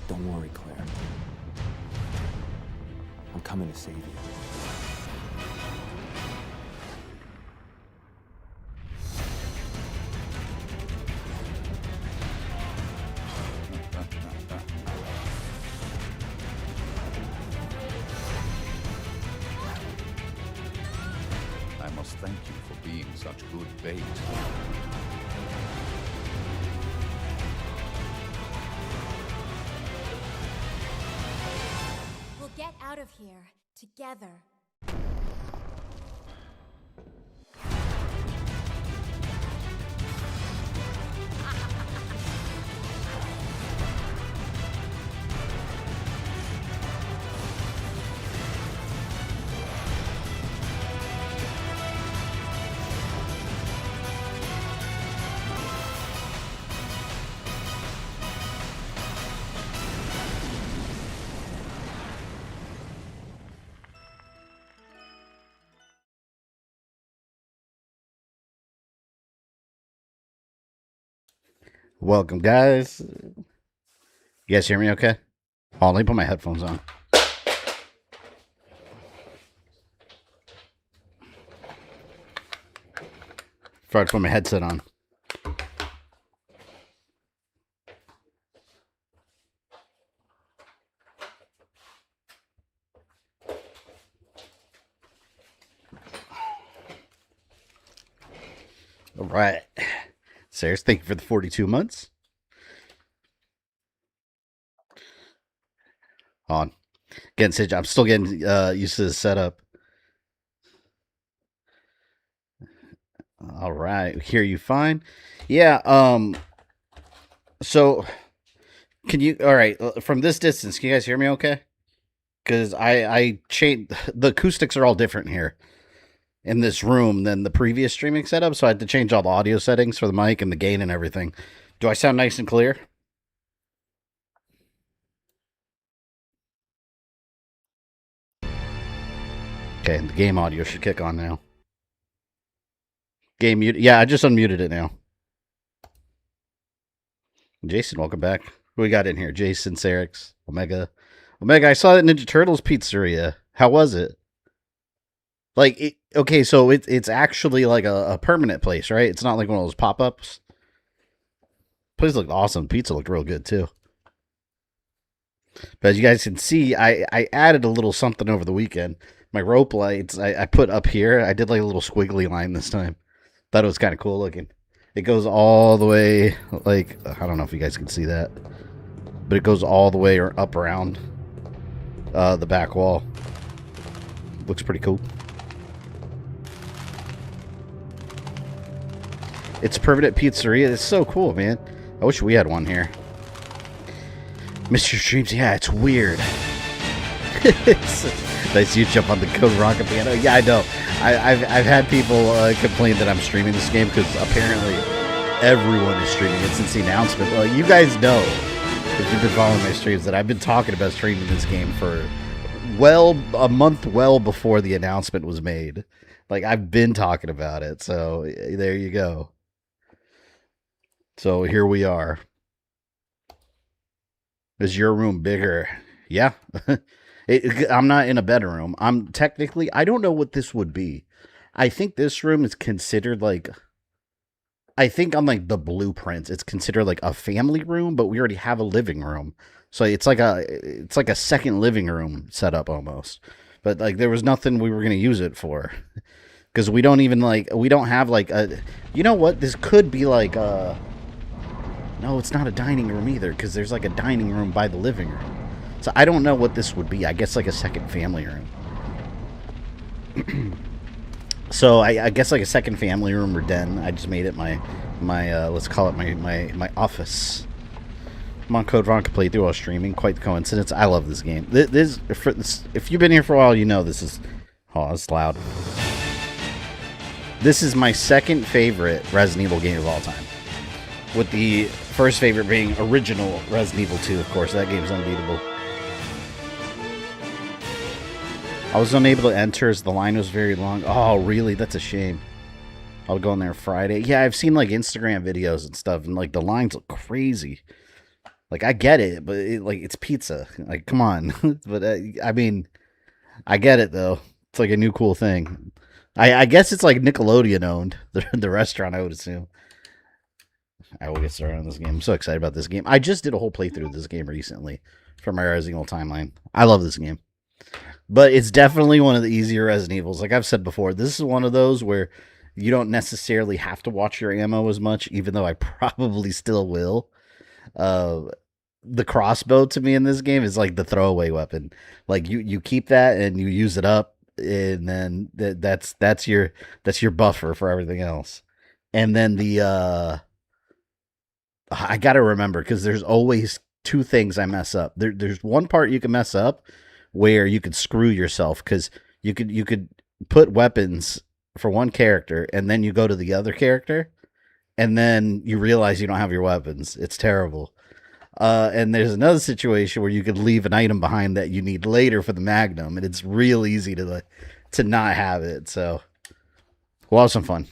Don't worry, Claire. I'm coming to save you. I must thank you for being such good bait. We'll get out of here together. Welcome, guys. You guys hear me okay? Oh, let me put my headphones on. Before I put my headset on. All right. Sarah, thank you for the 42 months. On. I'm still getting used to the setup. All right. Hear you fine? Yeah, so can you, all right, from this distance, can you guys hear me okay? Because I changed, the acoustics are all different here in this room than the previous streaming setup, so I had to change all the audio settings for the mic and the gain and everything. Do I sound nice and clear? Okay, the game audio should kick on now. Game mute. Yeah, I just unmuted it now. Jason, welcome back. Who we got in here? Jason, Sarix, Omega. Omega, I saw that Ninja Turtles pizzeria. How was it? Like, okay, so it's actually like a permanent place, right? It's not like one of those pop-ups. Place looked awesome. Pizza looked real good, too. But as you guys can see, I added a little something over the weekend. My rope lights, I put up here. I did like a little squiggly line this time. Thought it was kind of cool looking. It goes all the way, like, I don't know if you guys can see that. But it goes all the way or up around the back wall. Looks pretty cool. It's a permanent pizzeria. It's so cool, man. I wish we had one here. Mr. Streams, yeah, it's weird. Nice you jump on the Code Rocket piano. Yeah, I know. I've had people complain that I'm streaming this game because apparently everyone is streaming it since the announcement. Well, you guys know, if you've been following my streams, that I've been talking about streaming this game for a month before the announcement was made. Like, I've been talking about it, so there you go. So here we are. Is your room bigger? Yeah. I'm not in a bedroom. I'm technically, I don't know what this would be. I think this room is considered like, I think on like the blueprints, it's considered like a family room, but we already have a living room. So it's like a second living room setup almost. But like there was nothing we were going to use it for. Because we don't even like, we don't have like a, you know what? This could be like a, no, it's not a dining room either, because there's like a dining room by the living room. So I don't know what this would be. I guess like a second family room. So I guess like a second family room or den. I just made it my let's call it my office. I'm on Code Veronica playthrough while streaming. Quite the coincidence. I love this game. This if you've been here for a while, you know this is, oh, it's loud. This is my second favorite Resident Evil game of all time. With the first favorite being original Resident Evil 2, of course. That game's unbeatable. I was unable to enter as the line was very long. Oh, really? That's a shame. I'll go in there Friday. Yeah, I've seen like Instagram videos and stuff, and like the lines look crazy. Like, I get it, but it's pizza. Like, come on. But I mean, I get it though. It's like a new cool thing. I guess it's like Nickelodeon owned the restaurant. I would assume. I will get started on this game. I'm so excited about this game. I just did a whole playthrough of this game recently for my Resident Evil timeline. I love this game. But it's definitely one of the easier Resident Evils. Like I've said before, this is one of those where you don't necessarily have to watch your ammo as much, even though I probably still will. The crossbow to me in this game is like the throwaway weapon. Like you keep that and you use it up, and then that's your buffer for everything else. And then the I gotta remember because there's always two things I mess up. There's one part you can mess up where you could screw yourself because you could put weapons for one character and then you go to the other character and then you realize you don't have your weapons. It's terrible. And there's another situation where you could leave an item behind that you need later for the Magnum, and it's real easy to not have it. So we'll have some fun.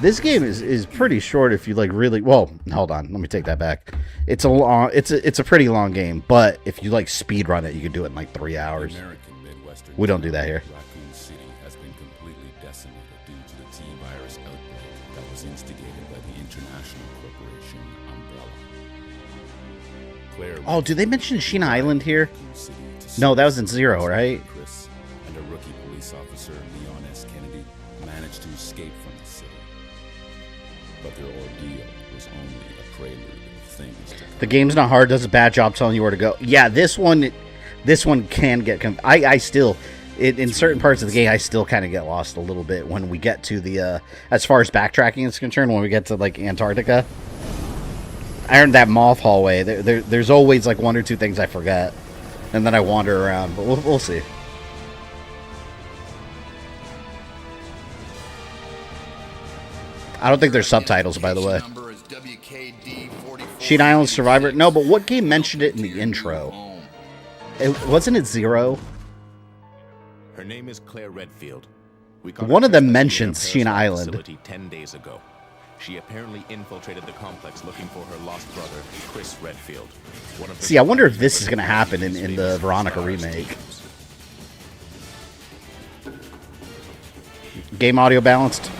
This game is pretty short if you like really. Well, hold on, let me take that back. It's a pretty long game, but if you like speed run it, you can do it in like 3 hours. We don't do that here. Raccoon City has been completely decimated due to the T-virus outbreak that was instigated by the international corporation Umbrella. Claire Oh, did they mention Sheena Island here? Raccoon City to No, that was save in Zero, right? Chris and a rookie police officer, Leon S. Kennedy, managed to escape from the city. But their ordeal was only a prelude of things to come. The game's not hard. Does a bad job telling you where to go. Yeah, this one can get. I still, in certain parts of the game, I still kind of get lost a little bit when we get to the. As far as backtracking is concerned, when we get to like Antarctica, I that moth hallway. There's always like one or two things I forget, and then I wander around. But we'll see. I don't think there's subtitles, by the way. Sheet Island Survivor. No, but what game mentioned it in the intro? Wasn't it Zero? Her name is Claire Redfield. One of them mentions Sheena Island. 10 days ago. She apparently infiltrated the complex looking for her lost brother, Chris Redfield. See, I wonder if this is going to happen in the Veronica remake. Game audio balanced.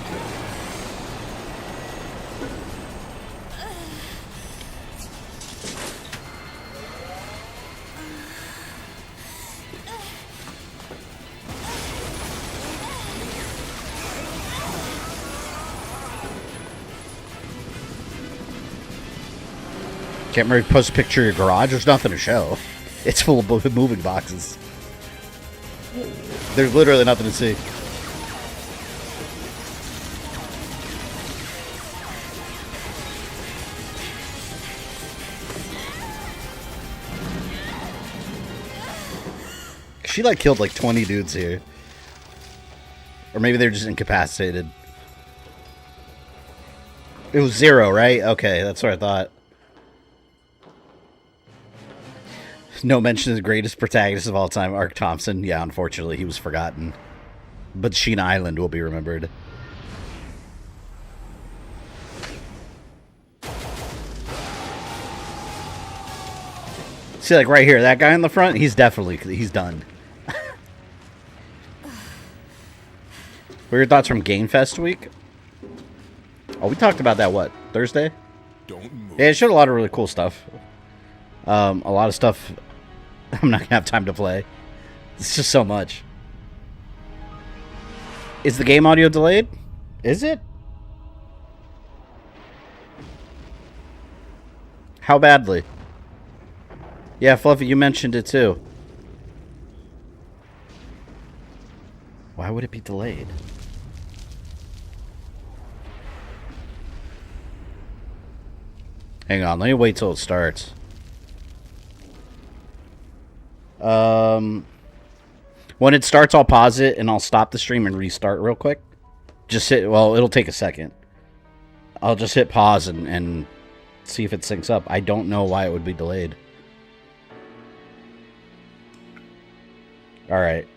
Can't really post a picture of your garage. There's nothing to show. It's full of moving boxes. There's literally nothing to see. She like killed like 20 dudes here. Or maybe they're just incapacitated. It was Zero, right? Okay, that's what I thought. No mention of the greatest protagonist of all time, Ark Thompson. Yeah, unfortunately, he was forgotten. But Sheena Island will be remembered. See, like right here, that guy in the front, he's done. What are your thoughts from Game Fest week? Oh, we talked about that, what, Thursday? Don't move. Yeah, it showed a lot of really cool stuff. A lot of stuff I'm not going to have time to play. It's just so much. Is the game audio delayed? Is it? How badly? Yeah, Fluffy, you mentioned it too. Why would it be delayed? Hang on, let me wait till it starts. When it starts, I'll pause it and I'll stop the stream and restart real quick. Just hit, well, it'll take a second. I'll just hit pause and see if it syncs up. I don't know why it would be delayed. Alright.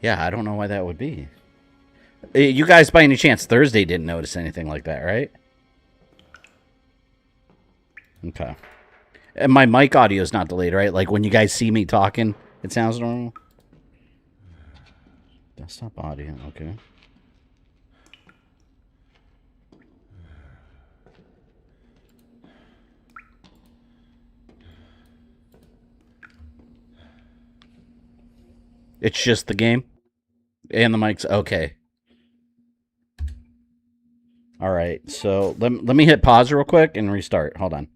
Yeah, I don't know why that would be. You guys, by any chance, Thursday didn't notice anything like that, right? Okay. And my mic audio is not delayed, right? Like when you guys see me talking, it sounds normal. Desktop audio, okay. It's just the game? And the mics? Okay. Alright, so let me hit pause real quick and restart. Hold on.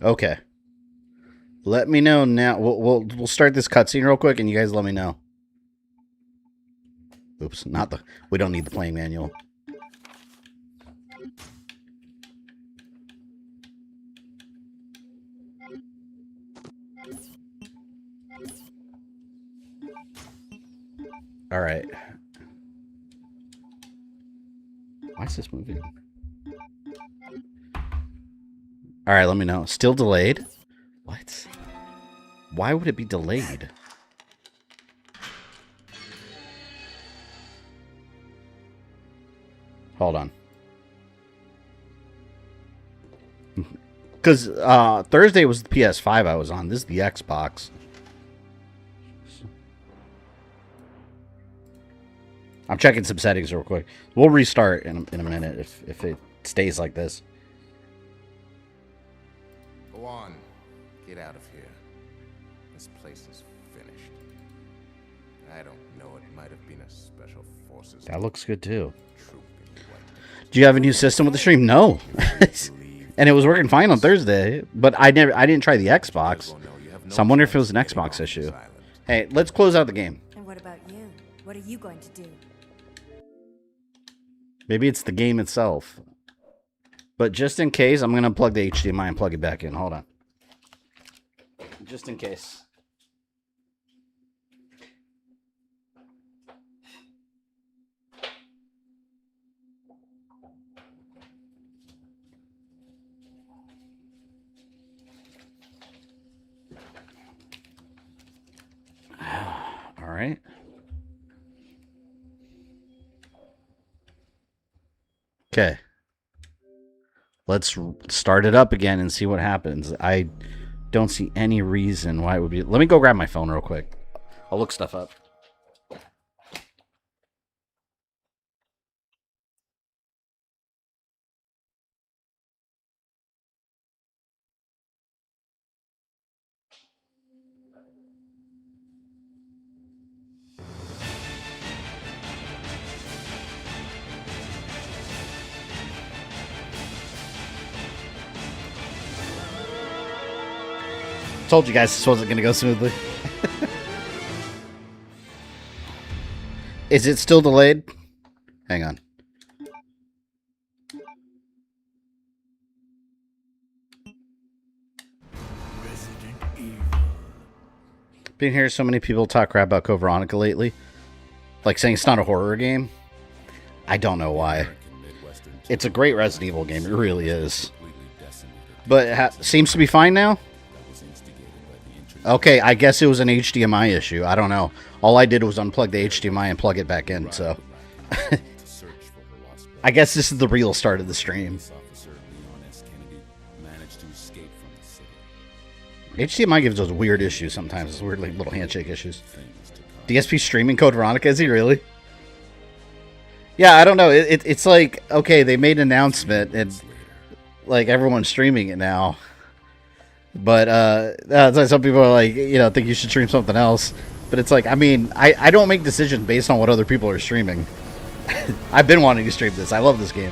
Okay. Let me know now. We'll start this cutscene real quick and you guys let me know. Oops, not the... We don't need the playing manual. All right. Why is this moving? All right, let me know. Still delayed? What? Why would it be delayed? Hold on. Because Thursday was the PS5 I was on. This is the Xbox. I'm checking some settings real quick. We'll restart in a minute if it stays like this. Go on. Get out of here. This place is finished. I don't know. It might have been a special forces. That looks good too. Do you have a new system with the stream? No. And it was working fine on Thursday, but I didn't try the Xbox. So I'm wondering if it was an Xbox issue. Hey, let's close out the game. And what about you? What are you going to do? Maybe it's the game itself. But just in case, I'm going to unplug the HDMI and plug it back in. Hold on. Just in case. All right. Okay. Let's start it up again and see what happens. I don't see any reason why it would be... Let me go grab my phone real quick. I'll look stuff up. Told you guys this wasn't going to go smoothly. Is it still delayed? Hang on. Been hearing so many people talk crap about Veronica lately. Like saying it's not a horror game. I don't know why. It's a great Resident Evil game. It really is. But it seems to be fine now? Okay, I guess it was an HDMI issue. I don't know. All I did was unplug the HDMI and plug it back in, so... I guess this is the real start of the stream. HDMI gives those weird issues sometimes. Those weird like, little handshake issues. DSP streaming Code Veronica? Is he really? Yeah, I don't know. It's like, okay, they made an announcement, and like everyone's streaming it now. But some people are like, you know, think you should stream something else. But it's like, I mean, I don't make decisions based on what other people are streaming. I've been wanting to stream this. I love this game.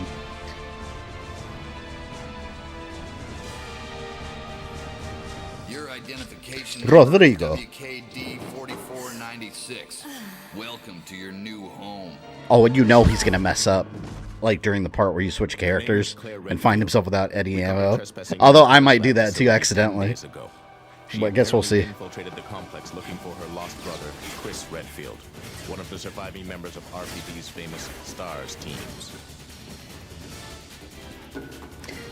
Your identification Rodrigo. WKD 4496. Welcome to your new home. Oh, and you know he's gonna mess up, like during the part where you switch characters and find himself without any ammo. Although I might do that too accidentally. But I guess we'll see. Infiltrated the complex looking for her lost brother, Chris Redfield, one of the surviving members of RPD's famous STARS teams.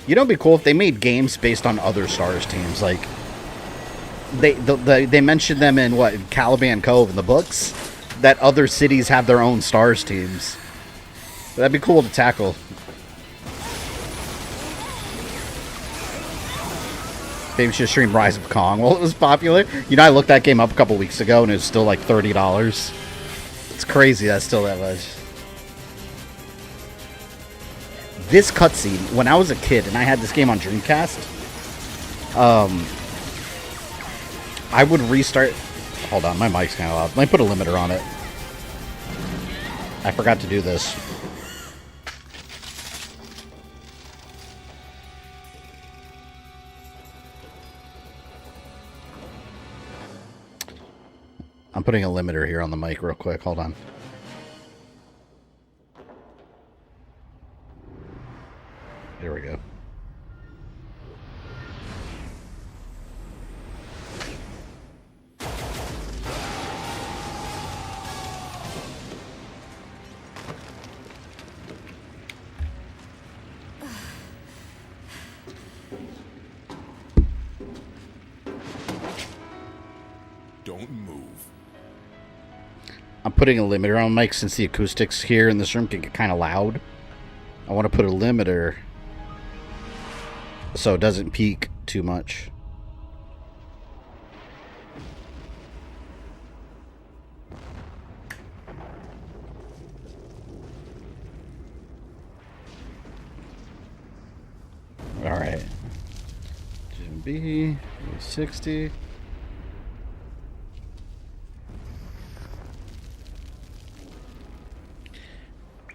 You know, it'd be cool if they made games based on other Stars teams. Like, they mentioned them in, what, Caliban Cove in the books? That other cities have their own Stars teams. That'd be cool to tackle. Maybe we should stream Rise of Kong while it was popular. You know, I looked that game up a couple weeks ago, and it was still like $30. It's crazy that's still that much. This cutscene, when I was a kid and I had this game on Dreamcast, I would restart... Hold on, my mic's kind of loud. Let me put a limiter on it. I forgot to do this. I'm putting a limiter here on the mic real quick. Hold on. There we go. Don't move. I'm putting a limiter on mic since the acoustics here in this room can get kind of loud. I want to put a limiter so it doesn't peak too much. All right. Jim B, 60.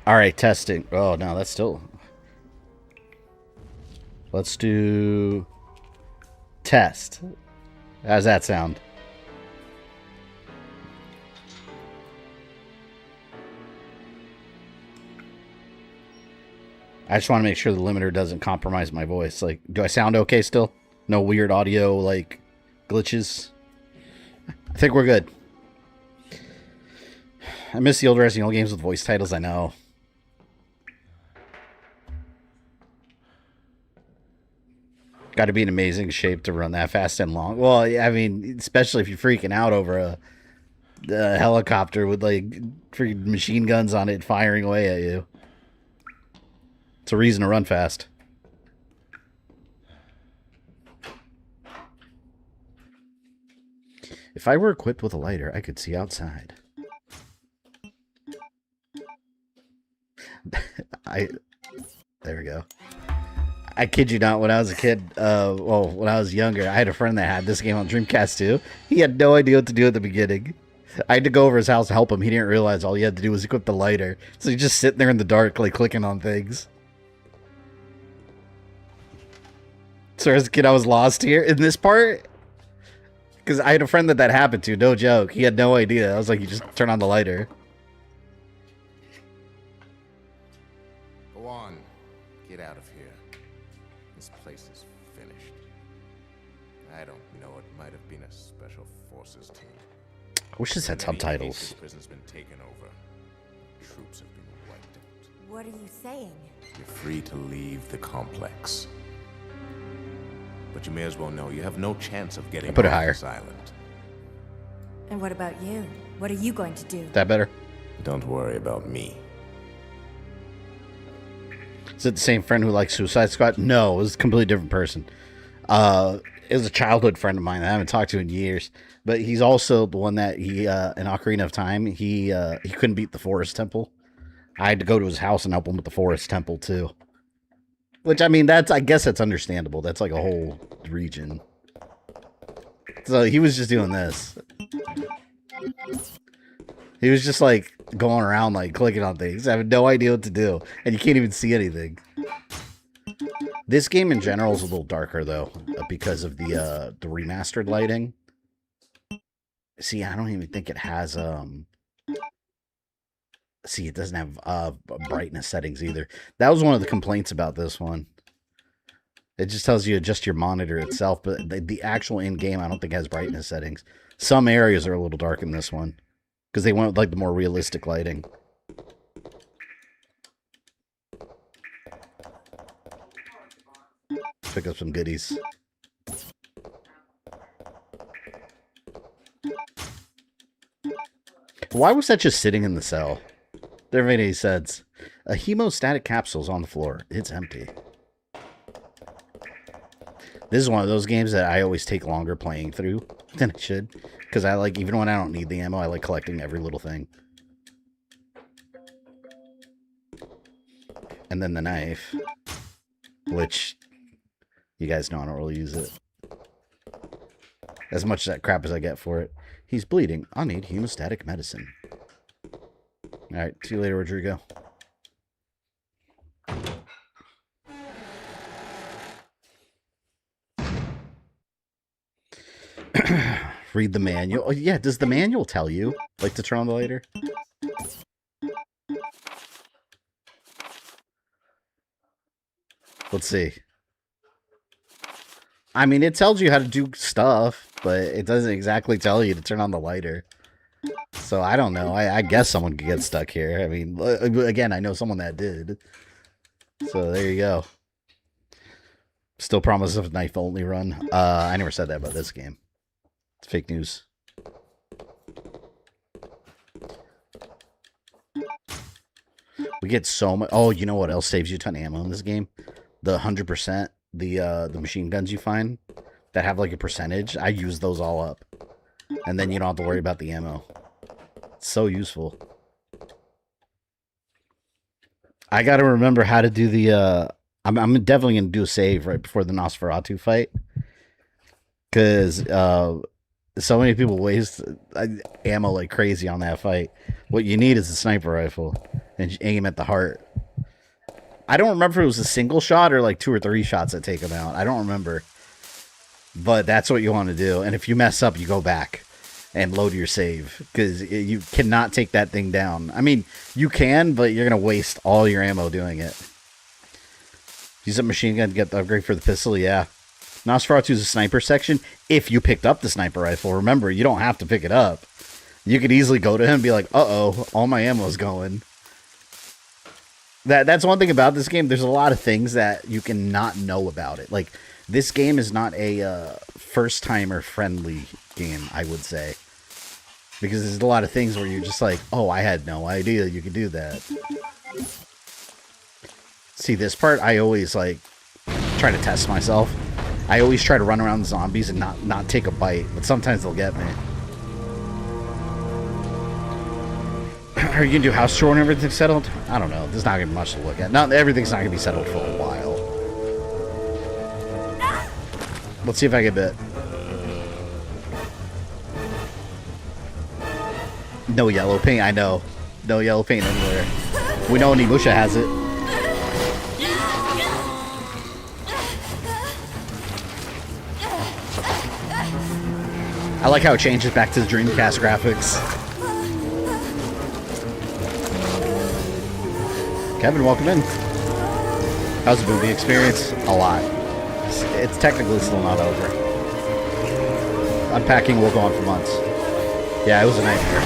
All right, testing. Oh, no, that's still... Let's do... Test. How's that sound? I just want to make sure the limiter doesn't compromise my voice. Like, do I sound okay still? No weird audio, like, glitches? I think we're good. I miss the old Resident Evil games with voice titles, I know. Got to be in amazing shape to run that fast and long. Well, I mean, especially if you're freaking out over a helicopter with, like, freaking machine guns on it firing away at you. It's a reason to run fast. If I were equipped with a lighter, I could see outside. There we go. I kid you not, when I was a kid, well, when I was younger, I had a friend that had this game on Dreamcast too. He had no idea what to do at the beginning. I had to go over his house to help him. He didn't realize all he had to do was equip the lighter. So he's just sitting there in the dark, like, clicking on things. So as a kid, I was lost here in this part. Because I had a friend that happened to, no joke. He had no idea. I was like, you just turn on the lighter. Go on. Get out of here. This place is finished. I don't know. It might have been a special forces team. I wish this had subtitles. The prison's been taken over. Troops have been wiped out. What are you saying? You're free to leave the complex. But you may as well know you have no chance of getting put it off higher. this island. And what about you? What are you going to do? That better? Don't worry about me. Is it the same friend who likes Suicide Squad? No, it was a completely different person. It was a childhood friend of mine that I haven't talked to in years. But he's also the one that he, in Ocarina of Time, he couldn't beat the Forest Temple. I had to go to his house and help him with the Forest Temple, too. Which, I mean, I guess that's understandable. That's like a whole region. So he was just doing this. He was just, like, going around, like, clicking on things. I have no idea what to do. And you can't even see anything. This game in general is a little darker, though, because of the remastered lighting. See, I don't even think it has, See, it doesn't have brightness settings either. That was one of the complaints about this one. It just tells you adjust your monitor itself, but the actual in-game I don't think has brightness settings. Some areas are a little dark in this one because they went with like the more realistic lighting. pick up some goodies. Why was that just sitting in the cell? There made any sense. A hemostatic capsule's on the floor. It's empty. This is one of those games that I always take longer playing through than I should. Because I like, even when I don't need the ammo, I like collecting every little thing. And then the knife. Which, you guys know I don't really use it. As much of that crap as I get for it. He's bleeding. I'll need hemostatic medicine. Alright, see you later, Rodrigo. Read the manual. Oh, yeah, does the manual tell you? Like to turn on the lighter? Let's see. I mean, it tells you how to do stuff, but it doesn't exactly tell you to turn on the lighter. So, I don't know. I guess someone could get stuck here. I mean, again, I know someone that did. So, there you go. Still promise of knife only run. I never said that about this game. It's fake news. We get so much. Oh, you know what else saves you a ton of ammo in this game? The 100%, the machine guns you find that have like a percentage. I use those all up, and then you don't have to worry about the ammo. It's so useful. I got to remember how to do the. I'm definitely gonna do a save right before the Nosferatu fight, because so many people waste ammo like crazy on that fight. What you need is a sniper rifle and aim at the heart. I don't remember if it was a single shot or like 2 or 3 shots that take them out. I don't remember. But that's what you want to do. And if you mess up, you go back and load your save. Because you cannot take that thing down. I mean, you can, but you're going to waste all your ammo doing it. Use a machine gun to get the upgrade for the pistol, yeah. Nosferatu's a sniper section. If you picked up the sniper rifle, remember, you don't have to pick it up. You could easily go to him and be like, uh-oh, all my ammo's going. That's one thing about this game. There's a lot of things that you can not know about it. Like, this game is not a first-timer friendly game, I would say. Because there's a lot of things where you're just like, oh, I had no idea you could do that. See, this part, I always, like, try to test myself. I always try to run around the zombies and not take a bite. But sometimes they'll get me. Are you going to do house chore and everything's settled? I don't know. There's not going to be much to look at. Everything's not going to be settled for a while. Let's see if I get bit. No yellow paint, I know. No yellow paint anywhere. We know Nimusha has it. I like how it changes back to the Dreamcast graphics. Kevin, welcome in. How's the movie experience? A lot. It's technically still not over. Unpacking will go on for months. Yeah, it was a nightmare.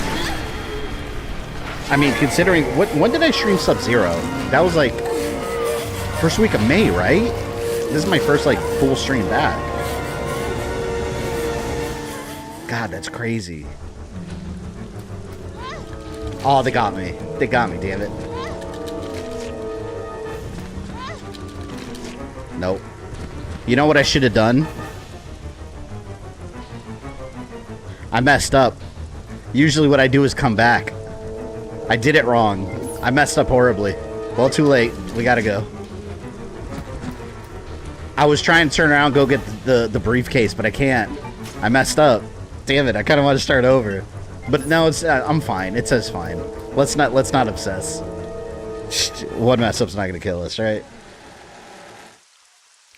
I mean, considering... when did I stream Sub-Zero? That was like... first week of May, right? This is my first, like, full stream back. God, that's crazy. Oh, they got me. They got me, damn it. Nope. You know what I should have done? I messed up. Usually what I do is come back. I did it wrong. I messed up horribly. Well, too late. We gotta go. I was trying to turn around and go get the briefcase, but I can't. I messed up. Damn it, I kind of want to start over. But no, it's I'm fine. It says fine. Let's not obsess. One mess up's not gonna kill us, right?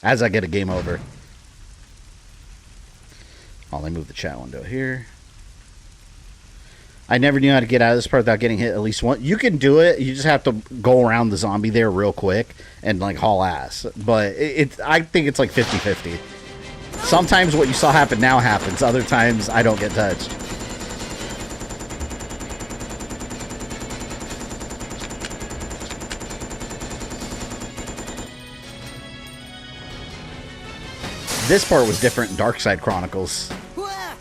As I get a game over. Oh, let me move the chat window here. I never knew how to get out of this part without getting hit at least once. You can do it. You just have to go around the zombie there real quick and, like, haul ass. But I think it's like 50-50. Sometimes what you saw happen now happens. Other times, I don't get touched. This part was different in Dark Side Chronicles.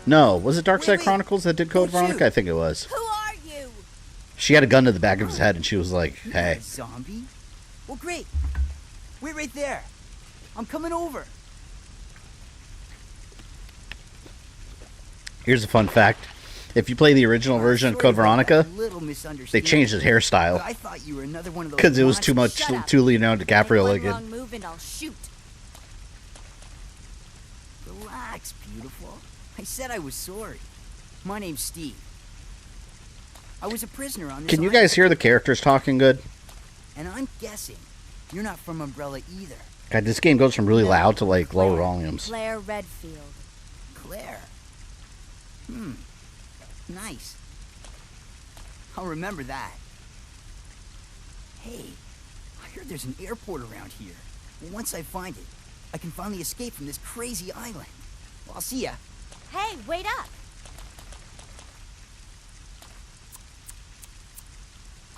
No, was it Dark Side Chronicles that did Code Veronica? I think it was. Who are you? She had a gun to the back of his head, and she was like, hey. Zombie? Well, great. Wait right there. I'm coming over. Here's a fun fact. If you play the original version of Code Veronica, they changed his hairstyle. I thought you were another one of those. Because it was too Leonardo DiCaprio looking. Wrong move and I'll shoot. Relax, beautiful. I said I was sorry. My name's Steve. I was a prisoner on this Can you guys hear the characters talking good? And I'm guessing you're not from Umbrella either. God, this game goes from really loud to like lower volumes. Claire Redfield. Claire. Nice. I'll remember that. Hey, I heard there's an airport around here. Well, once I find it, I can finally escape from this crazy island. Well, I'll see ya. Hey, wait up.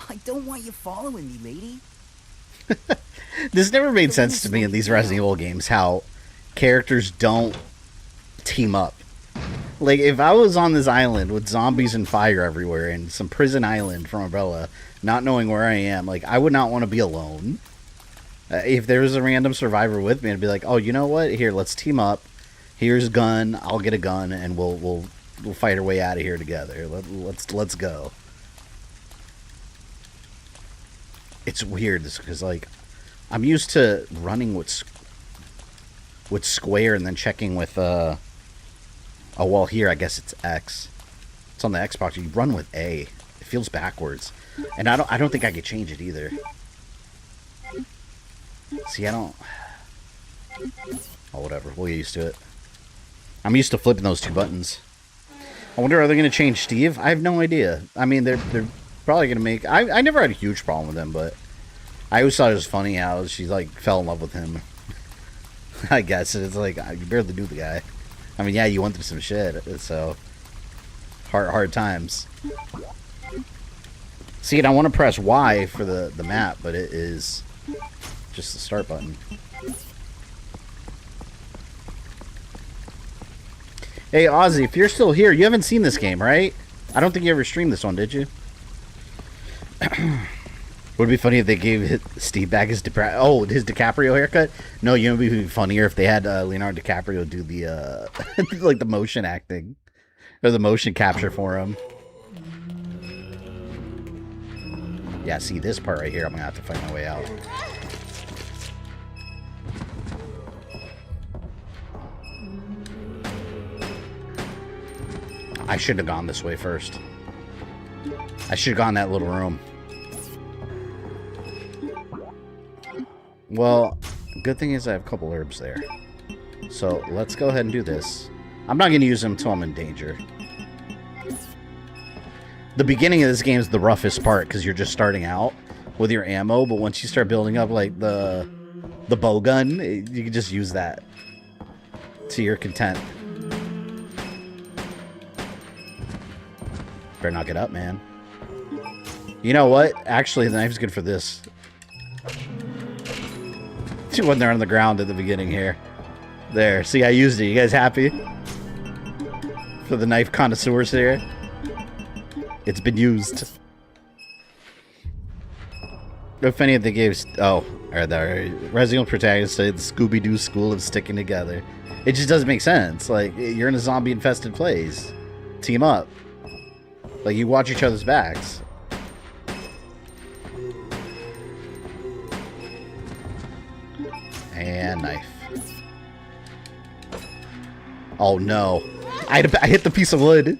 I don't want you following me, lady. This never made sense to me in these Resident Evil games, how characters don't team up. Like, if I was on this island with zombies and fire everywhere and some prison island from Umbrella, not knowing where I am, like, I would not want to be alone. If there was a random survivor with me, I'd be like, oh, you know what? Here, let's team up. Here's a gun. I'll get a gun, and we'll fight our way out of here together. Let's go. It's weird because, like, I'm used to running with square and then checking with oh, well, here, I guess it's X. It's on the Xbox. You run with A. It feels backwards. And I don't think I could change it either. See, I don't... Oh, whatever. We'll get used to it. I'm used to flipping those two buttons. I wonder, are they going to change Steve? I have no idea. I mean, they're probably going to make... I never had a huge problem with him, but... I always thought it was funny how she, like, fell in love with him. I guess. It's like, you barely knew the guy. I mean, yeah, you went through some shit, so... Hard times. See, and I want to press Y for the map, but it is just the start button. Hey, Ozzy, if you're still here, you haven't seen this game, right? I don't think you ever streamed this one, did you? Would it be funny if they gave Steve back his DiCaprio haircut? No, you know, it would be funnier if they had Leonardo DiCaprio do the like the motion acting or the motion capture for him. Yeah, see this part right here. I'm gonna have to find my way out. I should have gone this way first. I should have gone that little room. Well, good thing is I have a couple herbs there. So let's go ahead and do this. I'm not going to use them until I'm in danger. The beginning of this game is the roughest part because you're just starting out with your ammo. But once you start building up like the bow gun, you can just use that to your content. Better not get up, man. You know what? Actually, the knife's good for this. When they're on the ground at the beginning here. There. See, I used it. You guys happy? For the knife connoisseurs here. It's been used. If any of the games... Oh. Or the Resident Evil protagonists say the Scooby-Doo school of sticking together. It just doesn't make sense. Like, you're in a zombie-infested place. Team up. Like, you watch each other's backs. And knife. Oh no. I hit the piece of wood.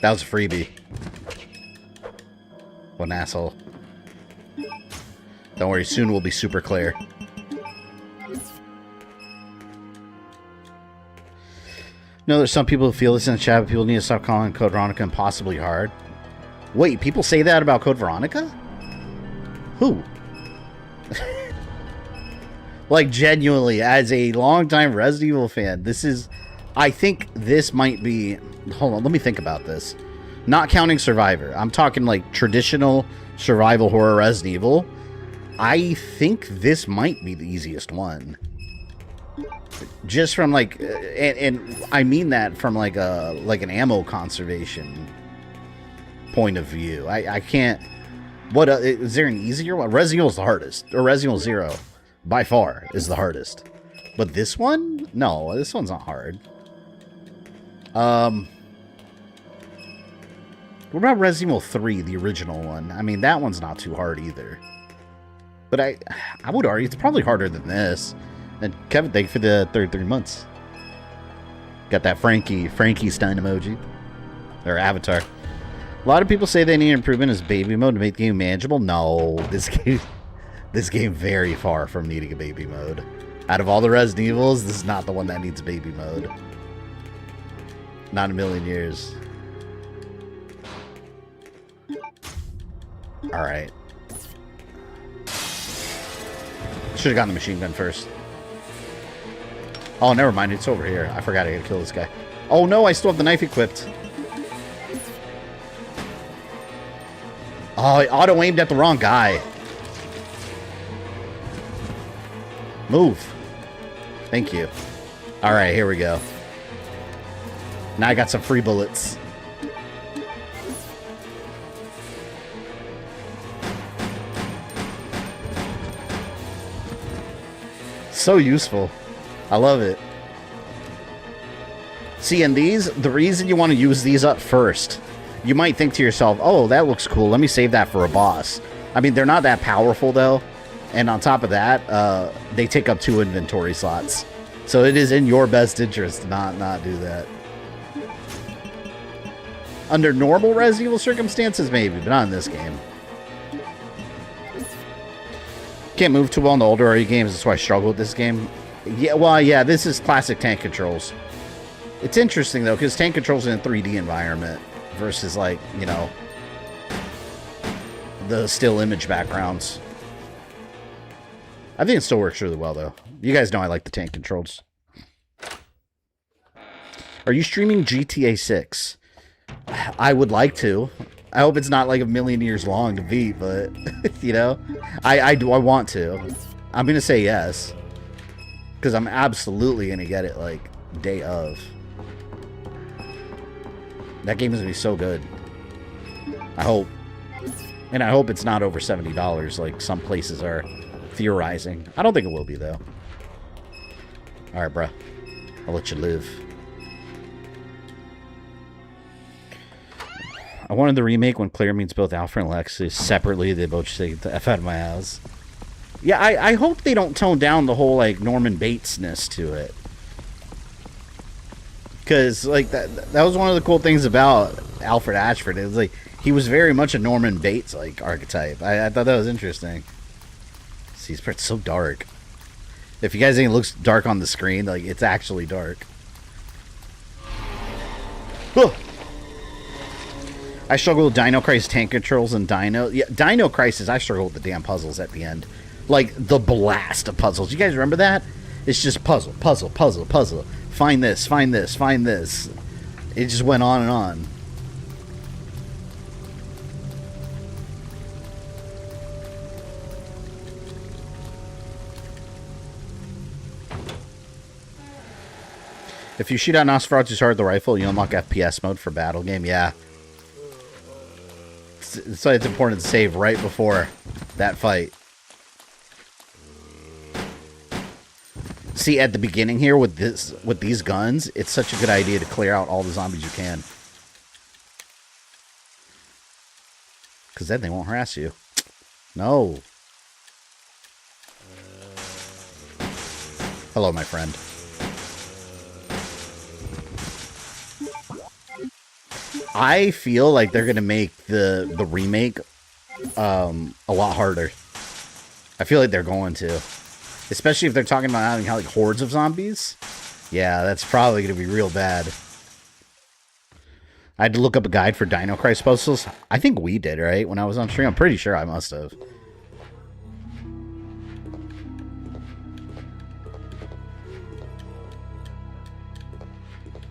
That was a freebie. What an asshole. Don't worry, soon we'll be super clear. No, there's some people who feel this in the chat, but people need to stop calling Code Veronica impossibly hard. Wait, people say that about Code Veronica? Who? Like, genuinely, as a longtime Resident Evil fan, this is... I think this might be... Hold on, let me think about this. Not counting Survivor. I'm talking, like, traditional survival horror Resident Evil. I think this might be the easiest one. Just from like, and I mean that from like an ammo conservation point of view. I can't. What is there an easier one? Resident Evil is the hardest, or Resident Evil 0 by far is the hardest. But this one, no, this one's not hard. What about Resident Evil 3, the original one? I mean, that one's not too hard either. But I would argue it's probably harder than this. And Kevin, thank you for the 33 months. Got that Frankie Stein emoji. Or avatar. A lot of people say they need improvement as baby mode to make the game manageable. No, this game very far from needing a baby mode. Out of all the Resident Evils, this is not the one that needs baby mode. Not in a million years. Alright. Should have gotten the machine gun first. Oh, never mind. It's over here. I forgot I gotta kill this guy. Oh no, I still have the knife equipped. Oh, I auto-aimed at the wrong guy. Move. Thank you. Alright, here we go. Now I got some free bullets. So useful. I love it. See, and these, the reason you want to use these up first, you might think to yourself, oh, that looks cool. Let me save that for a boss. I mean, they're not that powerful, though. And on top of that, they take up 2 inventory slots. So it is in your best interest to not do that. Under normal Resident Evil circumstances, maybe, but not in this game. Can't move too well in the older RE games. That's why I struggle with this game. Yeah, well, yeah, this is classic tank controls. It's interesting, though, because tank controls in a 3D environment versus, like, you know, the still image backgrounds. I think it still works really well, though. You guys know I like the tank controls. Are you streaming GTA 6? I would like to. I hope it's not like a million years long to beat, but, you know, I want to. I'm going to say yes. Because I'm absolutely going to get it, like, day of. That game is going to be so good. I hope. And I hope it's not over $70 like some places are theorizing. I don't think it will be, though. Alright, bruh. I'll let you live. I wanted the remake when Claire meets both Alfred and Lexi separately. They both say, get the F out of my house. Yeah, I hope they don't tone down the whole, like, Norman Bates-ness to it. Because, like, that was one of the cool things about Alfred Ashford. It was, like, he was very much a Norman Bates, like, archetype. I thought that was interesting. See, it's so dark. If you guys think it looks dark on the screen, like, it's actually dark. Oh! I struggle with Dino Crisis tank controls and Dino... Yeah, Dino Crisis, I struggle with the damn puzzles at the end. Like, the blast of puzzles. You guys remember that? It's just puzzle, puzzle, puzzle, puzzle. Find this, find this, find this. It just went on and on. If you shoot out Nosferatu's hard with the rifle, you unlock FPS mode for battle game. Yeah. So it's important to save right before that fight. See, at the beginning here with these guns, it's such a good idea to clear out all the zombies you can. Because then they won't harass you. No. Hello, my friend. I feel like they're going to make the remake a lot harder. I feel like they're going to. Especially if they're talking about having like hordes of zombies. Yeah, that's probably going to be real bad. I had to look up a guide for Dino Crisis puzzles. I think we did, right? When I was on stream. I'm pretty sure I must have.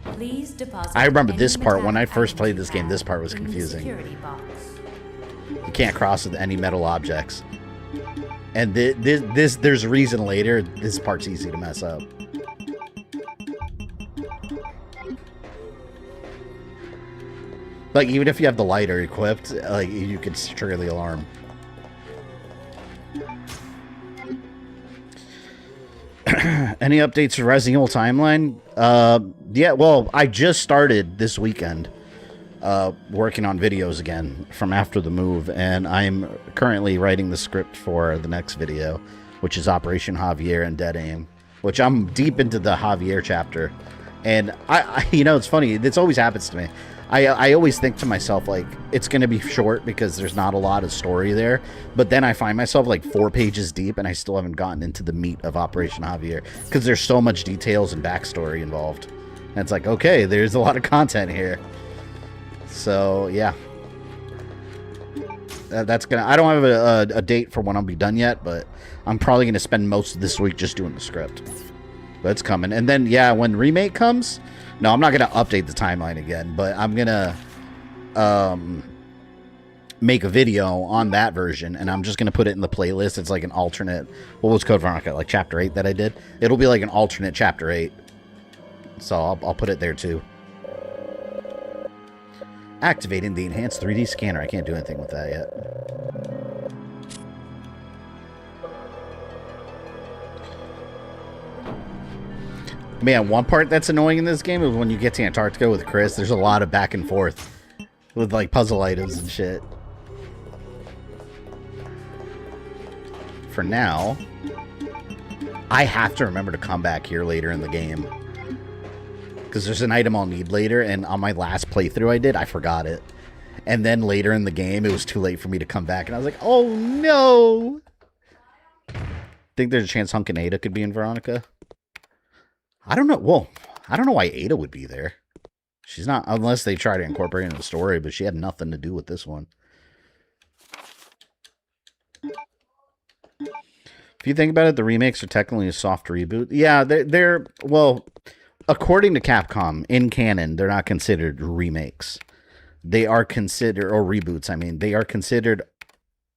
Please deposit. I remember this part when I first played this game. This part was confusing. You can't cross with any metal objects. And there's a reason later this part's easy to mess up. Like, even if you have the lighter equipped, like, you could trigger the alarm. Any updates for Resident Evil Timeline? Yeah, well, I just started this weekend working on videos again from after the move, and I'm currently writing the script for the next video, which is Operation Javier and Dead Aim, which I'm deep into the Javier chapter. And I you know, it's funny, this always happens to me. I always think to myself, like, it's going to be short because there's not a lot of story there. But then I find myself, like, 4 pages deep, and I still haven't gotten into the meat of Operation Javier because there's so much details and backstory involved. And it's like, okay, there's a lot of content here. So, yeah. That's going to... I don't have a date for when I'll be done yet, but I'm probably going to spend most of this week just doing the script. But it's coming. And then, yeah, when Remake comes... No, I'm not going to update the timeline again, but I'm going to make a video on that version, and I'm just going to put it in the playlist. It's like an alternate... What was Code Veronica? Like Chapter 8 that I did? It'll be like an alternate Chapter 8. So I'll put it there, too. Activating the enhanced 3D scanner. I can't do anything with that yet. Man, one part that's annoying in this game is when you get to Antarctica with Chris, there's a lot of back and forth with, like, puzzle items and shit. For now, I have to remember to come back here later in the game. Because there's an item I'll need later, and on my last playthrough I did, I forgot it. And then later in the game, it was too late for me to come back, and I was like, oh no! Think there's a chance Hunk and Ada could be in Veronica? I don't know. Well, I don't know why Ada would be there. She's not, unless they try to incorporate it in the story, but she had nothing to do with this one. If you think about it, the remakes are technically a soft reboot. Yeah, they're well, according to Capcom, in canon, they're not considered remakes. They are considered, or reboots, I mean, they are considered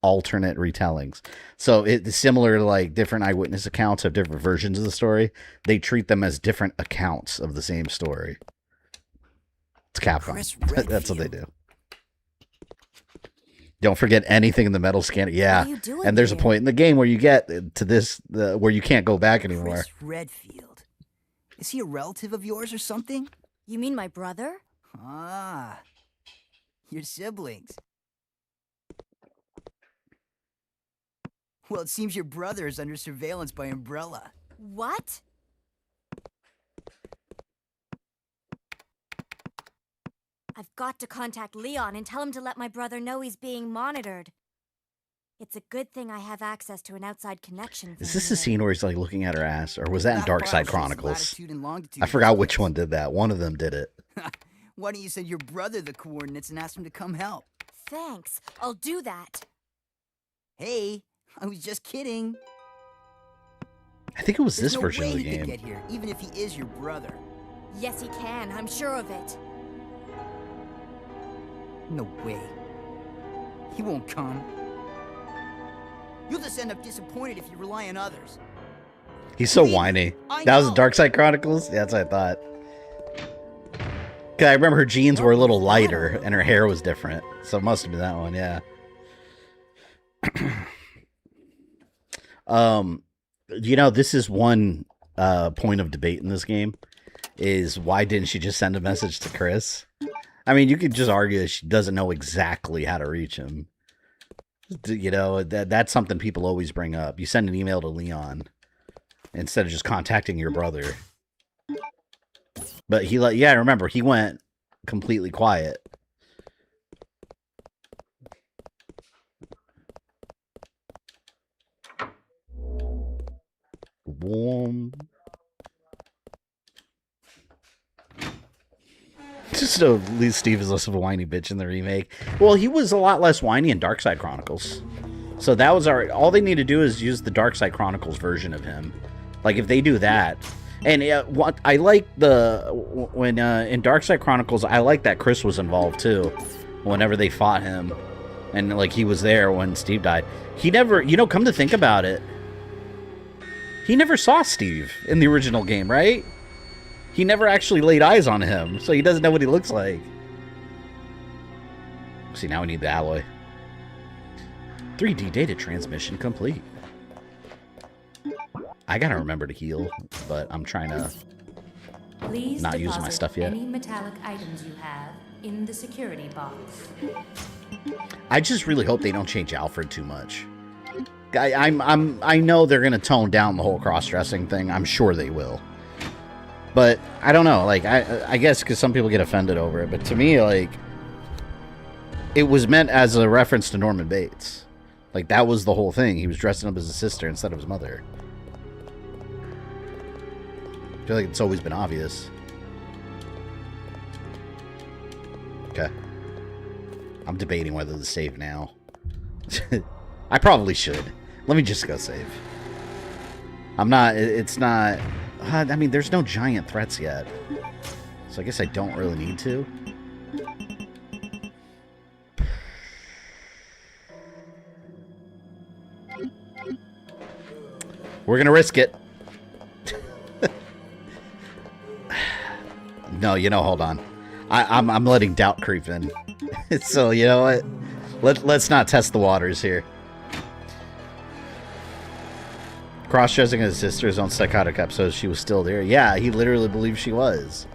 alternate retellings. So it's similar to, like, different eyewitness accounts of different versions of the story. They treat them as different accounts of the same story. It's Capcom. That's what they do. Don't forget anything in the metal scanner. Yeah, and there's a point in the game where you get to this, where you can't go back anymore. Chris Redfield. Is he a relative of yours or something? You mean my brother? Ah, your siblings. Well, it seems your brother is under surveillance by Umbrella. What? I've got to contact Leon and tell him to let my brother know he's being monitored. It's a good thing I have access to an outside connection. Is this the scene where he's, like, looking at her ass? Or was that in Dark Side Chronicles? I forgot which one did that. One of them did it. Why don't you send your brother the coordinates and ask him to come help? Thanks. I'll do that. Hey, I was just kidding. I think it was There's this no version way of the he game. could get here, even if he is your brother. Yes, he can. I'm sure of it. No way. He won't come. You'll just end up disappointed if you rely on others. He's so whiny. That was Dark Side Chronicles? Yeah, that's what I thought. 'Cause I remember her jeans were a little lighter and her hair was different. So it must have been that one, yeah. You know, this is one point of debate in this game, is why didn't she just send a message to Chris? I mean, you could just argue that she doesn't know exactly how to reach him. You know, that's something people always bring up. You send an email to Leon instead of just contacting your brother. But yeah, remember, he went completely quiet. Warm. Just so at least Steve is less of a whiny bitch in the remake. Well, he was a lot less whiny in Dark Side Chronicles. So that was all they need to do is use the Dark Side Chronicles version of him. Like, if they do that. And what I like when in Dark Side Chronicles, I like that Chris was involved too. Whenever they fought him, and like he was there when Steve died. He never, you know, come to think about it, he never saw Steve in the original game, right? He never actually laid eyes on him, so he doesn't know what he looks like. See, now we need the alloy. 3D data transmission complete. I gotta remember to heal, but I'm trying to not use my stuff yet. Any metallic items you have in the security box. I just really hope they don't change Alfred too much. I know they're gonna tone down the whole cross-dressing thing. I'm sure they will. But I don't know. Like I guess because some people get offended over it, but to me, like, it was meant as a reference to Norman Bates. Like, that was the whole thing. He was dressing up as his sister instead of his mother. I feel like it's always been obvious. Okay. I'm debating whether to save now. I probably should. Let me just go save. I'm not... It's not... I mean, there's no giant threats yet. So I guess I don't really need to. We're gonna risk it. No, you know, hold on. I'm letting doubt creep in. So, you know what? Let's not test the waters here. Cross-dressing his sister's own psychotic episodes, she was still there. Yeah, he literally believed she was.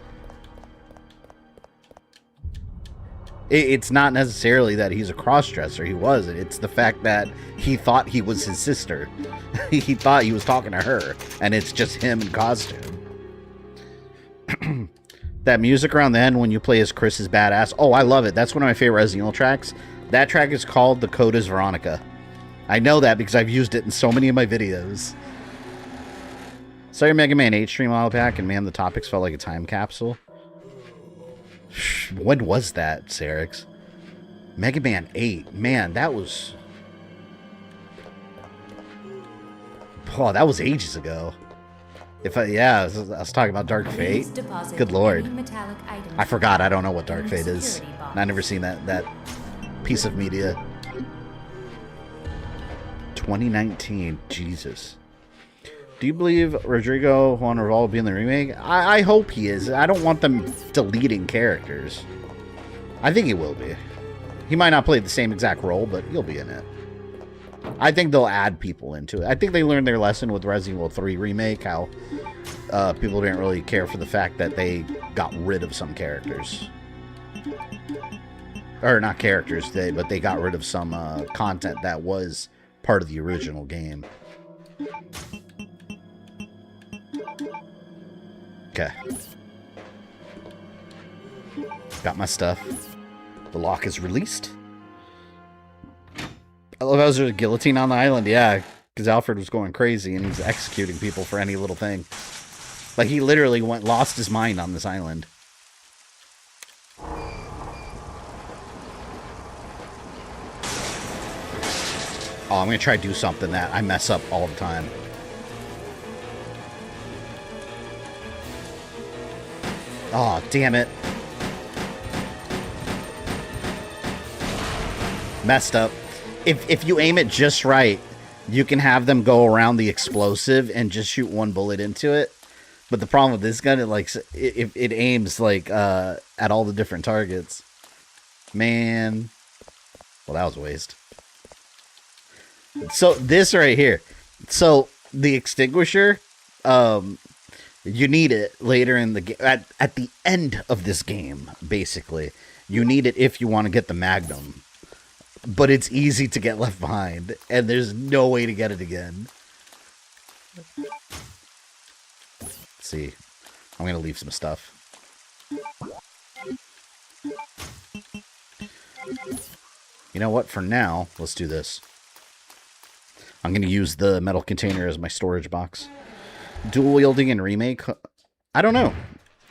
It's not necessarily that he's a cross-dresser. He wasn't. It's the fact that he thought he was his sister. He thought he was talking to her. And it's just him in costume. That music around the end when you play as Chris is badass. Oh, I love it. That's one of my favorite Resident Evil tracks. That track is called The Code is Veronica. I know that because I've used it in so many of my videos. Saw your Mega Man 8 stream a while back, and man, the topics felt like a time capsule. When was that, Sarix? Mega Man 8. Man, that was... Oh, that was ages ago. Yeah, I was talking about Dark Fate. Good lord. I forgot. I don't know what Dark Fate is. I've never seen that piece of media. 2019. Jesus. Do you believe Rodrigo Juan Raval will be in the remake? I hope he is. I don't want them deleting characters. I think he will be. He might not play the same exact role, but he'll be in it. I think they'll add people into it. I think they learned their lesson with Resident Evil 3 Remake, how people didn't really care for the fact that they got rid of some characters. Or not characters, but they got rid of some content that was part of the original game. Okay. Got my stuff. The lock is released. I love how there's a guillotine on the island. Yeah, because Alfred was going crazy and he's executing people for any little thing. Like, he literally lost his mind on this island. Oh, I'm going to try to do something that I mess up all the time. Oh, damn it. Messed up. If you aim it just right, you can have them go around the explosive and just shoot one bullet into it. But the problem with this gun, it aims like at all the different targets. Man. Well, that was a waste. So this right here. So the extinguisher, you need it later in the game. At the end of this game, basically. You need it if you want to get the Magnum. But it's easy to get left behind, and there's no way to get it again. Let's see. I'm going to leave some stuff. You know what? For now, let's do this. I'm going to use the metal container as my storage box. Dual wielding in Remake? I don't know.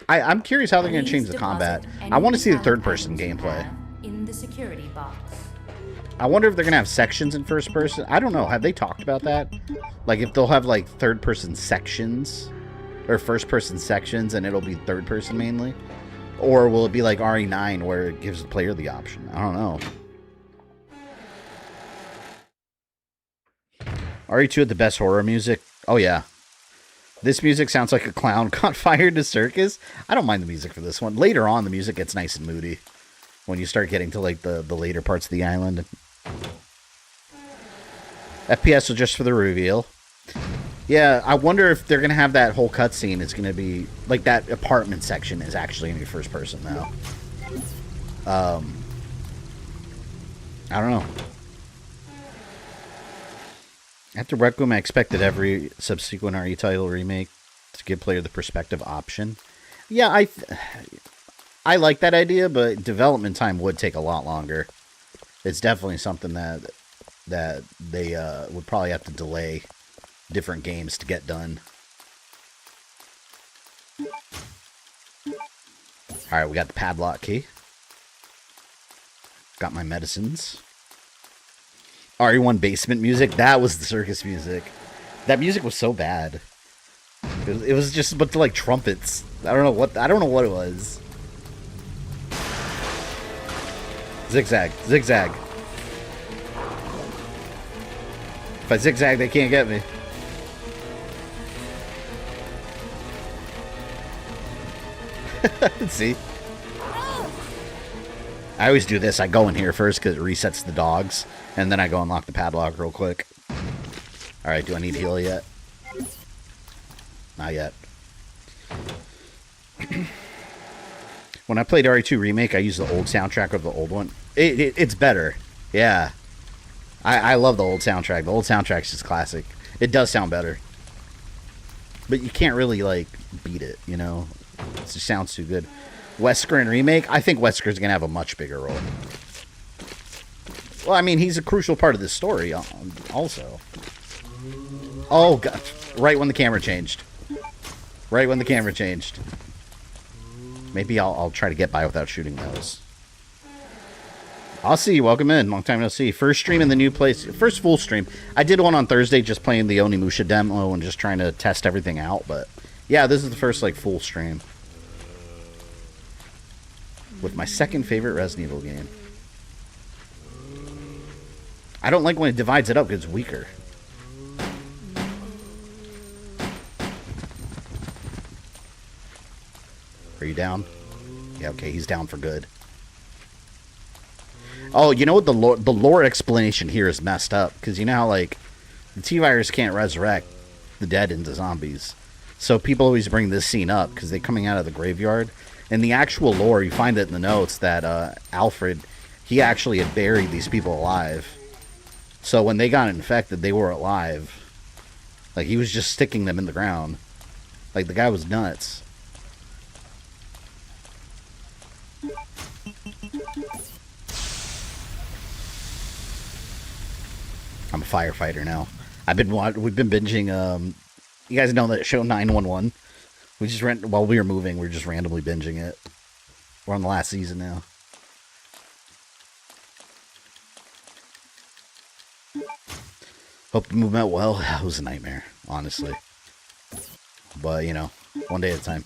I'm curious how they're going to change the combat. I want to see the third-person gameplay. In the security box. I wonder if they're going to have sections in first person. I don't know. Have they talked about that? Like, if they'll have, like, third-person sections? Or first-person sections, and it'll be third-person mainly? Or will it be like RE9, where it gives the player the option? I don't know. RE2 had the best horror music? Oh, yeah. This music sounds like a clown caught fire in a circus. I don't mind the music for this one. Later on, the music gets nice and moody. when you start getting to like the later parts of the island. FPS was just for the reveal. Yeah, I wonder if they're gonna have that whole cutscene is gonna be like that apartment section is actually gonna be first person now. I don't know. After Requiem, I expected every subsequent RE title remake to give player the perspective option. Yeah, I like that idea, but development time would take a lot longer. It's definitely something that they would probably have to delay different games to get done. Alright, we got the padlock key. Got my medicines. RE1 basement music. That was the circus music. That music was so bad. It was just a bunch of like trumpets. I don't know what it was. Zigzag, zigzag. If I zigzag, they can't get me. See? I always do this. I go in here first because it resets the dogs, and then I go unlock the padlock real quick. Alright, do I need heal yet? Not yet. When I played RE2 Remake, I used the old soundtrack of the old one. It's better. Yeah. I love the old soundtrack. The old soundtrack's just classic. It does sound better. But you can't really, like, beat it, you know? It just sounds too good. Wesker in Remake, I think Wesker's going to have a much bigger role. Well, I mean, he's a crucial part of this story also. Oh, God. Right when the camera changed. Right when the camera changed. Maybe I'll try to get by without shooting those. I'll see you. Welcome in. Long time no see. First stream in the new place. First full stream. I did one on Thursday just playing the Onimusha demo and just trying to test everything out. But, yeah, this is the first, like, full stream. With my second favorite Resident Evil game. I don't like when it divides it up because it's weaker. Are you down? Yeah, okay, he's down for good. Oh, you know what? The lore explanation here is messed up. Because you know how, like, the T-Virus can't resurrect the dead into zombies. So people always bring this scene up because they're coming out of the graveyard. In the actual lore, you find it in the notes that Alfred, he actually had buried these people alive. So when they got infected, they were alive. Like, he was just sticking them in the ground. Like, the guy was nuts. I'm a firefighter now. We've been binging, you guys know that show 911? We just while we were moving, we were just randomly binging it. We're on the last season now. Hope the movement well. It was a nightmare, honestly. But, you know, one day at a time.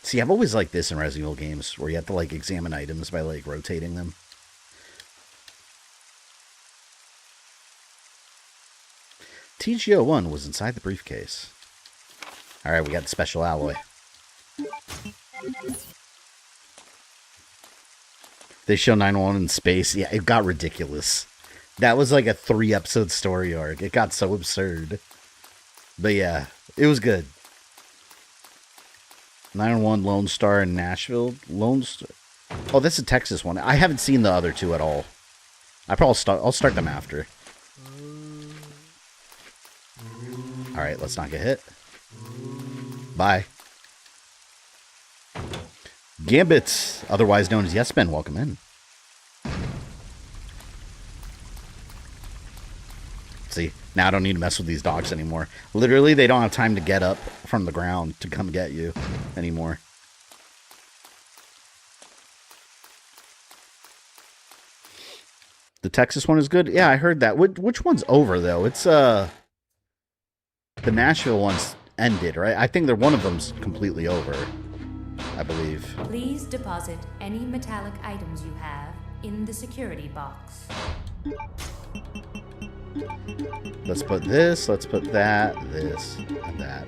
See, I've always liked this in Resident Evil games, where you have to, like, examine items by, like, rotating them. TGO1 was inside the briefcase. Alright, we got the special alloy. They show 911 in space. Yeah, it got ridiculous. That was like a 3-episode story arc. It got so absurd. But yeah, it was good. 911 Lone Star in Nashville. Lone Star. Oh, that's a Texas one. I haven't seen the other two at all. I'll start them after. Alright, let's not get hit. Bye. Gambit, otherwise known as Yes Men, welcome in. See, now I don't need to mess with these dogs anymore. Literally, they don't have time to get up from the ground to come get you anymore. The Texas one is good? Yeah, I heard that. Which one's over, though? It's, the Nashville one's ended, right? I think one of them's completely over, I believe. Please deposit any metallic items you have in the security box. Let's put this, let's put that, this, and that.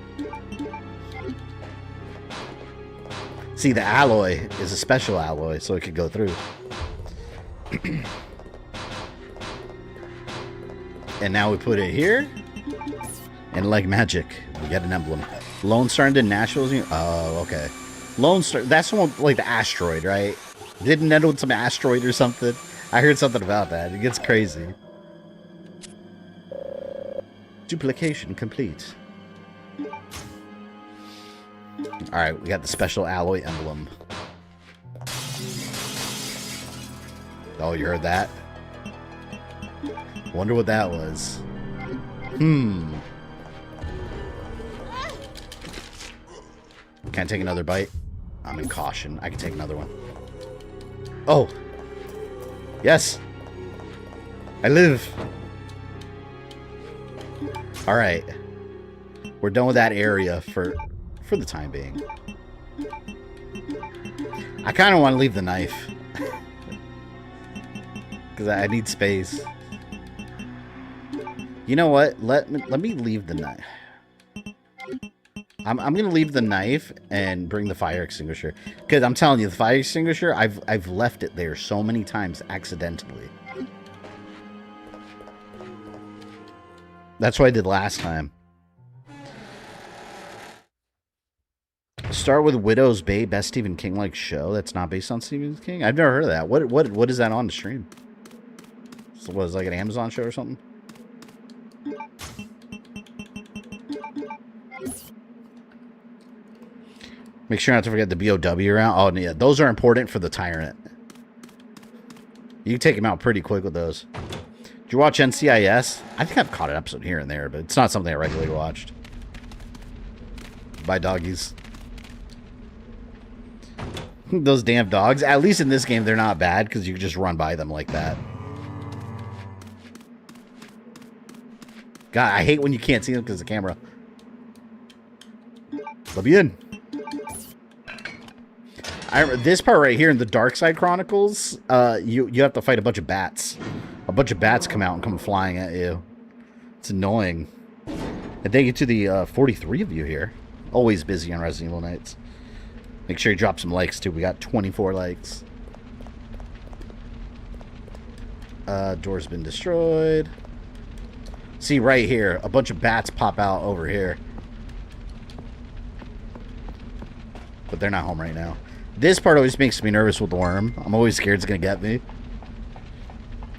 See, the alloy is a special alloy, so it could go through. And now we put it here. And like magic, we get an emblem. Lone Star into Nashville's. Oh, okay. Lone Star. That's the one, like the asteroid, right? Didn't end with some asteroid or something? I heard something about that. It gets crazy. Duplication complete. Alright, we got the special alloy emblem. Oh, you heard that? Wonder what that was. Can't take another bite. I'm in caution. I can take another one. Oh. Yes. I live. Alright. We're done with that area for the time being. I kind of want to leave the knife. Because I need space. You know what? Let me leave the knife. I'm gonna leave the knife and bring the fire extinguisher. Because I'm telling you, the fire extinguisher, I've left it there so many times accidentally. That's what I did last time. Start with Widow's Bay, best Stephen King-like show that's not based on Stephen King. I've never heard of that. What is that on the stream? So was it like an Amazon show or something? Make sure not to forget the BOW round. Oh, yeah. Those are important for the Tyrant. You can take him out pretty quick with those. Did you watch NCIS? I think I've caught an episode here and there, but it's not something I regularly watched. Bye, doggies. Those damn dogs. At least in this game, they're not bad because you can just run by them like that. God, I hate when you can't see them because of the camera. Let me in. This part right here in the Dark Side Chronicles, you have to fight a bunch of bats. A bunch of bats come out and come flying at you. It's annoying. And thank you to the 43 of you here. Always busy on Resident Evil nights. Make sure you drop some likes too. We got 24 likes. Door's been destroyed. See right here, a bunch of bats pop out over here. But they're not home right now. This part always makes me nervous with the worm. I'm always scared it's going to get me.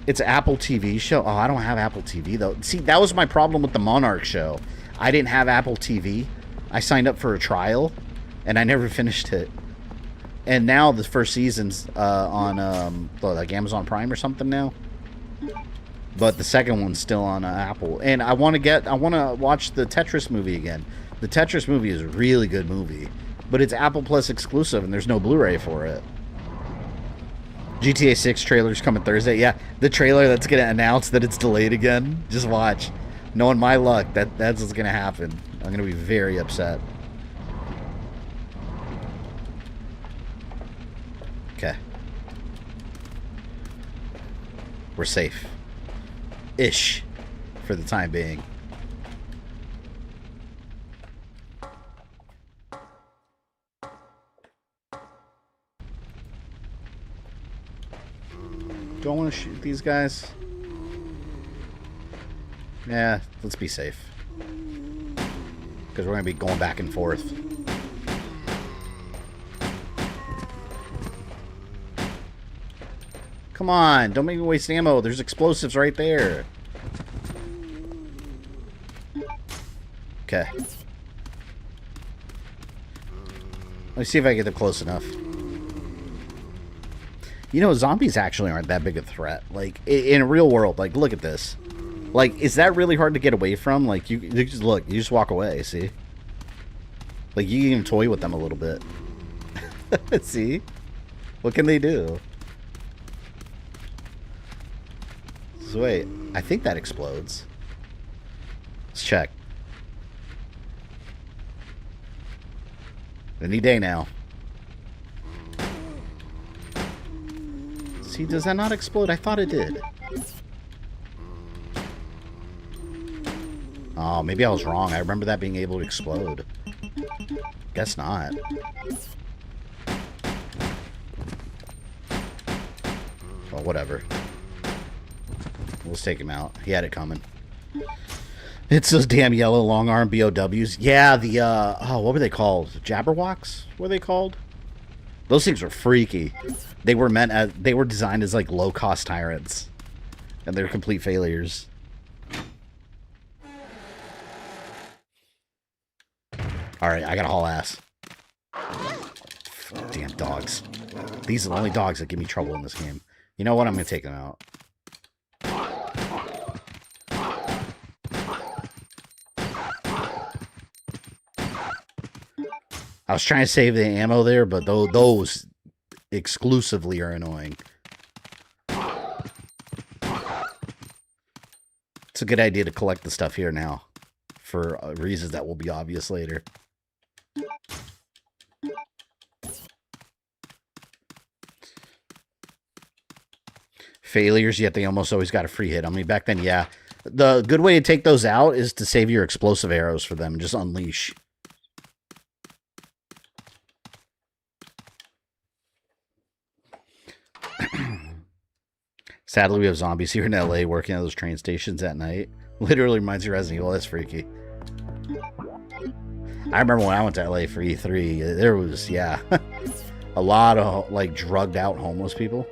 It's an Apple TV show. Oh, I don't have Apple TV, though. See, that was my problem with the Monarch show. I didn't have Apple TV. I signed up for a trial, and I never finished it. And now the first season's on like Amazon Prime or something now. But the second one's still on Apple. And I want to watch the Tetris movie again. The Tetris movie is a really good movie. But it's Apple Plus exclusive, and there's no Blu-ray for it. GTA 6 trailer's coming Thursday. Yeah, the trailer that's going to announce that it's delayed again. Just watch. Knowing my luck, that's what's going to happen. I'm going to be very upset. Okay. We're safe. Ish. For the time being. Do I want to shoot these guys? Yeah, let's be safe. Because we're going to be going back and forth. Come on, don't make me waste ammo. There's explosives right there. Okay. Let me see if I get them close enough. You know, zombies actually aren't that big a threat. Like, in a real world, like, look at this. Like, is that really hard to get away from? Like, you just look, you just walk away, see? Like, you can even toy with them a little bit. See? What can they do? So wait, I think that explodes. Let's check. Any day now. See, does that not explode? I thought it did. Oh, maybe I was wrong. I remember that being able to explode. Guess not. Well, whatever. Let's take him out. He had it coming. It's those damn yellow long arm BOWs. Yeah, the oh, what were they called? Jabberwocks? What were they called? Those things were freaky. They were designed as like low cost tyrants, and they're complete failures. All right, I gotta haul ass. Damn dogs. These are the only dogs that give me trouble in this game. You know what? I'm gonna take them out. I was trying to save the ammo there, but those exclusively are annoying. It's a good idea to collect the stuff here now, for reasons that will be obvious later. Failures, yet they almost always got a free hit on me. Back then, yeah. The good way to take those out is to save your explosive arrows for them and just unleash. Sadly, we have zombies here in LA working at those train stations at night. Literally reminds me of Resident Evil. That's freaky. I remember when I went to LA for E3, there was, yeah, a lot of, like, drugged out homeless people.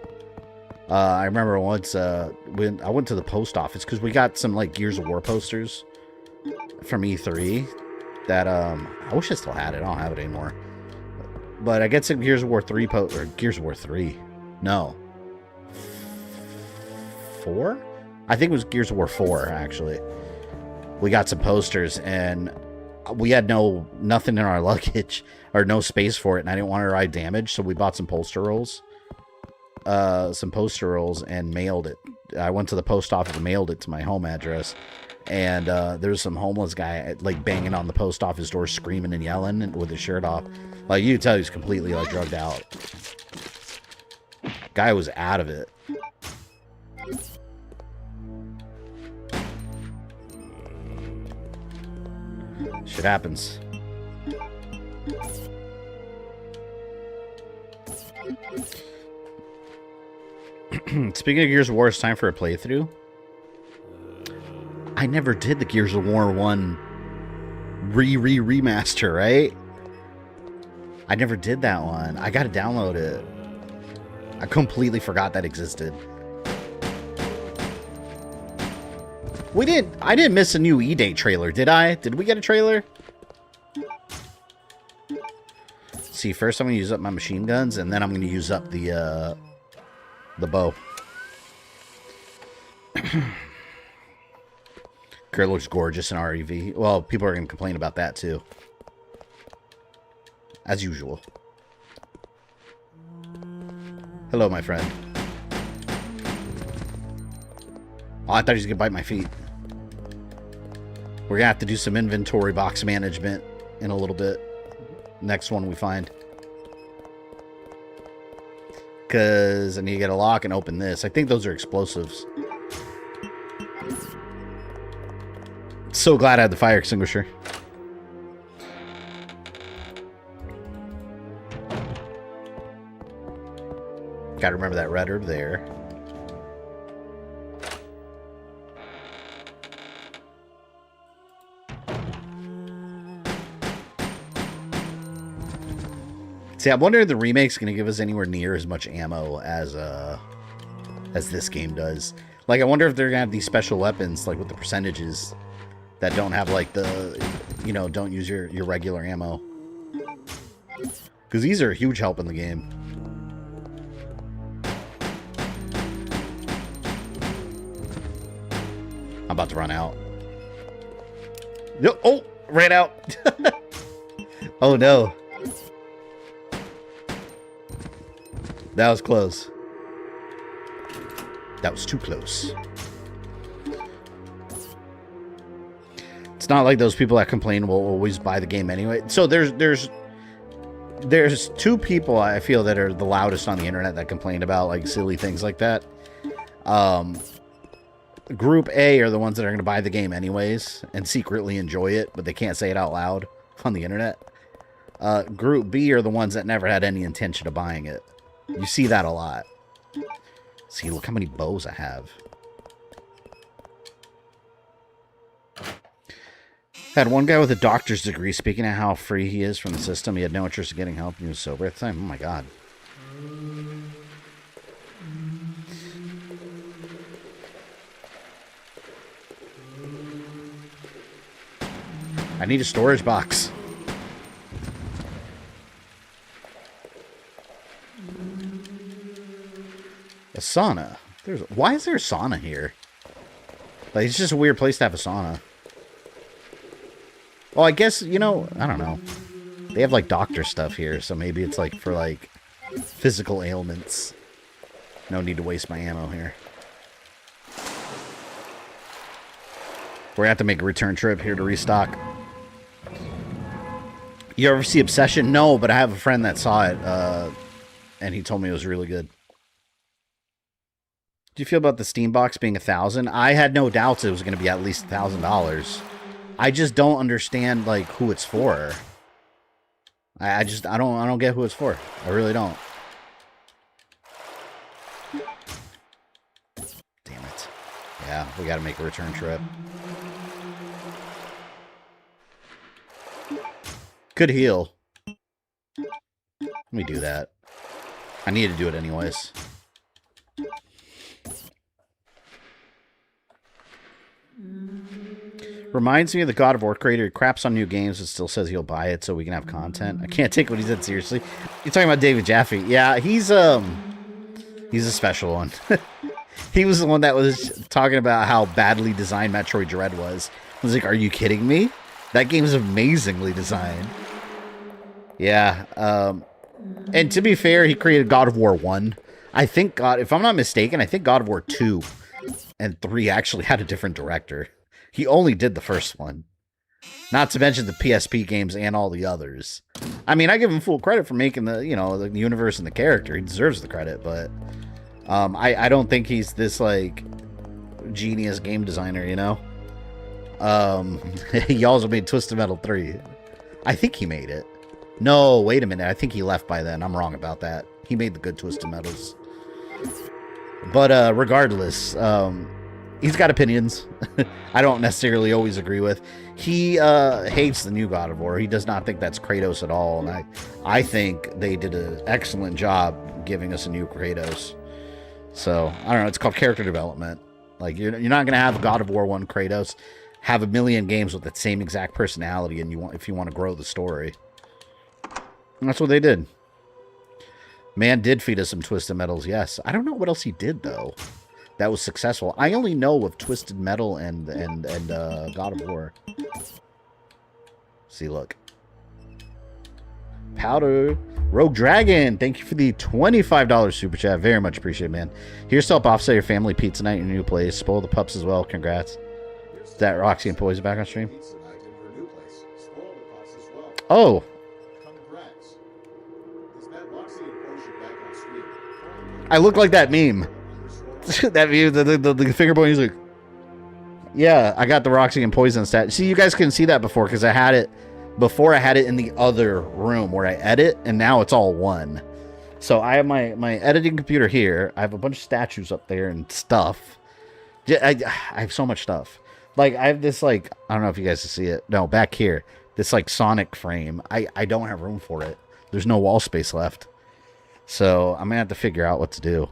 I remember once when I went to the post office because we got some, like, Gears of War posters from E3 that, I wish I still had it. I don't have it anymore. But I get some Gears of War 3 or Gears of War 3. No. 4? I think it was Gears of War 4, actually. We got some posters, and we had nothing in our luggage, or no space for it, and I didn't want to ride damage, so we bought some poster rolls. And mailed it. I went to the post office and mailed it to my home address, and there was some homeless guy, like, banging on the post office door, screaming and yelling with his shirt off. Like, you could tell he's completely, like, drugged out. Guy was out of it. Shit happens. Speaking of Gears of War, it's time for a playthrough. I never did the Gears of War 1 remaster, right? I never did that one. I gotta download it. I completely forgot that existed. I didn't miss a new E-Date trailer, did I? Did we get a trailer? See, first I'm gonna use up my machine guns, and then I'm gonna use up the bow. Girl looks gorgeous in REV. Well, people are gonna complain about that too, as usual. Hello, my friend. Oh, I thought he was gonna bite my feet. We're gonna have to do some inventory box management in a little bit. Next one we find. Because I need to get a lock and open this. I think those are explosives. So glad I had the fire extinguisher. Gotta remember that red herb there. See, I wonder if the remake's going to give us anywhere near as much ammo as this game does. Like, I wonder if they're going to have these special weapons, like with the percentages, that don't have, like, the, you know, don't use your regular ammo. Because these are a huge help in the game. I'm about to run out. No, oh, ran out. Oh, no. That was close. That was too close. It's not like those people that complain will always buy the game anyway. So there's two people I feel that are the loudest on the internet that complain about, like, silly things like that. Group A are the ones that are going to buy the game anyways and secretly enjoy it, but they can't say it out loud on the internet. Group B are the ones that never had any intention of buying it. You see that a lot. See, look how many bows I have. Had one guy with a doctor's degree speaking of how free he is from the system. He had no interest in getting help and he was sober at the time. Oh my god. I need a storage box. A sauna. Why is there a sauna here? Like, it's just a weird place to have a sauna. Oh, I guess, you know, I don't know. They have, like, doctor stuff here, so maybe it's, like, for, like, physical ailments. No need to waste my ammo here. We're gonna have to make a return trip here to restock. You ever see Obsession? No, but I have a friend that saw it, and he told me it was really good. Do you feel about the Steam box being $1,000? I had no doubts it was going to be at least $1,000. I just don't understand, like, who it's for. I don't get who it's for. I really don't. Damn it. Yeah, we got to make a return trip. Could heal. Let me do that. I need to do it anyways. Reminds me of the God of War creator. He craps on new games and still says he'll buy it so we can have content. I can't take what he said seriously. You're talking about David Jaffe. Yeah, he's a special one. He was the one that was talking about how badly designed Metroid Dread was. I was like, are you kidding me? That game is amazingly designed. Yeah. And to be fair, he created God of War 1. I think, if I'm not mistaken, I think God of War 2 and 3 actually had a different director. He only did the first one. Not to mention the PSP games and all the others. I mean, I give him full credit for making the, you know, the universe and the character. He deserves the credit, but I don't think he's this, like, genius game designer, you know? He also made Twisted Metal 3. I think he made it. No, wait a minute. I think he left by then. I'm wrong about that. He made the good Twisted Metals. But regardless, he's got opinions. I don't necessarily always agree with. He hates the new God of War. He does not think that's Kratos at all. And I think they did an excellent job giving us a new Kratos. So, I don't know. It's called character development. Like, you're not going to have God of War 1 Kratos have a million games with that same exact personality and if you want to grow the story. And that's what they did. Man did feed us some Twisted Metals, yes. I don't know what else he did, though. That was successful. I only know of Twisted Metal and God of War. See, look. Powder. Rogue Dragon, thank you for the $25 super chat. Very much appreciated, man. Here's to help offset your family pizza night in your new place. Spoil the pups as well. Congrats. Is that Roxy and Poison back on stream? Oh. I look like that meme. That view, the finger point, he's like, yeah, I got the Roxy and Poison stat. See, you guys couldn't see that before because I had it before. I had it in the other room where I edit, and now it's all one. So I have my editing computer here. I have a bunch of statues up there and stuff. I have so much stuff. Like, I have this, like, I don't know if you guys can see it. No, back here. This, like, Sonic frame. I don't have room for it. There's no wall space left. So I'm going to have to figure out what to do.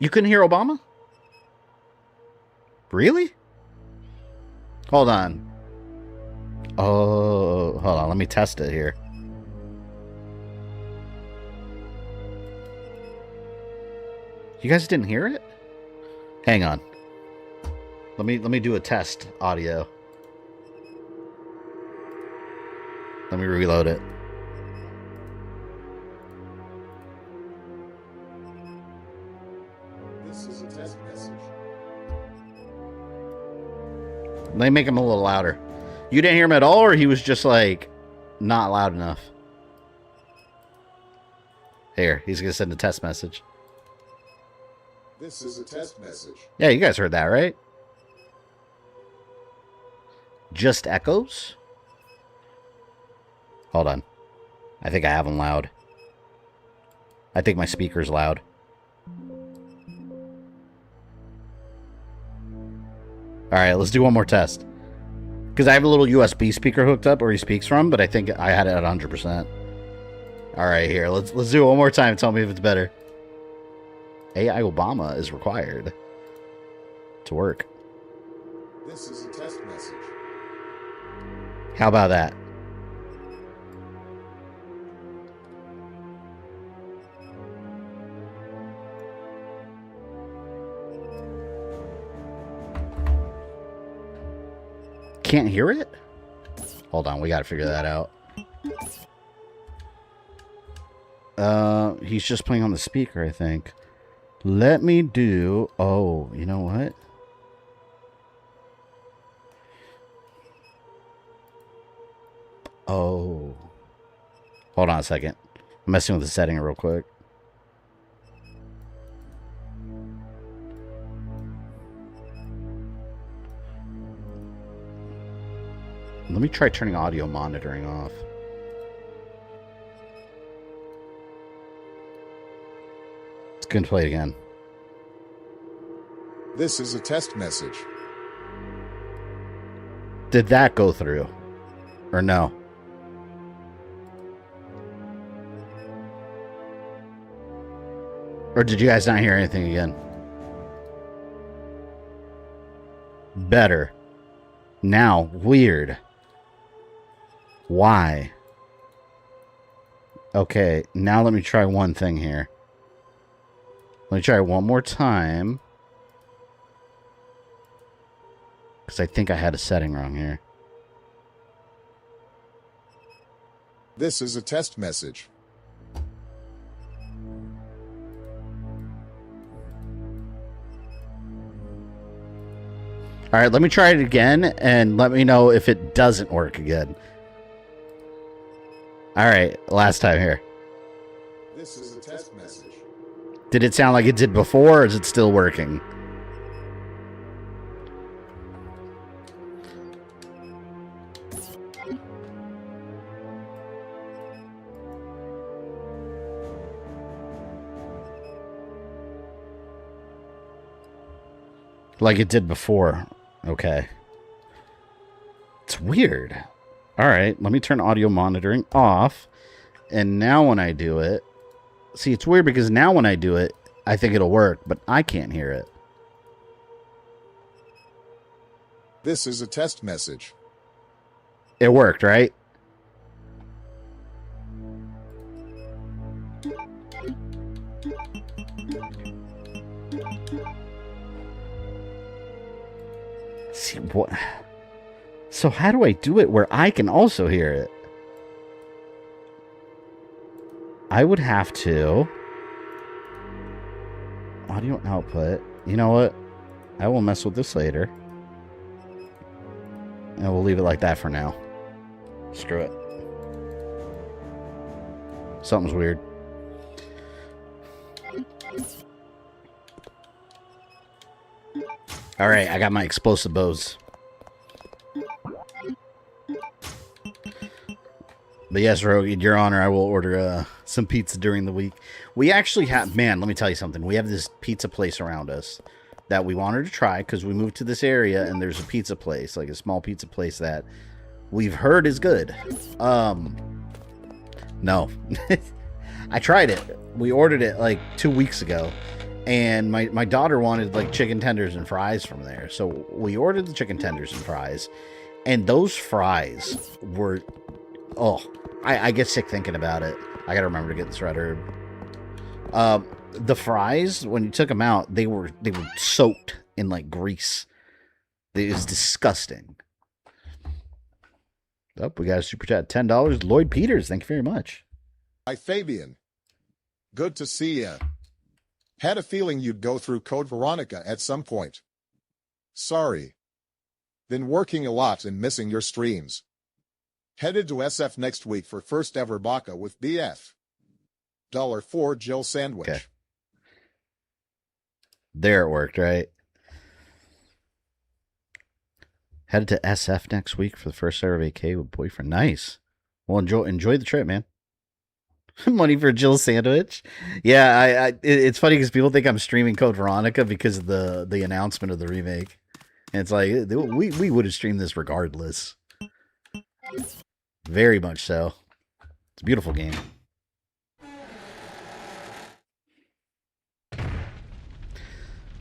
You couldn't hear Obama? Really? Hold on. Oh, hold on. Let me test it here. You guys didn't hear it? Hang on. Let me do a test audio. Let me reload it. This is a test message. Let me make him a little louder. You didn't hear him at all, or he was just like not loud enough? Here, he's gonna send a test message. This is a test message. Yeah, you guys heard that, right? Just echoes? Hold on. I think I have them loud. I think my speaker's loud. Alright, let's do one more test. Because I have a little USB speaker hooked up where he speaks from, but I think I had it at 100%. Alright, here. Let's do it one more time. Tell me if it's better. AI Obama is required to work. This is a test message. How about that? Can't hear it? Hold on, we gotta figure that out. He's just playing on the speaker, I think. Let me do... Oh, you know what? Oh. Hold on a second. I'm messing with the setting real quick. Let me try turning audio monitoring off. It's going to play it again. This is a test message. Did that go through? Or no? Or did you guys not hear anything again? Better. Now, weird. Why? Okay, now let me try one thing here. Let me try it one more time. Because I think I had a setting wrong here. This is a test message. Alright, let me try it again and let me know if it doesn't work again. Alright, last time here. This is a test message. Did it sound like it did before, or is it still working? Like it did before. Okay. It's weird. Alright, let me turn audio monitoring off. And now when I do it... See, it's weird because now when I do it, I think it'll work, but I can't hear it. This is a test message. It worked, right? See, what... So how do I do it where I can also hear it? I would have to... Audio output. You know what? I will mess with this later. And we'll leave it like that for now. Screw it. Something's weird. Alright, I got my explosive bows. But yes, Rogue, in your honor, I will order some pizza during the week. We actually have... Man, let me tell you something. We have this pizza place around us that we wanted to try because we moved to this area and there's a pizza place, like a small pizza place that we've heard is good. No. I tried it. We ordered it like 2 weeks ago. And my daughter wanted like chicken tenders and fries from there. So we ordered the chicken tenders and fries. And those fries were... Oh, I get sick thinking about it. I gotta remember to get this red herb. The fries, when you took them out, they were soaked in like grease. It was disgusting. Oh, we got a super chat, $10. Lloyd Peters, thank you very much. Hi, Fabian. Good to see ya. Had a feeling you'd go through Code Veronica at some point. Sorry. Been working a lot and missing your streams. Headed to SF next week for first ever Baka with BF. $4 Jill sandwich. Okay. There it worked, right? Headed to SF next week for the first ever vacay with boyfriend. Nice. Well, enjoy the trip, man. Money for Jill's sandwich. Yeah, it's funny because people think I'm streaming Code Veronica because of the announcement of the remake. And it's like, we would have streamed this regardless. Very much so. It's a beautiful game.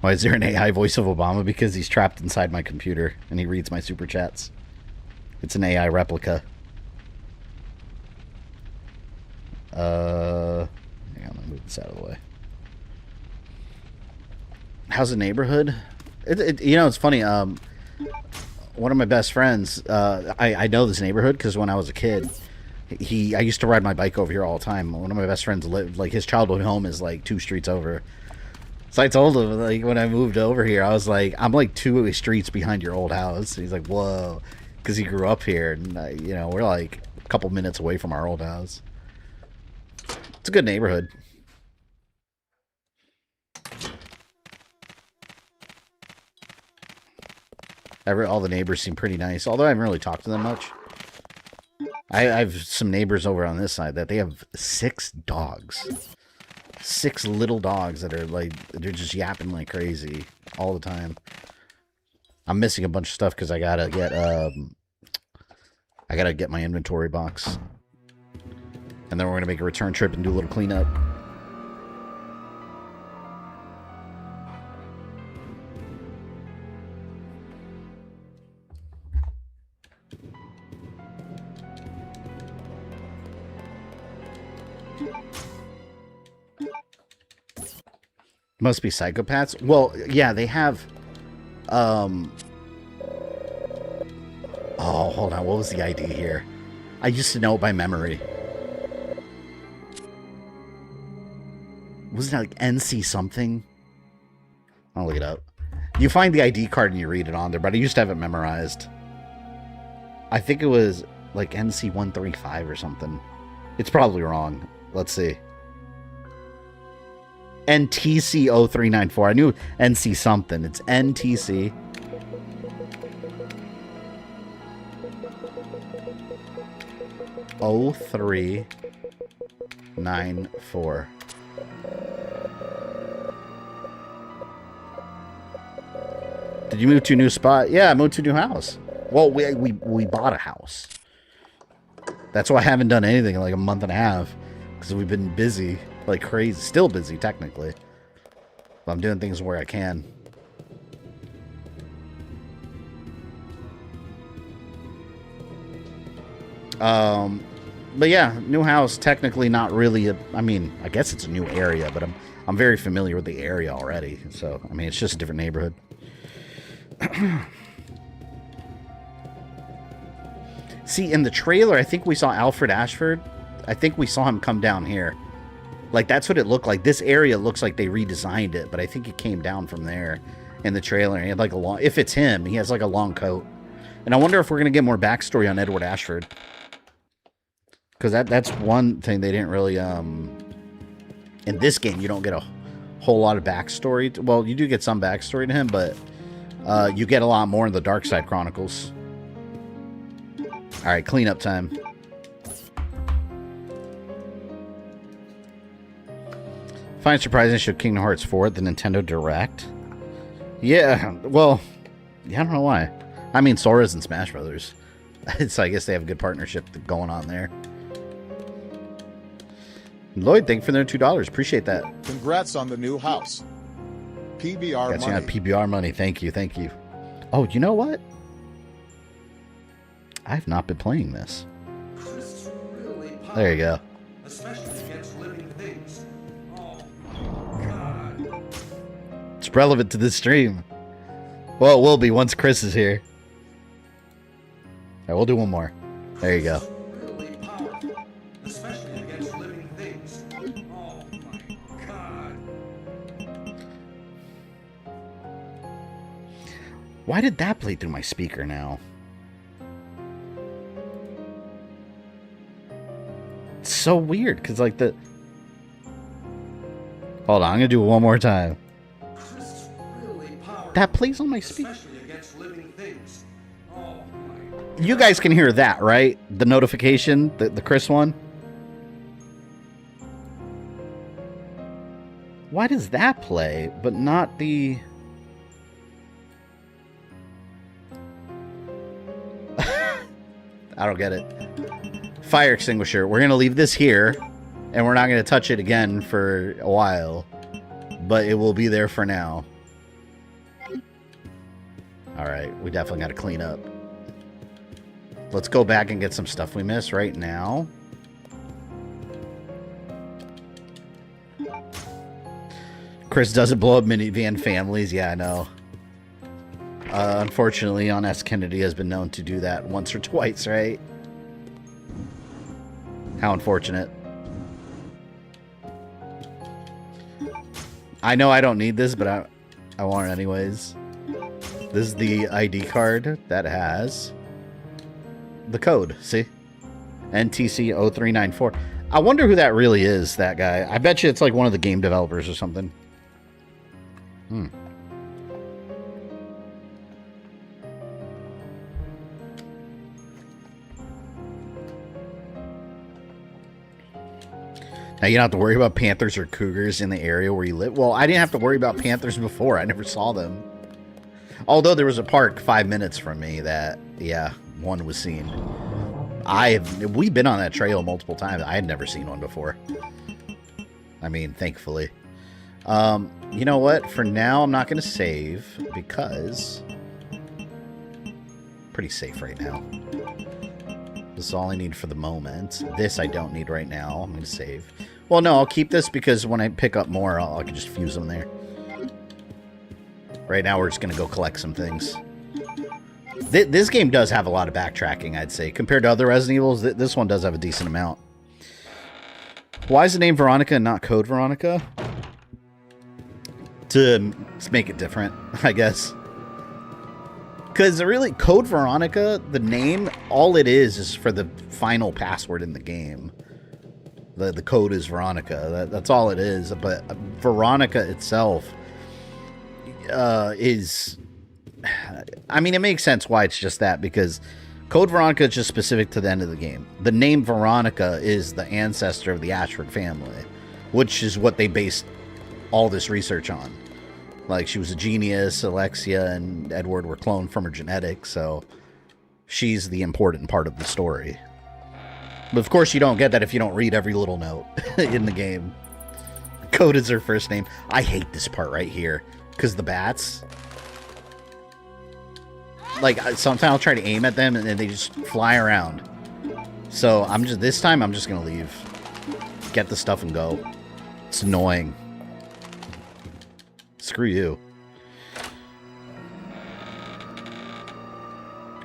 Why is there an AI voice of Obama? Because he's trapped inside my computer and he reads my super chats. It's an AI replica. Hang on, let me move this out of the way. How's the neighborhood? You know, it's funny. One of my best friends, I know this neighborhood because when I was a kid, I used to ride my bike over here all the time. One of my best friends lived, like, his childhood home is like 2 streets over. So I told him, like, when I moved over here, I was like, I'm like 2 streets behind your old house. And he's like, whoa, because he grew up here, and you know, we're like a couple minutes away from our old house. It's a good neighborhood. All the neighbors seem pretty nice, although I haven't really talked to them much. I have some neighbors over on this side that they have 6 dogs. 6 little dogs that are like, they're just yapping like crazy all the time. I'm missing a bunch of stuff because I gotta get my inventory box. And then we're gonna make a return trip and do a little cleanup. Must be psychopaths. Well, yeah, they have. Oh, hold on. What was the ID here? I used to know it by memory. Wasn't it like NC something? I'll look it up. You find the ID card and you read it on there, but I used to have it memorized. I think it was like NC135 or something. It's probably wrong. Let's see. NTC0394. I knew NC something. It's NTC. (0394). Did you move to a new spot? Yeah, I moved to a new house. Well, we bought a house. That's why I haven't done anything in like a month and a half, because we've been busy like crazy. Still busy technically, but I'm doing things where I can. But yeah, new house, technically not really I mean, I guess it's a new area, but I'm very familiar with the area already. So, I mean, it's just a different neighborhood. See, in the trailer, I think we saw Alfred Ashford. I think we saw him come down here. Like, that's what it looked like. This area looks like they redesigned it, but I think it came down from there in the trailer. He had like a long, if it's him, he has like a long coat. And I wonder if we're going to get more backstory on Edward Ashford. Because that's one thing they didn't really, in this game, you don't get a whole lot of backstory. Well, you do get some backstory to him, but you get a lot more in the Dark Side Chronicles. Alright, cleanup time. Find surprising show Kingdom Hearts 4 at the Nintendo Direct. Yeah, well, yeah, I don't know why. I mean, Sora's in Smash Brothers. So I guess they have a good partnership going on there. Lloyd, thank you for their $2. Appreciate that. Congrats on the new house. PBR money. Yeah, PBR money. Thank you, thank you. Oh, you know what? I've not been playing this. There you go. Especially against living things. Oh, God. It's relevant to this stream. Well, it will be once Chris is here. Alright, we'll do one more. There you go. Really powerful. Especially against living things. Oh my God. Why did that play through my speaker now? It's so weird, because like the... Hold on, I'm going to do it one more time. Really powerful. That plays on my speaker. Especially against living things. Oh my. You guys can hear that, right? The notification, the Chris one? Why does that play, but not the... I don't get it. Fire extinguisher. We're going to leave this here, and we're not going to touch it again for a while. But it will be there for now. Alright, we definitely got to clean up. Let's go back and get some stuff we missed right now. Chris doesn't blow up minivan families. Yeah, I know. Unfortunately, Leon S. Kennedy has been known to do that once or twice, right? How unfortunate. I know I don't need this, but I want it anyways. This is the ID card that has the code, see? NTC0394. I wonder who that really is, that guy. I bet you it's like one of the game developers or something. Hmm. Now you don't have to worry about panthers or cougars in the area where you live. Well, I didn't have to worry about panthers before. I never saw them. Although there was a park 5 minutes from me that, yeah, one was seen. We've been on that trail multiple times. I had never seen one before. I mean, thankfully. You know what? For now, I'm not going to save because pretty safe right now. This is all I need for the moment. This I don't need right now. I'm going to save. Well, no, I'll keep this because when I pick up more, I can just fuse them there. Right now, we're just going to go collect some things. This game does have a lot of backtracking, I'd say. Compared to other Resident Evils, this one does have a decent amount. Why is the name Veronica and not Code Veronica? To make it different, I guess. Because really, Code Veronica, the name, all it is for the final password in the game. The code is Veronica. That's all it is. But Veronica itself is... I mean, it makes sense why it's just that, because Code Veronica is just specific to the end of the game. The name Veronica is the ancestor of the Ashford family, which is what they based all this research on. Like, she was a genius, Alexia and Edward were cloned from her genetics, so she's the important part of the story. But of course you don't get that if you don't read every little note in the game. Code is her first name. I hate this part right here, because the bats... Like, sometimes I'll try to aim at them, and then they just fly around. So, this time, I'm just gonna leave. Get the stuff and go. It's annoying. Screw you.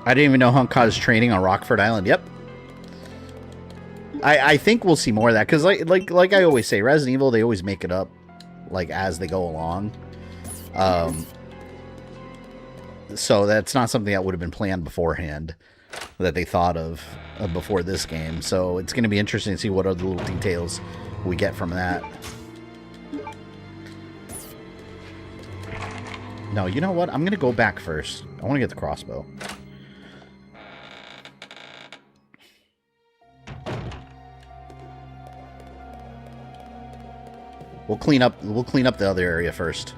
I didn't even know Hunk caught his training on Rockfort Island. Yep. I think we'll see more of that, because like I always say, Resident Evil, they always make it up, like, as they go along. So that's not something that would have been planned beforehand, that they thought of before this game. So it's going to be interesting to see what other little details we get from that. No, you know what? I'm going to go back first. I want to get the crossbow. We'll clean up the other area first.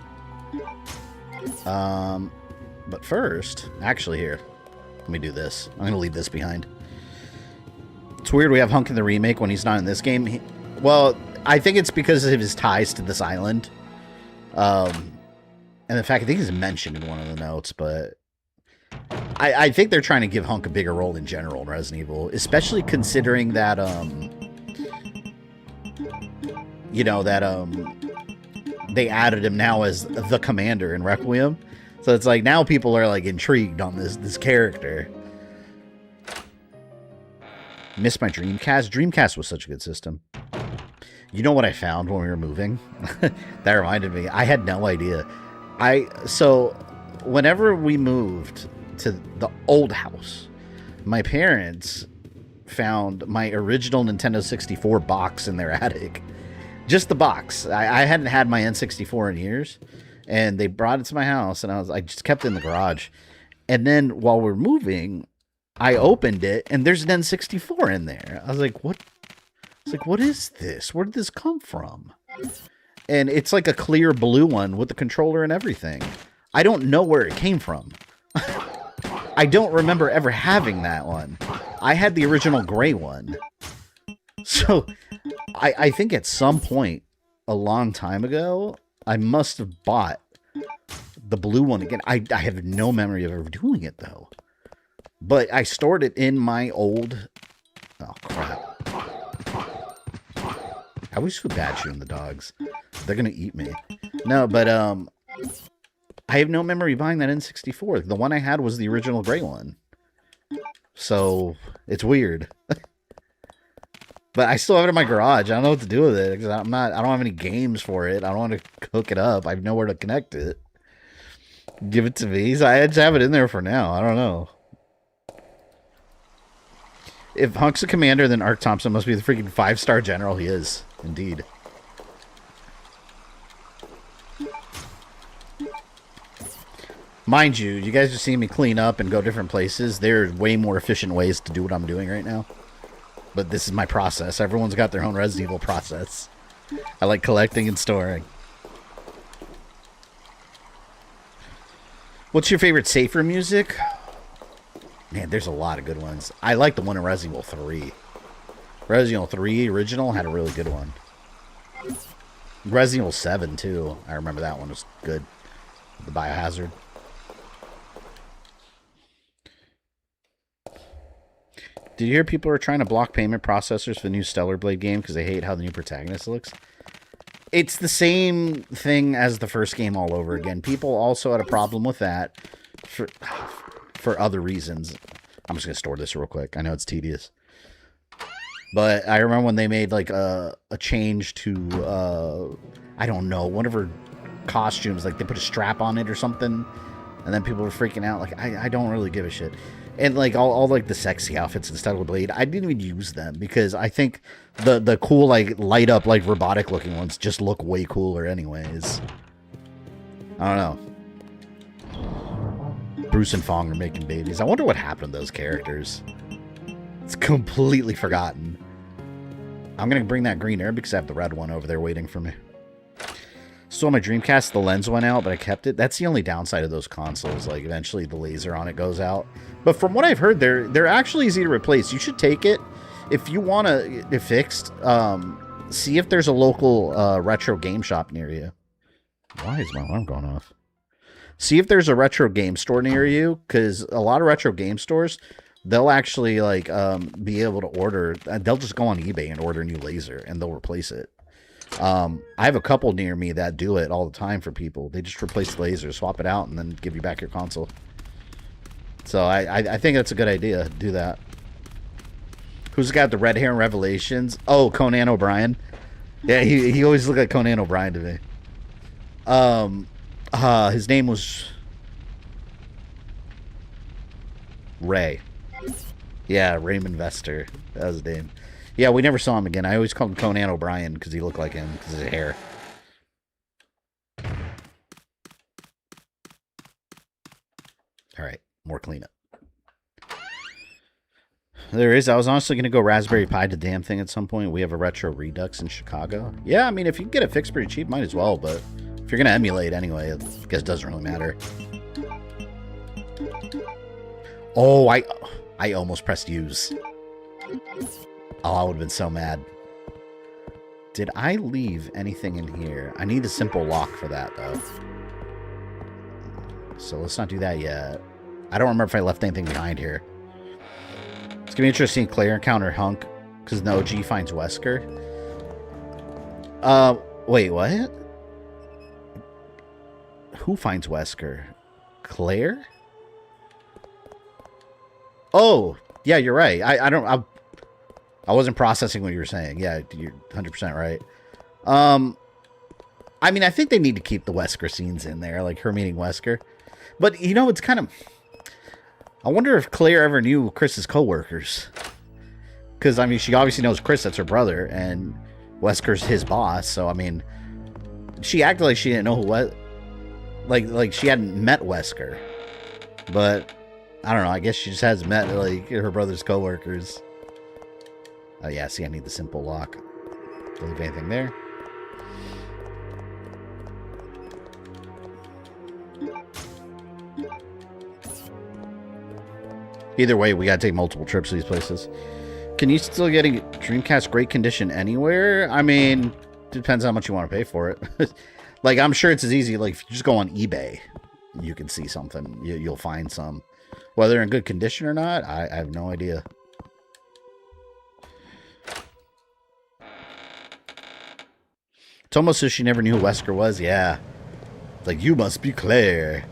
But first, actually here, let me do this. I'm going to leave this behind. It's weird we have Hunk in the remake when he's not in this game. Well, I think it's because of his ties to this island. And in fact, I think he's mentioned in one of the notes, but I think they're trying to give Hunk a bigger role in general in Resident Evil, especially considering that, you know, that, they added him now as the commander in Requiem. So it's like now people are like intrigued on this character. Missed my Dreamcast. Dreamcast was such a good system. You know what I found when we were moving? That reminded me. I had no idea. So whenever we moved to the old house, my parents found my original Nintendo 64 box in their attic. Just the box. I hadn't had my N64 in years. And they brought it to my house, and I just kept it in the garage. And then while we're moving, I opened it, and there's an N64 in there. I was like, what? It's like, what is this? Where did this come from? And it's like a clear blue one with the controller and everything. I don't know where it came from. I don't remember ever having that one. I had the original gray one. So, I think at some point, a long time ago, I must have bought the blue one again. I have no memory of ever doing it, though. But I stored it in my old... Oh, crap. I always feel bad shooting the dogs. They're going to eat me. No, but I have no memory buying that N64. The one I had was the original gray one. So, it's weird. But I still have it in my garage. I don't know what to do with it. Because I don't have any games for it. I don't want to hook it up. I have nowhere to connect it. Give it to me. So I just have it in there for now. I don't know. If Hunk's a commander, then Ark Thompson must be the freaking 5-star general he is. Indeed. Mind you, you guys are seeing me clean up and go different places. There are way more efficient ways to do what I'm doing right now. But this is my process. Everyone's got their own Resident Evil process. I like collecting and storing. What's your favorite safer music? Man, there's a lot of good ones. I like the one in Resident Evil 3. Resident Evil 3 original had a really good one. Resident Evil 7, too. I remember that one was good. The Biohazard. Did you hear people are trying to block payment processors for the new Stellar Blade game because they hate how the new protagonist looks? It's the same thing as the first game all over again. People also had a problem with that for other reasons. I'm just going to store this real quick. I know it's tedious. But I remember when they made like a change to, I don't know, one of her costumes. Like they put a strap on it or something. And then people were freaking out. Like, I don't really give a shit. And like all like the sexy outfits in Stellar Blade, I didn't even use them because I think the cool like light up like robotic looking ones just look way cooler anyways. I don't know. Bruce and Fong are making babies. I wonder what happened to those characters. It's completely forgotten. I'm gonna bring that green air because I have the red one over there waiting for me. So on my Dreamcast, the lens went out, but I kept it. That's the only downside of those consoles. Like, eventually the laser on it goes out. But from what I've heard, they're actually easy to replace. You should take it. If you want it fixed, see if there's a local retro game shop near you. Why is my alarm going off? See if there's a retro game store near you, because a lot of retro game stores, they'll actually, like, be able to order. They'll just go on eBay and order a new laser, and they'll replace it. I have a couple near me that do it all the time for people. They just replace the laser, swap it out, and then give you back your console. So I think that's a good idea. Do that. Who's got the red hair in Revelations? Oh, Conan O'Brien. Yeah, he always looked like Conan O'Brien to me. His name was Ray. Yeah, Raymond Vester. That was his name. Yeah, we never saw him again. I always called him Conan O'Brien because he looked like him because of his hair. All right, more cleanup. There is. I was honestly going to go Raspberry Pi the damn thing at some point. We have a Retro Redux in Chicago. Yeah, I mean, if you can get it fixed pretty cheap, might as well. But if you're going to emulate anyway, I guess it doesn't really matter. Oh, I almost pressed use. Oh, I would have been so mad. Did I leave anything in here? I need a simple lock for that, though. So let's not do that yet. I don't remember if I left anything behind here. It's going to be interesting to Claire encounter Hunk, because no G finds Wesker. Wait, what? Who finds Wesker? Claire? Oh, yeah, you're right. I wasn't processing what you were saying. Yeah, you're 100% right. I mean, I think they need to keep the Wesker scenes in there, like her meeting Wesker. But, you know, it's kind of... I wonder if Claire ever knew Chris's coworkers. Because, I mean, she obviously knows Chris, that's her brother, and Wesker's his boss, so, I mean... She acted like she didn't know who... Like she hadn't met Wesker. But, I don't know, I guess she just has met, like, her brother's coworkers. Oh, yeah, see, I need the simple lock. Don't leave anything there. Either way, we gotta take multiple trips to these places. Can you still get a Dreamcast great condition anywhere? I mean, depends how much you want to pay for it. Like, I'm sure it's as easy, like, if you just go on eBay, you can see something. You'll find some. Whether they're in good condition or not, I have no idea. It's almost as she never knew who Wesker was. Yeah. Like, you must be Claire.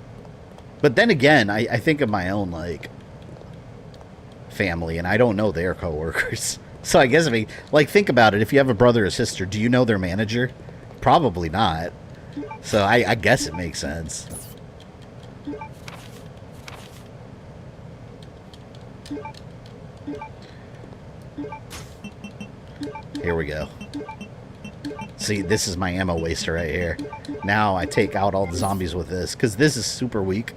But then again, I think of my own, like, family, and I don't know their coworkers. So I guess, I mean, like, think about it. If you have a brother or sister, do you know their manager? Probably not. So I guess it makes sense. Here we go. See, this is my ammo waster right here. Now I take out all the zombies with this, because this is super weak.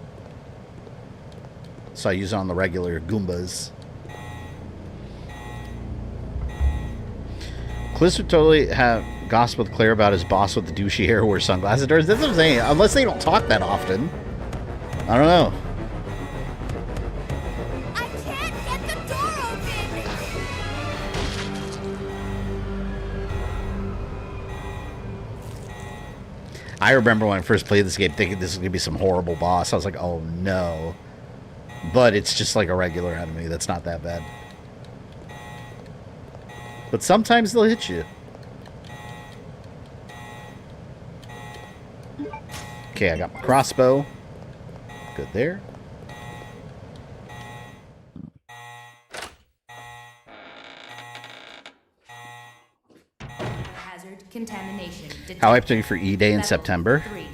So I use it on the regular Goombas. Chris would totally have gossip with Claire about his boss with the douchey hair who wears sunglasses. That's what I'm saying. Unless they don't talk that often. I don't know. I can't get the door open! I remember when I first played this game thinking this was going to be some horrible boss. I was like, oh no. But it's just like a regular enemy. That's not that bad. But sometimes they'll hit you. Okay, I got my crossbow. Good there. Hazard contamination detected. How hyped are you for E-Day in September? 3.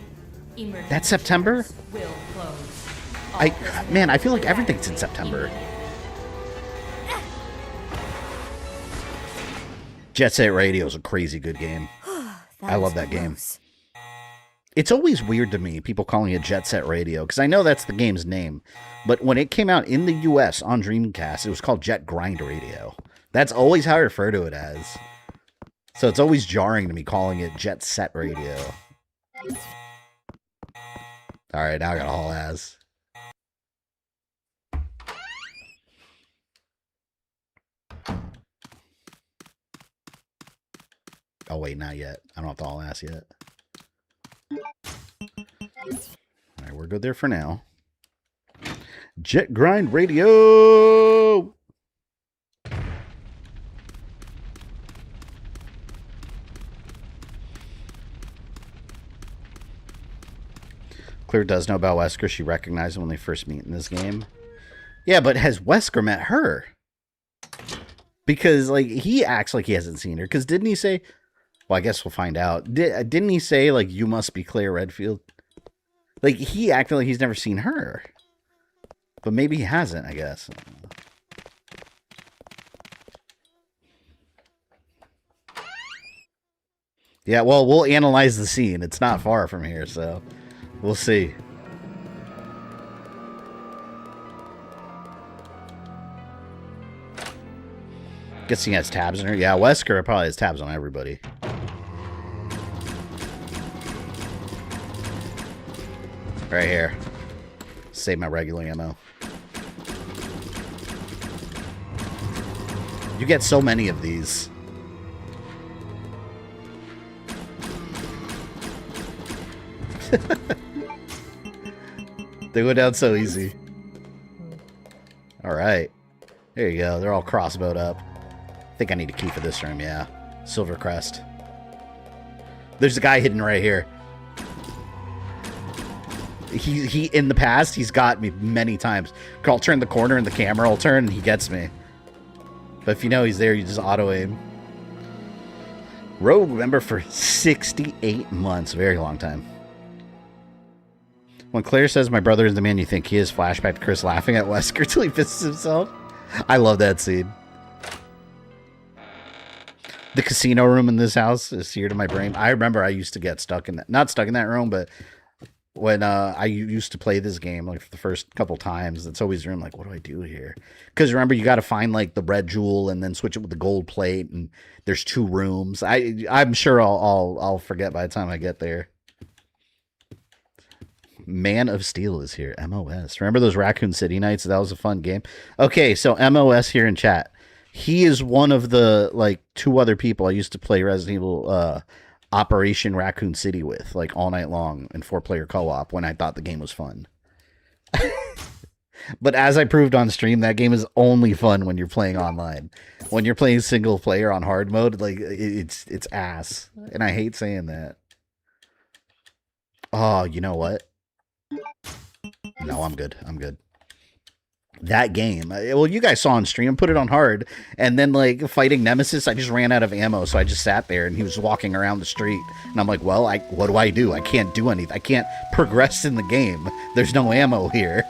Emergency That's September? doors will close. Man, I feel like everything's in September. Jet Set Radio is a crazy good game. I love that game. It's always weird to me, people calling it Jet Set Radio, because I know that's the game's name. But when it came out in the US on Dreamcast, it was called Jet Grind Radio. That's always how I refer to it as. So it's always jarring to me calling it Jet Set Radio. Alright, now I gotta haul ass. Oh wait, not yet. I don't have to haul ass yet. Alright, we're good there for now. Jet Grind Radio! Claire does know about Wesker. She recognized him when they first meet in this game. Yeah, but has Wesker met her? Because, like, he acts like he hasn't seen her. Because didn't he say... Well, I guess we'll find out. Didn't he say, like, you must be Claire Redfield? Like, he acted like he's never seen her. But maybe he hasn't, I guess. Yeah, well, we'll analyze the scene. It's not far from here, so we'll see. Guessing he has tabs in her. Yeah, Wesker probably has tabs on everybody. Right here. Save my regular ammo. You get so many of these. They go down so easy. Alright. There you go. They're all crossbowed up. I think I need a key for this room, yeah. Silver Crest. There's a guy hidden right here. He in the past, he's got me many times. I'll turn the corner and the camera will turn and he gets me. But if you know he's there, you just auto-aim. Rogue member for 68 months. Very long time. When Claire says my brother is the man you think he is, flashback to Chris laughing at Wesker till he pisses himself. I love that scene. The casino room in this house is seared in my brain. I remember I used to get stuck in that. Not stuck in that room, but when I used to play this game, like for the first couple times, it's always room like, what do I do here? Because remember, you got to find like the red jewel and then switch it with the gold plate, and there's 2 rooms. I'm sure I'll forget by the time I get there. Man of Steel is here. MOS. Remember those Raccoon City nights? That was a fun game. Okay, so MOS here in chat. He is one of the, like, 2 other people I used to play Resident Evil Operation Raccoon City with, like, all night long in 4-player co-op when I thought the game was fun. But as I proved on stream, that game is only fun when you're playing online. When you're playing single player on hard mode, like, it's ass. And I hate saying that. Oh, you know what? No, I'm good. I'm good. That game, well, you guys saw on stream, put it on hard, and then, like, fighting Nemesis, I just ran out of ammo, so I just sat there, and he was walking around the street, and I'm like, well, what do I do? I can't do anything. I can't progress in the game. There's no ammo here.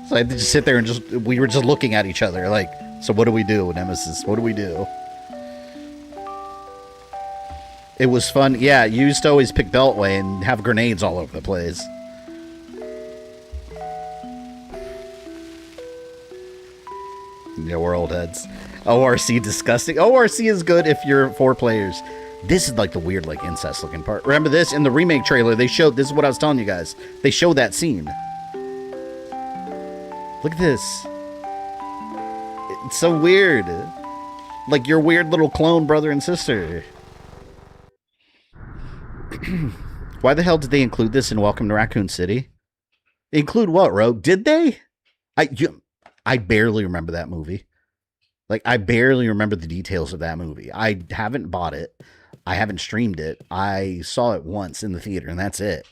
So I had to just sit there and we were just looking at each other, like, so what do we do, Nemesis? What do we do? It was fun. Yeah, you used to always pick Beltway and have grenades all over the place. Yeah, we're old heads. ORC disgusting. ORC is good if you're 4 players. This is like the weird, like, incest looking part. Remember this? In the remake trailer, they showed, this is what I was telling you guys. They showed that scene. Look at this. It's so weird. Like your weird little clone brother and sister. Why the hell did they include this in Welcome to Raccoon City? Include what, Rogue? Did they? I barely remember that movie. Like, I barely remember the details of that movie. I haven't bought it. I haven't streamed it. I saw it once in the theater, and that's it.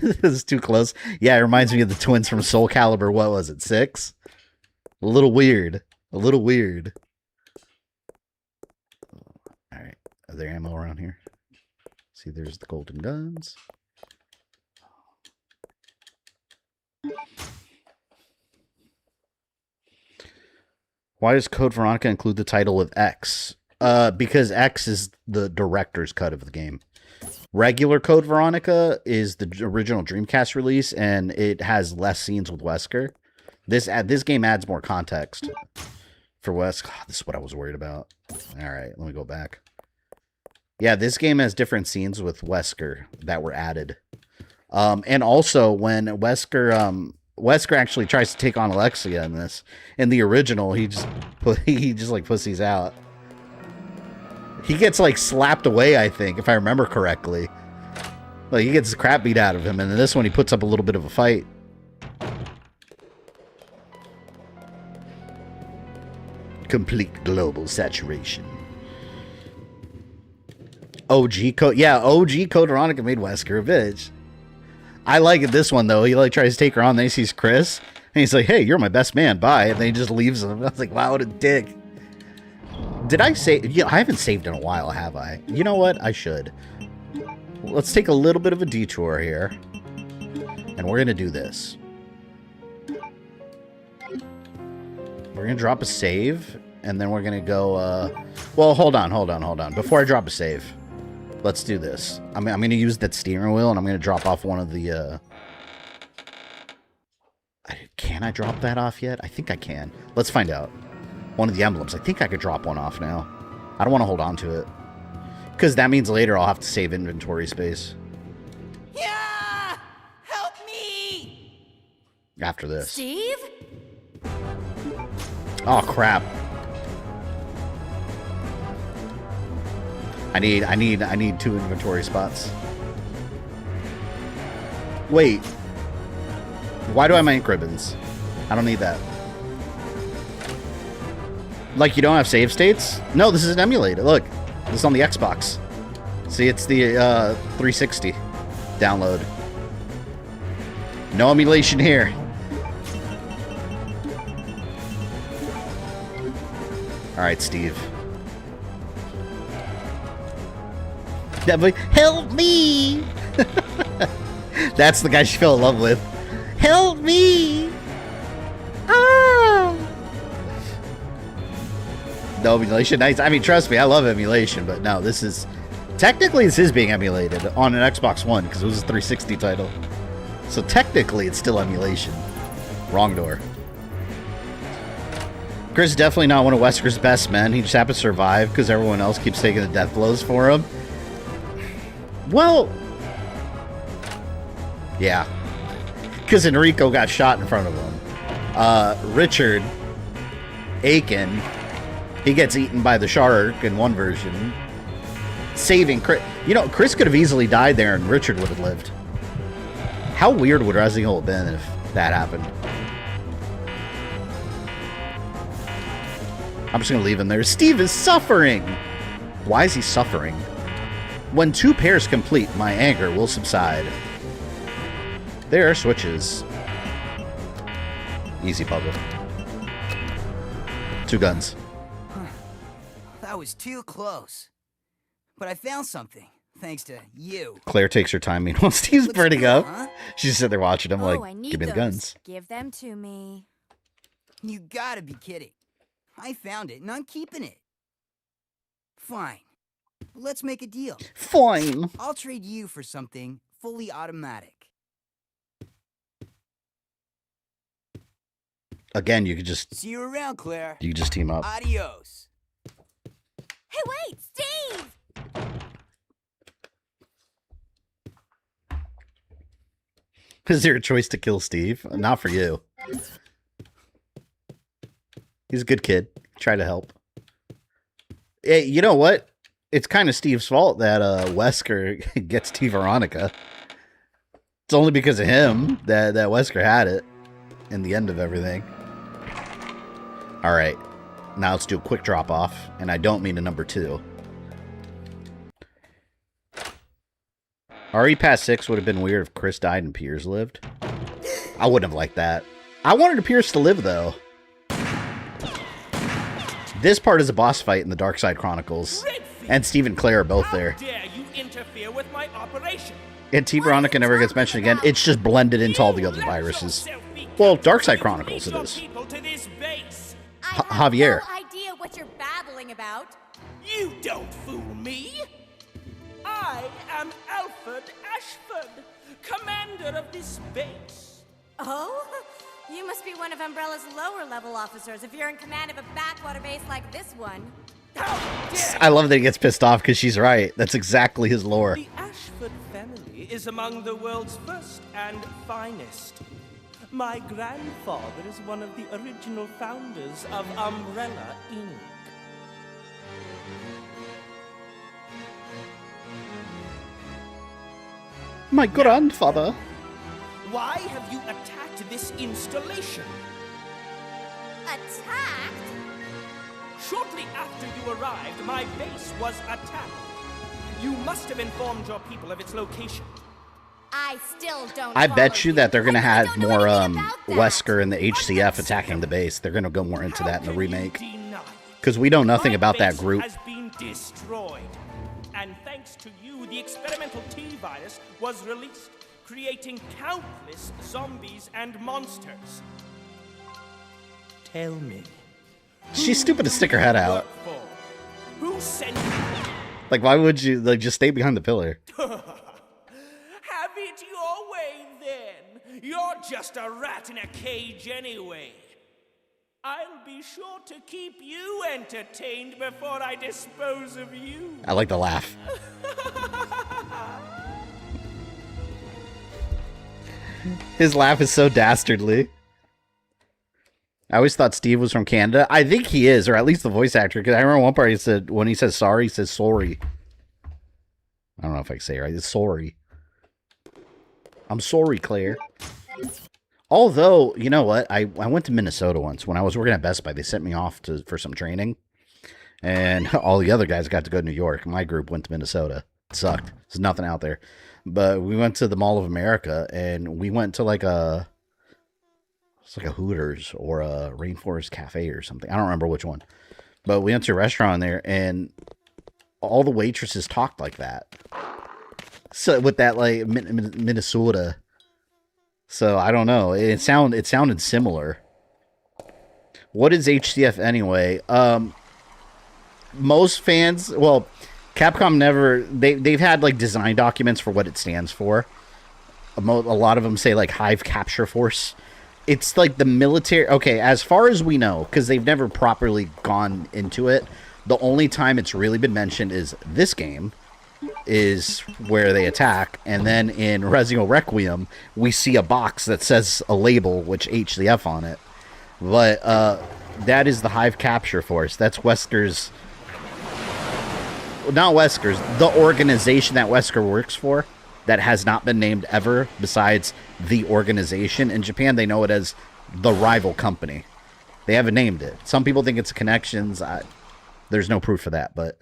This is too close. Yeah, it reminds me of the twins from Soul Calibur. What was it, 6? A little weird. A little weird. All right. Are there ammo around here? See, there's the golden guns. Why does Code Veronica include the title with X? Because X is the director's cut of the game. Regular Code Veronica is the original Dreamcast release, and it has less scenes with Wesker. This game adds more context for Wesker. Oh, this is what I was worried about. All right, let me go back. Yeah, this game has different scenes with Wesker that were added. And also, when Wesker actually tries to take on Alexia in this. In the original, he just like pussies out. He gets like slapped away, I think, if I remember correctly. Like he gets the crap beat out of him, and in this one he puts up a little bit of a fight. Complete global saturation. OG Code, yeah, OG Code Veronica made Wesker a bitch. I like it this one though. He like tries to take her on, then he sees Chris, and he's like, "Hey, you're my best man, bye," and then he just leaves him. I was like, "Wow, what a dick." Did I say? Yeah, I haven't saved in a while, have I? You know what? I should. Let's take a little bit of a detour here, and we're gonna do this. We're gonna drop a save, and then we're gonna go. Well, hold on. Before I drop a save, let's do this. I'm gonna use that steering wheel, and I'm gonna drop off one of the. Can I drop that off yet? I think I can. Let's find out. One of the emblems. I think I could drop one off now. I don't want to hold on to it. Because that means later I'll have to save inventory space. Yeah! Help me! After this. Steve? Oh, crap. I need 2 inventory spots. Wait. Why do I have my ink ribbons? I don't need that. Like, you don't have save states? No, this is an emulator. Look, this is on the Xbox. See, it's the 360 download. No emulation here. Alright, Steve. Help me! That's the guy she fell in love with. Help me! Ah! No emulation. Nice. I mean, trust me, I love emulation, but no, this is... Technically, this is being emulated on an Xbox One, because it was a 360 title. So technically, it's still emulation. Wrong door. Chris is definitely not one of Wesker's best men. He just happens to survive because everyone else keeps taking the death blows for him. Well, Yeah. Because Enrico got shot in front of him. Richard Aiken, he gets eaten by the shark in one version. Saving Chris. You know, Chris could have easily died there and Richard would have lived. How weird would Resident Evil have been if that happened? I'm just going to leave him there. Steve is suffering! Why is he suffering? When 2 pairs complete, my anger will subside. There are switches. Easy puzzle. 2 guns. That was too close. But I found something, thanks to you. Claire takes her time. Meanwhile, Steve's burning up. Huh? She's sitting there watching him like, I need give me the those. guns. Give them to me. You gotta be kidding. I found it, and I'm keeping it. Fine. Let's make a deal. Fine. I'll trade you for something fully automatic. Again, you could just... See you around, Claire. You could just team up. Adios. Hey, wait! Steve! Is there a choice to kill Steve? Not for you. He's a good kid. Try to help. Hey, you know what? It's kind of Steve's fault that Wesker gets T. Veronica. It's only because of him that Wesker had it in the end of everything. Alright. Now let's do a quick drop off. And I don't mean a number 2. RE past 6 would have been weird if Chris died and Piers lived. I wouldn't have liked that. I wanted Piers to live, though. This part is a boss fight in the Dark Side Chronicles. And Steve and Claire are both there. How dare you interfere with my operation? And T. Veronica never gets mentioned again. It's just blended into all the other viruses. Well, Dark Side Chronicles it is. Javier. I have no idea what you're babbling about. You don't fool me. I am Alfred Ashford, commander of this base. Oh? You must be one of Umbrella's lower level officers if you're in command of a backwater base like this one. I love that he gets pissed off because she's right. That's exactly his lore. The Ashford family is among the world's first and finest. My grandfather is one of the original founders of Umbrella, Inc. My grandfather. Why have you attacked this installation? Attacked? Shortly after you arrived, my base was attacked. You must have informed your people of its location. I still don't. I bet you that they're going to have more Wesker and the HCF attacking the base. They're going to go more into that in the remake. Because we know nothing about that group. Has been destroyed. And thanks to you, the experimental T-virus was released, creating countless zombies and monsters. Tell me. She's stupid to stick her head out. Who sent you? Like, why would you, like, just stay behind the pillar? Have it your way, then. You're just a rat in a cage anyway. I'll be sure to keep you entertained before I dispose of you. I like the laugh. His laugh is so dastardly. I always thought Steve was from Canada. I think he is, or at least the voice actor. Because I remember one part he said, when he says sorry, he says sorry. I don't know if I can say it right. It's sorry. I'm sorry, Claire. Although, you know what? I went to Minnesota once. When I was working at Best Buy, they sent me off for some training. And all the other guys got to go to New York. My group went to Minnesota. It sucked. There's nothing out there. But we went to the Mall of America, and we went to like a... It's like a Hooters or a Rainforest Cafe or something. I don't remember which one. But we went to a restaurant there, and all the waitresses talked like that. So with that, like, Minnesota. So I don't know. It sounded similar. What is HCF anyway? Most fans, well, Capcom never, they've had like design documents for what it stands for. A lot of them say like Hive Capture Force. It's like the military. Okay, as far as we know, because they've never properly gone into it, the only time it's really been mentioned is this game is where they attack. And then in Resident Evil Requiem, we see a box that says a label, which HCF on it. But that is the Hive Capture Force. That's Wesker's... Not Wesker's. The organization that Wesker works for that has not been named ever besides the organization. In Japan, they know it as the rival company. They haven't named it. Some people think it's Connections. There's no proof for that, but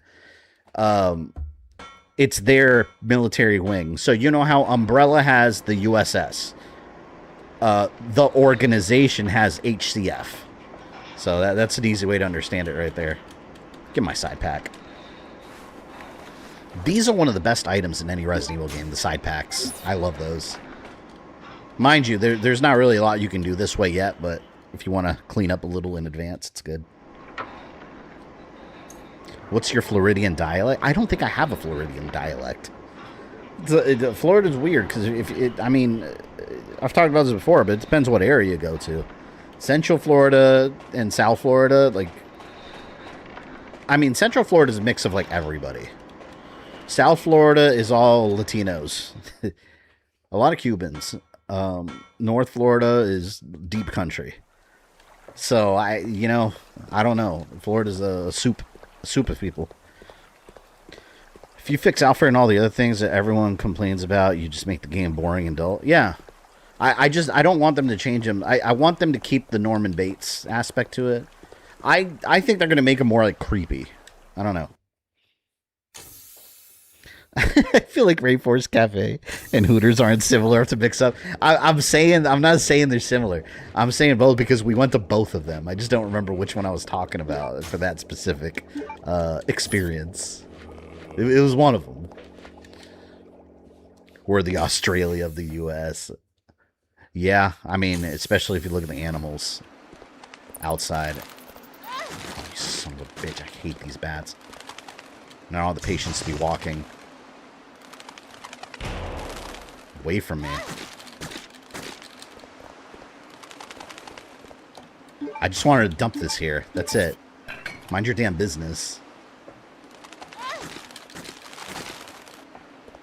it's their military wing. So you know how Umbrella has the USS. The organization has HCF. So that's an easy way to understand it right there. Get my side pack. These are one of the best items in any Resident Evil game, the side packs. I love those. Mind you, there's not really a lot you can do this way yet, but if you want to clean up a little in advance, it's good. What's your Floridian dialect? I don't think I have a Floridian dialect. Florida's weird, because I mean, I've talked about this before, but it depends what area you go to. Central Florida and South Florida, like... I mean, Central Florida is a mix of, like, everybody. South Florida is all Latinos. A lot of Cubans. North Florida is deep country. So, I don't know. Florida's a soup of people. If you fix Alfred and all the other things that everyone complains about, you just make the game boring and dull. Yeah. I don't want them to change him. I want them to keep the Norman Bates aspect to it. I think they're going to make him more, like, creepy. I don't know. I feel like Rainforest Cafe and Hooters aren't similar to mix up. I'm not saying they're similar. I'm saying both because we went to both of them. I just don't remember which one I was talking about for that specific experience. It was one of them. We're the Australia of the U.S. Yeah, I mean, especially if you look at the animals outside. Oh, you son of a bitch, I hate these bats. Not all the patience to be walking. Away from me. I just wanted to dump this here. That's it. Mind your damn business.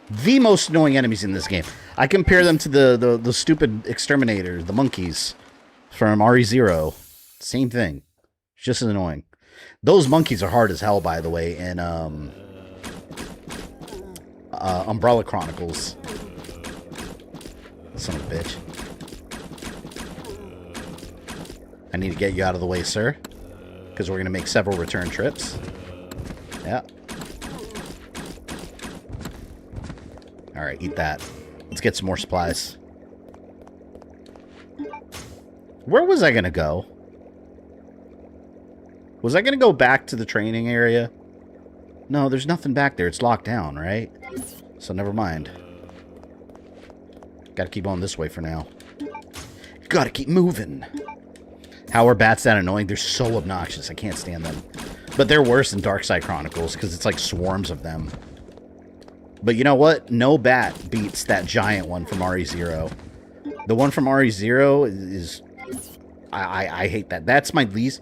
The most annoying enemies in this game. I compare them to the stupid exterminators, the monkeys from RE0. Same thing. It's just as annoying. Those monkeys are hard as hell, by the way, in Umbrella Chronicles. Son of a bitch. I need to get you out of the way, sir. Because we're going to make several return trips. Yeah. Alright, eat that. Let's get some more supplies. Where was I going to go? Was I going to go back to the training area? No, there's nothing back there. It's locked down, right? So never mind. Gotta keep on this way for now. Gotta keep moving. How are bats that annoying? They're so obnoxious. I can't stand them. But they're worse in Darkside Chronicles because it's like swarms of them. But you know what? No bat beats that giant one from RE0. The one from RE0 is... I hate that. That's my least...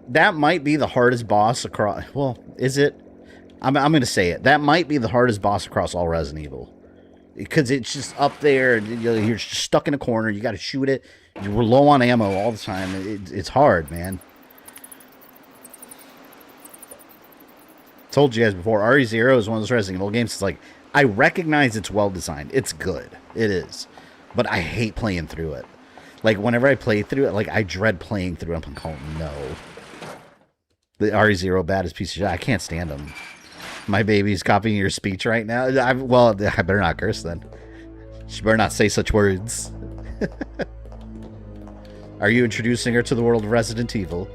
That might be the hardest boss across... Well, is it? I'm going to say it. That might be the hardest boss across all Resident Evil. Because it's just up there. You're just stuck in a corner. You got to shoot it. You're low on ammo all the time. It's hard, man. Told you guys before, RE0 is one of those Resident Evil games. It's like, I recognize it's well designed. It's good. It is. But I hate playing through it. Like, whenever I play through it, like, I dread playing through it. I'm like, oh, no. The RE0 baddest piece of shit. I can't stand them. My baby's copying your speech right now. Well, I better not curse then. She better not say such words. Are you introducing her to the world of Resident Evil?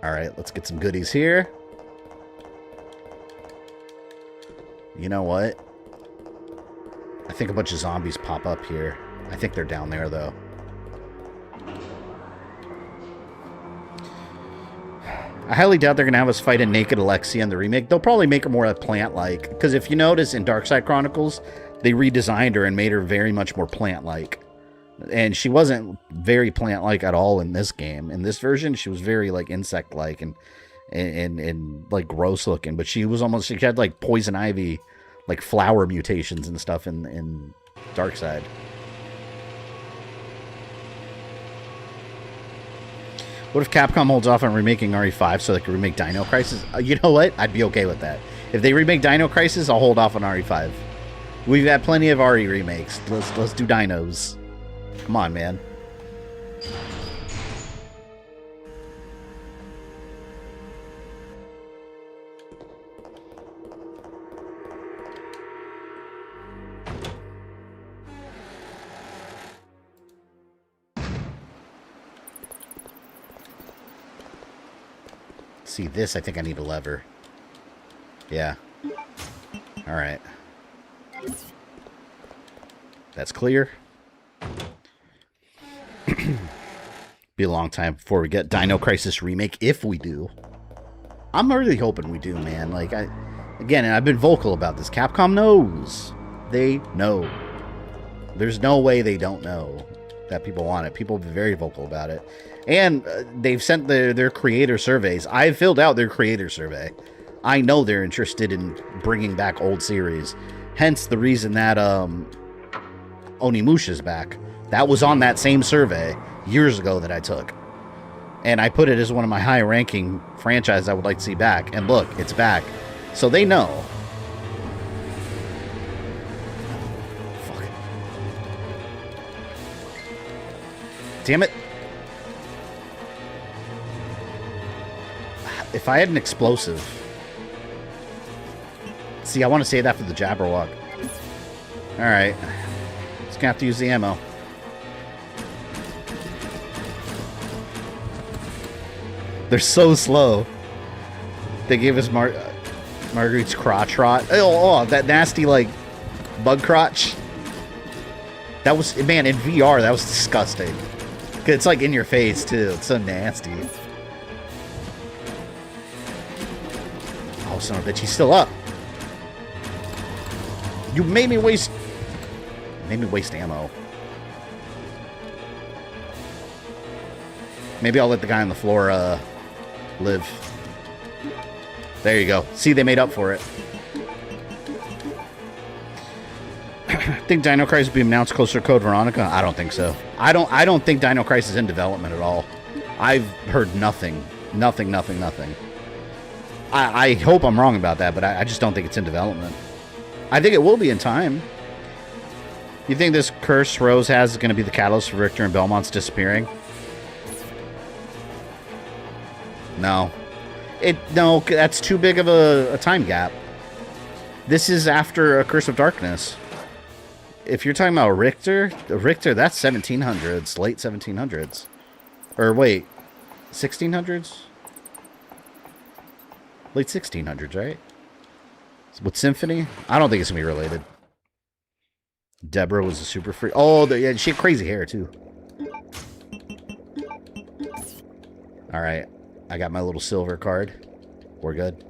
Alright, let's get some goodies here. You know what? I think a bunch of zombies pop up here. I think they're down there, though. I highly doubt they're going to have us fight a naked Alexia in the remake. They'll probably make her more plant-like. Because if you notice, in Darkside Chronicles, they redesigned her and made her very much more plant-like. And she wasn't very plant-like at all in this game. In this version, she was very, like, insect-like. And and like gross looking, but she had like poison ivy, like flower mutations and stuff in Darkside. What if Capcom holds off on remaking RE5 so they can remake Dino Crisis? You know what? I'd be okay with that. If they remake Dino Crisis, I'll hold off on RE5. We've had plenty of RE remakes. Let's do Dinos. Come on, man. See this, I think I need a lever. Yeah. Alright. That's clear. Be a long time before we get Dino Crisis Remake, if we do. I'm really hoping we do, man. Like, again, I've been vocal about this. Capcom knows. They know. There's no way they don't know that people want it. People have been very vocal about it. And they've sent their creator surveys. I've filled out their creator survey. I know they're interested in bringing back old series. Hence the reason that Onimusha's back. That was on that same survey years ago that I took. And I put it as one of my high-ranking franchises I would like to see back. And look, it's back. So they know. Fuck. Damn it. If I had an explosive... See, I want to save that for the Jabberwock. Alright. Just gonna have to use the ammo. They're so slow. They gave us Marguerite's crotch rot. Oh, that nasty, like, bug crotch. That was... Man, in VR, that was disgusting. It's, like, in your face, too. It's so nasty. Oh, son of a bitch, he's still up. You made me waste... ammo. Maybe I'll let the guy on the floor, live. There you go. See, they made up for it. Think Dino Crisis will be announced closer to Code Veronica? I don't think so. I don't think Dino Crisis is in development at all. I've heard nothing. Nothing. I hope I'm wrong about that, but I just don't think it's in development. I think it will be in time. You think this curse Rose has is going to be the catalyst for Richter and Belmont's disappearing? No. No, that's too big of a time gap. This is after a Curse of Darkness. If you're talking about Richter, that's 1700s, late 1700s. Or wait, 1600s? Late 1600s, right? With Symphony? I don't think it's going to be related. Deborah was a super free. Oh, yeah, she had crazy hair, too. Alright. I got my little silver card. We're good.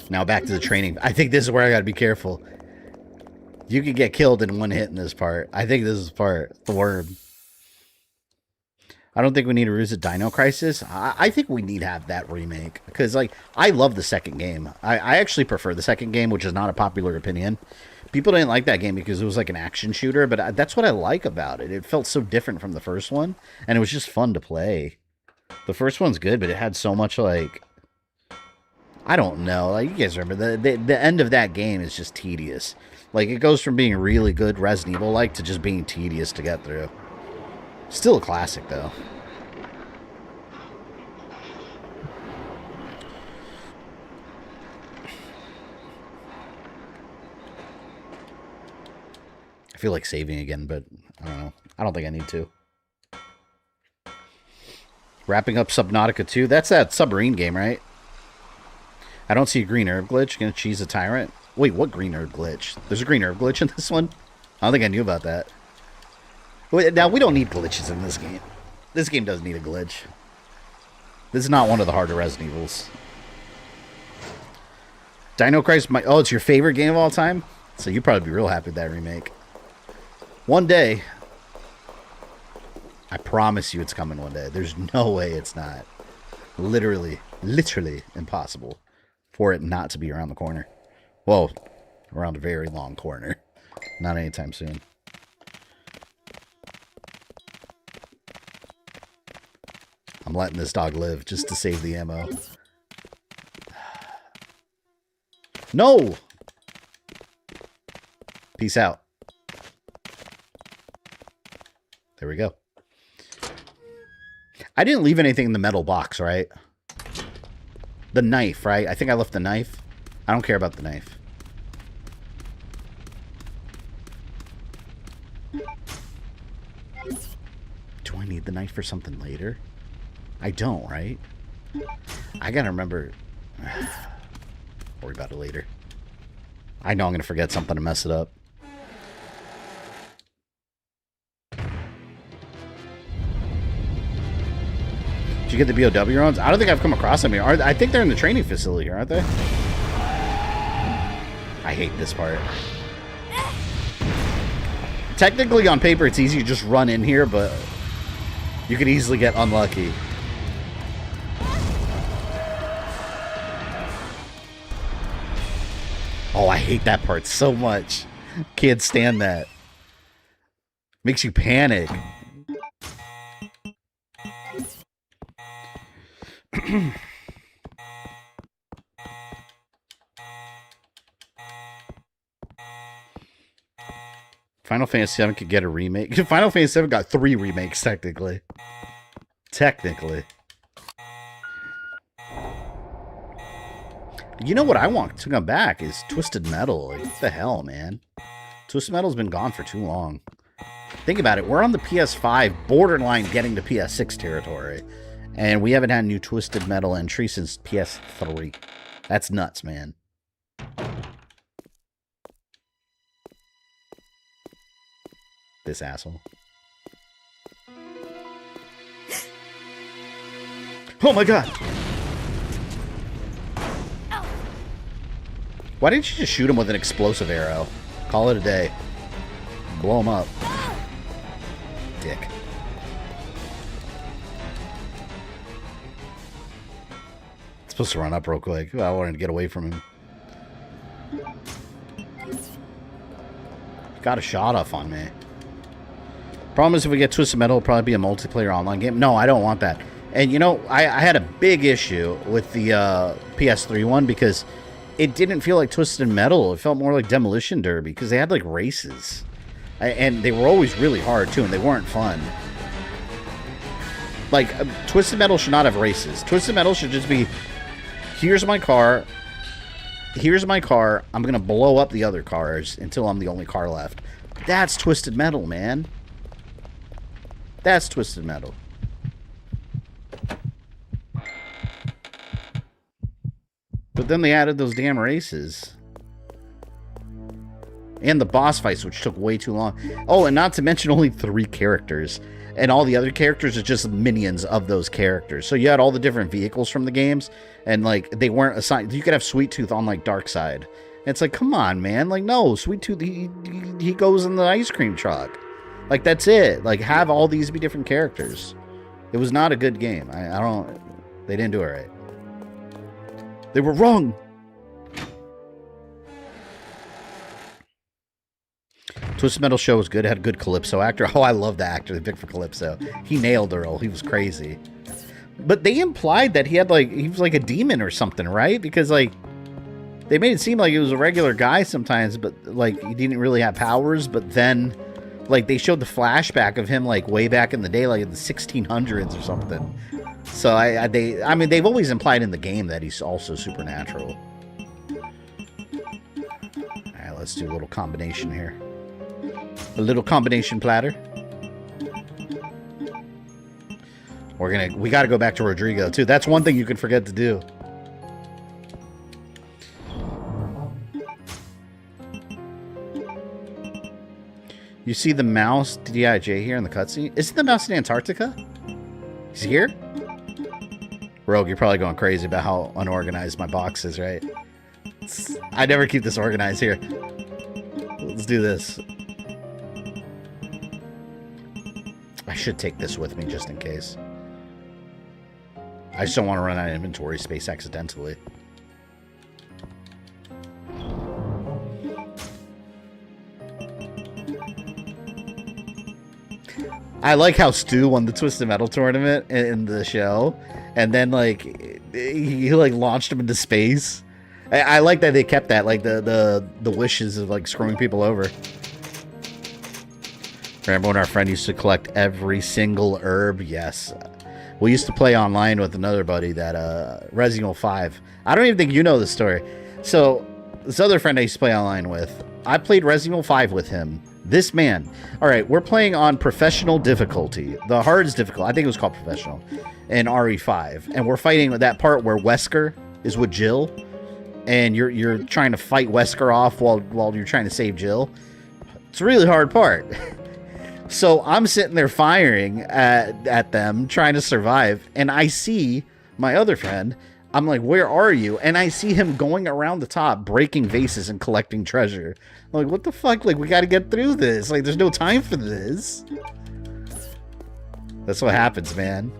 Now back to the training. I think this is where I gotta be careful. You could get killed in one hit in this part. I think this is the part. The worm. I don't think we need to revisit Dino Crisis. I think we need to have that remake. Because, like, I love the second game. I actually prefer the second game, which is not a popular opinion. People didn't like that game because it was like an action shooter, but that's what I like about it. It felt so different from the first one, and it was just fun to play. The first one's good, but it had so much, like... I don't know. Like, you guys remember, the end of that game is just tedious. Like, it goes from being really good Resident Evil-like to just being tedious to get through. Still a classic, though. I feel like saving again, but I don't know. I don't think I need to. Wrapping up Subnautica 2. That's that submarine game, right? I don't see a green herb glitch. Gonna cheese a tyrant. Wait, what green herb glitch? There's a green herb glitch in this one? I don't think I knew about that. Now, we don't need glitches in this game. This game doesn't need a glitch. This is not one of the harder Resident Evils. Dino Crisis, oh, it's your favorite game of all time? So you'd probably be real happy with that remake. One day. I promise you it's coming one day. There's no way it's not. Literally impossible for it not to be around the corner. Well, around a very long corner. Not anytime soon. I'm letting this dog live just to save the ammo. No! Peace out. There we go. I didn't leave anything in the metal box, right? The knife, right? I think I left the knife. I don't care about the knife. Do I need the knife for something later? I don't, right? I gotta remember. Worry about it later. I know I'm gonna forget something to mess it up. Did you get the BOW runs? I don't think I've come across them here. I think they're in the training facility here, aren't they? I hate this part. Technically, on paper, it's easy to just run in here, but you could easily get unlucky. Oh, I hate that part so much. Can't stand that. Makes you panic. Final Fantasy VII could get a remake. Final Fantasy VII got 3 remakes, technically. You know what I want to come back is Twisted Metal. Like, what the hell, man? Twisted Metal's been gone for too long. Think about it. We're on the PS5, borderline getting to PS6 territory. And we haven't had a new Twisted Metal entry since PS3. That's nuts, man. This asshole. Oh my god! Why didn't you just shoot him with an explosive arrow? Call it a day. Blow him up. Dick. Supposed to run up real quick. I wanted to get away from him. Got a shot off on me. Problem is, if we get Twisted Metal, it'll probably be a multiplayer online game. No, I don't want that. And, you know, I had a big issue with the PS3 one because it didn't feel like Twisted Metal. It felt more like Demolition Derby because they had, like, races. And they were always really hard, too, and they weren't fun. Like, Twisted Metal should not have races. Twisted Metal should just be, here's my car. Here's my car. I'm going to blow up the other cars until I'm the only car left. That's Twisted Metal, man. That's Twisted Metal. But then they added those damn races. And the boss fights, which took way too long. Oh, and not to mention only 3 characters. And all the other characters are just minions of those characters. So you had all the different vehicles from the games. And, like, they weren't assigned. You could have Sweet Tooth on, like, Dark Side. And it's like, come on, man. Like, no, Sweet Tooth, he goes in the ice cream truck. Like, that's it. Like, have all these be different characters. It was not a good game. I don't... They didn't do it right. They were wrong. Twisted Metal show was good. It had a good Calypso actor. Oh, I love the actor they picked for Calypso. He nailed the role. He was crazy. But they implied that he was like a demon or something, right? Because, like, they made it seem like he was a regular guy sometimes, but, like, he didn't really have powers. But then, like, they showed the flashback of him, like, way back in the day, like in the 1600s or something. So, I mean, they've always implied in the game that he's also supernatural. Alright, let's do a little combination here. A little combination platter. We gotta go back to Rodrigo, too. That's one thing you can forget to do. You see the mouse DIJ here in the cutscene? Isn't the mouse in Antarctica? He's here? Rogue, you're probably going crazy about how unorganized my box is, right? I never keep this organized here. Let's do this. I should take this with me just in case. I just don't want to run out of inventory space accidentally. I like how Stu won the Twisted Metal tournament in the show, and then like he like launched him into space. I like that they kept that, like the wishes of like screwing people over. Remember when our friend used to collect every single herb? Yes. We used to play online with another buddy that Resident Evil 5. I don't even think you know the story. So this other friend I used to play online with, I played Resident Evil 5 with him. This man. All right, we're playing on professional difficulty. The hardest difficult, I think it was called professional, in RE5. And we're fighting with that part where Wesker is with Jill, and you're trying to fight Wesker off while you're trying to save Jill. It's a really hard part. So I'm sitting there firing at them, trying to survive, and I see my other friend. I'm like, where are you? And I see him going around the top, breaking vases and collecting treasure. I'm like, what the fuck? Like, we got to get through this. Like, there's no time for this. That's what happens, man.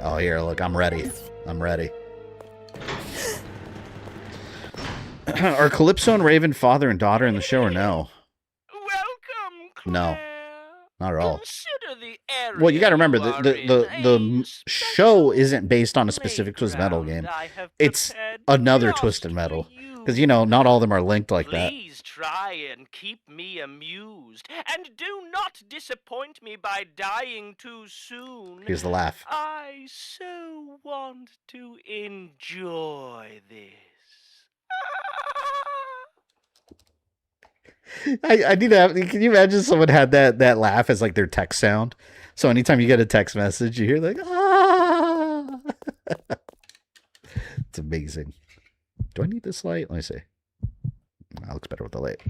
Oh, here, look, I'm ready. I'm ready. Are Calypso and Raven father and daughter in the show or no? No, not at all. Well, you got to remember, the show isn't based on a specific Twisted Metal game. It's another Twisted Metal. Because, you know, not all of them are linked like that. Please try and keep me amused, and do not disappoint me by dying too soon. Here's the laugh. I so want to enjoy this. I need to have, can you imagine someone had that laugh as like their text sound? So anytime you get a text message, you hear like, ah. It's amazing. Do I need this light? Let me see. That looks better with the light.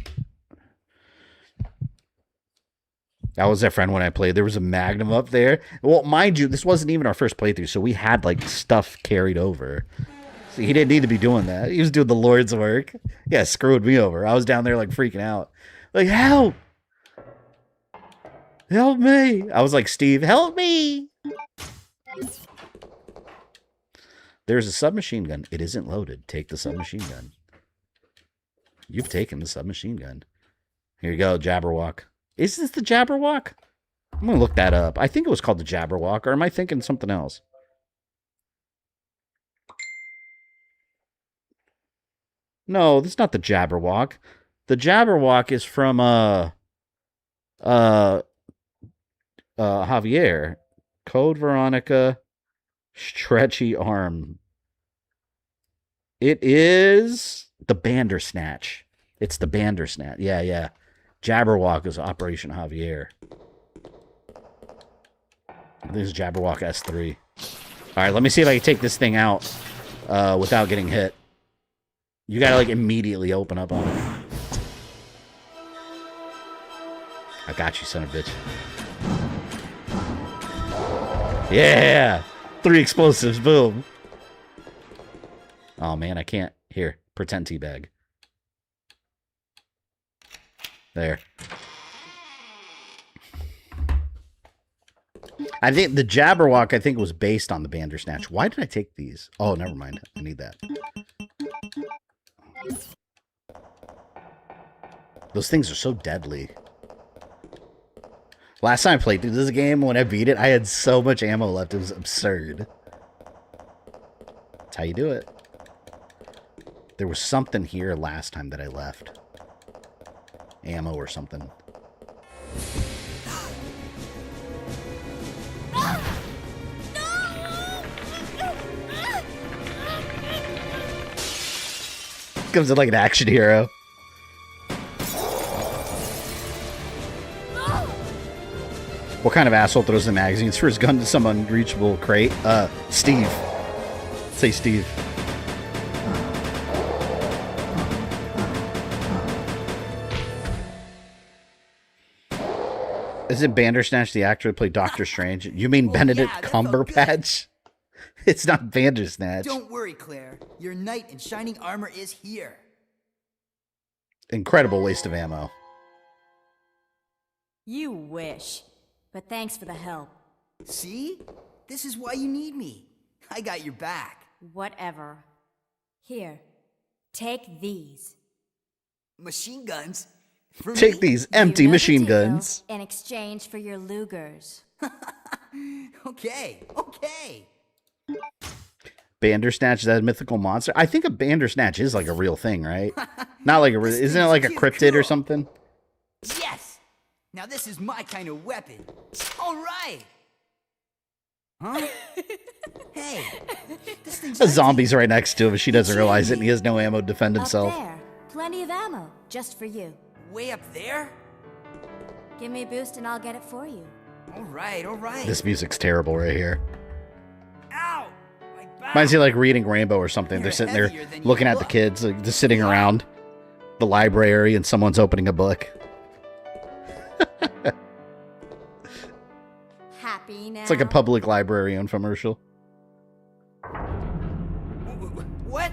That was that friend when I played. There was a Magnum up there. Well, mind you, this wasn't even our first playthrough, so we had like stuff carried over. So he didn't need to be doing that. He was doing the Lord's work. Yeah, screwed me over. I was down there like freaking out. Like, help! Help me! I was like, Steve, help me! There's a submachine gun. It isn't loaded. Take the submachine gun. You've taken the submachine gun. Here you go, Jabberwock. Is this the Jabberwock? I'm going to look that up. I think it was called the Jabberwock, or am I thinking something else? No, that's not the Jabberwock. The Jabberwock is from Javier. Code Veronica Stretchy Arm. It is the Bandersnatch. It's the Bandersnatch. Yeah. Jabberwock is Operation Javier. This is Jabberwock S3. All right, let me see if I can take this thing out without getting hit. You gotta like immediately open up on it. I got you, son of a bitch. Yeah! 3 explosives, boom. Oh man, I can't. Here, pretend teabag. There. I think the Jabberwock, I think, was based on the Bandersnatch. Why did I take these? Oh, never mind. I need that. Those things are so deadly. Last time I played through this game, when I beat it, I had so much ammo left. It was absurd. That's how you do it. There was something here last time that I left. Ammo or something. Comes in like an action hero. What kind of asshole throws the magazines for his gun to some unreachable crate? Steve. Say Steve. Isn't Bandersnatch the actor who played Doctor Strange? You mean Benedict Cumberbatch? It's not Bandersnatch. Don't worry, Claire. Your knight in shining armor is here. Incredible waste of ammo. You wish. but thanks for the help. See? This is why you need me. I got your back. Whatever. Here, take these. Machine guns? For Take me? these empty You know the machine deal, guns. in exchange for your Lugers. Okay, okay. Bandersnatch, is that a mythical monster? I think a Bandersnatch is like a real thing, right? Not like a isn't it like a cryptid or something? Yes! Now this is my kind of weapon. All right! Huh? Hey, this thing's A zombie's right next to him. She doesn't realize it, and he has no ammo to defend Up himself. there, plenty of ammo, just for you. way up there? Give me a boost and I'll get it for you. All right, all right. This music's terrible right here. Ow! My back. Reminds me of like reading Rainbow or something. They're sitting there looking at the kids, like, just sitting around the library, and someone's opening a book. Happy now? It's like a public library infomercial. What?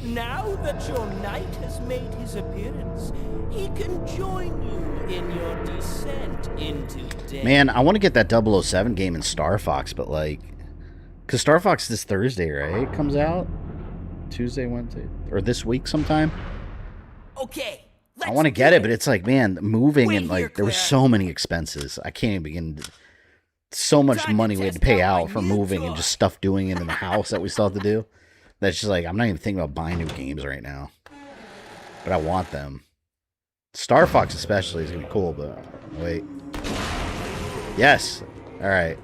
Now that your knight has made his appearance, he can join you in your descent into death. Man, I want to get that 007 game in Star Fox, but like, because Star Fox this Thursday, right? Comes out Tuesday, Wednesday, or this week sometime. Okay. I want to get it, but it's like, man, moving and like here, there were Claire. so many expenses. I can't even begin. So much money we had to pay out for moving and just stuff doing it in the house that we still have to do. That's just like, I'm not even thinking about buying new games right now, but I want them. Star Fox especially is gonna be cool, but wait. Yes. All right.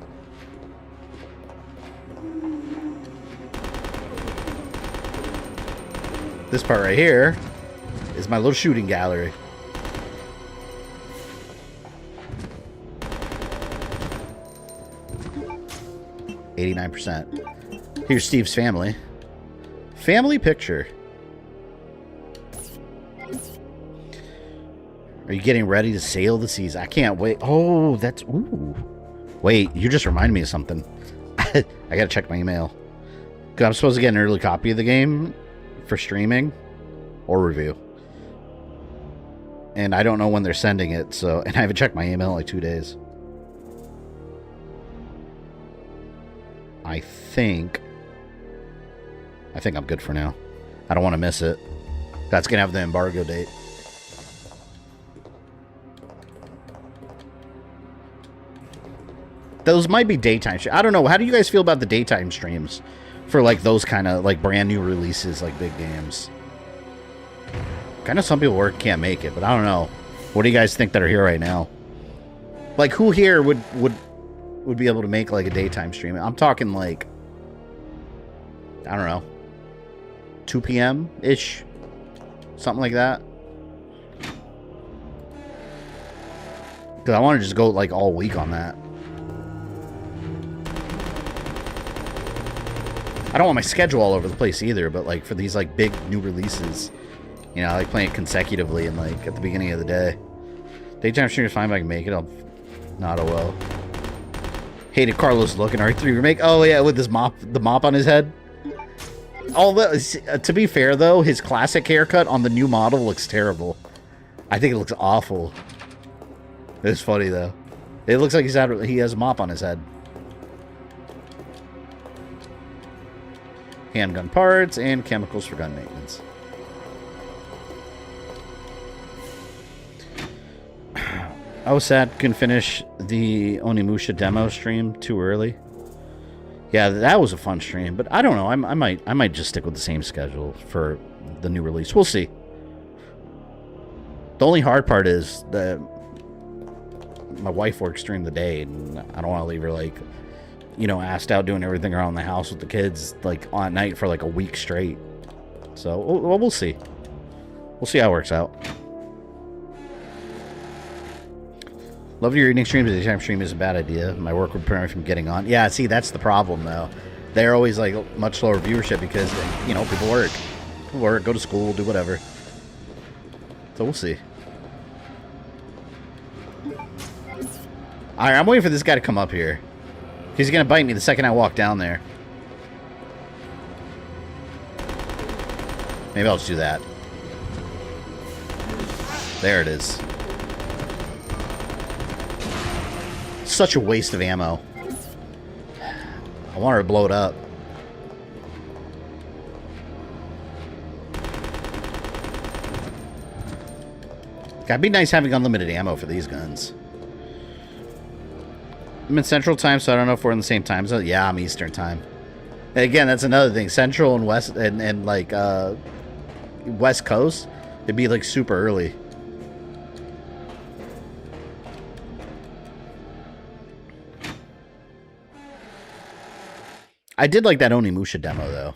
This part right here is my little shooting gallery. %. Here's Steve's family. Family picture. Are you getting ready to sail the seas? I can't wait. Oh, that's... Ooh. Wait, you just reminded me of something. I gotta check my email. 'Cause I'm supposed to get an early copy of the game for streaming or review. And I don't know when they're sending it, so... And I haven't checked my email in like 2 days. I think I'm good for now. I don't want to miss it. That's going to have the embargo date. Those might be daytime streams. I don't know. How do you guys feel about the daytime streams for like those kind of like brand new releases, like big games? Kind of some people can't make it, but I don't know. What do you guys think that are here right now? Like who here would be able to make like a daytime stream? I'm talking like, I don't know, 2 p.m. ish, something like that. Because I want to just go like all week on that. I don't want my schedule all over the place either, but like for these like big new releases, you know, I like playing it consecutively and like at the beginning of the day. Daytime stream is fine if I can make it. I'll not oh well. Hated Carlos look in R3 remake. Oh yeah, with this the mop on his head. Although, to be fair though, his classic haircut on the new model looks terrible. I think it looks awful. It's funny though. It looks like he has a mop on his head. Handgun parts and chemicals for gun maintenance. I was sad couldn't finish the Onimusha demo stream too early. Yeah, that was a fun stream, but I don't know. I might just stick with the same schedule for the new release. We'll see. The only hard part is that my wife works during the day, and I don't want to leave her like, you know, assed out doing everything around the house with the kids like on night for like a week straight. So we'll see. We'll see how it works out. Love your evening streams. The daytime stream is a bad idea. My work would prevent me from getting on. Yeah, see, that's the problem, though. They're always, like, much lower viewership because, you know, people work. People work, go to school, do whatever. So we'll see. Alright, I'm waiting for this guy to come up here. He's going to bite me the second I walk down there. Maybe I'll just do that. There it is. such a waste of ammo. I want her to blow it up. It'd be nice having unlimited ammo for these guns. I'm in Central Time, so I don't know if we're in the same time zone. Yeah, I'm Eastern Time. And again, that's another thing. Central and West and like West Coast, it'd be like super early. I did like that Onimusha demo though.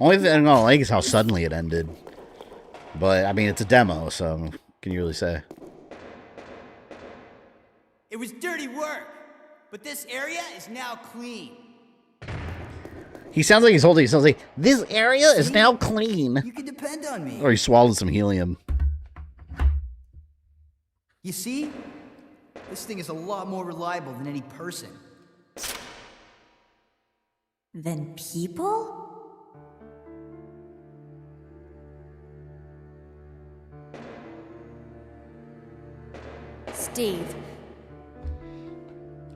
Only thing I don't like is how suddenly it ended. But I mean, it's a demo, so can you really say? It was dirty work, but this area is now clean. He sounds like he's holding. He sounds like this area is now clean. You can depend on me. Or he swallowed some helium. You see? This thing is a lot more reliable than any person. Than people? Steve,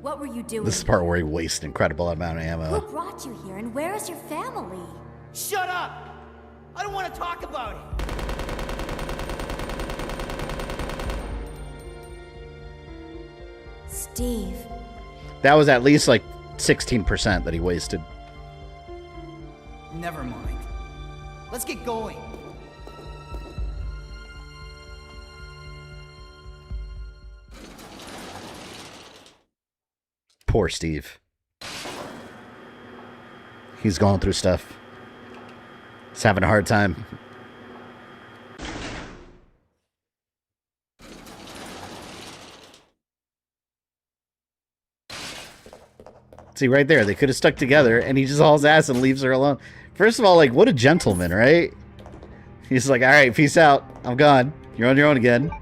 what were you doing? This is the part where he wastes an incredible amount of ammo. Who brought you here, and where is your family? Shut up! I don't want to talk about it. Steve. That was at least like 16% that he wasted. Never mind. Let's get going. Poor Steve. He's going through stuff. He's having a hard time. See, right there, they could have stuck together, and he just hauls ass and leaves her alone. First of all, like, what a gentleman, right? He's like, all right, peace out. I'm gone. You're on your own again.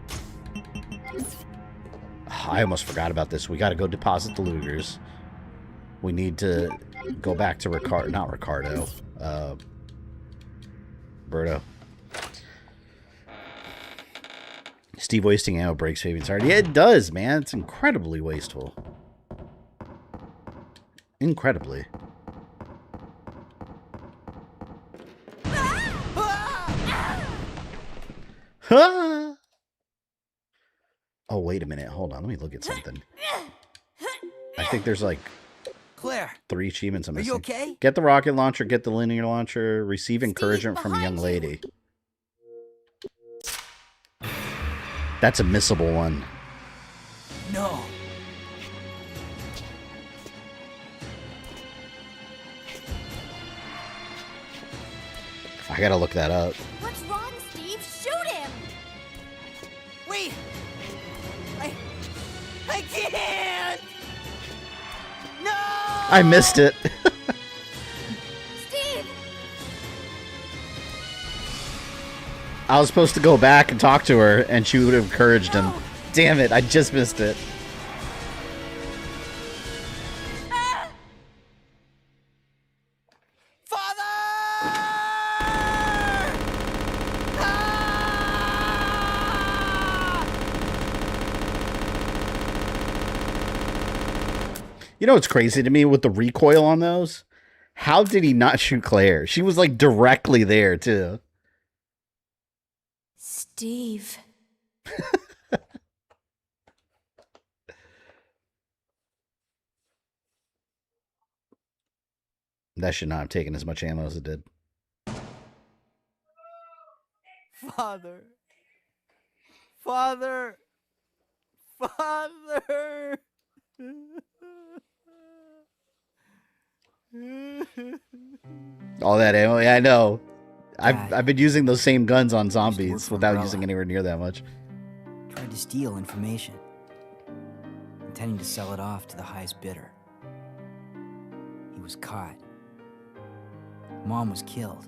Oh, I almost forgot about this. We got to go deposit the looters. We need to go back to Ricardo. Not Ricardo. Berto. Steve wasting ammo breaks Fabian's heart. Yeah, it does, man. It's incredibly wasteful. Incredibly. Oh, wait a minute. Hold on. Let me look at something. I think there's like Claire, 3 achievements I'm missing. are you okay? Get the rocket launcher, get the linear launcher, receive encouragement from a young lady. That's a missable one. No. I gotta look that up. What's wrong, Steve? Shoot him! Wait! I can't! No! I missed it. Steve! I was supposed to go back and talk to her, and she would have encouraged him. Damn it, I just missed it. You know what's crazy to me with the recoil on those? How did he not shoot Claire? She was like directly there too. Steve. That should not have taken as much ammo as it did. Father. Father. Father. All that ammo, yeah, I know. I've been using those same guns on zombies without using anywhere near that much. Tried to steal information, intending to sell it off to the highest bidder. He was caught. Mom was killed.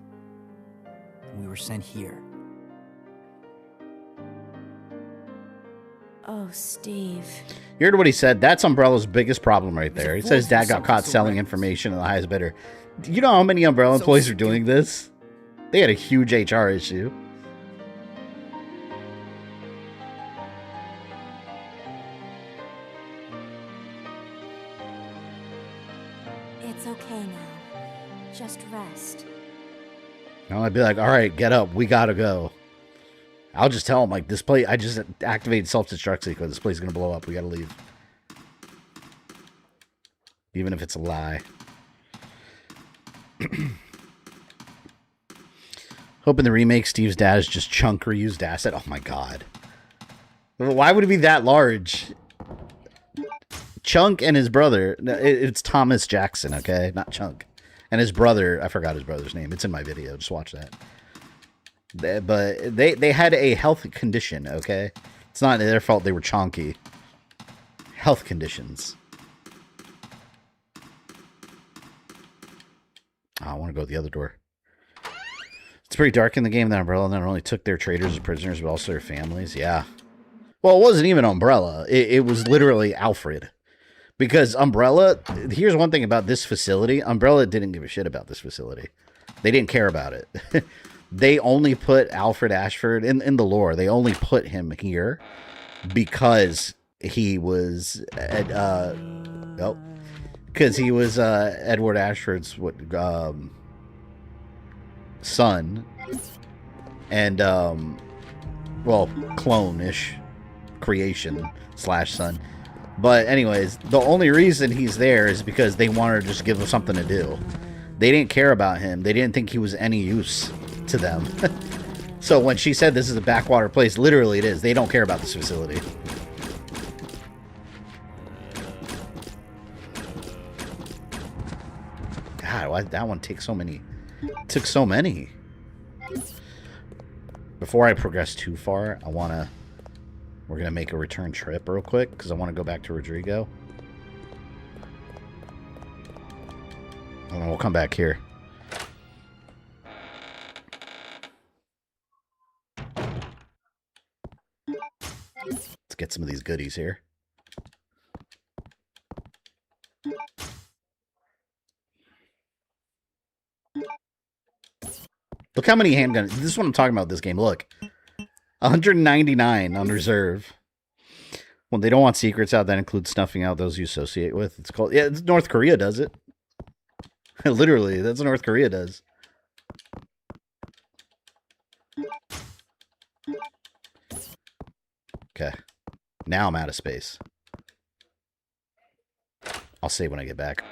And we were sent here. Oh, Steve. You heard what he said? That's Umbrella's biggest problem right there. He says Dad got caught selling information to the highest bidder. Do you know how many Umbrella employees are doing this? They had a huge HR issue. I'd be like, all right, get up. We gotta go. I'll just tell him, like, this place, I just activated self-destruct sequence. This place is gonna blow up. We gotta leave. Even if it's a lie. Hoping the remake, Steve's dad is just chunk reused asset. Oh my god. Why would it be that large? Chunk and his brother, it's Thomas Jackson, okay? Not Chunk. And his brother, I forgot his brother's name. It's in my video. Just watch that. But they had a health condition, okay? It's not their fault they were chonky. Health conditions. Oh, I want to go the other door. It's pretty dark in the game that Umbrella not only took their traders as prisoners, but also their families. Yeah. Well, it wasn't even Umbrella. It was literally Alfred. Because Umbrella, here's one thing about this facility. Umbrella didn't give a shit about this facility. They didn't care about it. They only put Alfred Ashford, in the lore, they only put him here because he was, because he was Edward Ashford's son. And, well, clone-ish creation / son. But anyways, the only reason he's there is because they wanted to just give him something to do. They didn't care about him. They didn't think he was any use to them. So when she said this is a backwater place, literally it is. They don't care about this facility. God, why that one takes so many? Took so many. Before I progress too far, we're going to make a return trip real quick, because I want to go back to Rodrigo. And then we'll come back here. Let's get some of these goodies here. Look how many handguns. This is what I'm talking about this game. Look. 199 on reserve. Well, they don't want secrets out. That includes snuffing out those you associate with. It's called... Yeah, North Korea does it. Literally, that's what North Korea does. Okay. Now I'm out of space. I'll save when I get back.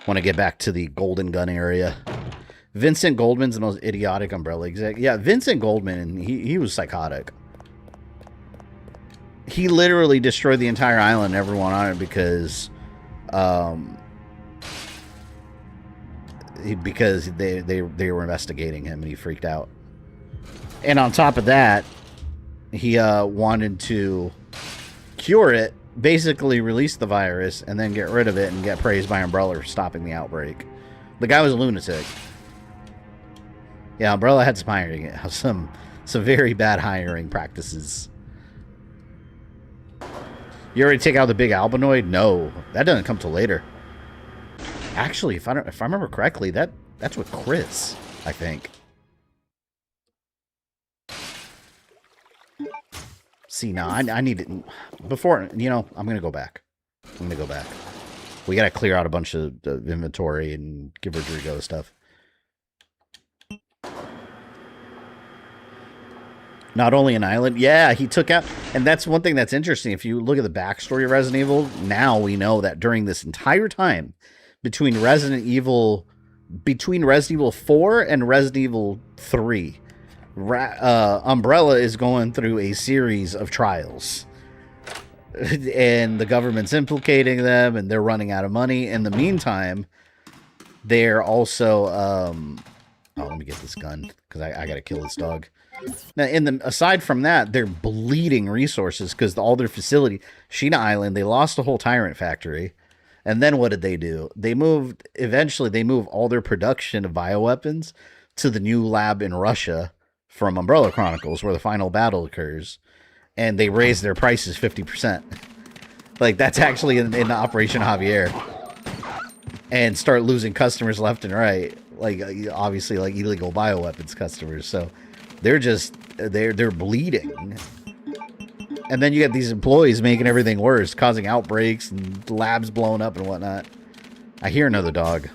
When I get back to the Golden Gun area. Vincent Goldman's the most idiotic Umbrella exec. Yeah, Vincent Goldman, he was psychotic. He literally destroyed the entire island and everyone on it because they were investigating him and he freaked out. And on top of that, he wanted to cure it, basically release the virus, and then get rid of it and get praised by Umbrella for stopping the outbreak. The guy was a lunatic. Yeah, Umbrella had some very bad hiring practices. You already take out the big albinoid? No, that doesn't come till later. Actually, if I remember correctly, that's with Chris, I think. See, now I need it before, you know, I'm gonna go back. We gotta clear out a bunch of inventory and give Rodrigo stuff. Not only an island. Yeah, he took out... And that's one thing that's interesting. If you look at the backstory of Resident Evil, now we know that during this entire time, between Resident Evil 4 and Resident Evil 3, Umbrella is going through a series of trials. And the government's implicating them, and they're running out of money. In the meantime, they're also... oh, let me get this gun, because I gotta kill this dog. Now, aside from that, they're bleeding resources because all their facility, Sheena Island, they lost the whole Tyrant factory. And then what did they do? Eventually they moved all their production of bioweapons to the new lab in Russia from Umbrella Chronicles, where the final battle occurs. And they raised their prices 50%. Like, that's actually in Operation Javier. And start losing customers left and right. Like, obviously, like illegal bioweapons customers. So they're bleeding. And then you get these employees making everything worse, causing outbreaks and labs blowing up and whatnot. I hear another dog.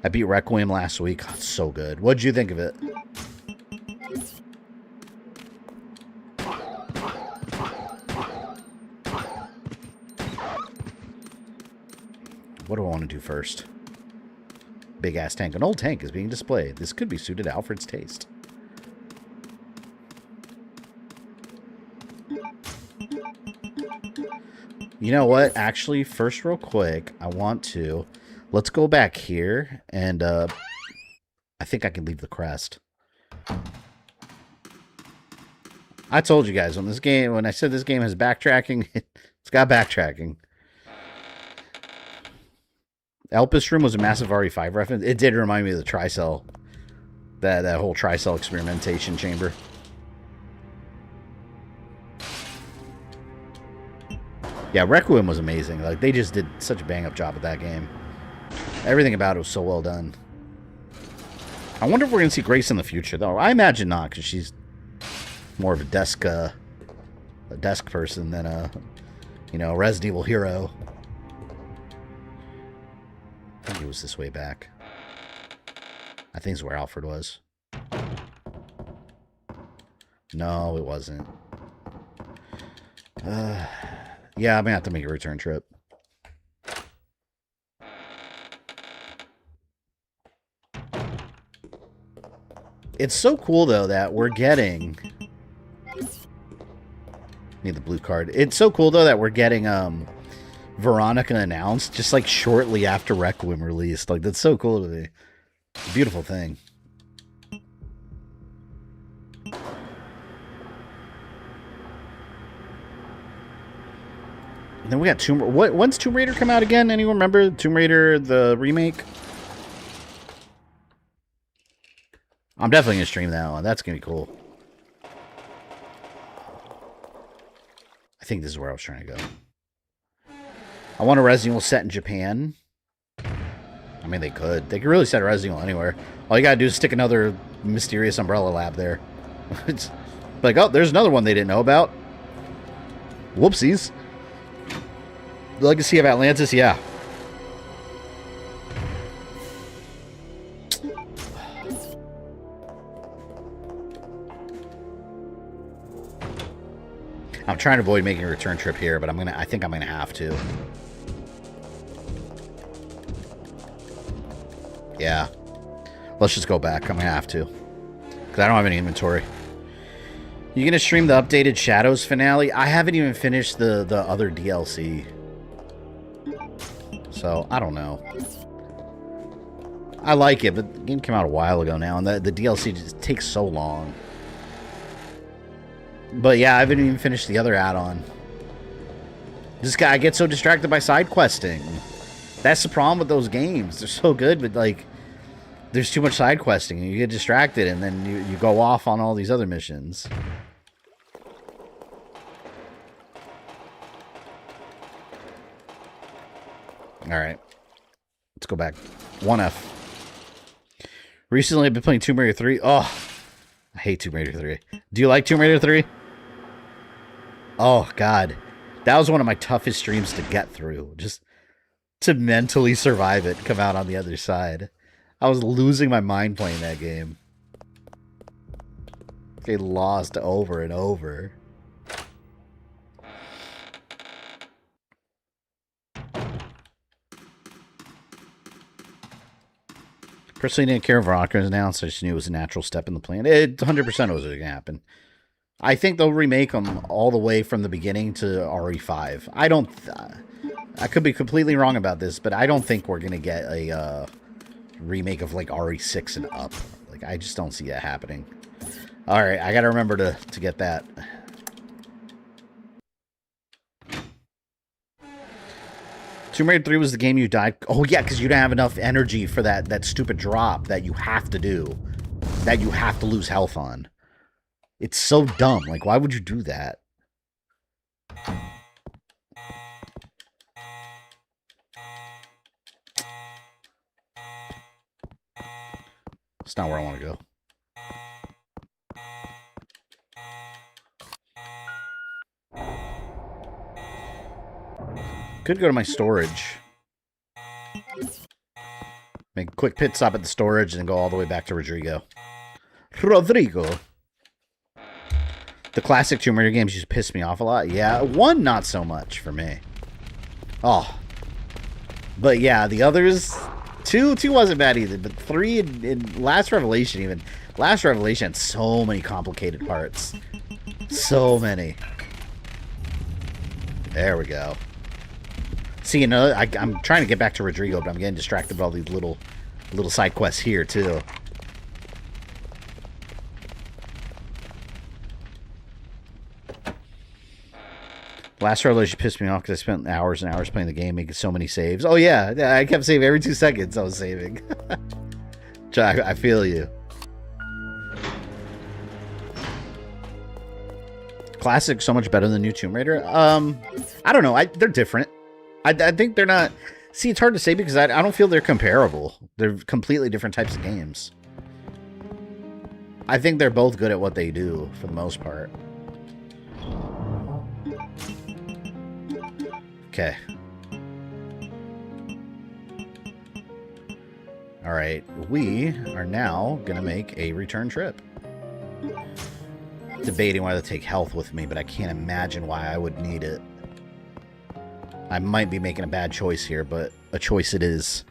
I beat Requiem last week. Oh, it's so good. What'd you think of it? What do I want to do first? Big ass tank. An old tank is being displayed. This could be suited to Alfred's taste. You know what? Actually, first real quick, I want to... Let's go back here, and I think I can leave the crest. I told you guys, when I said this game has backtracking, it's got backtracking. Elpis Room was a massive RE5 reference. It did remind me of the Tricell. That whole Tricell experimentation chamber. Yeah, Requiem was amazing. Like, they just did such a bang-up job with that game. Everything about it was so well done. I wonder if we're going to see Grace in the future, though. I imagine not, because she's more of a desk person than a, you know, Resident Evil hero. I think it was this way back. I think it's where Alfred was. No, it wasn't. Yeah, I'm gonna have to make a return trip. It's so cool, though, that we're getting... Need the blue card. It's so cool, though, that we're getting Veronica announced just, like, shortly after Requiem released. Like, that's so cool to me. It's a beautiful thing. And then we got Tomb Raider. When's Tomb Raider come out again? Anyone remember Tomb Raider, the remake? I'm definitely going to stream that one. That's going to be cool. I think this is where I was trying to go. I want a Resident Evil set in Japan. I mean, they could. They could really set a Resident Evil anywhere. All you got to do is stick another mysterious Umbrella lab there. It's like, oh, there's another one they didn't know about. Whoopsies. The Legacy of Atlantis, yeah. I'm trying to avoid making a return trip here, but I think I'm gonna have to. Yeah. Let's just go back. I'm gonna have to. Because I don't have any inventory. You gonna stream the updated Shadows finale? I haven't even finished the other DLC. So, I don't know. I like it, but the game came out a while ago now, and the DLC just takes so long. But yeah, I haven't even finished the other add-on. I get so distracted by side questing. That's the problem with those games. They're so good, but like, there's too much side questing, and you get distracted, and then you go off on all these other missions. Alright. Let's go back. 1F. Recently, I've been playing Tomb Raider 3. Oh, I hate Tomb Raider 3. Do you like Tomb Raider 3? Oh, God. That was one of my toughest streams to get through. Just to mentally survive it, come out on the other side. I was losing my mind playing that game. Get lost over and over. Personally, didn't care if Veronica was announced. I just knew it was a natural step in the plan. It 100% was going to happen. I think they'll remake them all the way from the beginning to RE5. I could be completely wrong about this, but I don't think we're going to get a remake of like RE6 and up. Like, I just don't see that happening. All right, I got to remember to get that. Tomb Raider 3 was the game you died. Oh, yeah, because you don't have enough energy for that stupid drop that you have to do. That you have to lose health on. It's so dumb. Like, why would you do that? It's not where I want to go. Could go to my storage. Make a quick pit stop at the storage and then go all the way back to Rodrigo. Rodrigo. The classic Tomb Raider games used to piss me off a lot. Yeah, 1 not so much for me. Oh. But yeah, the others... 2 wasn't bad either, but 3 and Last Revelation even. Last Revelation had so many complicated parts. So many. There we go. See, you know, I'm trying to get back to Rodrigo, but I'm getting distracted by all these little side quests here, too. Last Revelation pissed me off because I spent hours and hours playing the game, making so many saves. Oh, yeah. I kept saving every 2 seconds. I was saving. I feel you. Classic so much better than new Tomb Raider. I don't know. They're different. I think they're not... See, it's hard to say because I don't feel they're comparable. They're completely different types of games. I think they're both good at what they do, for the most part. Okay. Alright, we are now going to make a return trip. Debating whether to take health with me, but I can't imagine why I would need it. I might be making a bad choice here, but a choice it is.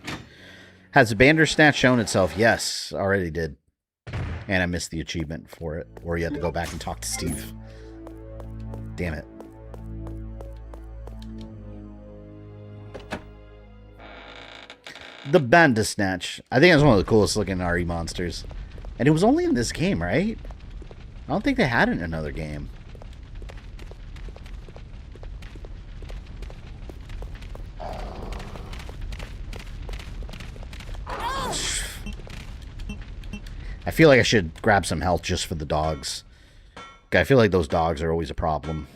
Has the Bandersnatch shown itself? Yes, already did. And I missed the achievement for it. Or you had to go back and talk to Steve. Damn it. The Bandersnatch. I think it's one of the coolest looking RE monsters. And it was only in this game, right? I don't think they had it in another game. I feel like I should grab some health just for the dogs. I feel like those dogs are always a problem.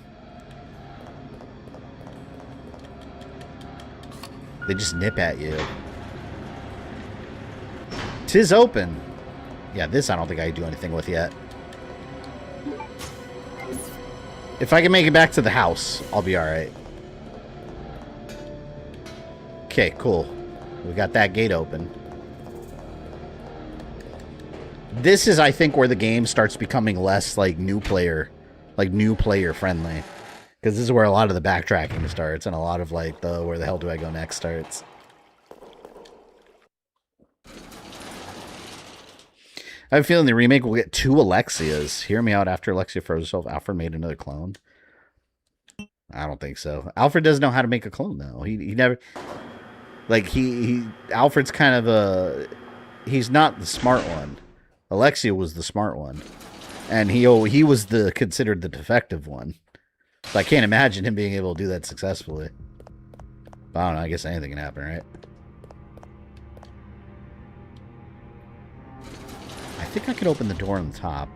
They just nip at you. 'Tis open. Yeah, this I don't think I can do anything with yet. If I can make it back to the house, I'll be alright. Okay, cool. We got that gate open. This is, I think, where the game starts becoming less like new player friendly. Because this is where a lot of the backtracking starts and a lot of like the where the hell do I go next starts. I have a feeling the remake will get 2 Alexias. Hear me out, after Alexia froze herself, Alfred made another clone. I don't think so. Alfred doesn't know how to make a clone, though. He never... Like, Alfred's kind of a... He's not the smart one. Alexia was the smart one. And he was considered the defective one. So I can't imagine him being able to do that successfully. But I don't know, I guess anything can happen, right? I think I could open the door on the top.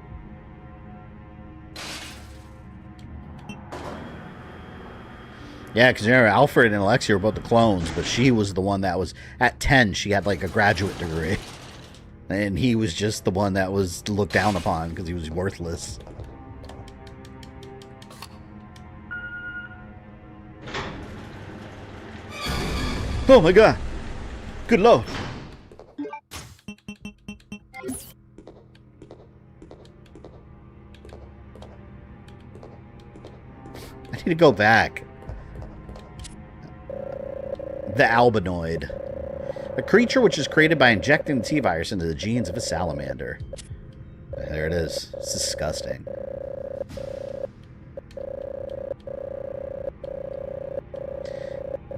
Yeah, because remember, Alfred and Alexia were both the clones, but she was the one that was... At 10, she had like a graduate degree. And he was just the one that was looked down upon because he was worthless. Oh my god! Good lord! I need to go back. The albinoid. A creature which is created by injecting the T-virus into the genes of a salamander. There it is. It's disgusting.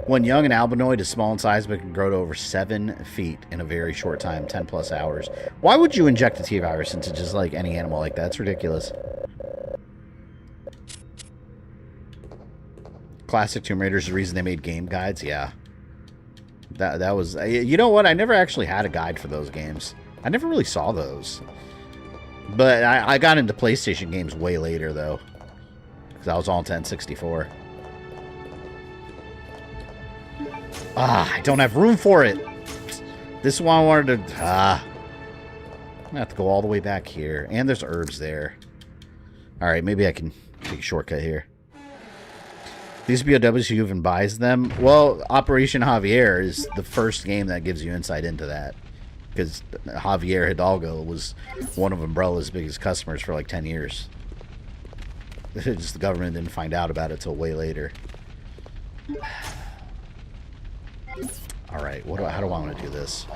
When young, an albinoid is small in size but can grow to over 7 feet in a very short time, 10 plus hours. Why would you inject a T-virus into just like any animal like that? It's ridiculous. Classic Tomb Raider is the reason they made game guides? Yeah. That was... You know what? I never actually had a guide for those games. I never really saw those. But I got into PlayStation games way later, though. Because I was all into N64. Ah, I don't have room for it. This is why I wanted to... I'm going to have to go all the way back here. And there's herbs there. Alright, maybe I can take a shortcut here. These BOWs, who even buys them? Well, Operation Javier is the first game that gives you insight into that. because Javier Hidalgo was one of Umbrella's biggest customers for like 10 years. Just the government didn't find out about it till way later. All right, how do I want to do this?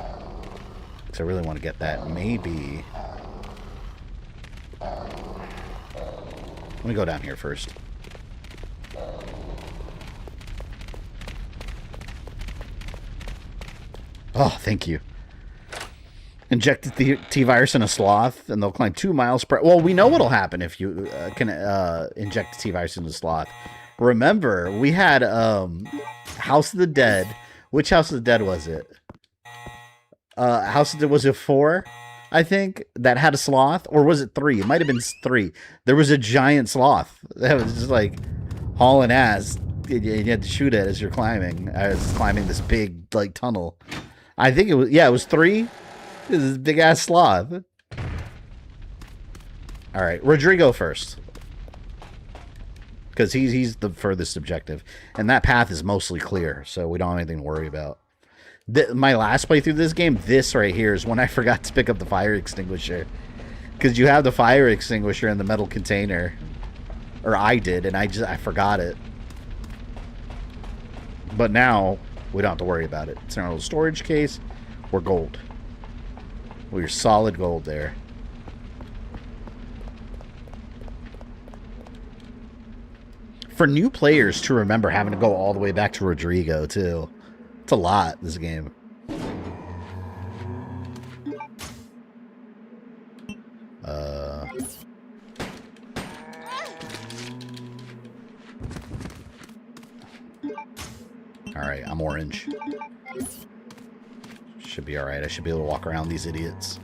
Because I really want to get that. Maybe. Let me go down here first. Oh, thank you. Inject the T-virus in a sloth, and they'll climb 2 miles per... Well, we know what'll happen if you can inject the T-virus in a sloth. Remember, we had House of the Dead. Which House of the Dead was it? Was it 4? I think that had a sloth, or was it 3? It might have been 3. There was a giant sloth that was just like hauling ass. You had to shoot it as you're climbing. I was climbing this big like tunnel. I think it was, yeah, it was 3. This is big ass sloth. All right, Rodrigo first, because he's the furthest objective, and that path is mostly clear, so we don't have anything to worry about. My last playthrough of this game, this right here is when I forgot to pick up the fire extinguisher, because you have the fire extinguisher in the metal container, or I did, and I forgot it. But now we don't have to worry about it. It's in our little storage case. We're gold. We're solid gold there. For new players to remember having to go all the way back to Rodrigo, too. It's a lot, this game. Alright, I'm orange. Should be alright. I should be able to walk around these idiots.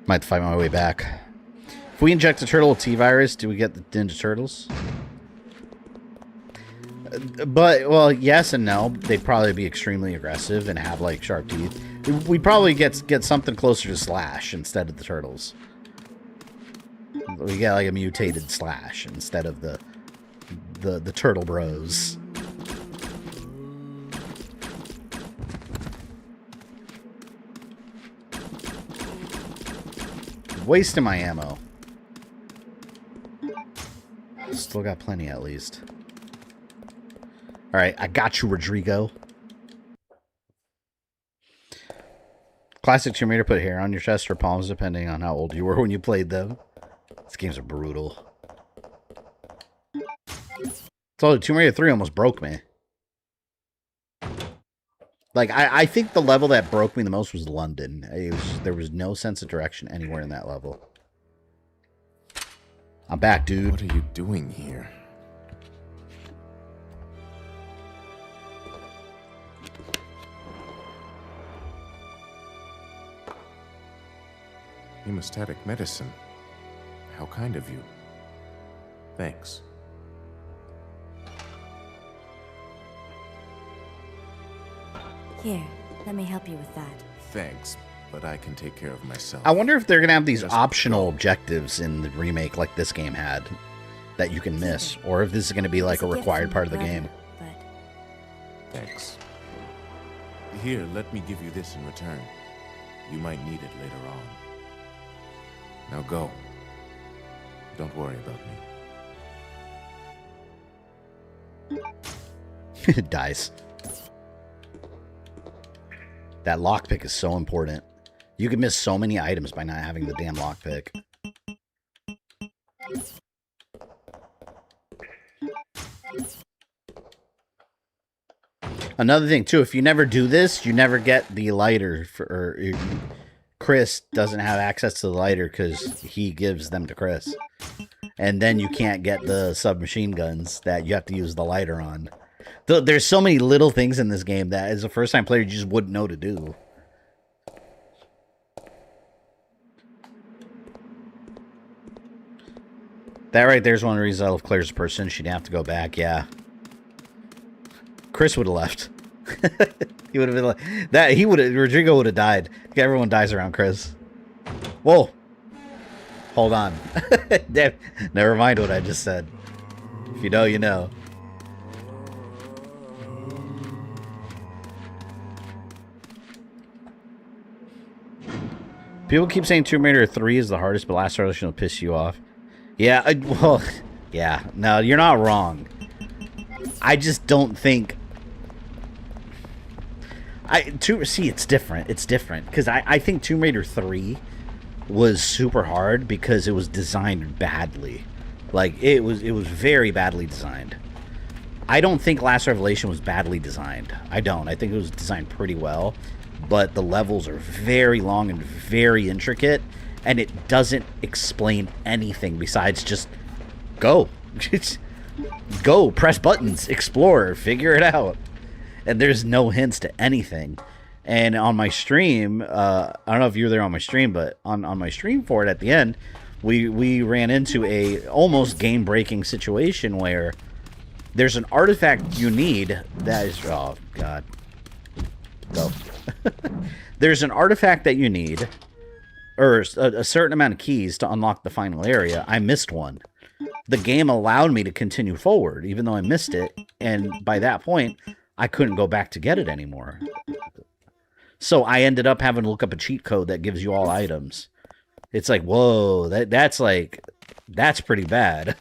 Might have to find my way back. If we inject a turtle with T-virus, do we get the Ninja Turtles? But, well, yes and no. They'd probably be extremely aggressive and have, like, sharp teeth. We'd probably get something closer to Slash instead of the Turtles. We get, like, a mutated Slash instead of the Turtle Bros. Wasting my ammo. Still got plenty, at least. Alright, I got you, Rodrigo. Classic Tomb Raider, put hair on your chest or palms, depending on how old you were when you played them. These games are brutal. So, Tomb Raider 3 almost broke me. Like, I think the level that broke me the most was London. There was no sense of direction anywhere in that level. I'm back, dude. What are you doing here? Hemostatic medicine. How kind of you. Thanks. Here, let me help you with that. Thanks, but I can take care of myself. I wonder if they're going to have these optional objectives in the remake like this game had that you can miss, or if this is going to be like a required part of the game. Thanks. Here, let me give you this in return. You might need it later on. Now go. Don't worry about me. It dies. That lockpick is so important. You can miss so many items by not having the damn lockpick. Another thing, too, if you never do this, you never get the lighter. Chris doesn't have access to the lighter because he gives them to Chris. And then you can't get the submachine guns that you have to use the lighter on. There's so many little things in this game that as a first-time player, you just wouldn't know to do. That right there's one reason I love Claire's person. She didn't have to go back, yeah. Chris would have left. He would have been like... Rodrigo would have died. Everyone dies around Chris. Whoa. Hold on. Never mind what I just said. If you know, you know. People keep saying Tomb Raider 3 is the hardest, but Last Revelation will piss you off. Yeah, well, yeah. No, you're not wrong. I just don't think... See, it's different. It's different. Because I think Tomb Raider 3 was super hard because it was designed badly. Like, it was very badly designed. I don't think Last Revelation was badly designed. I don't. I think it was designed pretty well. But the levels are very long and very intricate. And it doesn't explain anything besides just go. Go, press buttons, explore, figure it out. And there's no hints to anything. And on my stream, I don't know if you were there on my stream, but on my stream for it at the end, we ran into a almost game-breaking situation where there's an artifact you need that is... Oh, God. Go. There's an artifact that you need, or a certain amount of keys to unlock the final area. I missed one. The game allowed me to continue forward, even though I missed it. And by that point, I couldn't go back to get it anymore. So I ended up having to look up a cheat code that gives you all items. It's like, whoa, that's pretty bad.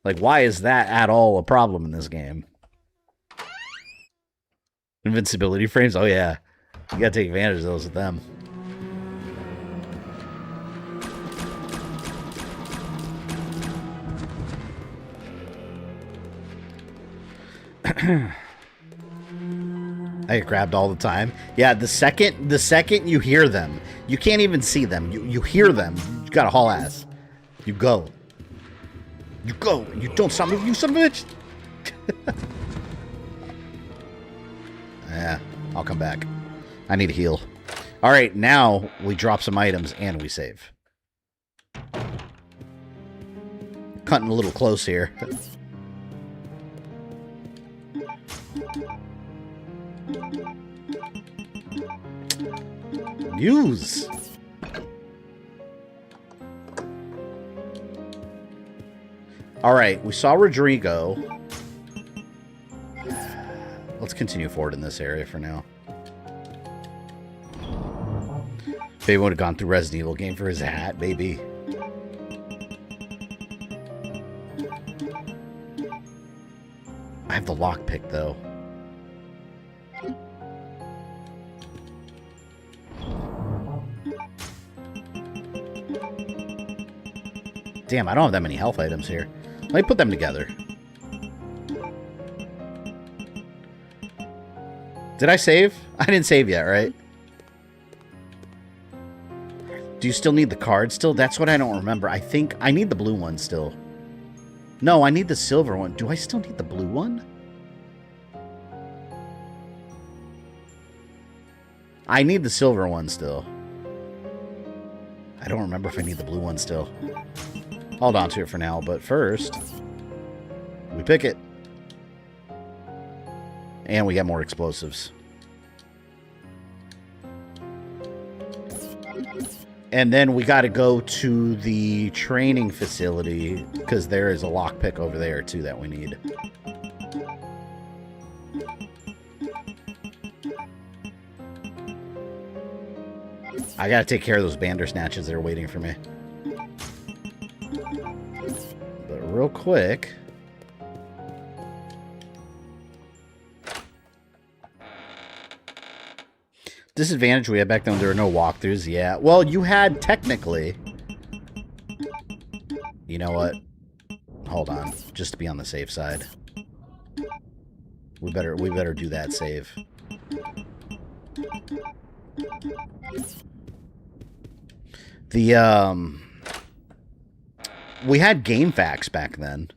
Like, why is that at all a problem in this game? Invincibility frames? Oh, yeah. You gotta take advantage of those with them. I get grabbed all the time. Yeah, the second you hear them, you can't even see them. You hear them. You gotta haul ass. You go. You go. You don't stop moving, you son of a bitch. Yeah, I'll come back. I need a heal. All right, now we drop some items and we save. Cutting a little close here. Use. All right, we saw Rodrigo. Let's continue forward in this area for now. Baby would have gone through Resident Evil game for his hat, baby. I have the lockpick though. Damn, I don't have that many health items here. Let me put them together. Did I save? I didn't save yet, right? Do you still need the card still? That's what I don't remember. I think I need the blue one still. No, I need the silver one. Do I still need the blue one? I need the silver one still. I don't remember if I need the blue one still. Hold on to it for now, but first, we pick it. And we get more explosives. And then we got to go to the training facility, because there is a lockpick over there, too, that we need. I got to take care of those Bandersnatches that are waiting for me. But real quick... Disadvantage we had back then when there were no walkthroughs. Yeah. Well, you had technically. You know what? Hold on. Just to be on the safe side. We better do that save. We had GameFAQs back then.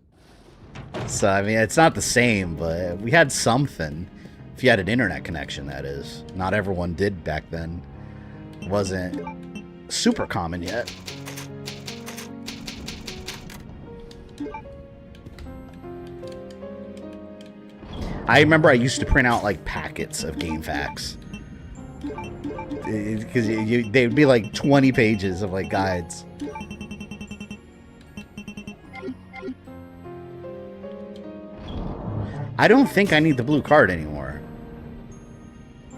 So I mean it's not the same, but we had something. If you had an internet connection, that is. Not everyone did back then. It wasn't super common yet. I remember I used to print out, like, packets of GameFAQs. Because they'd be, like, 20 pages of, like, guides. I don't think I need the blue card anymore.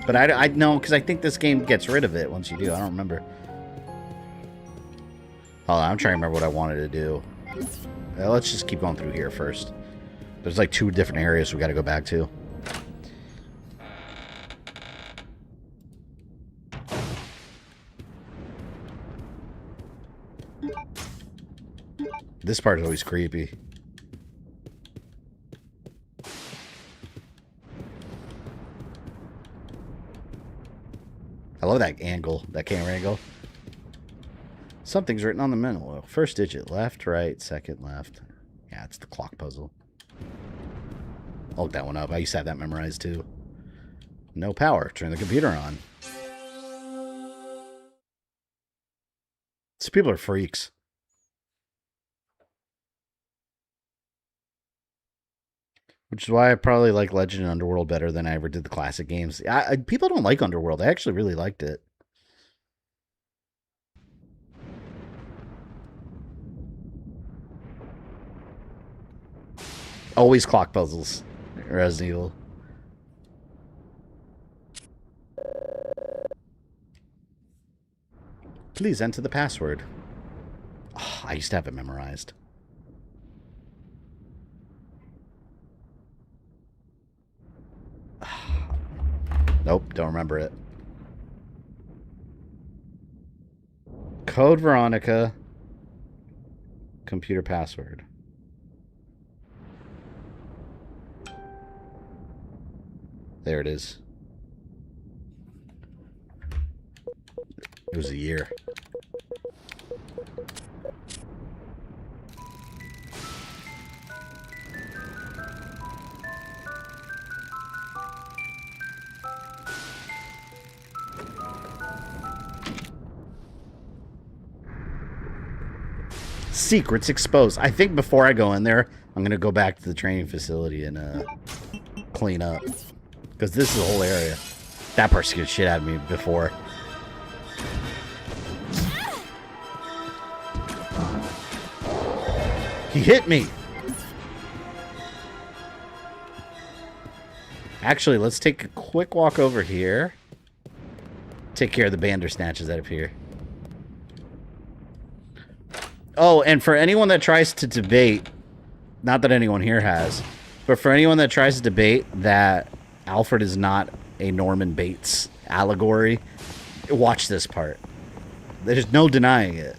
But I know, because I think this game gets rid of it once you do. I don't remember. Hold on, I'm trying to remember what I wanted to do. Let's just keep going through here first. There's like 2 different areas we got to go back to. This part is always creepy. I love that angle, that camera angle. Something's written on the mantle. First digit, left, right, second, left. Yeah, it's the clock puzzle. I'll look that one up. I used to have that memorized too. No power. Turn the computer on. These people are freaks. Which is why I probably like Legend and Underworld better than I ever did the classic games. People don't like Underworld. I actually really liked it. Always clock puzzles. Resident Evil. Please enter the password. Oh, I used to have it memorized. Nope, don't remember it. Code Veronica. Computer password. There it is. It was a year. Secrets exposed. I think before I go in there, I'm going to go back to the training facility and clean up. Because this is the whole area. That part scared shit out of me before. He hit me. Actually, let's take a quick walk over here. Take care of the Bandersnatches out of here. Oh, and for anyone that tries to debate, not that anyone here has, but for anyone that tries to debate that Alfred is not a Norman Bates allegory, watch this part. There's no denying it.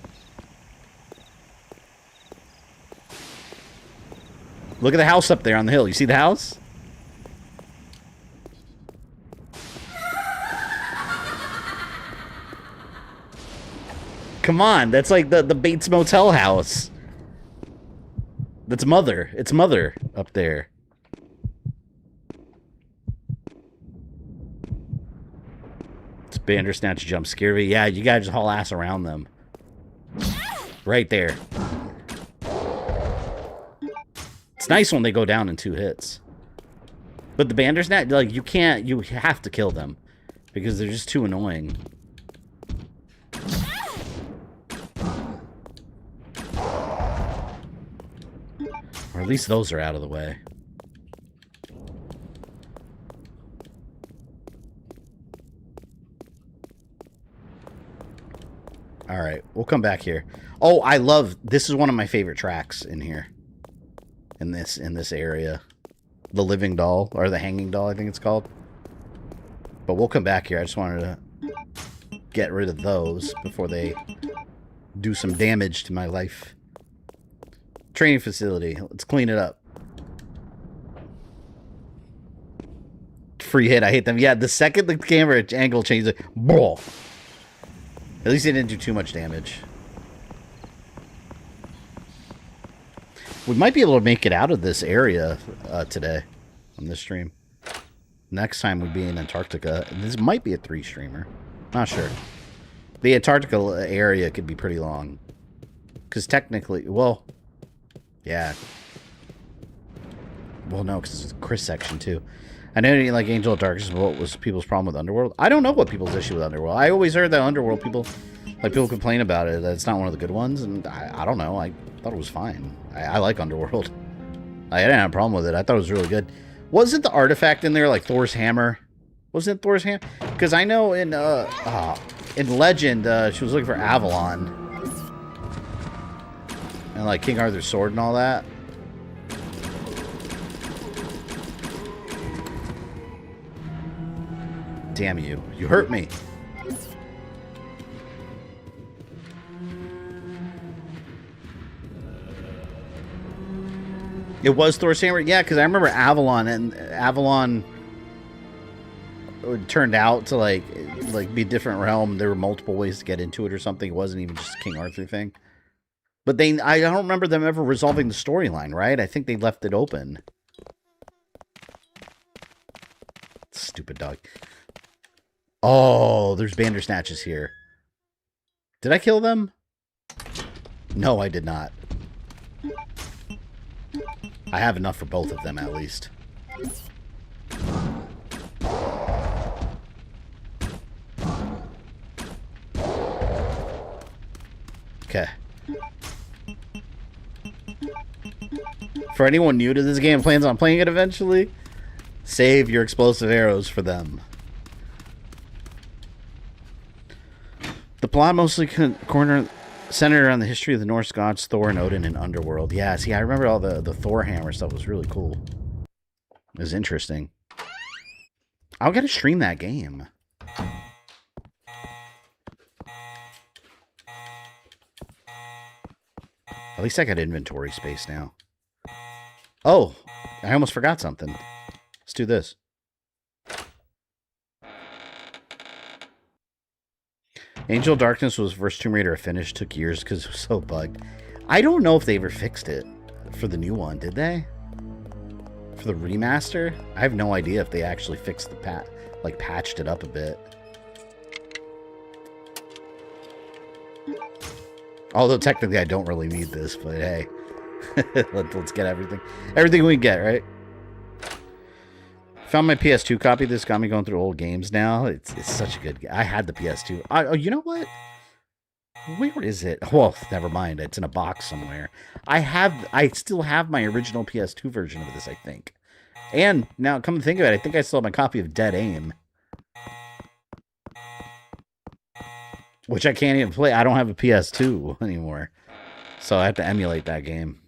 Look at the house up there on the hill. You see the house? Come on, that's like the Bates Motel house. That's Mother. It's Mother up there. It's Bandersnatch jump scare. Yeah, you gotta just haul ass around them. Right there. It's nice when they go down in 2 hits. But the Bandersnatch, like, you have to kill them. Because they're just too annoying. Or at least those are out of the way. Alright, we'll come back here. Oh, I love... This is one of my favorite tracks in here. In this area. The Living Doll, or the Hanging Doll, I think it's called. But we'll come back here. I just wanted to get rid of those before they do some damage to my life. Training facility. Let's clean it up. Free hit. I hate them. Yeah, the second the camera angle changes, blah. At least they didn't do too much damage. We might be able to make it out of this area today on this stream. Next time we'd be in Antarctica. This might be a 3-streamer. Not sure. The Antarctica area could be pretty long. Because technically, well... Yeah. Well, no, because it's a Chris section, too. I know you like Angel of Darkness, but what was people's problem with Underworld? I don't know what people's issue with Underworld. I always heard that Underworld, people complain about it, that it's not one of the good ones, and I don't know. I thought it was fine. I like Underworld. I didn't have a problem with it. I thought it was really good. Wasn't the artifact in there like Thor's hammer? Wasn't it Thor's hammer? Because I know in Legend, she was looking for Avalon. And like King Arthur's sword and all that. Damn you. You hurt me. It was Thor's hammer? Yeah, because I remember Avalon, and Avalon turned out to like be a different realm. There were multiple ways to get into it or something. It wasn't even just a King Arthur thing. But I don't remember them ever resolving the storyline, right? I think they left it open. Stupid dog. Oh, there's Bandersnatches here. Did I kill them? No, I did not. I have enough for both of them, at least. Okay. For anyone new to this game and plans on playing it eventually, save your explosive arrows for them. The plot mostly centered around the history of the Norse gods Thor and Odin and Underworld. Yeah, see, I remember all the Thor hammer stuff was really cool. It was interesting. I'll get to stream that game. At least I got inventory space now. Oh, I almost forgot something. Let's do this. Angel of Darkness was the first Tomb Raider I finished. Took years because it was so bugged. I don't know if they ever fixed it for the new one, did they? For the remaster? I have no idea if they actually fixed the patched it up a bit. Although technically I don't really need this, but hey. Let's get everything. Everything we can get, right? Found my PS2 copy. This got me going through old games now. It's such a good game. I had the PS2. Oh, you know what? Where is it? Well, never mind. It's in a box somewhere. I still have my original PS2 version of this, I think. And now, come to think of it, I think I still have my copy of Dead Aim. Which I can't even play. I don't have a PS2 anymore. So I have to emulate that game.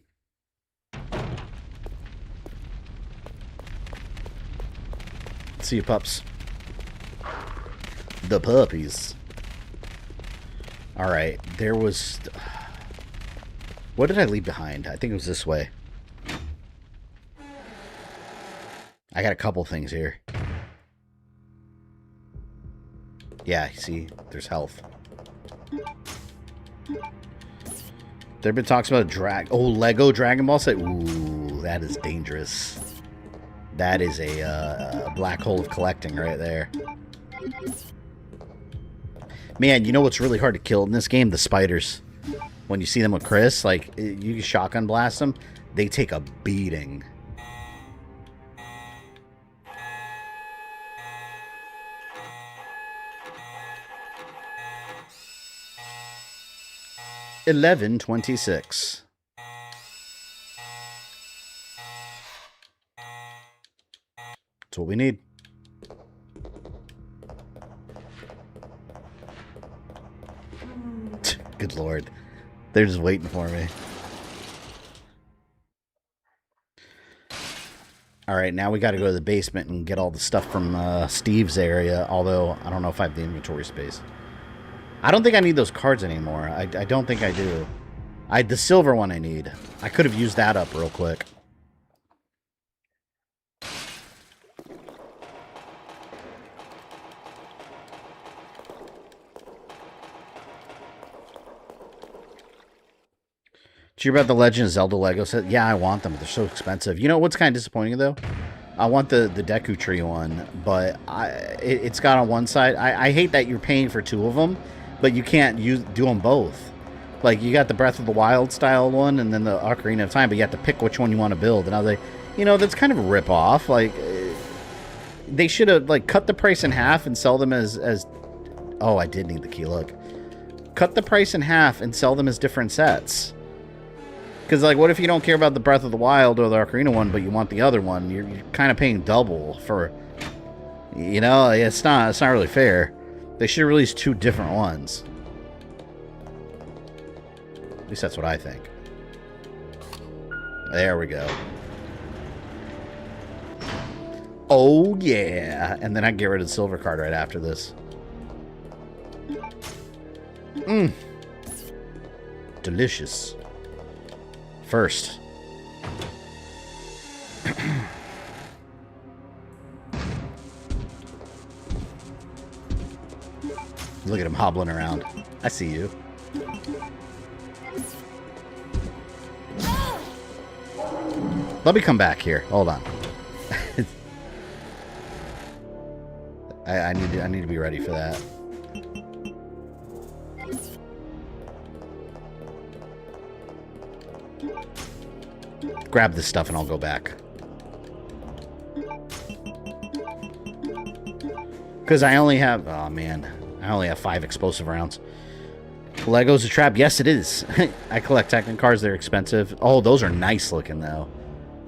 See you, pups. The puppies. Alright, there was... What did I leave behind? I think it was this way. I got a couple things here. Yeah, see? There's health. There have been talks about Lego Dragon Ball set. Ooh, that is dangerous. That is a black hole of collecting right there. Man, you know what's really hard to kill in this game? The spiders. When you see them with Chris, like, you can shotgun blast them, they take a beating. $11.26. That's what we need. Good lord. They're just waiting for me. Alright, now we gotta go to the basement and get all the stuff from Steve's area, although I don't know if I have the inventory space. I don't think I need those cards anymore. I don't think I do. The silver one I need. I could have used that up real quick. Did you hear about the Legend of Zelda Lego set? Yeah, I want them, but they're so expensive. You know what's kind of disappointing, though? I want the Deku Tree one, but it's got on one side. I hate that you're paying for two of them, but you can't do them both. Like, you got the Breath of the Wild style one, and then the Ocarina of Time, but you have to pick which one you want to build. And I was like, you know, that's kind of a rip-off. Like, they should have, like, cut the price in half and sell them as... Oh, I did need the key, look. Cut the price in half and sell them as different sets. Because, like, what if you don't care about the Breath of the Wild or the Ocarina one, but you want the other one? You're kind of paying double for... You know, it's not really fair. They should release two different ones. At least that's what I think. There we go. Oh, yeah. And then I get rid of the silver card right after this. Mmm. Delicious. First. Look at him hobbling around. I see you. Let me come back here. Hold on. I need to be ready for that. Grab this stuff and I'll go back. Because I only have... Oh, man. I only have 5 explosive rounds. Lego's a trap? Yes, it is. I collect Technic cards. They're expensive. Oh, those are nice looking, though.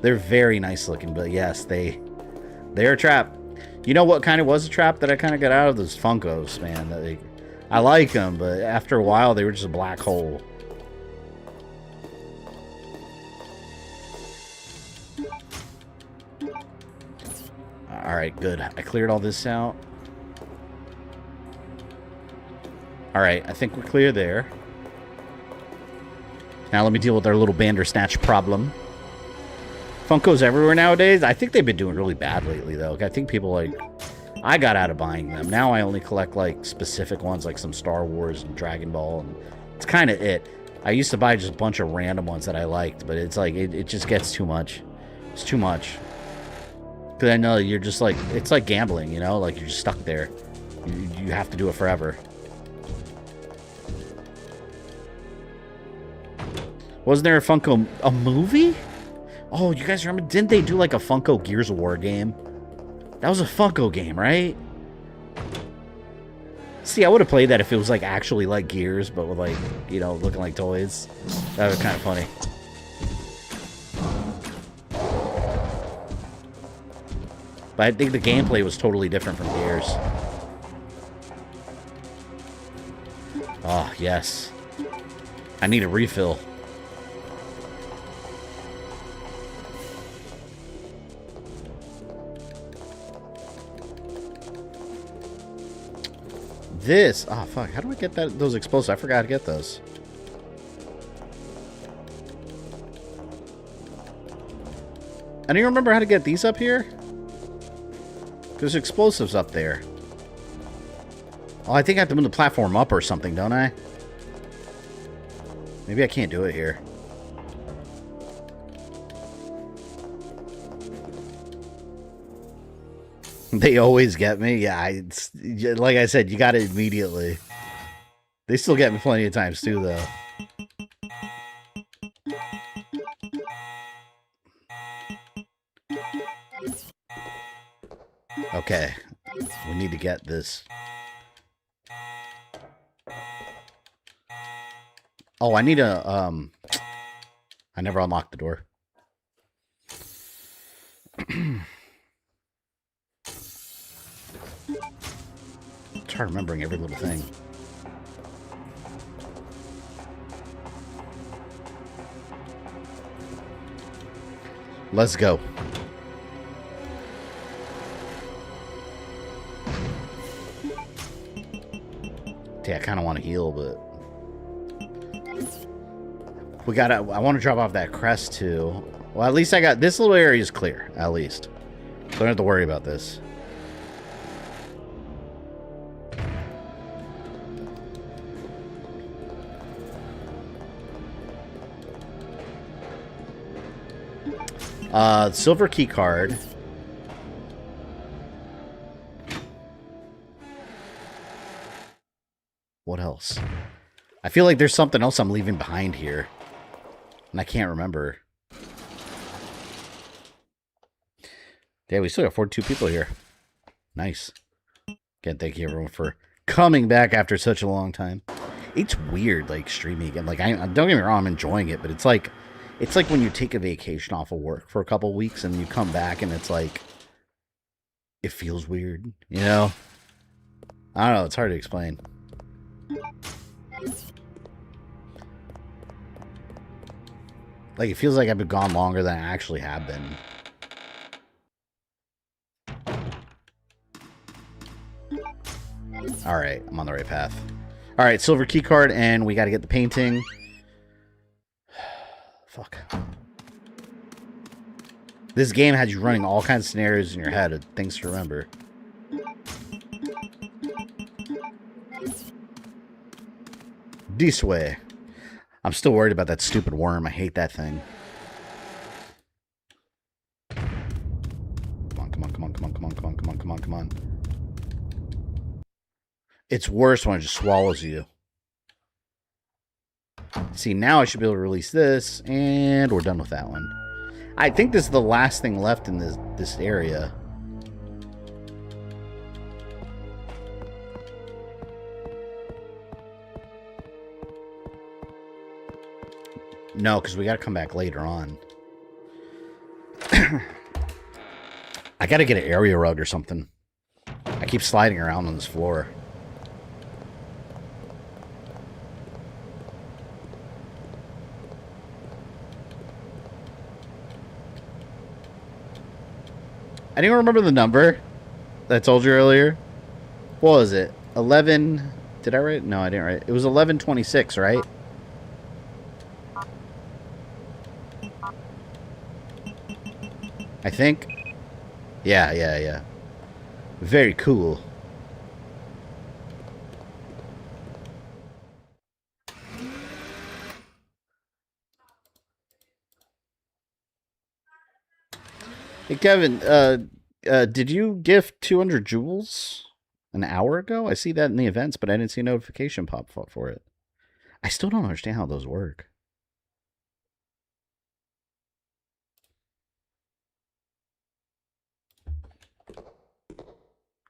They're very nice looking, but yes, they're a trap. You know what kind of was a trap that I kind of got out of? Those Funkos, man. I like them, but after a while, they were just a black hole. Alright, good. I cleared all this out. Alright, I think we're clear there. Now let me deal with our little Bandersnatch problem. Funko's everywhere nowadays. I think they've been doing really bad lately, though. I think people, like... I got out of buying them. Now I only collect, like, specific ones, like some Star Wars and Dragon Ball, and it's kind of it. I used to buy just a bunch of random ones that I liked, but it's like, it just gets too much. It's too much. Because I know you're just like... It's like gambling, you know? Like, you're just stuck there. You have to do it forever. Wasn't there a Funko... A movie? Oh, you guys remember? Didn't they do like a Funko Gears of War game? That was a Funko game, right? See, I would have played that if it was like actually like Gears, but with like, you know, looking like toys. That was kind of funny. But I think the gameplay was totally different from Gears. Oh, yes. I need a refill. This, oh fuck, how do I get those explosives? I forgot to get those. I don't even remember how to get these up here. There's explosives up there. Oh, I think I have to move the platform up or something, don't I? Maybe I can't do it here. They always get me. Yeah, like I said, you got it immediately. They still get me plenty of times too, though. Okay, we need to get this. Oh, I need a, I never unlocked the door. It's hard remembering every little thing. Let's go. Yeah, I kind of want to heal, but... We gotta... I want to drop off that crest, too. Well, at least I got... This little area is clear, at least. So don't have to worry about this. Silver key card. What else? I feel like there's something else I'm leaving behind here. And I can't remember. Yeah, we still got 42 people here. Nice. Again, thank you everyone for coming back after such a long time. It's weird, like, streaming again. Like, don't get me wrong, I'm enjoying it, but it's like when you take a vacation off of work for a couple weeks and you come back and it's like, it feels weird, you know? I don't know, it's hard to explain. Like, it feels like I've been gone longer than I actually have been. Alright, I'm on the right path. Alright, silver key card, and we gotta get the painting. Fuck. This game had you running all kinds of scenarios in your head of things to remember. This way. I'm still worried about that stupid worm. I hate that thing. Come on, come on, come on, come on, come on, come on, come on, come on, come on. It's worse when it just swallows you. See, now I should be able to release this, and we're done with that one. I think this is the last thing left in this area. No, because we got to come back later on. I got to get an area rug or something. I keep sliding around on this floor. Anyone remember the number that I told you earlier? What was it? 11... Did I write it? No, I didn't write it. It was 1126, right? I think. Yeah. Very cool. Hey, Kevin, did you gift 200 jewels an hour ago? I see that in the events, but I didn't see a notification pop up for it. I still don't understand how those work.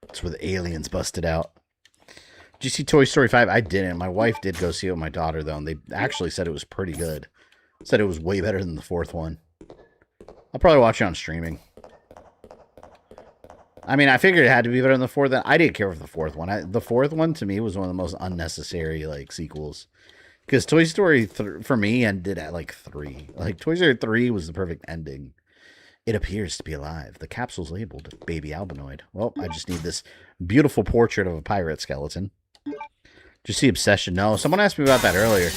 It's where the aliens busted out. Did you see Toy Story 5? I didn't. My wife did go see it with my daughter, though, and they actually said it was pretty good. Said it was way better than the fourth one. I'll probably watch it on streaming. I mean, I figured it had to be better than the fourth. I didn't care for the fourth one. The fourth one, to me, was one of the most unnecessary, like, sequels. Because Toy Story, for me, ended at, like, 3. Like, Toy Story 3 was the perfect ending. It appears to be alive. The capsule's labeled Baby Albinoid. Well, I just need this beautiful portrait of a pirate skeleton. Did you see Obsession? No, someone asked me about that earlier.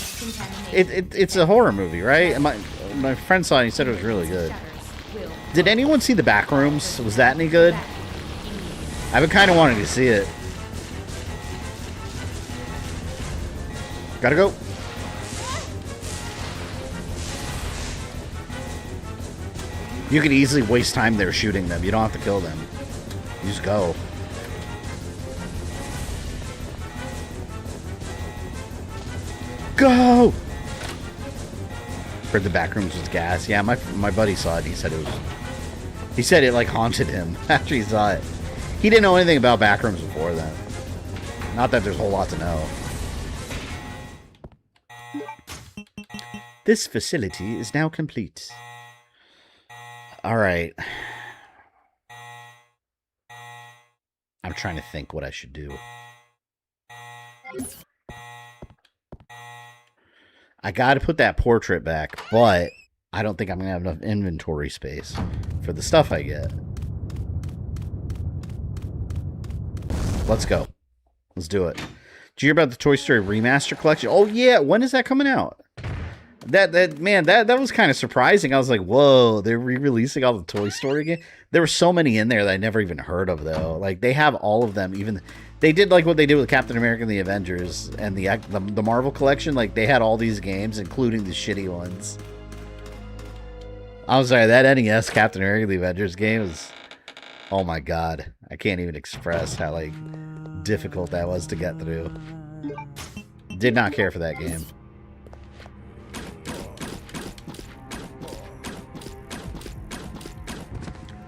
It's a horror movie, right? And my friend saw it and he said it was really good. Did anyone see The Backrooms? Was that any good? I've been kind of wanting to see it. Gotta go. You could easily waste time there shooting them. You don't have to kill them. You just go. Go! Heard The Backrooms was gas. Yeah, my buddy saw it. He said it was... He said it, like, haunted him after he saw it. He didn't know anything about Backrooms before then. Not that there's a whole lot to know. This facility is now complete. Alright. I'm trying to think what I should do. I gotta put that portrait back, but I don't think I'm gonna have enough inventory space for the stuff I get. Let's go. Let's do it. Did you hear about the Toy Story Remaster collection? Oh yeah, when is that coming out? That was kind of surprising. I was like, whoa, they're re-releasing all the Toy Story games. There were so many in there that I never even heard of, though. Like, they have all of them. Even they did like what they did with Captain America and the Avengers and the Marvel collection. Like, they had all these games, including the shitty ones. I'm sorry, that NES Captain America and the Avengers game is, oh my god, I can't even express how like difficult that was to get through. Did not care for that game.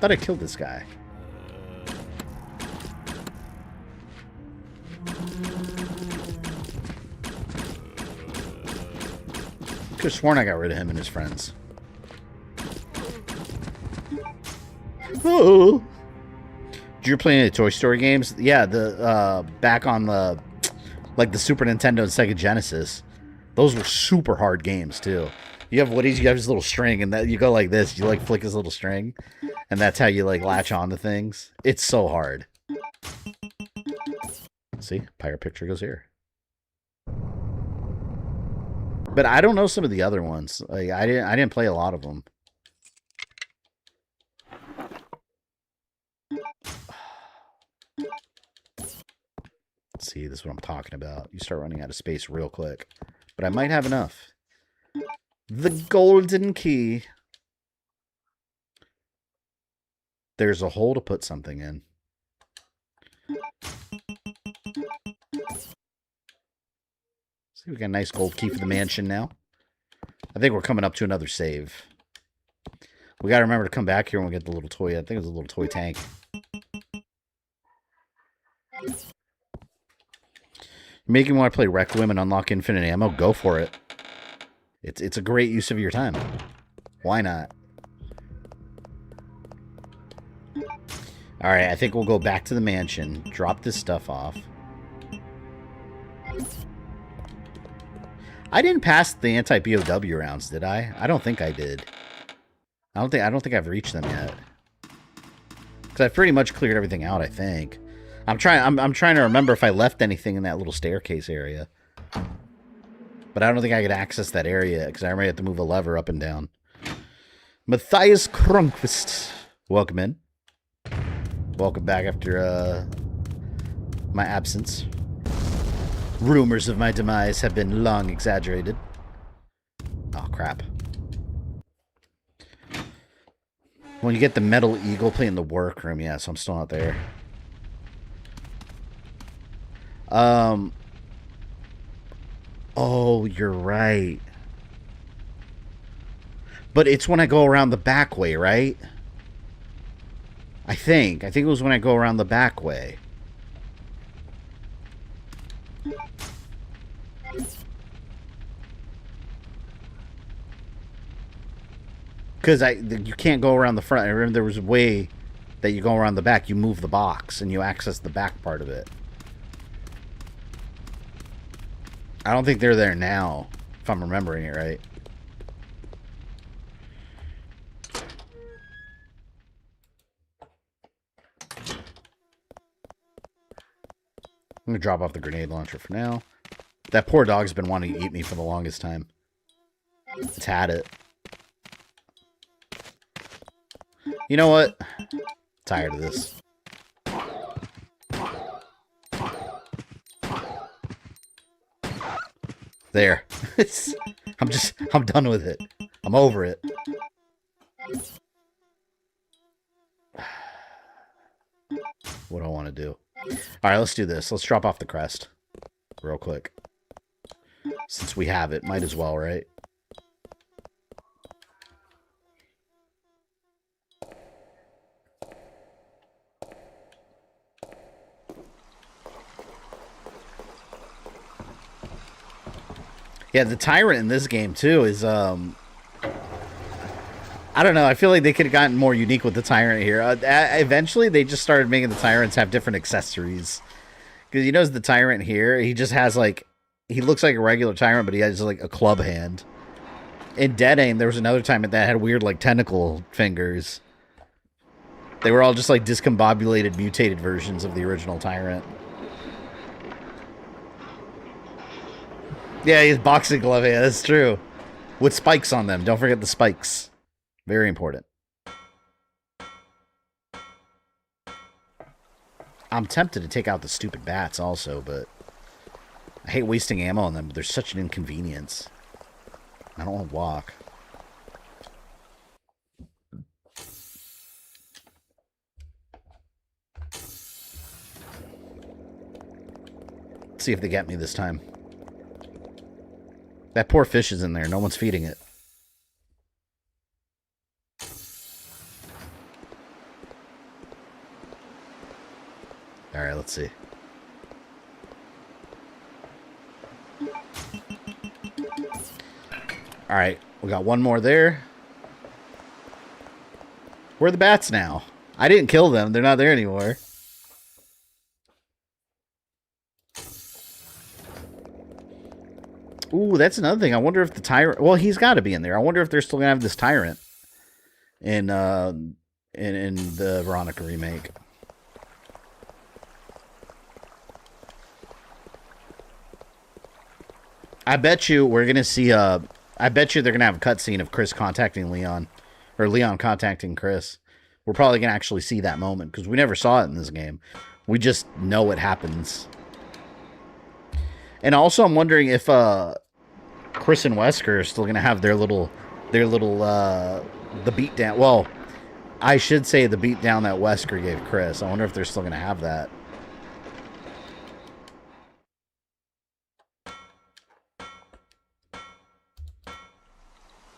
Thought I killed this guy. Could have sworn I got rid of him and his friends. Oh! Did you play any Toy Story games? Yeah, the back on the like the Super Nintendo and Sega Genesis. Those were super hard games too. You have Woody's, you have his little string, and that you go like this. You, like, flick his little string, and that's how you, like, latch onto things. It's so hard. See? Pirate picture goes here. But I don't know some of the other ones. Like, I didn't play a lot of them. See, this is what I'm talking about. You start running out of space real quick. But I might have enough. The golden key. There's a hole to put something in. See, we got a nice gold key for the mansion now. I think we're coming up to another save. We got to remember to come back here when we get the little toy. I think it's a little toy tank. Making me want to play Requiem and unlock infinite ammo? Go for it. It's a great use of your time. Why not? Alright, I think we'll go back to the mansion. Drop this stuff off. I didn't pass the anti-BOW rounds, did I? I don't think I did. I don't think I've reached them yet. Because I've pretty much cleared everything out, I think. I'm trying to remember if I left anything in that little staircase area. But I don't think I could access that area because I already have to move a lever up and down. Matthias Kronqvist. Welcome in. Welcome back after my absence. Rumors of my demise have been long exaggerated. Oh, crap. When you get the metal eagle play in the workroom, yeah, so I'm still not there. Oh, you're right. But it's when I go around the back way, right? I think it was when I go around the back way. Because you can't go around the front. I remember there was a way that you go around the back. You move the box and you access the back part of it. I don't think they're there now, if I'm remembering it right. I'm going to drop off the grenade launcher for now. That poor dog's been wanting to eat me for the longest time. It's had it. You know what? Tired of this. There. I'm done with it. I'm over it. What do I want to do? Alright, let's do this. Let's drop off the crest. Real quick. Since we have it, might as well, right? Yeah, the Tyrant in this game, too, is, I don't know. I feel like they could have gotten more unique with the Tyrant here. Eventually, they just started making the Tyrants have different accessories. Because you notice the Tyrant here, he just has, like, he looks like a regular Tyrant, but he has, like, a club hand. In Dead Aim, there was another Tyrant that had weird, like, tentacle fingers. They were all just, like, discombobulated, mutated versions of the original Tyrant. Yeah, he's boxing glove hand. That's true. With spikes on them. Don't forget the spikes. Very important. I'm tempted to take out the stupid bats also, but I hate wasting ammo on them. They're such an inconvenience. I don't want to walk. Let's see if they get me this time. That poor fish is in there. No one's feeding it. Alright, let's see. Alright, we got one more there. Where are the bats now? I didn't kill them. They're not there anymore. Ooh, that's another thing. I wonder if the Tyrant... Well, he's got to be in there. I wonder if they're still going to have this Tyrant in the Veronica remake. I bet you we're going to see... I bet you they're going to have a cutscene of Chris contacting Leon. Or Leon contacting Chris. We're probably going to actually see that moment. Because we never saw it in this game. We just know it happens. And also, I'm wondering if Chris and Wesker are still going to have their little, the beatdown. Well, I should say the beatdown that Wesker gave Chris. I wonder if they're still going to have that.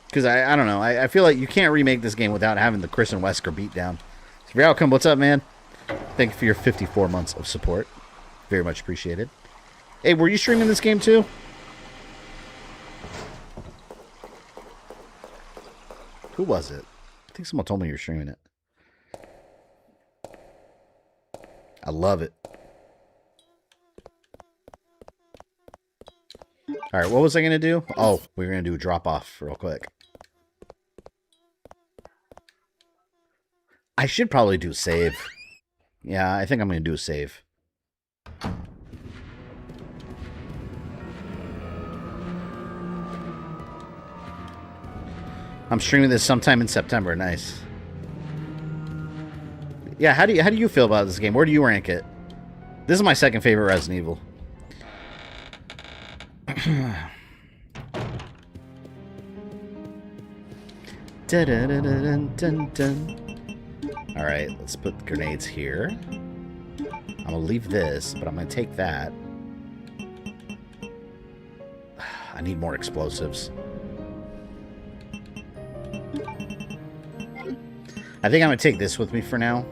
Because I don't know. I feel like you can't remake this game without having the Chris and Wesker beatdown. So, for your outcome, what's up, man? Thank you for your 54 months of support. Very much appreciated. Hey, were you streaming this game too? Who was it? I think someone told me you were streaming it. I love it. Alright, what was I going to do? Oh, we were going to do a drop-off real quick. I should probably do a save. Yeah, I think I'm going to do a save. I'm streaming this sometime in September. Nice. Yeah, how do you feel about this game? Where do you rank it? This is my second favorite Resident Evil. Alright, let's put grenades here. I'm gonna leave this, but I'm gonna take that. I need more explosives. I think I'm gonna take this with me for now.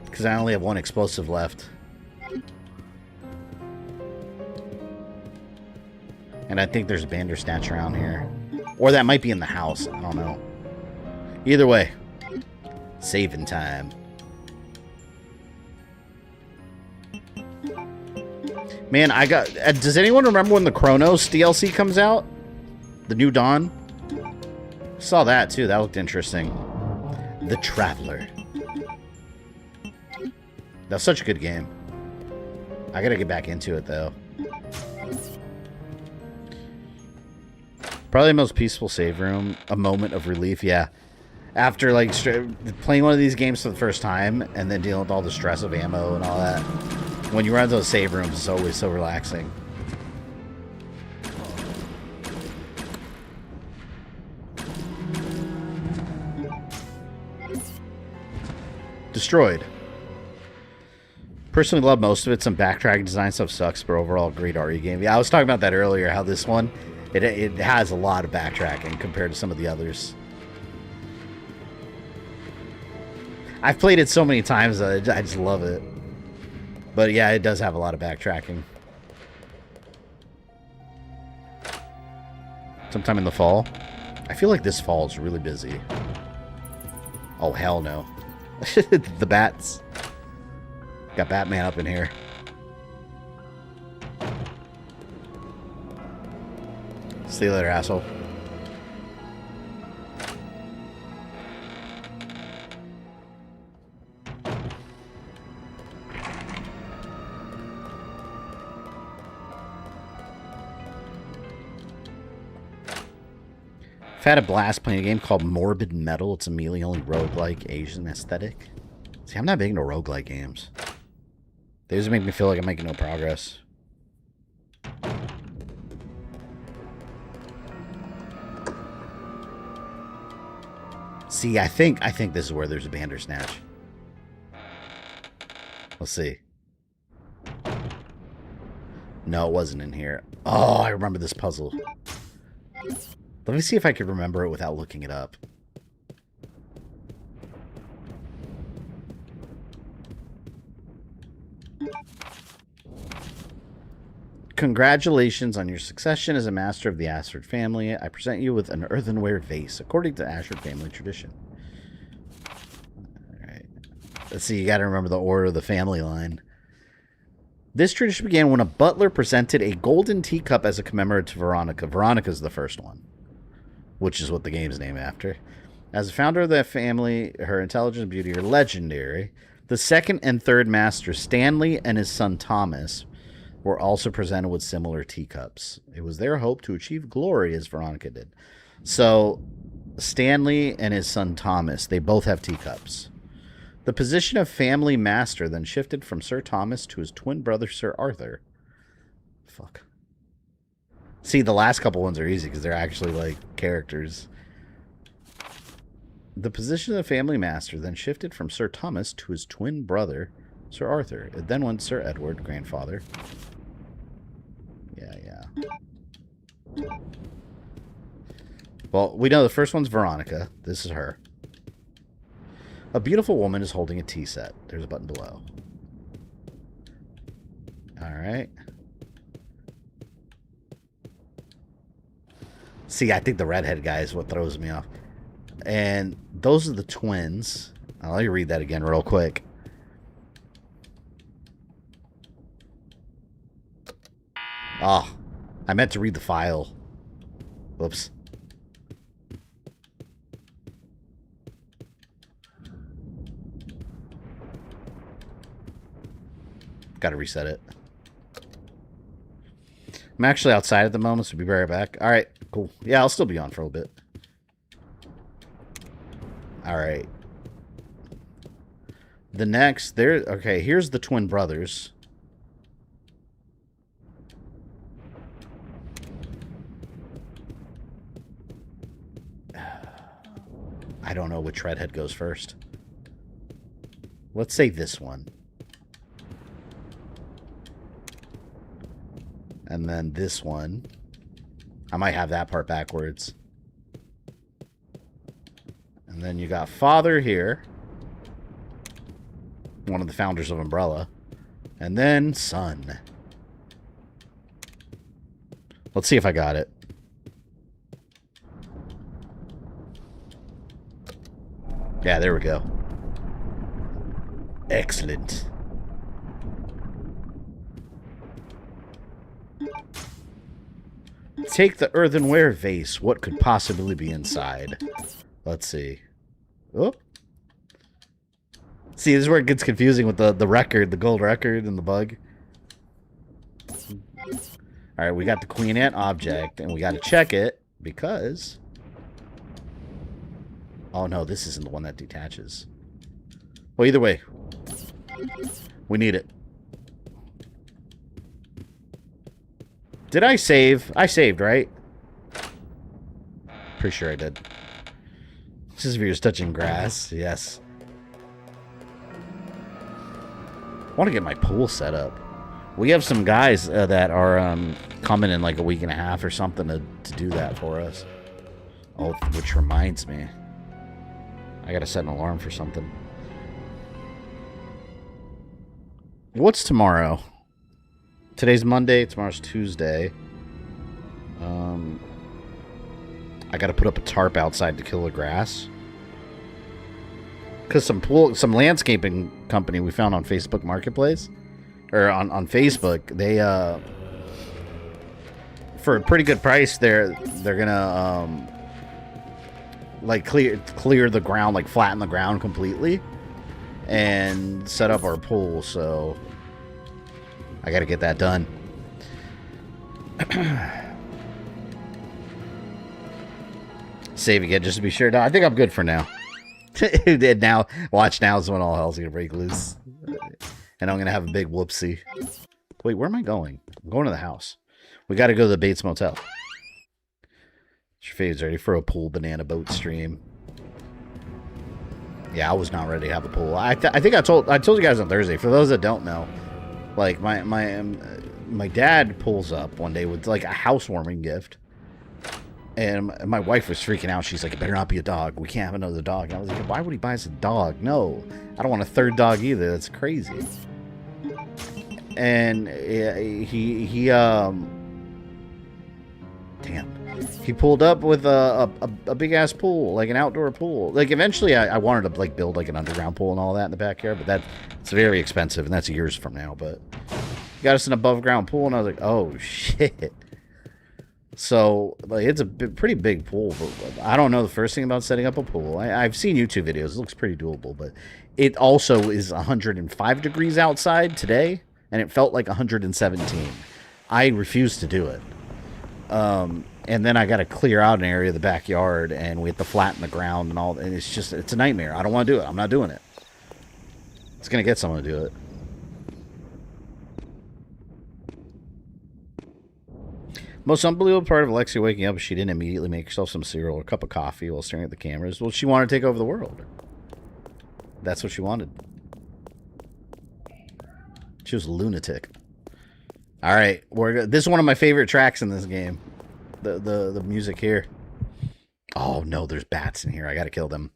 Because I only have one explosive left. And I think there's a Bandersnatch around here. Or that might be in the house. I don't know. Either way. Saving time. Man, I got... does anyone remember when the Chronos DLC comes out? The New Dawn? Saw that too. That looked interesting. The Traveler. That's such a good game. I gotta get back into it though. Probably the most peaceful save room. A moment of relief. Yeah. After like playing one of these games for the first time and then dealing with all the stress of ammo and all that. When you run those save rooms, it's always so relaxing. Destroyed. Personally love most of it. Some backtracking design stuff sucks, but overall great RE game. Yeah, I was talking about that earlier, how this one, it has a lot of backtracking compared to some of the others. I've played it so many times that I just love it. But yeah, it does have a lot of backtracking. Sometime in the fall. I feel like this fall is really busy. Oh, hell no. The bats. Got Batman up in here. See you later, asshole. I've had a blast playing a game called Morbid Metal. It's a melee-only roguelike Asian aesthetic. See, I'm not big into roguelike games. They just make me feel like I'm making no progress. See, I think this is where there's a Bandersnatch. Let's see. No, it wasn't in here. Oh, I remember this puzzle. Let me see if I could remember it without looking it up. Congratulations on your succession as a master of the Ashford family. I present you with an earthenware vase, according to Ashford family tradition. Alright. Let's see, you gotta remember the order of the family line. This tradition began when a butler presented a golden teacup as a commemorative to Veronica. Veronica's the first one, which is what the game's named after. As a founder of that family, her intelligence and beauty are legendary. The second and third masters, Stanley and his son Thomas, were also presented with similar teacups. It was their hope to achieve glory as Veronica did. So, Stanley and his son Thomas, they both have teacups. The position of family master then shifted from Sir Thomas to his twin brother, Sir Arthur. Fuck. See, the last couple ones are easy because they're actually, like, characters. The position of family master then shifted from Sir Thomas to his twin brother, Sir Arthur. It then went Sir Edward, grandfather. Yeah. Well, we know the first one's Veronica. This is her. A beautiful woman is holding a tea set. There's a button below. Alright. See, I think the redhead guy is what throws me off. And those are the twins. I'll let you read that again real quick. Oh, I meant to read the file. Whoops. Gotta reset it. I'm actually outside at the moment, so we'll be right back. Alright, cool. Yeah, I'll still be on for a little bit. Alright. The next, okay, here's the twin brothers. I don't know which redhead goes first. Let's say this one. And then this one. I might have that part backwards. And then you got father here. One of the founders of Umbrella. And then son. Let's see if I got it. Yeah, there we go. Excellent. Take the earthenware vase. What could possibly be inside? Let's see. Oh. See, this is where it gets confusing with the record, the gold record, and the bug. Alright, we got the Queen Ant object, and we got to check it, because... Oh, no, this isn't the one that detaches. Well, either way. We need it. Did I save? I saved, right? Pretty sure I did. This is if you're just touching grass. Yes. I want to get my pool set up. We have some guys that are coming in like a week and a half or something to do that for us. Oh, which reminds me. I gotta set an alarm for something. What's tomorrow? Today's Monday, tomorrow's Tuesday. I gotta put up a tarp outside to kill the grass. Because some landscaping company we found on Facebook Marketplace, or on Facebook, they for a pretty good price, they're gonna like clear the ground, like flatten the ground completely, and set up our pool. So I gotta get that done. Save again just to be sure. No, I think I'm good for now. Now, watch, now is when all hell's gonna break loose, and I'm gonna have a big whoopsie. Wait, where am I going? I'm going to the house. We got to go to the Bates Motel. Your fade's ready for a pool banana boat stream. Yeah, I was not ready to have a pool. I think I told you guys on Thursday. For those that don't know, like my dad pulls up one day with like a housewarming gift, and my wife was freaking out. She's like, "It better not be a dog. We can't have another dog." And I was like, "Why would he buy us a dog? No, I don't want a third dog either. That's crazy." And he pulled up with a big ass pool, like an outdoor pool. Like eventually I wanted to like build like an underground pool and all that in the backyard, but it's very expensive, and that's years from now. But got us an above ground pool, and I was like, oh shit. So like it's a pretty big pool, but I don't know the first thing about setting up a pool. I've seen YouTube videos. It looks pretty doable, but it also is 105 degrees outside today, and it felt like 117. I refuse to do it. And then I got to clear out an area of the backyard, and we have to flatten the ground and all. And it's a nightmare. I don't want to do it. I'm not doing it. It's going to get someone to do it. Most unbelievable part of Alexia waking up is she didn't immediately make herself some cereal or a cup of coffee while staring at the cameras. Well, she wanted to take over the world. That's what she wanted. She was a lunatic. All right, this is one of my favorite tracks in this game. The music here. Oh no, there's bats in here. I gotta kill them.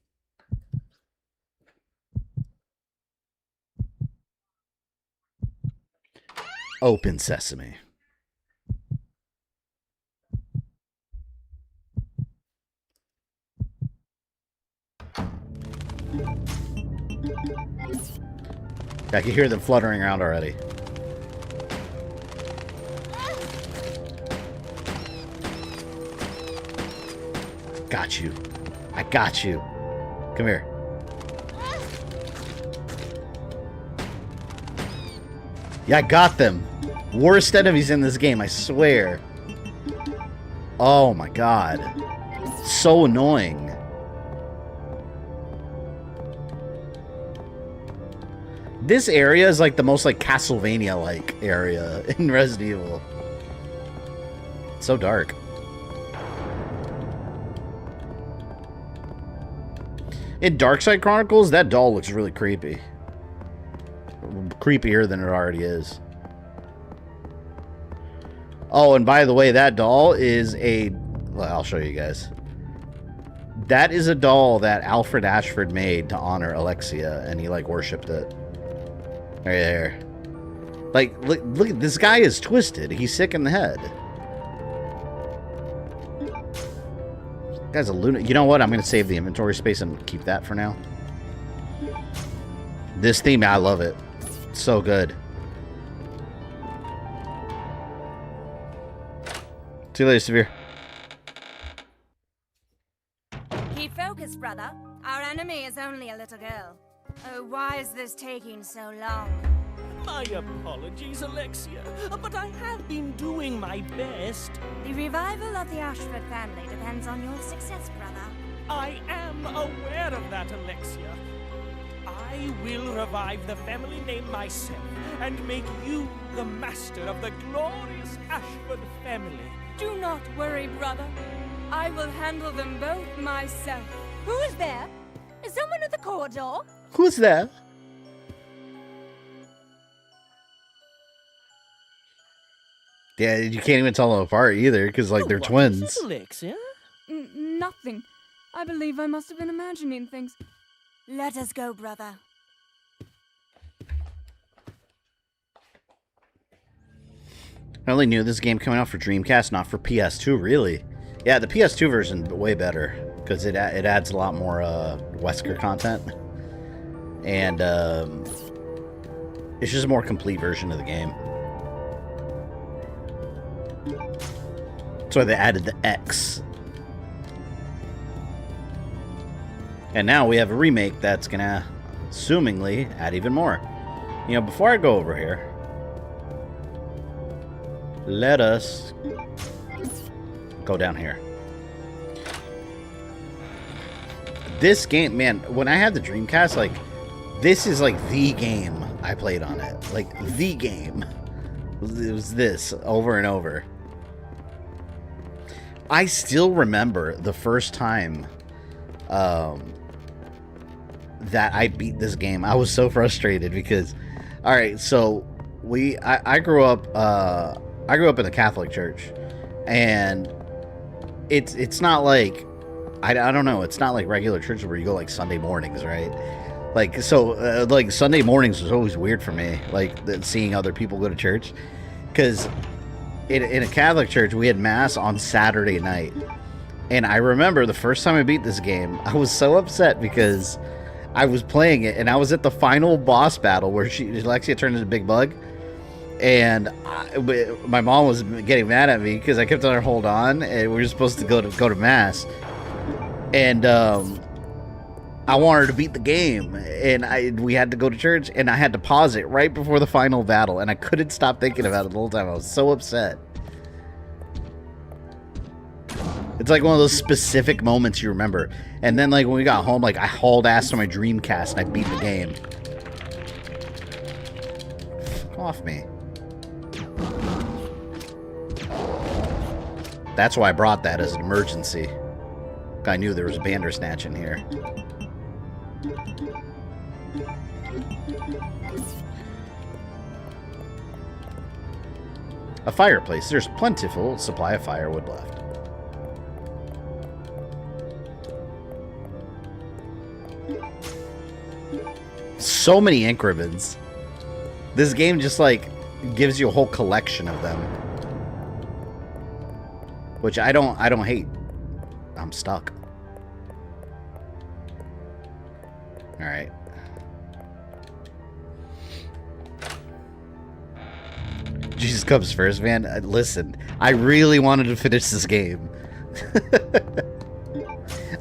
Open sesame. I can hear them fluttering around already. Got you. I got you. Come here. Yeah, I got them. Worst enemies in this game, I swear. Oh my god. So annoying. This area is like the most like Castlevania-like area in Resident Evil. It's so dark. In Darkside Chronicles, that doll looks really creepy. Creepier than it already is. Oh, and by the way, that doll is a... Well, I'll show you guys. That is a doll that Alfred Ashford made to honor Alexia, and he, like, worshipped it. Right there. Like, look, this guy is twisted. He's sick in the head. Guy's a lunatic. You know what? I'm going to save the inventory space and keep that for now. This theme, I love it. It's so good. See you later, Severe. Keep focused, brother. Our enemy is only a little girl. Oh, why is this taking so long? My apologies, Alexia, but I have been doing my best. The revival of the Ashford family depends on your success, brother. I am aware of that, Alexia. I will revive the family name myself and make you the master of the glorious Ashford family. Do not worry, brother. I will handle them both myself. Who is there? Is someone at the corridor? Who's there? Yeah, you can't even tell them apart either, because, like, they're twins. What is it, Alexia? Nothing. I believe I must have been imagining things. Let us go, brother. I only knew this game coming out for Dreamcast, not for PS2, really. Yeah, the PS2 version way better, because it adds a lot more Wesker content. And it's just a more complete version of the game. That's why they added the X. And now we have a remake that's gonna, assumingly, add even more. You know, before I go over here, let us go down here. This game, man, when I had the Dreamcast, like, this is like the game I played on it. Like, the game. It was this over and over. I still remember the first time that I beat this game. I was so frustrated because, all right, so I grew up in the Catholic Church, and it's not like I don't know, it's not like regular church where you go like Sunday mornings, right? Like, so like Sunday mornings was always weird for me, like seeing other people go to church, because in a Catholic church, we had Mass on Saturday night. And I remember the first time I beat this game, I was so upset because I was playing it, and I was at the final boss battle where Alexia turned into Big Bug. And my mom was getting mad at me because I kept on her hold on, and we were supposed to go to mass. And I wanted her to beat the game, and we had to go to church, and I had to pause it right before the final battle, and I couldn't stop thinking about it the whole time. I was so upset. It's like one of those specific moments you remember. And then, like, when we got home, like, I hauled ass on my Dreamcast, and I beat the game. Fuck off me. That's why I brought that as an emergency. I knew there was a Bandersnatch in here. A fireplace. There's plentiful supply of firewood left. So many ink ribbons. This game just, like, gives you a whole collection of them. Which I don't hate. I'm stuck. Alright. Jesus comes first, man. Listen, I really wanted to finish this game.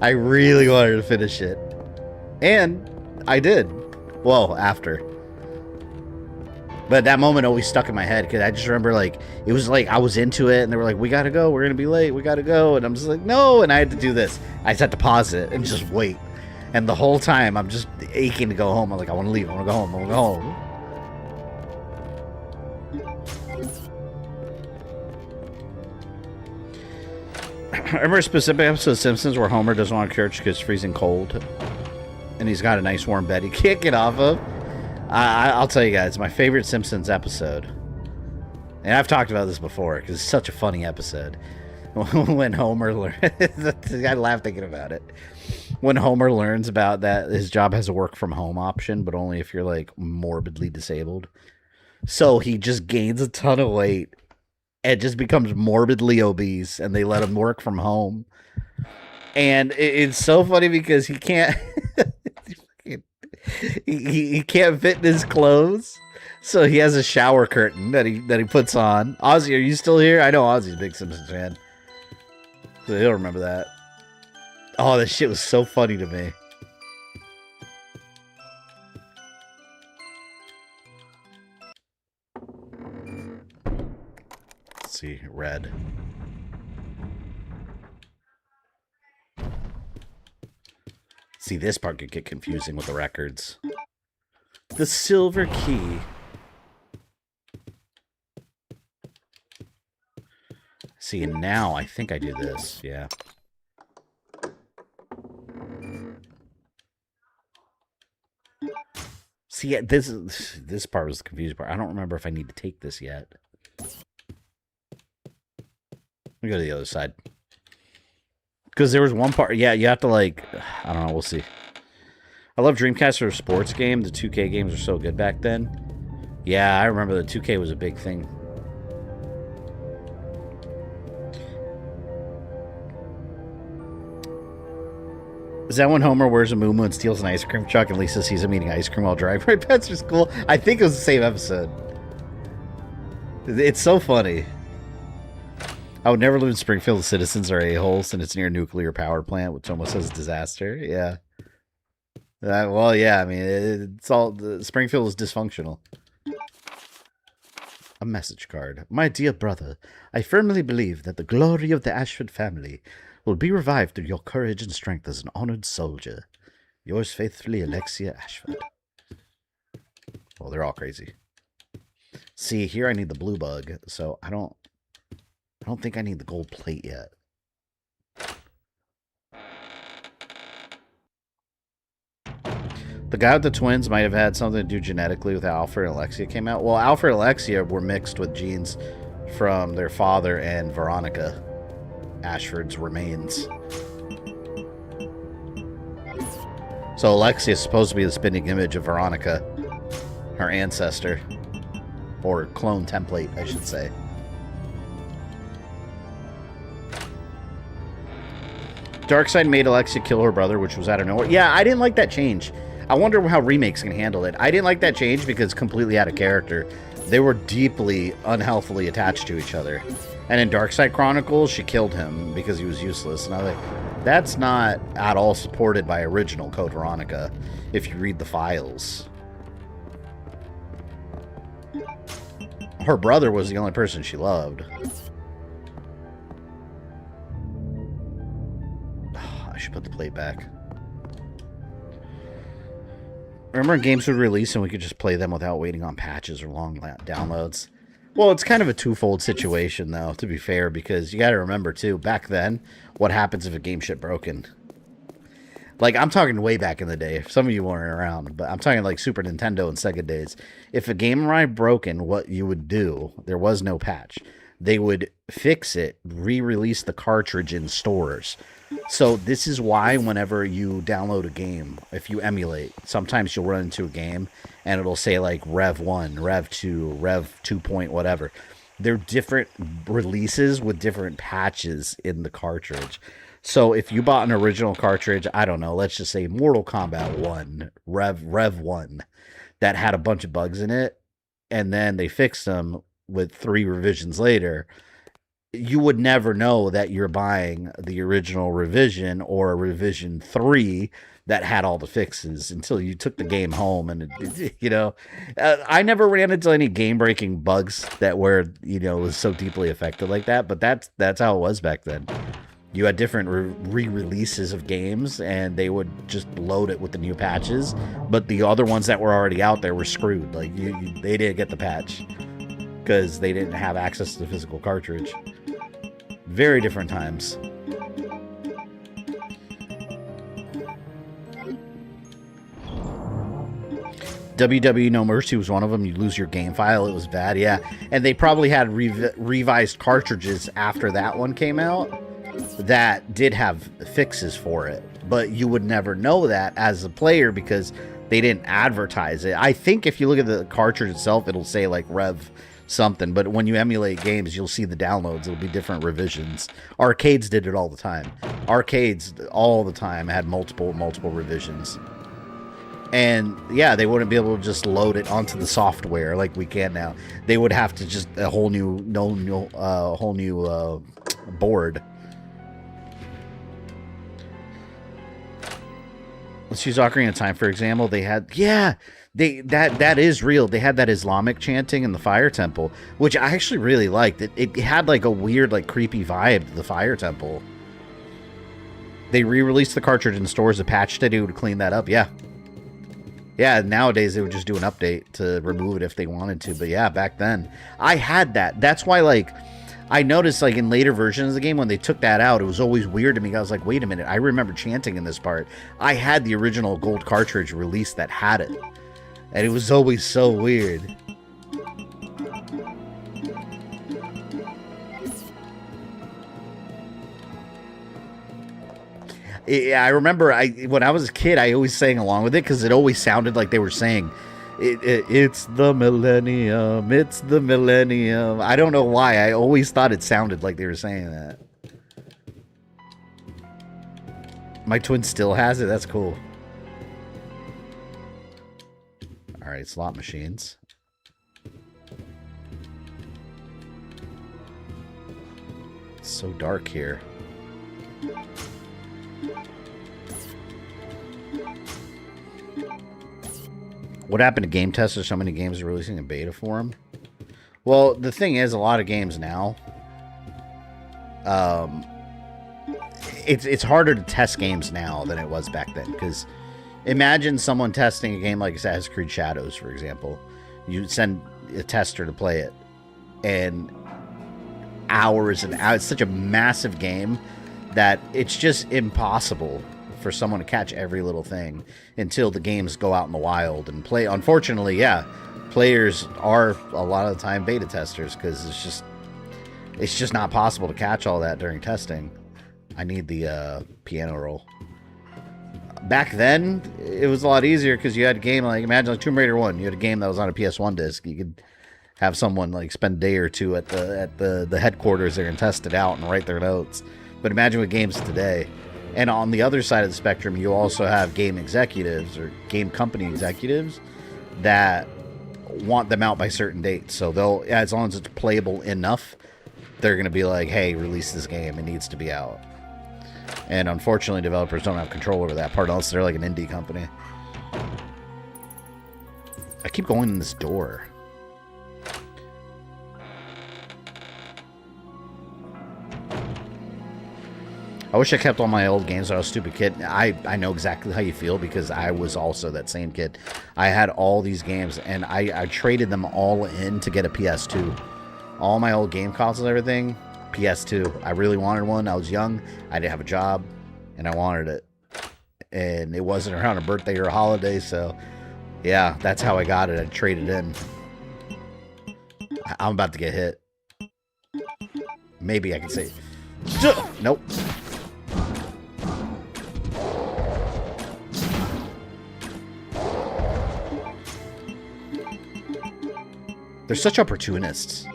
I really wanted to finish it. And I did. Well, after. But that moment always stuck in my head, because I just remember, like, it was like I was into it, and they were like, we gotta go, we're gonna be late, we gotta go. And I'm just like, no, and I had to do this. I just had to pause it and just wait. And the whole time, I'm just aching to go home. I'm like, I wanna leave, I wanna go home, I wanna go home. I remember a specific episode of Simpsons where Homer doesn't want to church because it's freezing cold. And he's got a nice warm bed he can't get off of. I'll tell you guys, my favorite Simpsons episode, and I've talked about this before because it's such a funny episode. When Homer I laugh thinking about it. When Homer learns about that his job has a work from home option, but only if you're, like, morbidly disabled. So he just gains a ton of weight and just becomes morbidly obese, and they let him work from home. And it's so funny because he can't he can't fit in his clothes, so he has a shower curtain that he puts on. Ozzy, are you still here? I know Ozzy's a big Simpsons fan, so he'll remember that. Oh, that shit was so funny to me. Let's see, red. See, this part could get confusing with the records. The silver key. See, and now I think I do this. Yeah. See, this part was the confusing part. I don't remember if I need to take this yet. Let me go to the other side. Because there was one part, yeah, you have to, like, I don't know, we'll see. I love Dreamcast for a sports game. The 2K games were so good back then. Yeah, I remember the 2K was a big thing. Is that when Homer wears a muumuu and steals an ice cream truck and Lisa sees him eating ice cream while driving right past her school? I think it was the same episode. It's so funny. I would never live in Springfield. The citizens are a-holes, and it's near a nuclear power plant, which almost says disaster. Yeah. Well, yeah, I mean, it's all... Springfield is dysfunctional. A message card. My dear brother, I firmly believe that the glory of the Ashford family will be revived through your courage and strength as an honored soldier. Yours faithfully, Alexia Ashford. Well, they're all crazy. See, here I need the blue bug, so I don't think I need the gold plate yet. The guy with the twins might have had something to do genetically with how Alfred and Alexia came out. Well, Alfred and Alexia were mixed with genes from their father and Veronica Ashford's remains. So Alexia is supposed to be the spinning image of Veronica, her ancestor. Or clone template, I should say. Darkseid made Alexia kill her brother, which was out of nowhere. Yeah, I didn't like that change. I wonder how remakes can handle it. I didn't like that change because it's completely out of character. They were deeply, unhealthily attached to each other. And in Darkside Chronicles, she killed him because he was useless. And I was like, that's not at all supported by original Code Veronica, if you read the files. Her brother was the only person she loved. I should put the plate back. Remember when games would release and we could just play them without waiting on patches or long downloads? Well, it's kind of a twofold situation, though, to be fair, because you got to remember, too, back then, what happens if a game shit broken? Like, I'm talking way back in the day. Some of you weren't around, but I'm talking like Super Nintendo and Sega days. If a game arrived broken, what you would do, there was no patch. They would fix it, re-release the cartridge in stores. So this is why whenever you download a game, if you emulate, sometimes you'll run into a game and it'll say like Rev 1, Rev 2, Rev 2 point whatever. They're different releases with different patches in the cartridge. So if you bought an original cartridge, I don't know, let's just say Mortal Kombat 1, Rev 1, that had a bunch of bugs in it, and then they fixed them with 3 revisions later, you would never know that you're buying the original revision or a revision 3 that had all the fixes until you took the game home. And, you know, I never ran into any game-breaking bugs that were, you know, was so deeply affected like that, but that's how it was back then. You had different re-releases of games, and they would just load it with the new patches, but the other ones that were already out there were screwed. Like, they didn't get the patch because they didn't have access to the physical cartridge. Very different times. WW No Mercy was one of them. You lose your game file. It was bad, yeah. And they probably had revised cartridges after that one came out that did have fixes for it. But you would never know that as a player because they didn't advertise it. I think if you look at the cartridge itself, it'll say like Rev something, but when you emulate games, you'll see the downloads. It'll be different revisions. Arcades did it all the time. Arcades all the time had multiple revisions. And yeah, they wouldn't be able to just load it onto the software like we can now. They would have to just a whole new board. Let's use Ocarina of Time for example. They had that is real. They had that Islamic chanting in the Fire Temple, which I actually really liked. It had like a weird, like creepy vibe to the Fire Temple. They re-released the cartridge in stores, a patch to do to clean that up. Yeah. Yeah, nowadays they would just do an update to remove it if they wanted to. But yeah, back then I had that. That's why, like, I noticed like in later versions of the game when they took that out, it was always weird to me. I was like, wait a minute, I remember chanting in this part. I had the original gold cartridge release that had it. And it was always so weird. I remember when I was a kid, I always sang along with it because it always sounded like they were saying, it's the millennium, it's the millennium. I don't know why. I always thought it sounded like they were saying that. My twin still has it. That's cool. All right, slot machines. It's so dark here. What happened to game testers? So many games are releasing in beta for them. Well, the thing is, a lot of games now, it's harder to test games now than it was back then. Because imagine someone testing a game like Assassin's Creed Shadows, for example. You send a tester to play it, and hours and hours. It's such a massive game that it's just impossible for someone to catch every little thing until the games go out in the wild and play. Unfortunately, yeah, players are a lot of the time beta testers because it's just not possible to catch all that during testing. I need the piano roll. Back then, it was a lot easier because you had a game like, imagine like Tomb Raider 1. You had a game that was on a PS1 disc. You could have someone like spend a day or two at the headquarters there and test it out and write their notes. But imagine with games today. And on the other side of the spectrum, you also have game executives or game company executives that want them out by certain dates. So they'll, as long as it's playable enough, they're going to be like, hey, release this game. It needs to be out. And unfortunately, developers don't have control over that part unless they're like an indie company. I keep going in this door. I wish I kept all my old games when I was a stupid kid. I know exactly how you feel because I was also that same kid. I had all these games, and I traded them all in to get a PS2. All my old game consoles and everything, PS2. I really wanted one. I was young. I didn't have a job, and I wanted it. And it wasn't around a birthday or a holiday, so yeah, that's how I got it. I traded in. I'm about to get hit. Maybe I can say... Nope. They're such opportunists.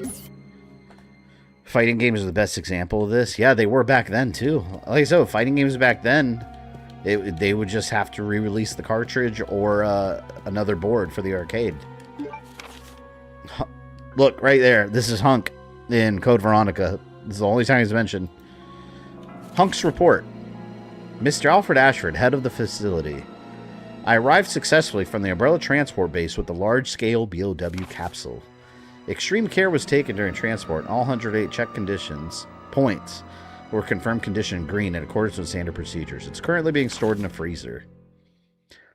Fighting games are the best example of this. Yeah, they were back then, too. Like I said, fighting games back then, they would just have to re-release the cartridge or another board for the arcade. Look, right there. This is Hunk in Code Veronica. This is the only time he's mentioned. Hunk's report. Mr. Alfred Ashford, head of the facility. I arrived successfully from the Umbrella Transport Base with the large-scale BOW capsule. Extreme care was taken during transport, and all 108 check conditions points were confirmed condition green in accordance with standard procedures. It's currently being stored in a freezer.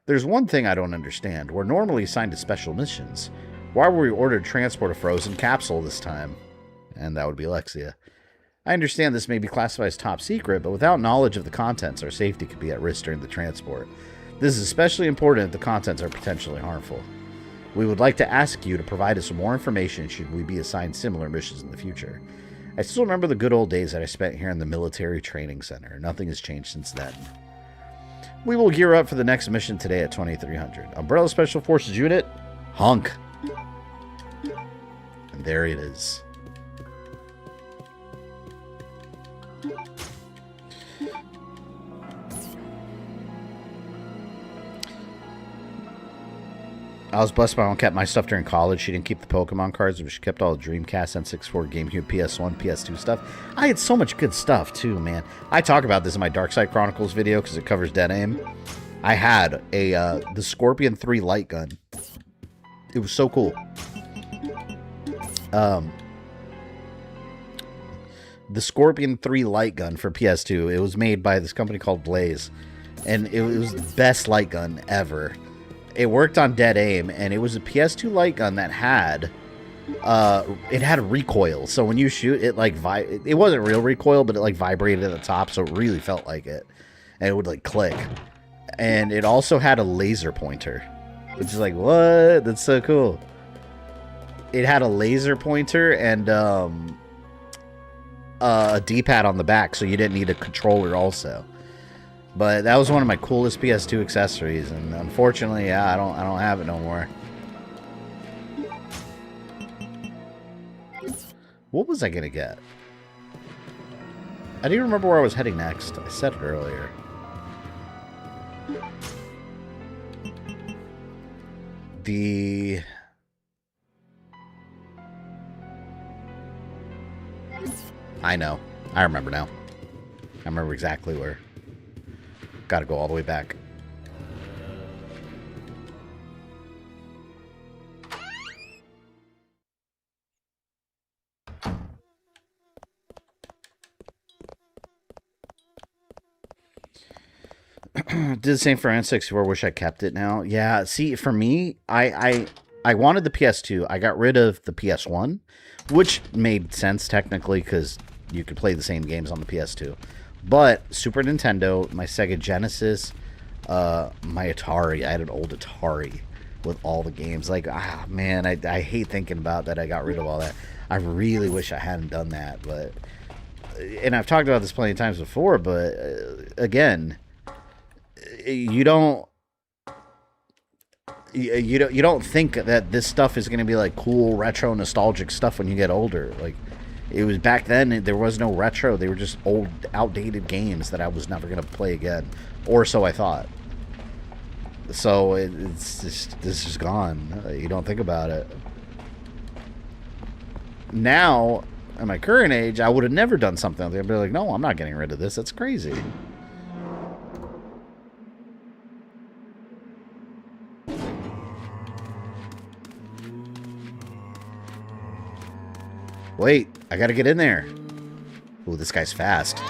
There's one thing I don't understand. We're normally assigned to special missions. Why were we ordered to transport a frozen capsule this time? And that would be Alexia. I understand this may be classified as top secret, but without knowledge of the contents, our safety could be at risk during the transport. This is especially important if the contents are potentially harmful. We would like to ask you to provide us with more information should we be assigned similar missions in the future. I still remember the good old days that I spent here in the military training center. Nothing has changed since then. We will gear up for the next mission today at 2300. Umbrella Special Forces Unit, Hunk. And there it is. I was blessed my mom kept my stuff during college. She didn't keep the Pokemon cards, but she kept all the Dreamcast, N64, GameCube, PS1, PS2 stuff. I had so much good stuff, too, man. I talk about this in my Dark Side Chronicles video because it covers Dead Aim. I had the Scorpion 3 light gun. It was so cool. The Scorpion 3 light gun for PS2. It was made by this company called Blaze. And it was the best light gun ever. It worked on Dead Aim, and it was a PS2 light gun that had it had a recoil. So when you shoot, it like it wasn't real recoil, but it like vibrated at the top, so it really felt like it, and it would like click. And it also had a laser pointer, which is like, what? That's so cool. It had a laser pointer and a D-pad on the back, so you didn't need a controller also. But that was one of my coolest PS2 accessories, and unfortunately, yeah, I don't have it no more. What was I gonna get? I didn't remember where I was heading next. I said it earlier. I know. I remember now. I remember exactly where. Gotta go all the way back. Did the same for N64. Wish I kept it now. Yeah, see, for me, I wanted the PS2. I got rid of the PS1, which made sense technically because you could play the same games on the PS2. But Super Nintendo, my Sega Genesis, my Atari. I had an old Atari with all the games. Like, man, I hate thinking about that. I got rid of all that. I really wish I hadn't done that. But, and I've talked about this plenty of times before, but again, you don't think that this stuff is going to be like cool, retro, nostalgic stuff when you get older. Like, it was back then, there was no retro. They were just old, outdated games that I was never going to play again. Or so I thought. So it's just gone. You don't think about it. Now, at my current age, I would have never done something like that. I'd be like, no, I'm not getting rid of this. That's crazy. Wait, I gotta get in there. Ooh, this guy's fast.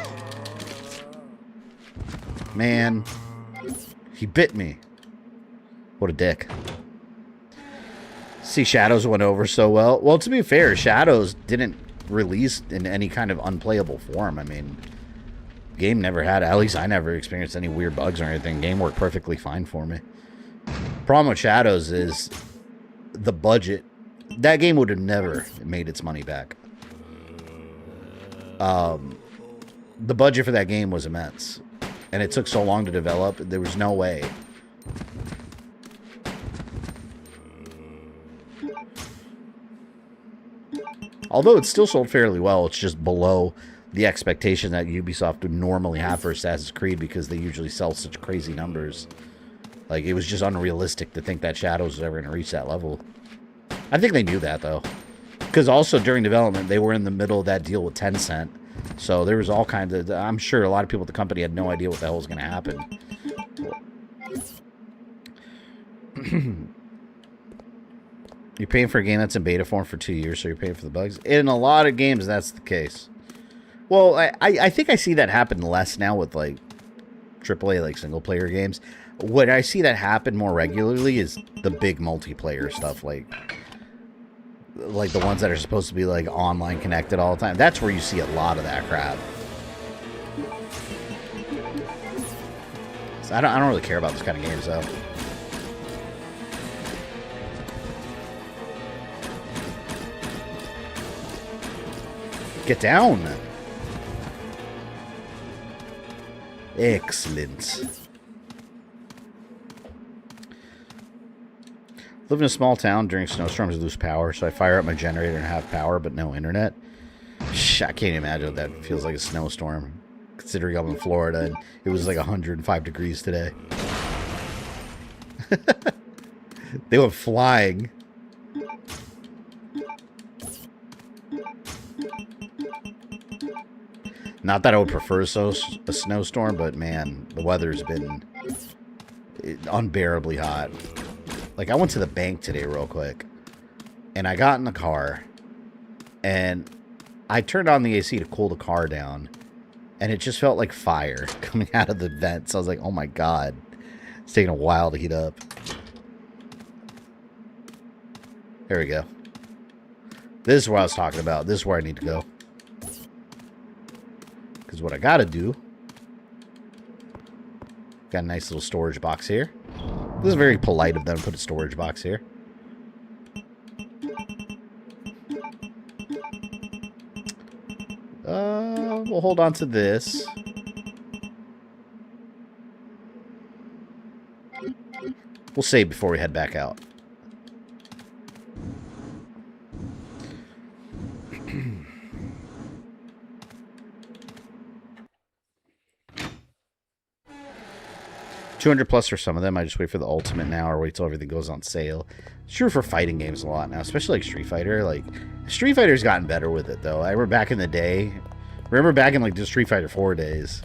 Man, he bit me. What a dick. See, Shadows went over so well. Well, to be fair, Shadows didn't release in any kind of unplayable form. I mean, game never had, at least I never experienced any weird bugs or anything. Game worked perfectly fine for me. Problem with Shadows is the budget. That game would have never made its money back. The budget for that game was immense. And it took so long to develop, there was no way. Although it still sold fairly well, it's just below the expectation that Ubisoft would normally have for Assassin's Creed because they usually sell such crazy numbers. Like, it was just unrealistic to think that Shadows was ever going to reach that level. I think they knew that, though. Because also, during development, they were in the middle of that deal with Tencent. So there was all kinds of... I'm sure a lot of people at the company had no idea what the hell was going to happen. You're paying for a game that's in beta form for 2 years, so you're paying for the bugs. In a lot of games, that's the case. Well, I think I see that happen less now with, like, AAA, like, single-player games. What I see that happen more regularly is the big multiplayer stuff, like the ones that are supposed to be, like, online connected all the time. That's where you see a lot of that crap. So I don't really care about this kind of games, though. Get down. Excellent. Live in a small town. During snowstorms, I lose power, so I fire up my generator and have power, but no internet. I can't imagine what that feels like, a snowstorm, considering I'm in Florida and it was like 105 degrees today. They went flying. Not that I would prefer a snowstorm, but man, the weather's been unbearably hot. Like, I went to the bank today real quick, and I got in the car, and I turned on the AC to cool the car down, and it just felt like fire coming out of the vents. I was like, oh my god, it's taking a while to heat up. There we go. This is what I was talking about. This is where I need to go. Because what I gotta do... Got a nice little storage box here. This is very polite of them to put a storage box here. We'll hold on to this. We'll save before we head back out. $200+ for some of them. I just wait for the ultimate now or wait till everything goes on sale. It's true for fighting games a lot now, especially like Street Fighter. Like, Street Fighter's gotten better with it, though. I remember back in the day, like the Street Fighter 4 days,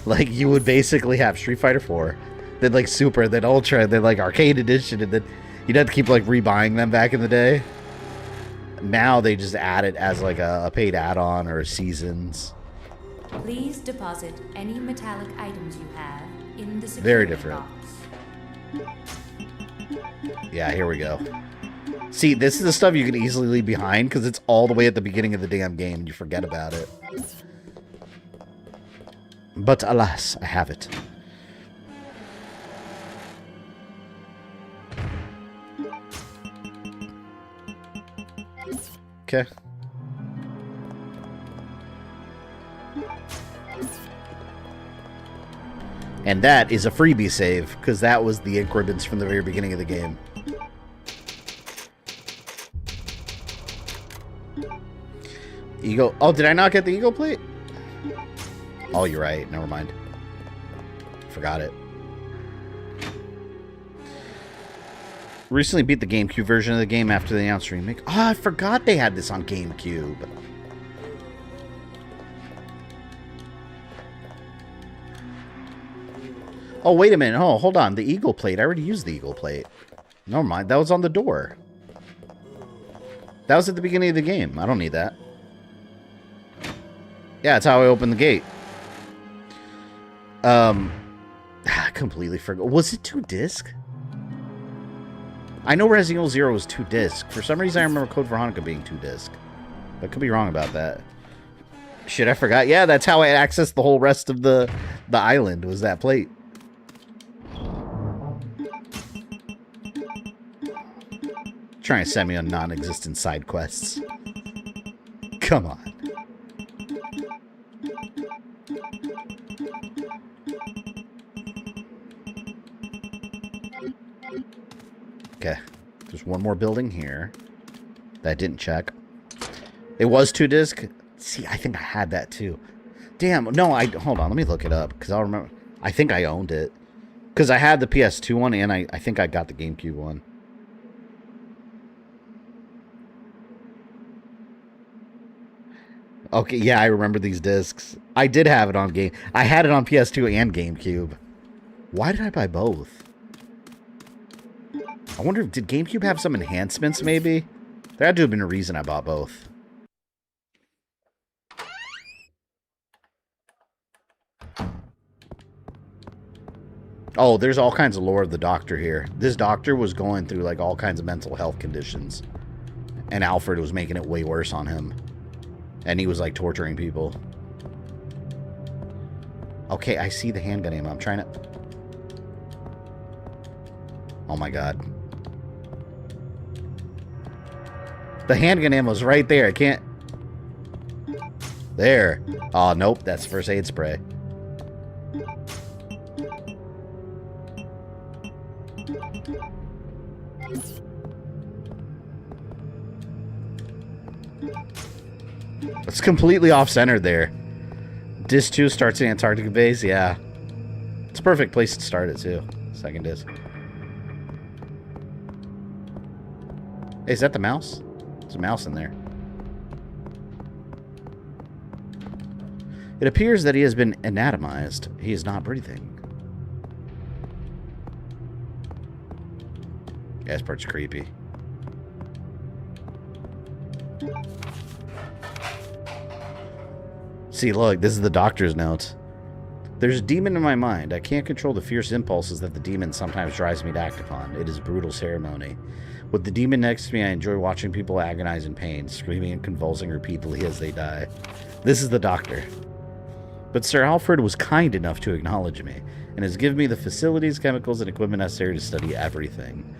like, you would basically have Street Fighter 4, then like Super, then Ultra, then like Arcade Edition, and then you'd have to keep like rebuying them back in the day. Now they just add it as like a paid add-on or seasons. Please deposit any metallic items you have in the very different box. Yeah, here we go. See, this is the stuff you can easily leave behind because it's all the way at the beginning of the damn game and you forget about it. But alas, I have it. Okay. And that is a freebie save, because that was the ink ribbons from the very beginning of the game. Ego. Oh, did I not get the ego plate? Oh, you're right. Never mind. Forgot it. Recently beat the GameCube version of the game after they announced remake. Oh, I forgot they had this on GameCube. Oh, wait a minute. Oh, hold on. The eagle plate. I already used the eagle plate. Never mind. That was on the door. That was at the beginning of the game. I don't need that. Yeah, that's how I opened the gate. I completely forgot. Was it 2-disc? I know Resident Evil 0 was 2-disc. For some reason, I remember Code Veronica being 2-disc. But I could be wrong about that. Shit, I forgot. Yeah, that's how I accessed the whole rest of the island, was that plate. Trying to send me on non-existent side quests. Come on. Okay. There's one more building here that I didn't check. It was 2-disc. See, I think I had that too. Damn. No, hold on. Let me look it up because I'll remember. I think I owned it because I had the PS2 one and I think I got the GameCube one. Okay, yeah, I remember these discs. I did have it on game. I had it on PS2 and GameCube. Why did I buy both? I wonder, did GameCube have some enhancements, maybe? There had to have been a reason I bought both. Oh, there's all kinds of lore of the Doctor here. This Doctor was going through, like, all kinds of mental health conditions. And Alfred was making it way worse on him. And he was, like, torturing people. Okay, I see the handgun ammo. I'm trying to... Oh, my God. The handgun ammo's right there. I can't... There. Oh, nope. That's first aid spray. It's completely off-centered there. Disc 2 starts in Antarctic Base, yeah. It's a perfect place to start it, too. Second disc. Hey, is that the mouse? There's a mouse in there. It appears that he has been anatomized. He is not breathing. Yeah, this part's creepy. See, look, this is the doctor's notes. There's a demon in my mind. I can't control the fierce impulses that the demon sometimes drives me to act upon. It is brutal ceremony. With the demon next to me, I enjoy watching people agonize in pain, screaming and convulsing repeatedly as they die. This is the doctor. But Sir Alfred was kind enough to acknowledge me, and has given me the facilities, chemicals, and equipment necessary to study everything.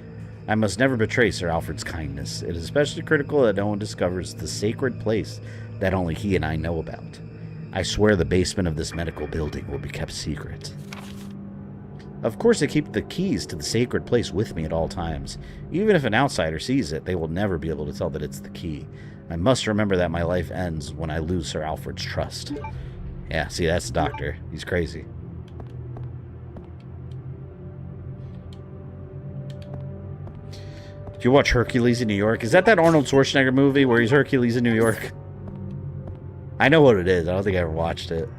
I must never betray Sir Alfred's kindness. It is especially critical that no one discovers the sacred place that only he and I know about. I swear the basement of this medical building will be kept secret. Of course, I keep the keys to the sacred place with me at all times. Even if an outsider sees it, they will never be able to tell that it's the key. I must remember that my life ends when I lose Sir Alfred's trust. Yeah, see, that's the doctor. He's crazy. Do you watch Hercules in New York? Is that Arnold Schwarzenegger movie where he's Hercules in New York? I know what it is. I don't think I ever watched it.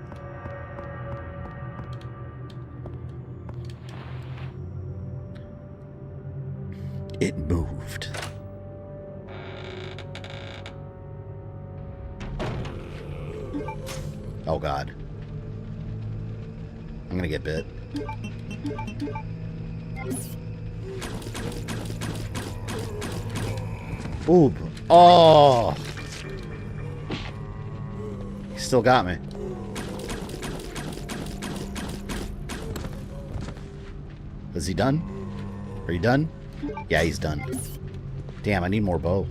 It moved. Oh, God. I'm gonna get bit. Ooh. Oh! He still got me. Is he done? Are you done? Yeah, he's done. Damn, I need more bow.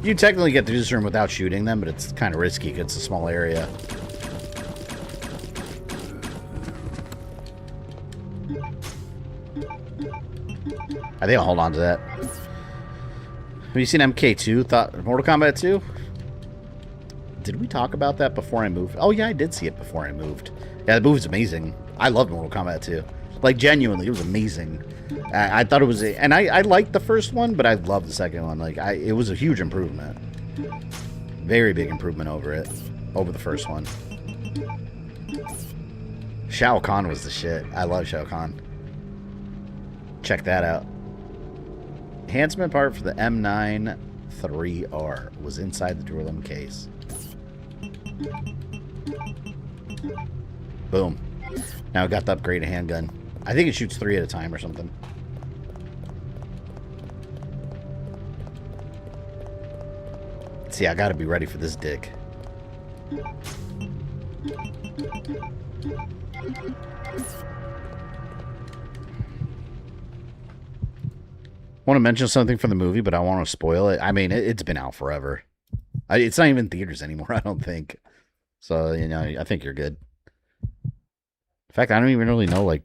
You technically get through this room without shooting them, but it's kind of risky because it's a small area. I think I'll hold on to that. Have you seen MK2? Mortal Kombat 2? Did we talk about that before I moved? Oh, yeah, I did see it before I moved. Yeah, the movie's amazing. I loved Mortal Kombat 2. Like, genuinely, it was amazing. I thought it was... And I liked the first one, but I loved the second one. Like, it was a huge improvement. Very big improvement over the first one. Shao Kahn was the shit. I love Shao Kahn. Check that out. Enhancement part for the M9 3R was inside the Dueling case. Boom. Now I got the upgraded handgun. I think it shoots 3 at a time or something. See, I gotta be ready for this dick. Want to mention something from the movie, but I want to spoil it. I mean, it's been out forever. It's not even in theaters anymore, I don't think. So, you know, I think you're good. In fact, I don't even really know, like,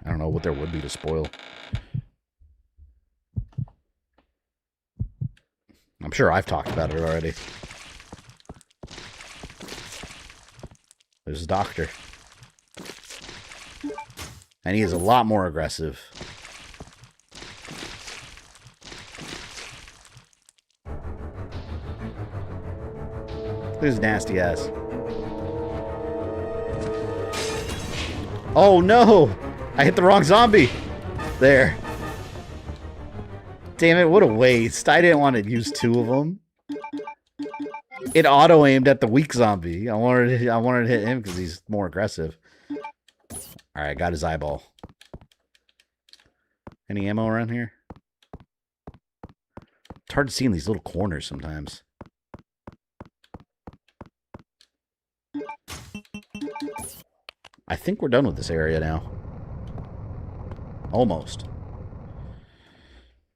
I don't know what there would be to spoil. I'm sure I've talked about it already. There's a doctor. And he is a lot more aggressive. There's nasty ass. Oh no! I hit the wrong zombie! There. Damn it, what a waste. I didn't want to use 2 of them. It auto-aimed at the weak zombie. I wanted to hit him because he's more aggressive. Alright, got his eyeball. Any ammo around here? It's hard to see in these little corners sometimes. I think we're done with this area now. Almost.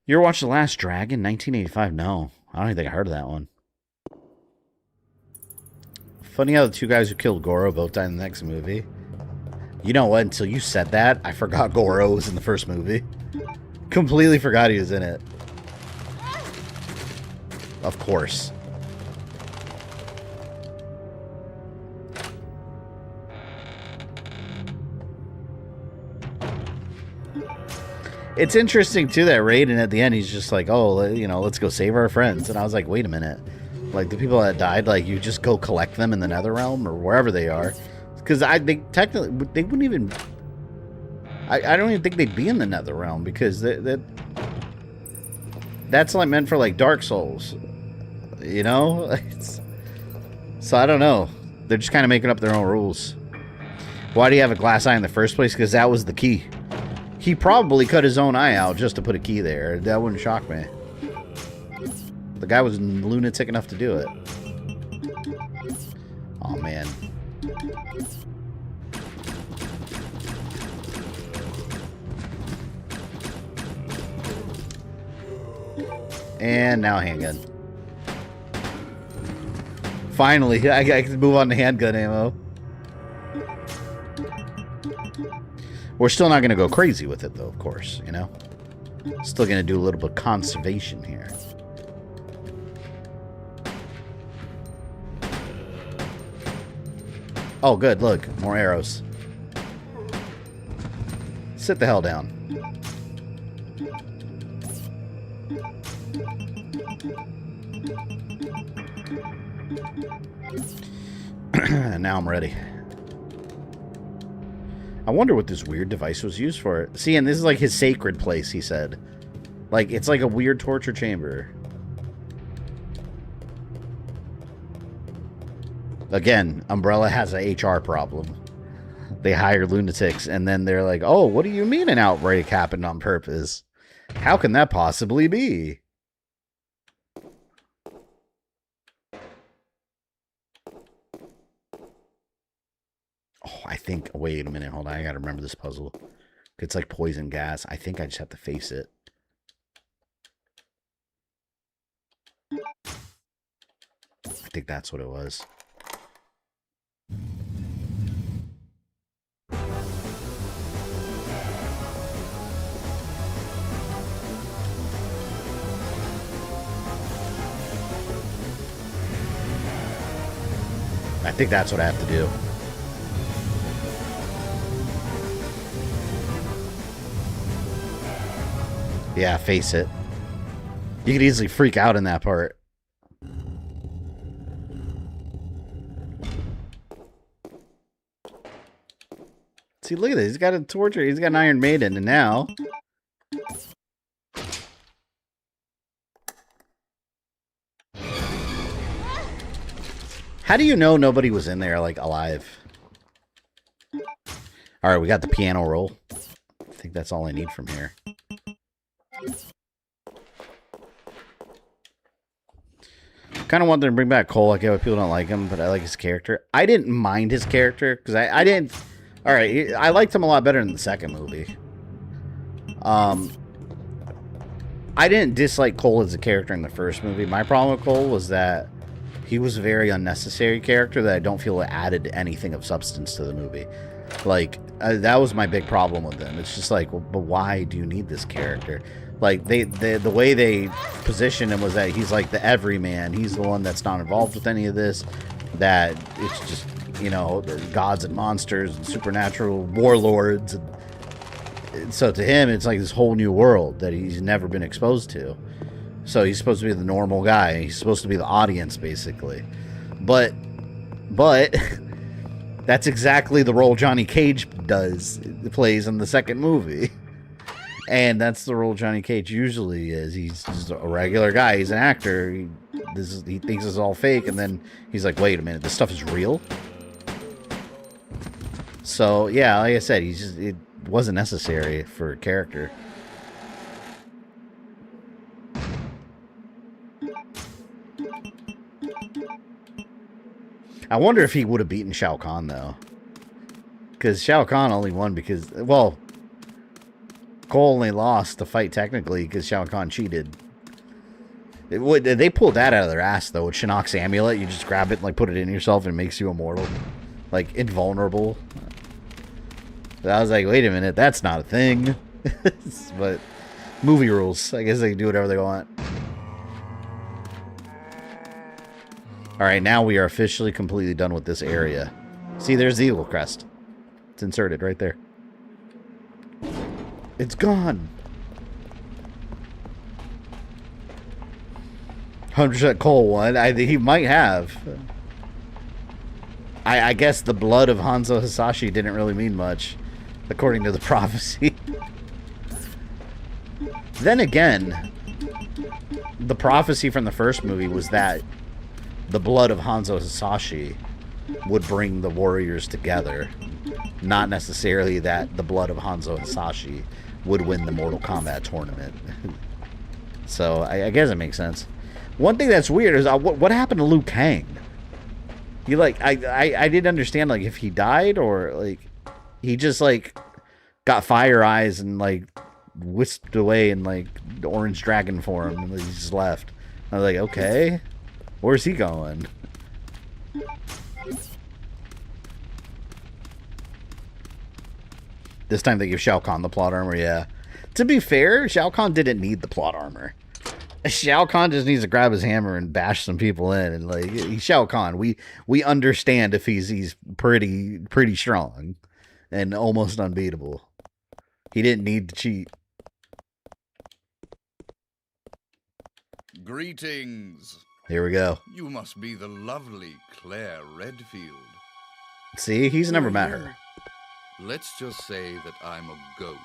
You ever watched The Last Dragon, 1985? No. I don't even think I heard of that one. Funny how the 2 guys who killed Goro both died in the next movie. You know what? Until you said that, I forgot Goro was in the first movie. Completely forgot he was in it. Of course. It's interesting, too, that Raiden at the end, he's just like, oh, you know, let's go save our friends. And I was like, wait a minute. Like, the people that died, like, you just go collect them in the Netherrealm or wherever they are. Because they technically, they wouldn't even... I don't even think they'd be in the Netherrealm because that's like meant for, like, Dark Souls. You know? So I don't know. They're just kind of making up their own rules. Why do you have a glass eye in the first place? Because that was the key. He probably cut his own eye out just to put a key there. That wouldn't shock me. The guy was lunatic enough to do it. Oh, man. And now handgun. Finally, I can move on to handgun ammo. We're still not going to go crazy with it, though, of course, you know? Still going to do a little bit of conservation here. Oh, good, look. More arrows. Sit the hell down. Now I'm ready. I wonder what this weird device was used for. See, and this is like his sacred place, he said. Like, it's like a weird torture chamber. Again, Umbrella has a HR problem. They hire lunatics, and then they're like, oh, what do you mean an outbreak happened on purpose? How can that possibly be? Oh, I think... Wait a minute. Hold on. I gotta remember this puzzle. It's like poison gas. I think I just have to face it. I think that's what it was. I think that's what I have to do. Yeah, face it. You could easily freak out in that part. See, look at this. He's got a torture. He's got an Iron Maiden, and now... How do you know nobody was in there, like, alive? Alright, we got the piano roll. I think that's all I need from here. Kind of wanted to bring back Cole. I get why people don't like him, but I like his character. I didn't mind his character, because I didn't... Alright, I liked him a lot better in the second movie. I didn't dislike Cole as a character in the first movie. My problem with Cole was that he was a very unnecessary character that I don't feel added anything of substance to the movie. Like, that was my big problem with him. It's just like, well, but why do you need this character? Like, the way they positioned him was that he's like the everyman. He's the one that's not involved with any of this. That it's just, you know, gods and monsters and supernatural warlords. And so to him, it's like this whole new world that he's never been exposed to. So he's supposed to be the normal guy. He's supposed to be the audience, basically. But that's exactly the role Johnny Cage plays in the second movie. And that's the role Johnny Cage usually is. He's just a regular guy. He's an actor. He thinks it's all fake, and then he's like, wait a minute, this stuff is real? So, yeah, like I said, it wasn't necessary for a character. I wonder if he would have beaten Shao Kahn, though. Because Shao Kahn only won because... Well, Cole only lost the fight, technically, because Shao Kahn cheated. They pulled that out of their ass, though. With Shinnok's amulet, you just grab it and like, put it in yourself and it makes you immortal. Like, invulnerable. But I was like, wait a minute, that's not a thing. But, movie rules. I guess they can do whatever they want. Alright, now we are officially completely done with this area. See, there's the Eagle Crest. It's inserted right there. It's gone. 100% Cole won. He might have. I guess the blood of Hanzo Hasashi didn't really mean much, according to the prophecy. Then again, the prophecy from the first movie was that the blood of Hanzo Hasashi would bring the warriors together. Not necessarily that the blood of Hanzo Hasashi would win the Mortal Kombat tournament. So, I guess it makes sense. One thing that's weird is, what happened to Liu Kang? He, like, I didn't understand, like, if he died or, like, he just, like, got fire eyes and, like, whisked away in, like, the orange dragon form and he just left. I was like, okay. Where's he going? This time they give Shao Kahn the plot armor, yeah. To be fair, Shao Kahn didn't need the plot armor. Shao Kahn just needs to grab his hammer and bash some people in, and like, he's Shao Kahn. We understand if he's pretty strong and almost unbeatable. He didn't need to cheat. Greetings. Here we go. You must be the lovely Claire Redfield. See, he's never met her. Let's just say that I'm a ghost,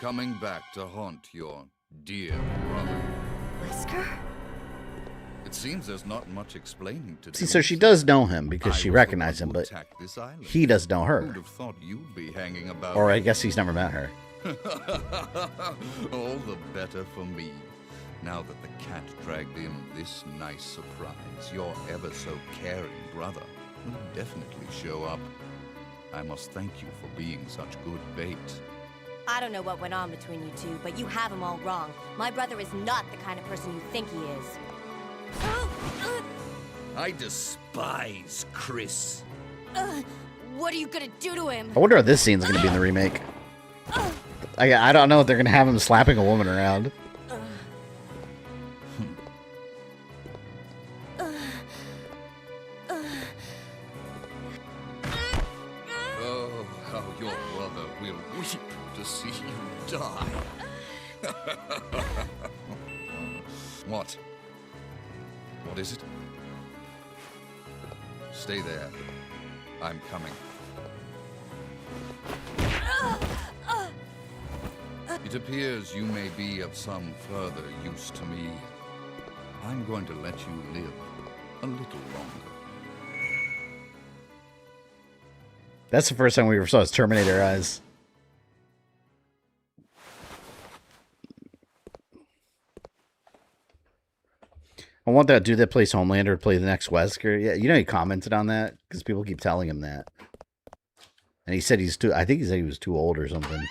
coming back to haunt your dear brother. Whisker? It seems there's not much explaining to do. See, so she does know him because she recognized him, but he does know her. Who'd have thought you'd be hanging about? Or I guess he's never met her. All the better for me. Now that the cat dragged in this nice surprise, your ever so caring brother will definitely show up. I must thank you for being such good bait. I don't know what went on between you two, but you have him all wrong. My brother is not the kind of person you think he is. I despise Chris. What are you gonna do to him? I wonder if this scene's gonna be in the remake. I don't know if they're gonna have him slapping a woman around. Oh, how your brother will weep to see you die. What? What is it? Stay there. I'm coming. It appears you may be of some further use to me. I'm going to let you live a little longer. That's the first time we ever saw his Terminator eyes. I want that dude that plays Homelander to play the next Wesker. Yeah, you know he commented on that because people keep telling him that. And he said he's too, I think he said he was too old or something.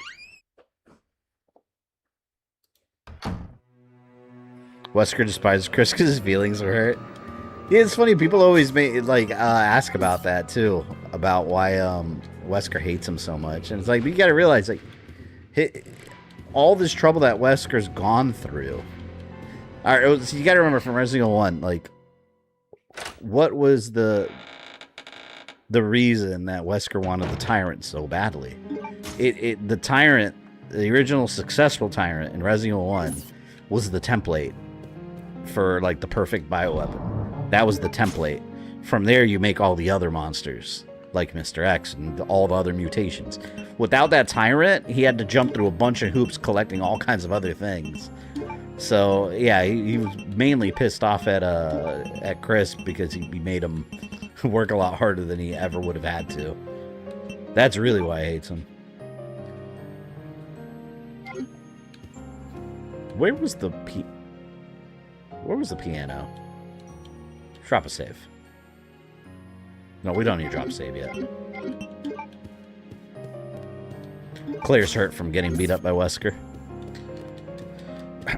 Wesker despises Chris because his feelings were hurt. Yeah, it's funny. People always ask about that too, about why Wesker hates him so much. And it's like, you got to realize, like, all this trouble that Wesker's gone through. All right, so you got to remember from Resident Evil 1, like, what was the reason that Wesker wanted the Tyrant so badly? The Tyrant, the original successful Tyrant in Resident Evil 1, was the template for, like, the perfect bioweapon. That was the template. From there, you make all the other monsters, like Mr. X and all the other mutations. Without that Tyrant, he had to jump through a bunch of hoops collecting all kinds of other things. So, yeah, he was mainly pissed off at Chris because he made him work a lot harder than he ever would have had to. That's really why he hates him. Where was the piano? Drop a save. No, we don't need to drop a save yet. Claire's hurt from getting beat up by Wesker. I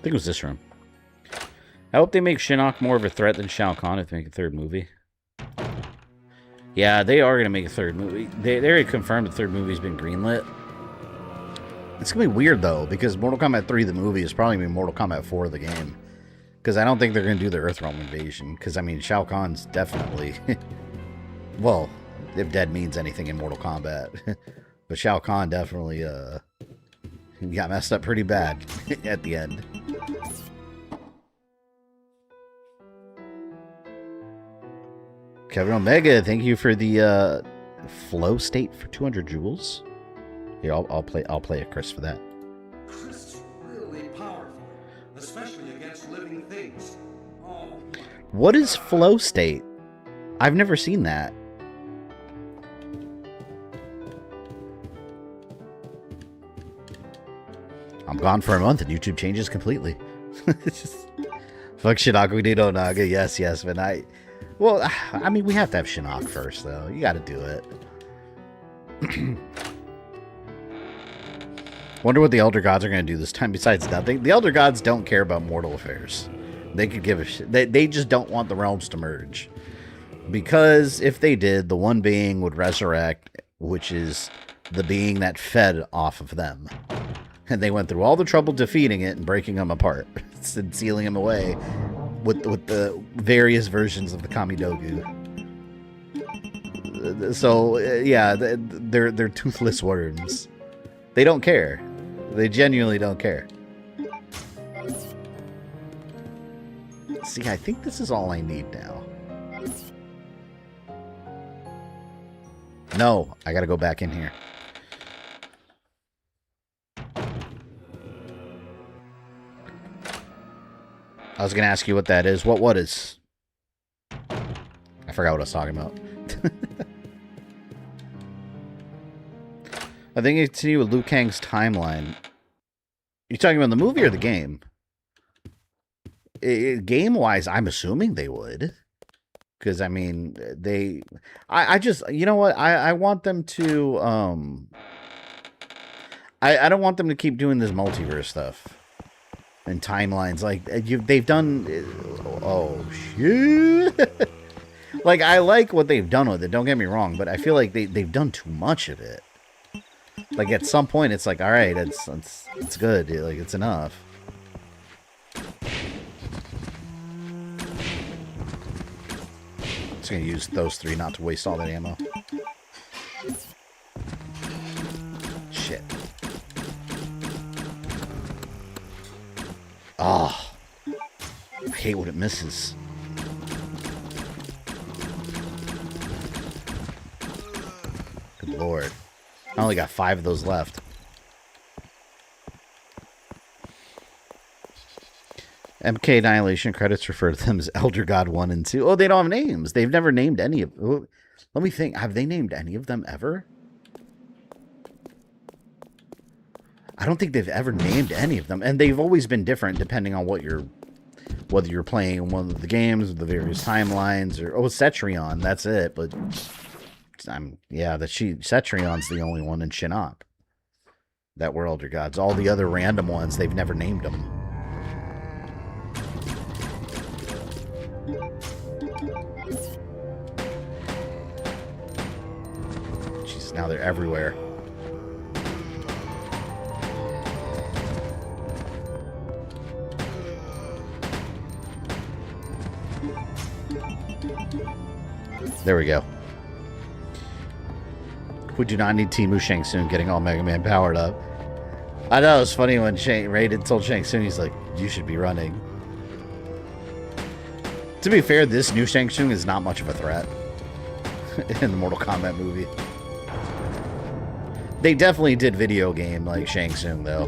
think it was this room. I hope they make Shinnok more of a threat than Shao Kahn if they make a third movie. Yeah, they are going to make a third movie. They already confirmed the third movie's been greenlit. It's going to be weird, though, because Mortal Kombat 3, the movie, is probably going to be Mortal Kombat 4, the game. Because I don't think they're going to do the Earthrealm invasion. Because, I mean, Shao Kahn's definitely... well, if dead means anything in Mortal Kombat. But Shao Kahn definitely got messed up pretty bad at the end. Kevin Omega, thank you for the flow state for 200 jewels. Here, I'll play a Chris for that. Chris is really powerful, especially against living things. Oh, what is flow state? I've never seen that. I'm gone for a month and YouTube changes completely. Fuck Shinnok, we need Onaga. Yes, but well, I mean, we have to have Shinnok first, though. You got to do it. Wonder what the Elder Gods are going to do this time besides nothing. The Elder Gods don't care about mortal affairs. They could give a shit. They just don't want the realms to merge. Because if they did, the one being would resurrect, which is the being that fed off of them. And they went through all the trouble defeating it and breaking them apart and sealing them away with the various versions of the Kamidogu. So, yeah, they're toothless worms. They don't care. They genuinely don't care. See, I think this is all I need now. No, I gotta go back in here. I was going to ask you what that is. What is? I forgot what I was talking about. I think you continue with Liu Kang's timeline. You talking about the movie or the game? Game-wise, I'm assuming they would. Because, I mean, I just... You know what? I want them to... I don't want them to keep doing this multiverse stuff. And timelines, like, they've done... Oh, shit! Like, I like what they've done with it, don't get me wrong, but I feel like they've done too much of it. Like, at some point, it's like, alright, it's good, like, it's enough. Just gonna use those three not to waste all that ammo. Shit. Oh, I hate when it misses. Good lord. I only got 5 of those left. MK Annihilation credits refer to them as Elder God 1 and 2. Oh, they don't have names. They've never named any of... Let me think. Have they named any of them ever? I don't think they've ever named any of them. And they've always been different depending on what you're... Whether you're playing one of the games, the various timelines, or... Oh, Cetrion. That's it. But... yeah, Cetrion's the only one in Shinnok that were Elder Gods. All the other random ones, they've never named them. Jeez, now they're everywhere. There we go. We do not need Timu Shang Tsung getting all Mega Man powered up. I know, it's funny when Raiden told Shang Tsung, he's like, you should be running. To be fair, this new Shang Tsung is not much of a threat in the Mortal Kombat movie. They definitely did video game like Shang Tsung, though,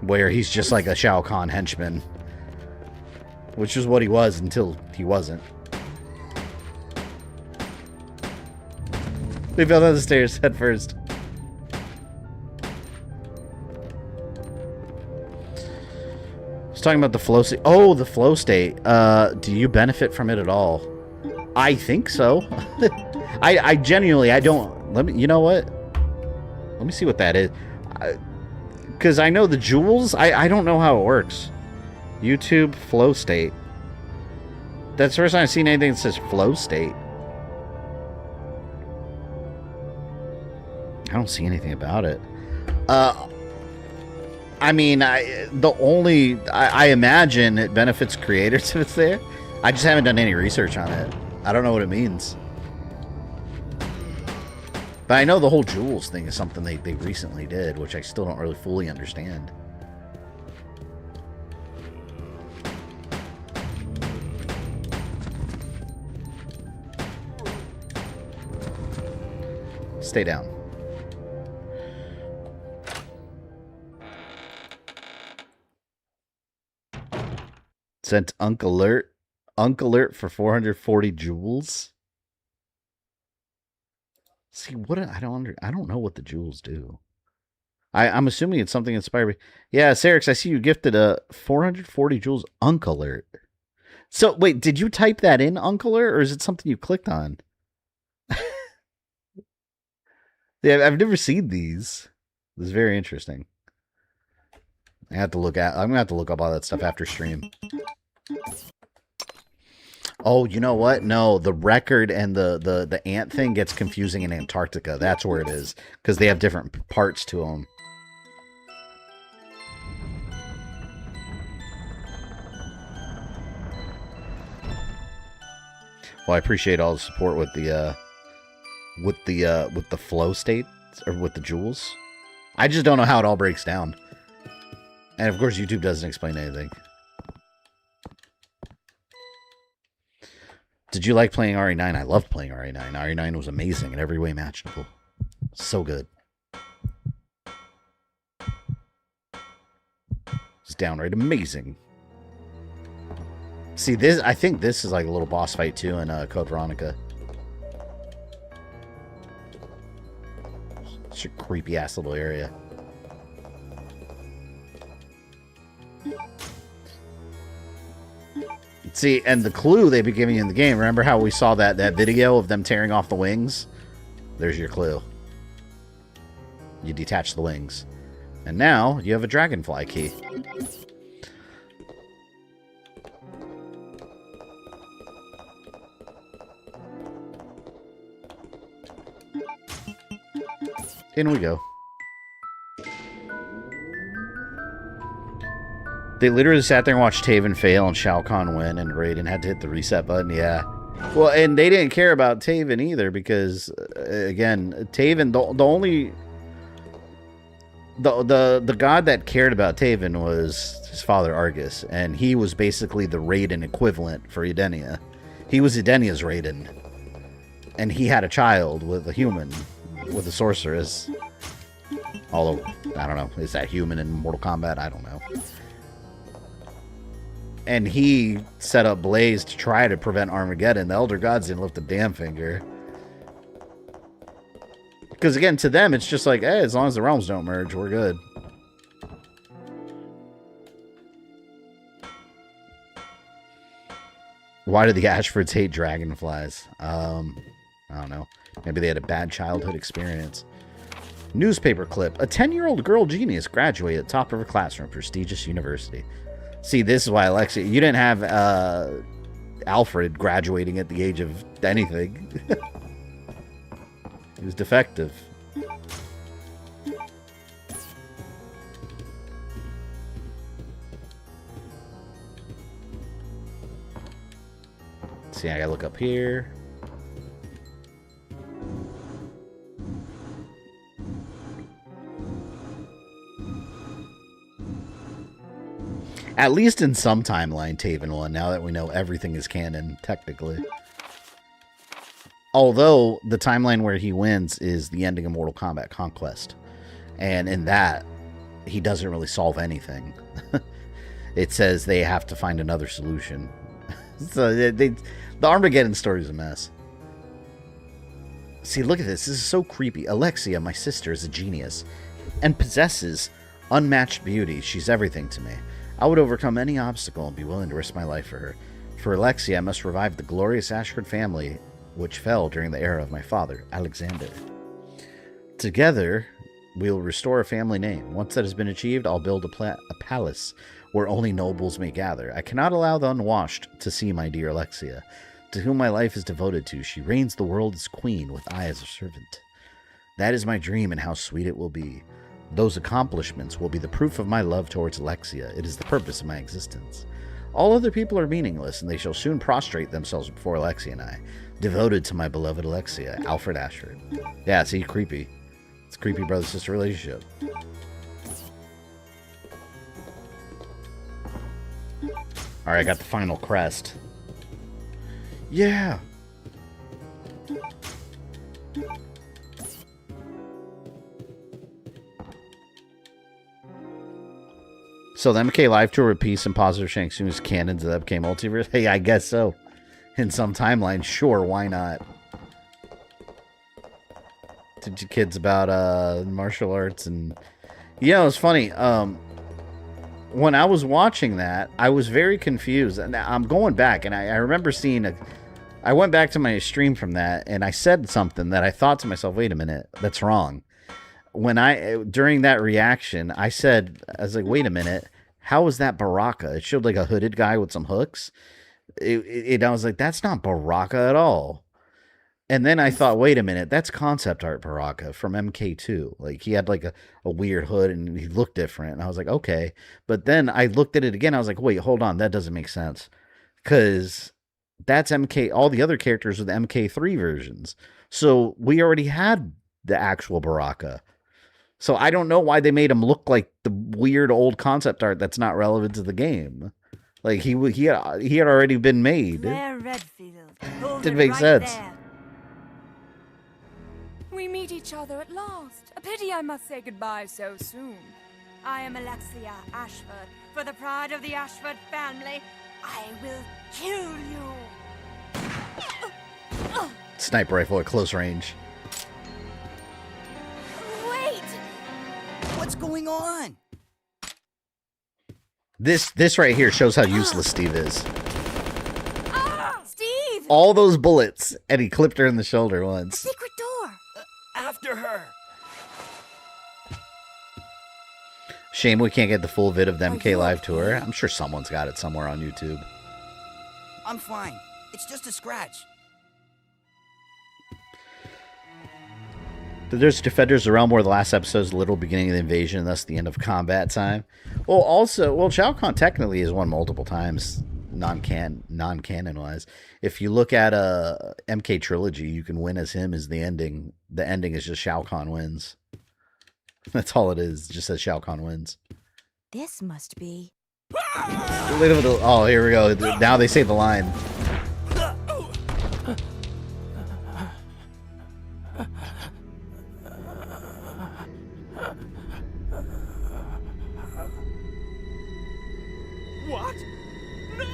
where he's just like a Shao Kahn henchman, which is what he was until he wasn't. They fell down the stairs head first. I was talking about the flow state. Oh, the flow state. Do you benefit from it at all? I think so. I genuinely, I don't. Let me. You know what? Let me see what that is. Because I know the jewels. I don't know how it works. YouTube flow state. That's the first time I've seen anything that says flow state. I don't see anything about it. I mean, I imagine it benefits creators if it's there. I just haven't done any research on it. I don't know what it means. But I know the whole jewels thing is something they recently did, which I still don't really fully understand. Stay down. Sent Unk Alert for 440 jewels. See, what I don't know what the jewels do. I'm assuming it's something inspired by. Yeah, Sarix, I see you gifted a 440 jewels Unk Alert. So wait, did you type that in, Unk Alert, or is it something you clicked on? Yeah, I've never seen these. This is very interesting. I'm gonna have to look up all that stuff after stream. Oh, you know what? No, the record and the ant thing gets confusing in Antarctica. That's where it is, because they have different parts to them. Well, I appreciate all the support with the flow state, or with the jewels. I just don't know how it all breaks down. And of course, YouTube doesn't explain anything. Did you like playing RE9? I loved playing RE9. RE9 was amazing in every way imaginable. So good. It's downright amazing. See, this, I think this is like a little boss fight too in Code Veronica. It's a creepy ass little area. See, and the clue they've been giving you in the game, remember how we saw that video of them tearing off the wings? There's your clue. You detach the wings. And now, you have a dragonfly key. In we go. They literally sat there and watched Taven fail and Shao Kahn win, and Raiden had to hit the reset button. Yeah. Well, and they didn't care about Taven either because, again, Taven, the only... the god that cared about Taven was his father Argus, and he was basically the Raiden equivalent for Edenia. He was Edenia's Raiden, and he had a child with a human, with a sorceress. Although, I don't know, is that human in Mortal Kombat? I don't know. And he set up Blaze to try to prevent Armageddon. The Elder Gods didn't lift a damn finger. Because again, to them, it's just like, hey, as long as the realms don't merge, we're good. Why do the Ashfords hate dragonflies? I don't know. Maybe they had a bad childhood experience. Newspaper clip. A 10-year-old girl genius graduated at top of her class from a prestigious university. See, this is why Alexia... You didn't have Alfred graduating at the age of anything. He was defective. See, I gotta look up here. At least in some timeline, Taven won, now that we know everything is canon, technically. Although, the timeline where he wins is the ending of Mortal Kombat Conquest. And in that, he doesn't really solve anything. It says they have to find another solution. So, the Armageddon story is a mess. See, look at this. This is so creepy. Alexia, my sister, is a genius and possesses unmatched beauty. She's everything to me. I would overcome any obstacle and be willing to risk my life for her. For Alexia, I must revive the glorious Ashford family, which fell during the era of my father, Alexander. Together, we will restore a family name. Once that has been achieved, I'll build a palace where only nobles may gather. I cannot allow the unwashed to see my dear Alexia, to whom my life is devoted to. She reigns the world as queen, with I as a servant. That is my dream, and how sweet it will be. Those accomplishments will be the proof of my love towards Alexia. It is the purpose of my existence. All other people are meaningless, and they shall soon prostrate themselves before Alexia and I, devoted to my beloved Alexia, Alfred Ashford. Yeah, see, creepy. It's a creepy brother-sister relationship. Alright, I got the final crest. Yeah! So the MK Live Tour with Peace and Positive Shang Tsung is canon to the MK Multiverse? Hey, I guess so. In some timeline, sure, why not? Teach your kids about martial arts and... Yeah, it's funny. When I was watching that, I was very confused. And I'm going back, and I remember seeing I went back to my stream from that, and I said something that I thought to myself, wait a minute, that's wrong. During that reaction, I was like, wait a minute, how is that Baraka? It showed like a hooded guy with some hooks. I was like, that's not Baraka at all. And then I thought, wait a minute, that's concept art Baraka from MK2. Like, he had like a weird hood and he looked different. And I was like, okay. But then I looked at it again. I was like, wait, hold on. That doesn't make sense. Because that's MK, all the other characters are the MK3 versions. So we already had the actual Baraka. So I don't know why they made him look like the weird old concept art that's not relevant to the game. Like, he had already been made. Claire Redfield. Didn't make sense. There. We meet each other at last. A pity I must say goodbye so soon. I am Alexia Ashford. For the pride of the Ashford family, I will kill you. Sniper rifle at close range. Wait! What's going on? This right here shows how useless Steve is. Steve! All those bullets, and he clipped her in the shoulder once. Secret door! After her! Shame we can't get the full vid of the MK Live Tour. I'm sure someone's got it somewhere on YouTube. I'm fine. It's just a scratch. There's Defenders of the Realm where the last episode is the literal beginning of the invasion, and thus the end of combat time. Well, Shao Kahn technically has won multiple times, non-canon wise. If you look at MK Trilogy, you can win as him as the ending. The ending is just Shao Kahn wins. That's all it is. It just says Shao Kahn wins. This must be... Oh, here we go. Now they say the line. What? No!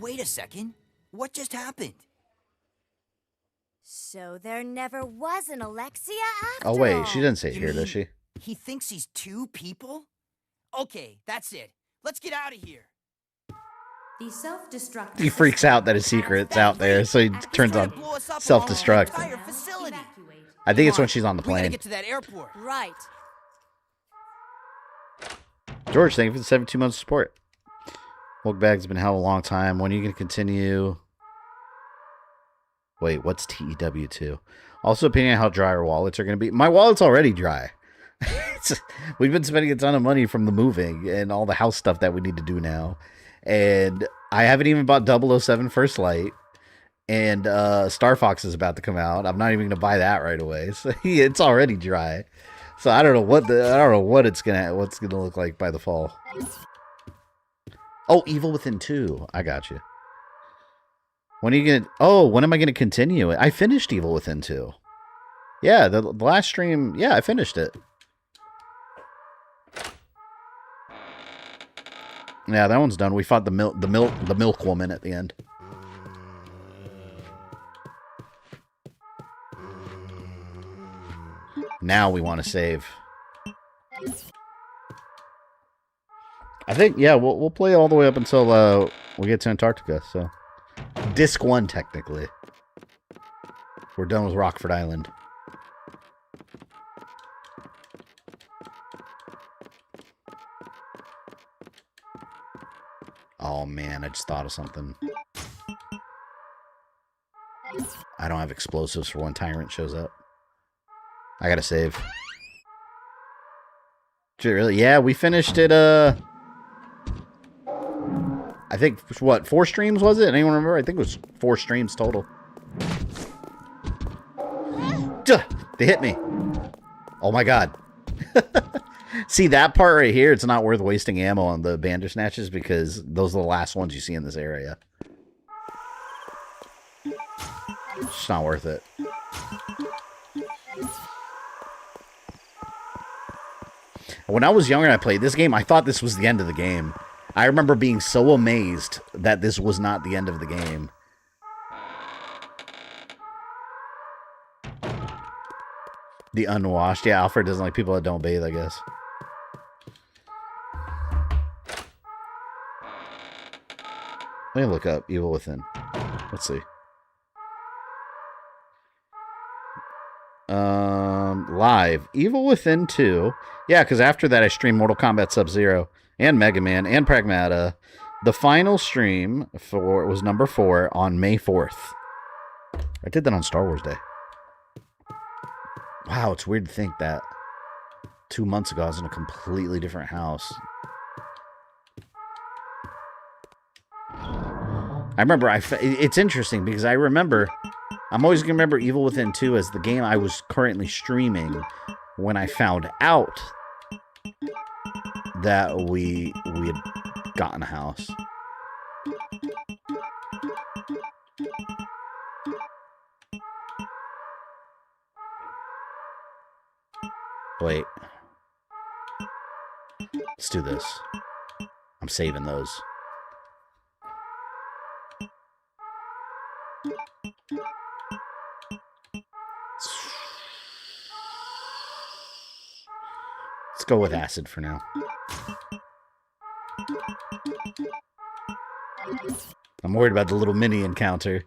Wait a second. What just happened? So there never was an Alexia after Oh, wait. all. She didn't say it You here, does mean she? He thinks he's two people? Okay, that's it. Let's get out of here. The self-destruct. He freaks out that his secret's out there, so he turns on self-destruct. Entire facility. I think it's when she's on the We gotta plane. get to that airport. Right. George, thank you for the 72 months of support. Milk bag's been held a long time. When are you going to continue? Wait, what's TEW2? Also, opinion on how dry our wallets are going to be. My wallet's already dry. We've been spending a ton of money from the moving and all the house stuff that we need to do now. And I haven't even bought 007 First Light. And Star Fox is about to come out. I'm not even going to buy that right away. So it's already dry. So I don't know what it's gonna look like by the fall. Oh, Evil Within 2. I got you. When are you gonna? Oh, when am I gonna continue it? I finished Evil Within 2. Yeah, the last stream. Yeah, I finished it. Yeah, that one's done. We fought the milk woman at the end. Now we want to save. I think, yeah, we'll play all the way up until we get to Antarctica. So, Disc 1, technically. We're done with Rockfort Island. Oh, man, I just thought of something. I don't have explosives for when Tyrant shows up. I gotta save. Really? Yeah, we finished it, I think, what, 4 streams was it? Anyone remember? I think it was 4 streams total. Duh, they hit me. Oh my god. See, that part right here, it's not worth wasting ammo on the Bandersnatches because those are the last ones you see in this area. It's just not worth it. When I was younger and I played this game, I thought this was the end of the game. I remember being so amazed that this was not the end of the game. The unwashed. Yeah, Alfred doesn't like people that don't bathe, I guess. Let me look up Evil Within. Let's see. Live. Evil Within 2. Yeah, because after that I streamed Mortal Kombat Sub-Zero and Mega Man and Pragmata. The final stream was number 4 on May 4th. I did that on Star Wars Day. Wow, it's weird to think that 2 months ago I was in a completely different house. I remember, it's interesting because I remember, I'm always going to remember Evil Within 2 as the game I was currently streaming when I found out that we had gotten a house. Wait. Let's do this. I'm saving those. Let's go with acid for now. I'm worried about the little mini encounter.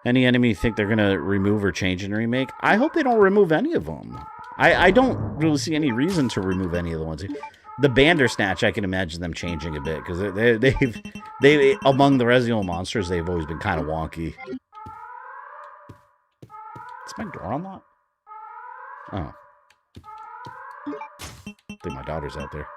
Any enemy you think they're going to remove or change in Remake? I hope they don't remove any of them. I don't really see any reason to remove any of the ones. The Bandersnatch, I can imagine them changing a bit, because they among the Resident Evil monsters, they've always been kind of wonky. Is my door unlocked? Oh. I think my daughter's out there.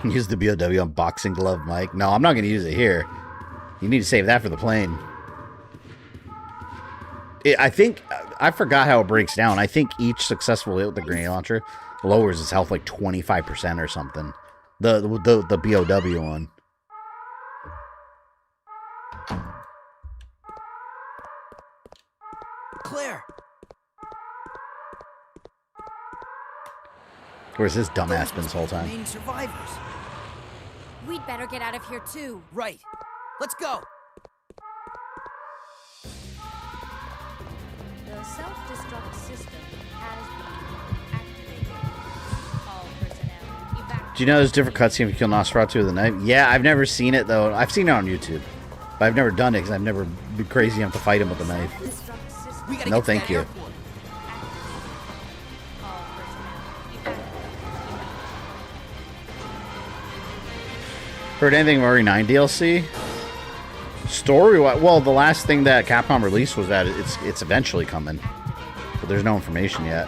Use the BOW unboxing glove mic. No, I'm not going to use it here. You need to save that for the plane. I think, I forgot how it breaks down. I think each successful hit with the grenade launcher lowers his health like 25% or something. The BOW one. Claire! Where's this dumbass been this whole time? Main survivors. We'd better get out of here too. Right. Let's go. The self-destruct system has been activated. All personnel evacuate. Do you know there's different cutscenes if you kill Nosferatu with a knife? Yeah, I've never seen it though. I've seen it on YouTube, but I've never done it because I've never been crazy enough to fight him with a knife. No, thank you. Heard anything of RE9 DLC? Story? Well, the last thing that Capcom released was that it's eventually coming, but there's no information yet.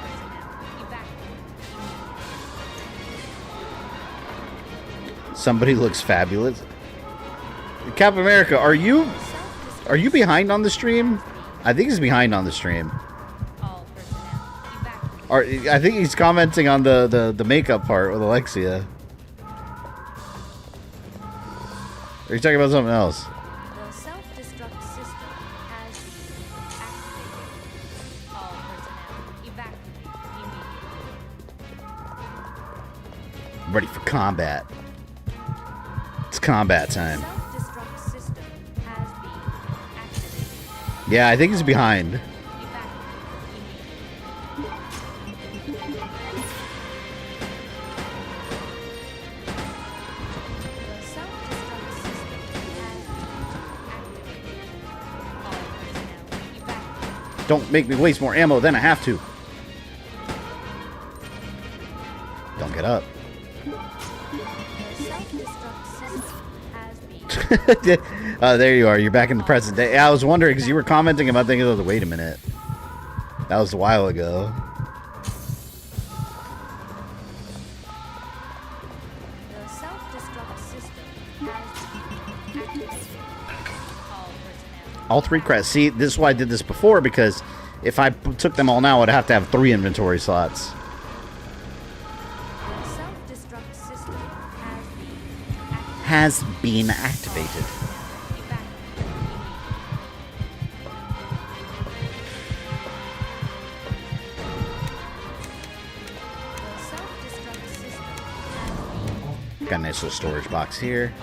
Somebody looks fabulous. Cap America, are you behind on the stream? I think he's behind on the stream. I think he's commenting on the makeup part with Alexia. Or are you talking about something else? The self-destruct system has been activated. All personnel evacuate immediately. I'm ready for combat. It's combat time. Self-destruct system has been activated. Yeah, I think he's behind. Don't make me waste more ammo than I have to. Don't get up. There you are. You're back in the present day. I was wondering because you were commenting about things. Wait a minute. That was a while ago. All 3 credits. See, this is why I did this before, because if I took them all now, I'd have to have 3 inventory slots. The self-destruct system Has been activated. Got a nice little storage box here.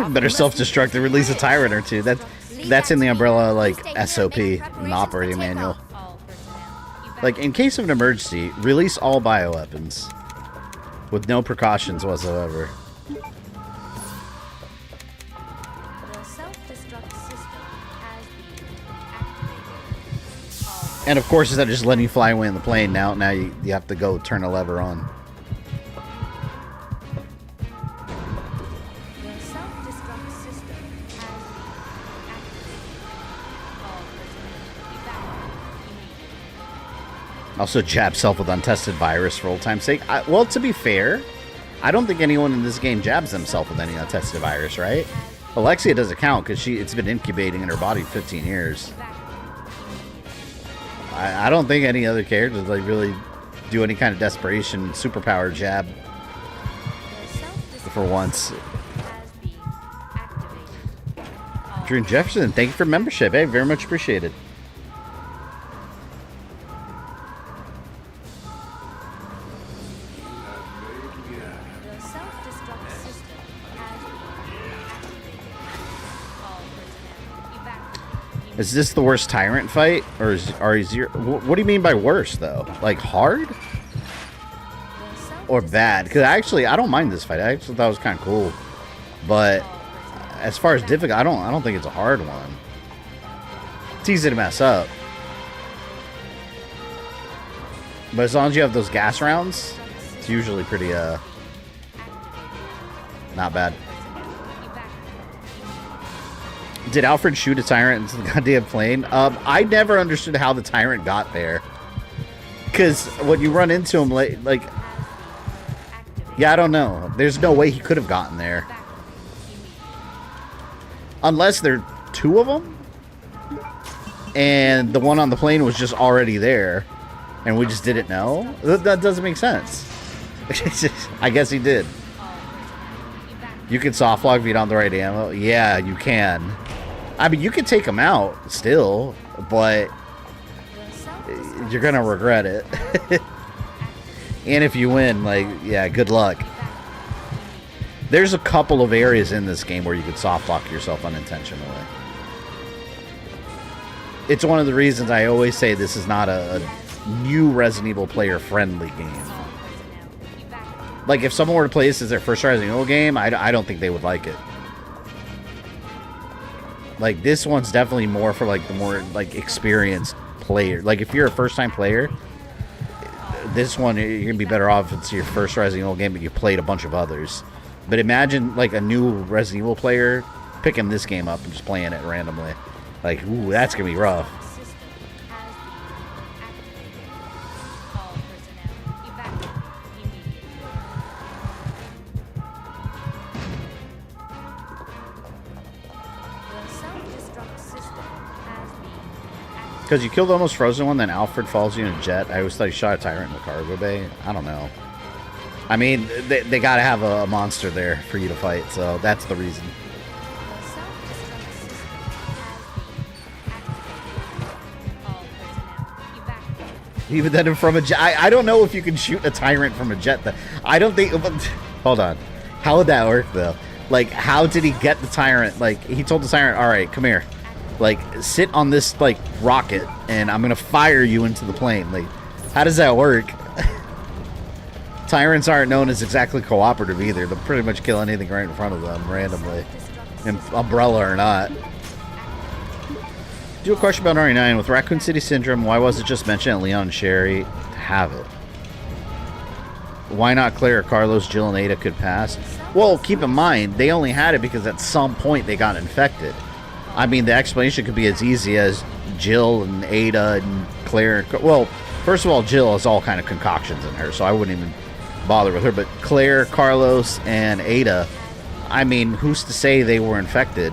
Better self-destruct and release a Tyrant or 2. That's in the umbrella, like, SOP, an operating manual. Like, in case of an emergency, release all bioweapons with no precautions whatsoever. And of course, instead of just letting you fly away in the plane, now you have to go turn a lever on. Also jab self with untested virus for old time's sake. Well, to be fair, I don't think anyone in this game jabs themselves with any untested virus, right? Alexia doesn't count because it's been incubating in her body for 15 years. I don't think any other characters like really do any kind of desperation superpower jab for once. Drew Jefferson, thank you for membership. Hey, very much appreciated. Is this the worst Tyrant fight? Or is RE0? What do you mean by worst, though? Like, hard? Or bad? Because actually, I don't mind this fight. I actually thought it was kind of cool. But as far as difficult, I don't think it's a hard one. It's easy to mess up. But as long as you have those gas rounds, it's usually pretty, not bad. Did Alfred shoot a Tyrant into the goddamn plane? I never understood how the Tyrant got there. Because when you run into him, like... Yeah, I don't know. There's no way he could have gotten there. Unless there are two of them? And the one on the plane was just already there. And we just didn't know? That doesn't make sense. I guess he did. You can soft lock if you don't have the right ammo. Yeah, you can. I mean, you can take him out still, but you're going to regret it. And if you win, like, yeah, good luck. There's a couple of areas in this game where you could soft lock yourself unintentionally. It's one of the reasons I always say this is not a new Resident Evil player-friendly game. Like, if someone were to play this as their first Resident Evil game, I don't think they would like it. Like, this one's definitely more for, like, the more, like, experienced player. Like, if you're a first-time player, this one, you're going to be better off if it's your first Resident Evil game, but you played a bunch of others. But imagine, like, a new Resident Evil player picking this game up and just playing it randomly. Like, ooh, that's going to be rough. Because you killed the almost frozen one, then Alfred follows you in a jet. I always thought he shot a Tyrant in the cargo bay. I don't know. I mean, they got to have a monster there for you to fight, so that's the reason. Even then from a jet. I don't know if you can shoot a Tyrant from a jet. I don't think... Hold on. How would that work, though? Like, how did he get the Tyrant? Like, he told the Tyrant, all right, come here. Like, sit on this, like, rocket, and I'm going to fire you into the plane. Like, how does that work? Tyrants aren't known as exactly cooperative either. They'll pretty much kill anything right in front of them, randomly. Umbrella or not. Do a question about RE9. With Raccoon City Syndrome, why was it just mentioned that Leon and Sherry have it? Why not Claire, Carlos, Jill, and Ada could pass? Well, keep in mind, they only had it because at some point they got infected. I mean, the explanation could be as easy as Jill and Ada and Claire. Well, first of all, Jill has all kind of concoctions in her, so I wouldn't even bother with her. But Claire, Carlos, and Ada, I mean, who's to say they were infected?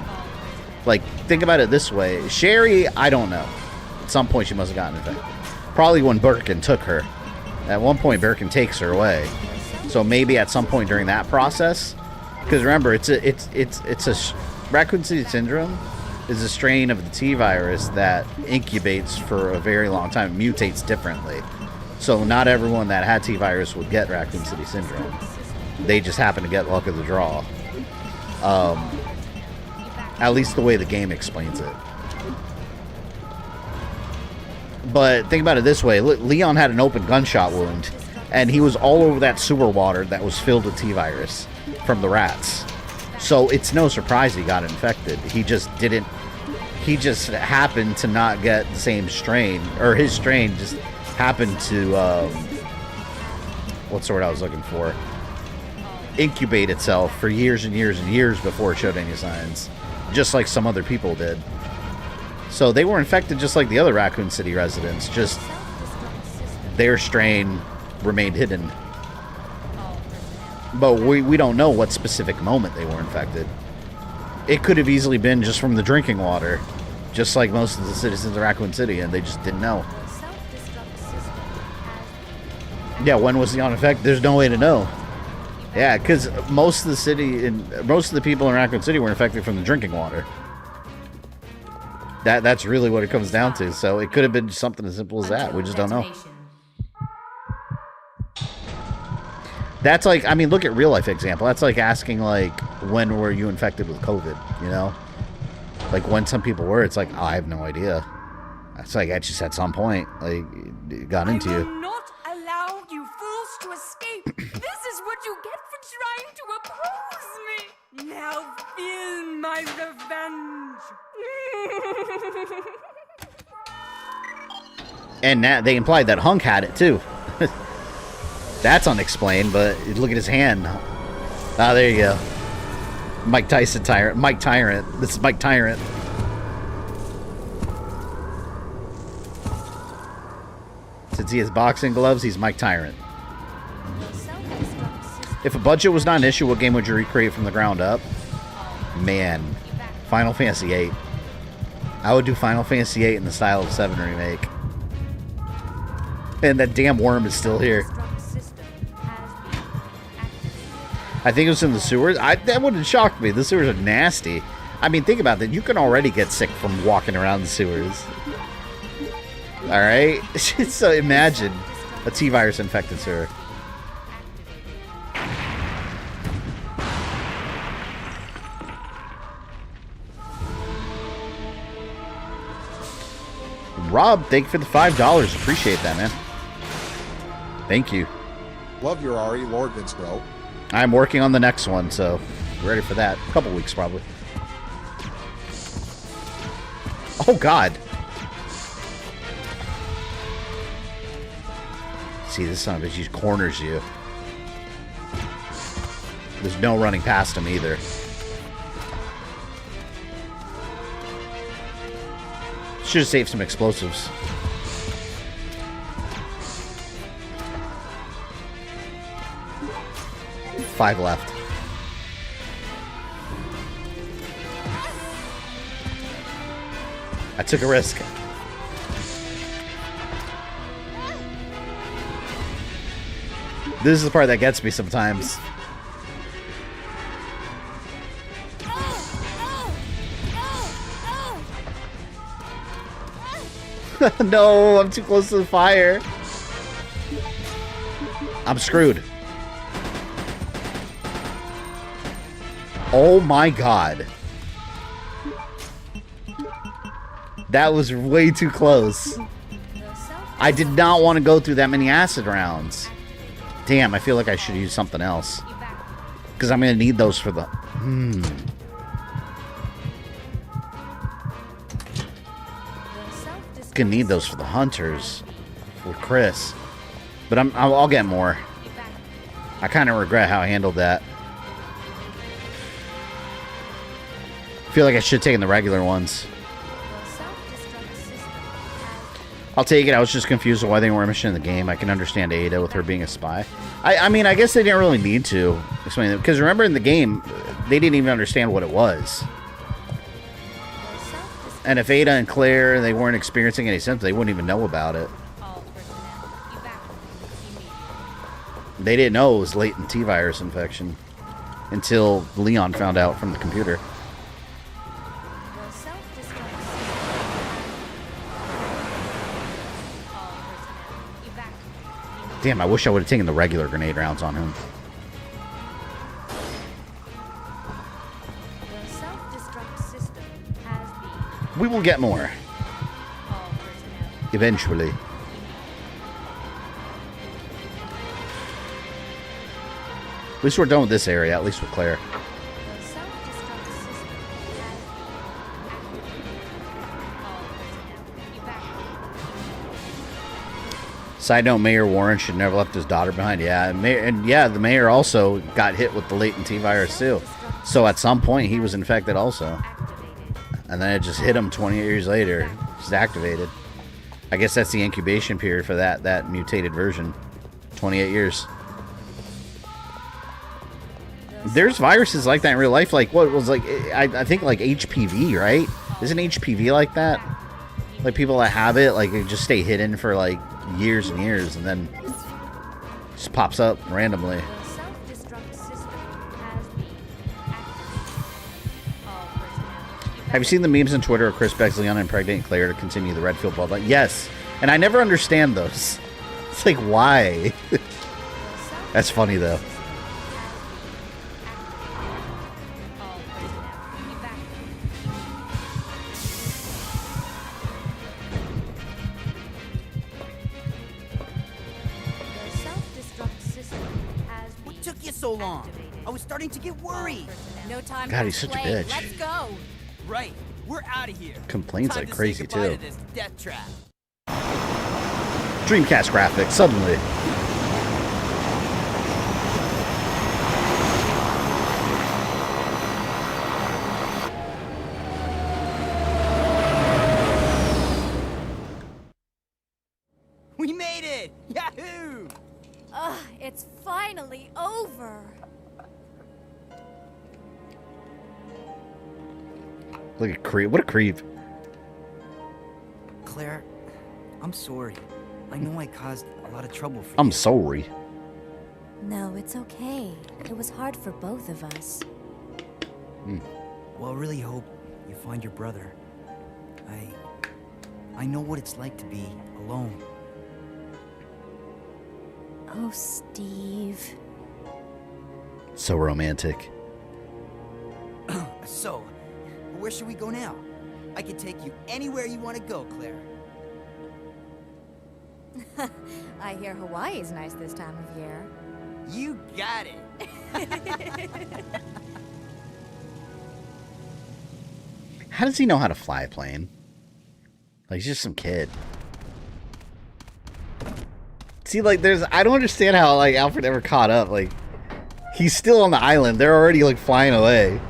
Like, think about it this way. Sherry, I don't know. At some point, she must have gotten infected. Probably when Birkin took her. At one point, Birkin takes her away. So maybe at some point during that process. Because remember, it's a Raccoon City Syndrome is a strain of the T virus that incubates for a very long time. It mutates differently. So not everyone that had T virus would get Raccoon City Syndrome. They just happen to get luck of the draw. At least the way the game explains it. But think about it this way. Leon had an open gunshot wound, and he was all over that sewer water that was filled with T virus from the rats. So it's no surprise he got infected. He just happened to not get the same strain, or his strain just happened to, what's the word I was looking for? Incubate itself for years and years and years before it showed any signs. Just like some other people did. So they were infected just like the other Raccoon City residents, just their strain remained hidden. But we don't know what specific moment they were infected. It could have easily been just from the drinking water, just like most of the citizens of Raccoon City, and they just didn't know. Yeah, when was Leon infected? There's no way to know. Yeah, because most of the people in Raccoon City were infected from the drinking water. That's really what it comes down to. So it could have been something as simple as that. We just don't know. That's like, I mean, look at real life example. That's like asking, like, when were you infected with COVID, you know? Like, when some people were, it's like, oh, I have no idea. It's like, at just at some point, like, it got into you. I will not allow you fools to escape. This is what you get for trying to oppose me. Now feel my revenge. And now they implied that Hunk had it too. That's unexplained, but look at his hand. Ah, there you go. Mike Tyson Tyrant. Mike Tyrant. This is Mike Tyrant. Since he has boxing gloves, he's Mike Tyrant. If a budget was not an issue, what game would you recreate from the ground up? Man, Final Fantasy VIII. I would do Final Fantasy VIII in the style of 7 Remake. And that damn worm is still here. I think it was in the sewers. That wouldn't shock me. The sewers are nasty. I mean, think about that. You can already get sick from walking around the sewers. Alright? So imagine a T-virus infected sewer. Rob, thank you for the $5. Appreciate that, man. Thank you. Love your RE Lord Vince, bro. I'm working on the next one, so ready for that. A couple weeks, probably. Oh, God. See, this son of a bitch, he corners you. There's no running past him, either. Should have saved some explosives. Five left. I took a risk. This is the part that gets me sometimes. No, I'm too close to the fire. I'm screwed. Oh my God. That was way too close. I did not want to go through that many acid rounds. Damn, I feel like I should use something else. Because I'm going to need those for the... Gonna need those for the hunters. For Chris. But I'll get more. I kind of regret how I handled that. I feel like I should have taken the regular ones. I'll take it. I was just confused with why they weren't mentioned in the game. I can understand Ada with her being a spy. I mean, I guess they didn't really need to explain it. Because remember in the game, they didn't even understand what it was. And if Ada and Claire, they weren't experiencing any symptoms, they wouldn't even know about it. They didn't know it was latent T-virus infection until Leon found out from the computer. Damn, I wish I would have taken the regular grenade rounds on him. We will get more. Eventually. At least we're done with this area, at least with Claire. Side note, Mayor Warren should never left his daughter behind. Yeah, and yeah, the mayor also got hit with the latent T-virus too. So at some point he was infected also. And then it just hit him 20 years later. Just activated. I guess that's the incubation period for that mutated version. 28 years. There's viruses like that in real life. Like, what was like, I think like HPV, right? Isn't HPV like that? Like people that have it, like it just stay hidden for like years and years and then just pops up randomly. Have you seen the memes on Twitter of Chris begs Leon impregnating Claire to continue the Redfield bloodline? Yes. And I never understand those. It's like, why? That's funny, though. What took you so long? I was starting to get worried. No time God, to he's such a play. bitch. Let's go. Right, we're out of here. Complains Time like to crazy, say goodbye too. to this death trap. Dreamcast graphics, suddenly. We made it! Yahoo! Ugh, it's finally over. Look at creep. What a creep. Claire, I'm sorry. I know I caused a lot of trouble for you. I'm sorry. No, it's okay. It was hard for both of us. Well, I really hope you find your brother. I know what it's like to be alone. Oh, Steve. So romantic. So, where should we go now? I can take you anywhere you want to go, Claire. I hear Hawaii's nice this time of year. You got it. How does he know how to fly a plane? Like, he's just some kid. See, like, I don't understand how, like, Alfred ever caught up. Like, he's still on the island. They're already, like, flying away.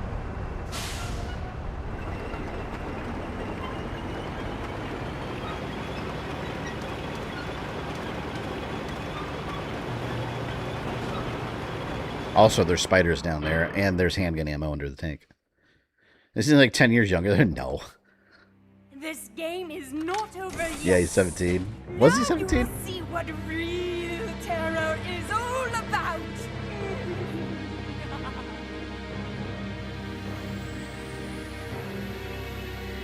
Also, there's spiders down there, and there's handgun ammo under the tank. This is like 10 years younger. No. This game is not over yet. Yeah, he's 17. Was he 17? You will see what real terror is all about.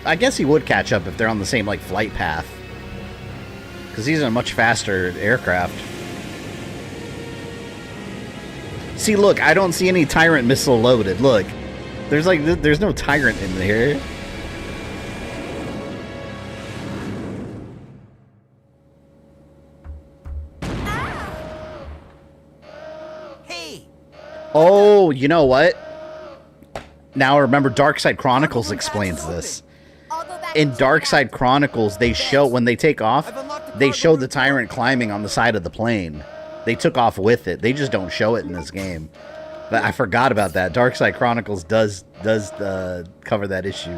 I guess he would catch up if they're on the same, like, flight path. Because he's in a much faster aircraft. See, look, I don't see any Tyrant missile loaded. Look. There's no Tyrant in here. Hey! Oh, you know what? Now remember, Darkside Chronicles explains this. In Darkside Chronicles, they show, when they take off, they show the Tyrant climbing on the side of the plane. They took off with it. They just don't show it in this game. But I forgot about that. Darkside Chronicles does cover that issue.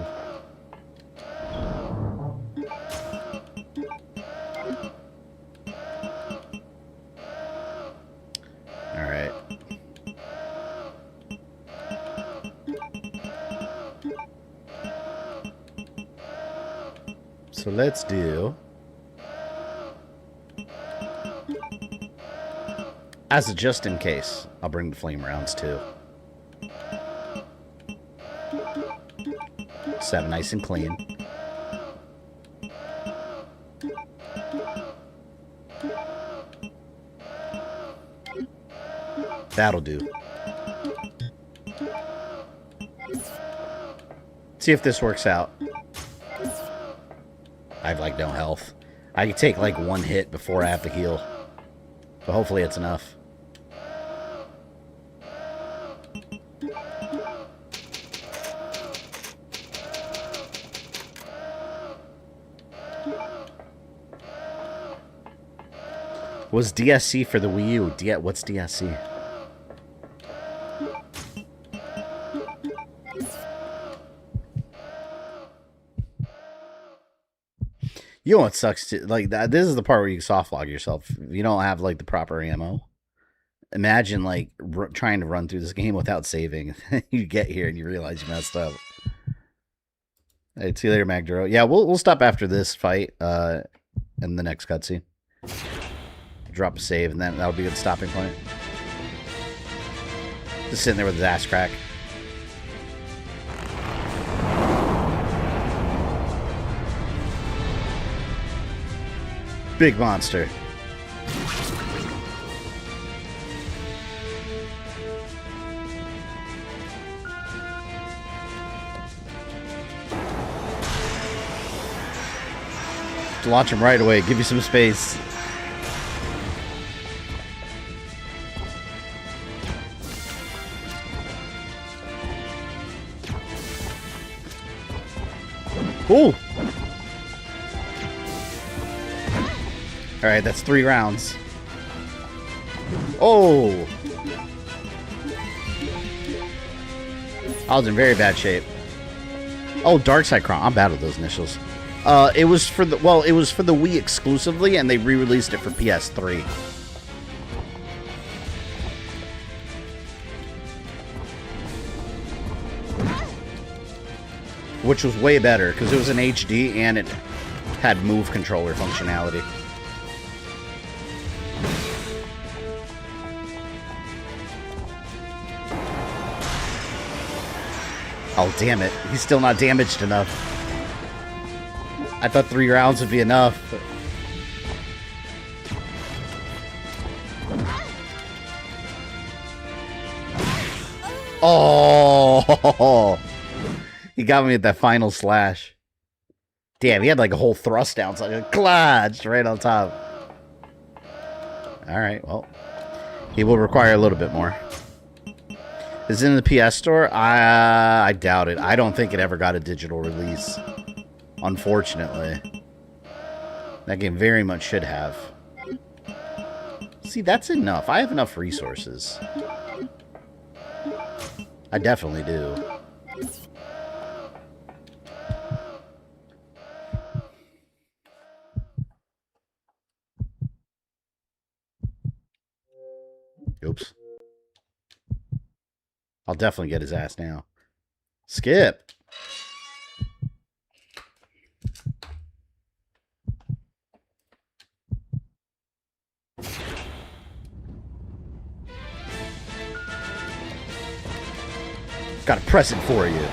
All right. So let's do... As a just in case, I'll bring the flame rounds too. Just have it nice and clean. That'll do. See if this works out. I have like no health. I can take like one hit before I have to heal. But hopefully it's enough. Was DSC for the Wii U? What's DSC? You know what sucks? Like that. This is the part where you soft log yourself. If you don't have like the proper ammo. Imagine like trying to run through this game without saving. You get here and you realize you messed up. Hey, see you later, Magduro. Yeah, we'll stop after this fight. In the next cutscene. Drop a save, and then that'll be a good stopping point. Just sitting there with his ass crack. Big monster. Launch him right away. Give you some space. Ooh. Alright, that's 3 rounds. Oh! I was in very bad shape. Oh, Darkside Chrome. I'm bad with those initials. It was for the Wii exclusively, and they re-released it for PS3. Which was way better, because it was in HD, and it had move controller functionality. Oh, damn it. He's still not damaged enough. I thought 3 rounds would be enough. Oh! He got me at that final slash. Damn, he had like a whole thrust down, so like a clutch right on top. Alright, well. He will require a little bit more. Is it in the PS Store? I doubt it. I don't think it ever got a digital release. Unfortunately. That game very much should have. See, that's enough. I have enough resources. I definitely do. Oops. I'll definitely get his ass now. Skip. Got a present for you.